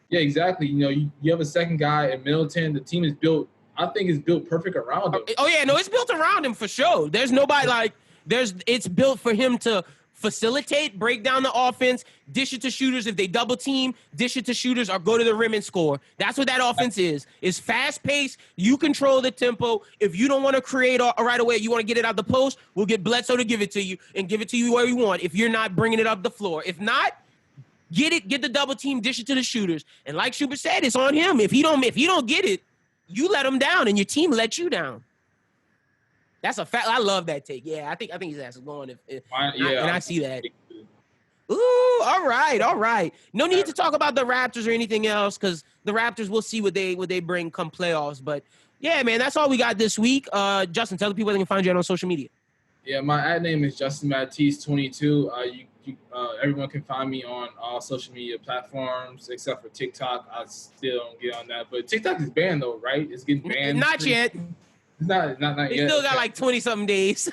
Yeah, exactly. You have a second guy in Middleton. The team is built. I think it's built perfect around him. Oh yeah, no, it's built around him for sure. There's nobody it's built for him to facilitate, break down the offense, dish it to shooters if they double team, dish it to shooters or go to the rim and score. That's what that offense is. It's fast paced. You control the tempo. If you don't want to create right away, you want to get it out the post, we'll get Bledsoe to give it to you and give it to you where you want. If you're not bringing it up the floor, if not, get the double team, dish it to the shooters. And like Schubert said, it's on him. If you don't get it, you let him down and your team lets you down. That's a fact. I love that take. Yeah, I think his ass is going. I see that. Ooh, all right. No need to talk about the Raptors or anything else because the Raptors, we'll see what they bring come playoffs. But yeah, man, that's all we got this week. Justin, tell the people they can find you on social media. Yeah, my ad name is Justin Matisse 22. Everyone can find me on all social media platforms except for TikTok. I still don't get on that, but TikTok is banned though, right? It's getting banned. Not yet. It's not yet. They still got like 20-something days.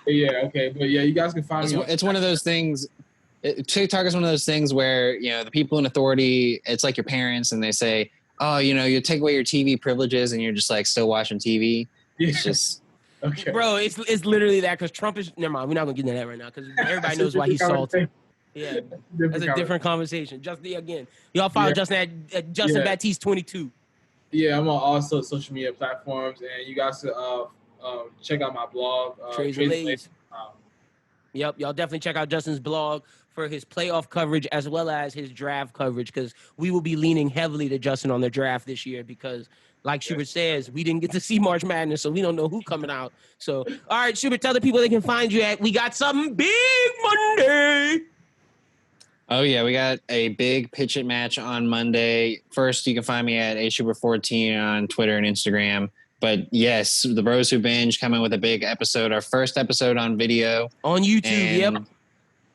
Yeah, okay. But yeah, you guys can find me. It's one of those things. TikTok is one of those things where, the people in authority, it's like your parents and they say, oh, you take away your TV privileges and you're just like still watching TV. Yeah. It's just. Okay. Bro, it's literally that because Trump is. Never mind. We're not going to get into that right now because everybody knows why he's salty. Yeah. That's a different conversation. Again, y'all follow Justin at Justin Baptiste 22. Yeah, I'm on all social media platforms, and you guys check out my blog. Yep, y'all definitely check out Justin's blog for his playoff coverage as well as his draft coverage because we will be leaning heavily to Justin on the draft this year because, like Schubert says, we didn't get to see March Madness, so we don't know who coming out. So, all right, Schubert, tell the people they can find you at. We got something big Monday. Oh, yeah, we got a big Pitch It match on Monday. First, you can find me at aSchubert14 on Twitter and Instagram. But, yes, the Bros Who Binge coming with a big episode, our first episode on video. On YouTube,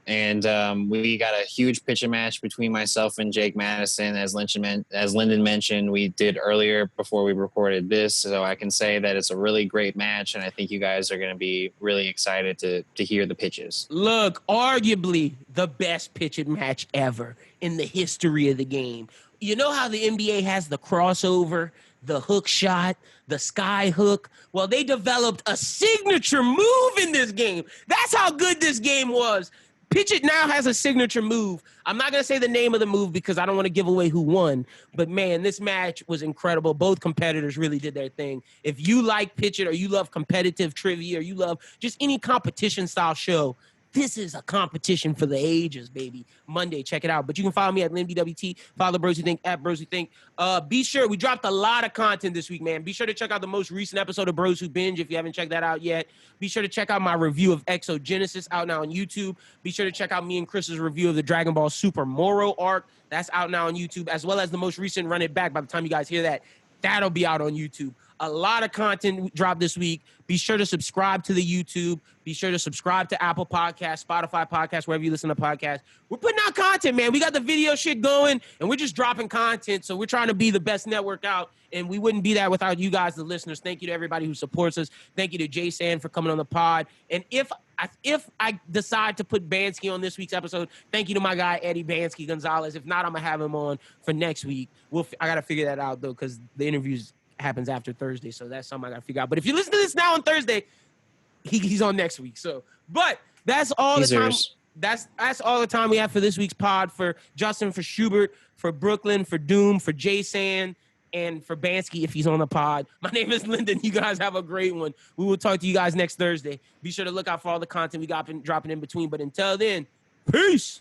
And we got a huge Pitch It match between myself and Jake Madison. As Lyndon mentioned, we did earlier before we recorded this. So I can say that it's a really great match, and I think you guys are going to be really excited to hear the pitches. Look, arguably the best Pitch It match ever in the history of the game. You know how the NBA has the crossover, the hook shot, the sky hook? Well, they developed a signature move in this game. That's how good this game was. Pitch It now has a signature move. I'm not going to say the name of the move because I don't want to give away who won. But, man, this match was incredible. Both competitors really did their thing. If you like Pitch It or you love competitive trivia or you love just any competition-style show, This is a competition for the ages, baby. Monday, check it out. But you can follow me at BWT. Follow Bros Who Think at Bros Who Think. Be sure, we dropped a lot of content this week, man. Be sure to check out the most recent episode of Bros Who Binge if you haven't checked that out yet. Be sure to check out my review of Exogenesis out now on YouTube. Be sure to check out me and Chris's review of the Dragon Ball Super Moro arc. That's out now on YouTube, as well as the most recent Run It Back. By the time you guys hear that, that'll be out on YouTube. A lot of content dropped this week. Be sure to subscribe to the YouTube. Be sure to subscribe to Apple Podcasts, Spotify Podcasts, wherever you listen to podcasts. We're putting out content, man. We got the video shit going, and we're just dropping content. So we're trying to be the best network out, and we wouldn't be that without you guys, the listeners. Thank you to everybody who supports us. Thank you to JSAND for coming on the pod. And if I decide to put Bansky on this week's episode, thank you to my guy, Eddie Bansky Gonzales. If not, I'm going to have him on for next week. I got to figure that out, though, because the interviews happens after Thursday, so that's something I gotta figure out. But if you listen to this now on Thursday, he's on next week. So, but that's all the time. That's all the time we have for this week's pod. For Justin, for Schubert, for Brooklyn, for Doom, for Jason, and for Bansky if he's on the pod. My name is Lyndon. You guys have a great one. We will talk to you guys next Thursday. Be sure to look out for all the content we got dropping in between. But until then, peace.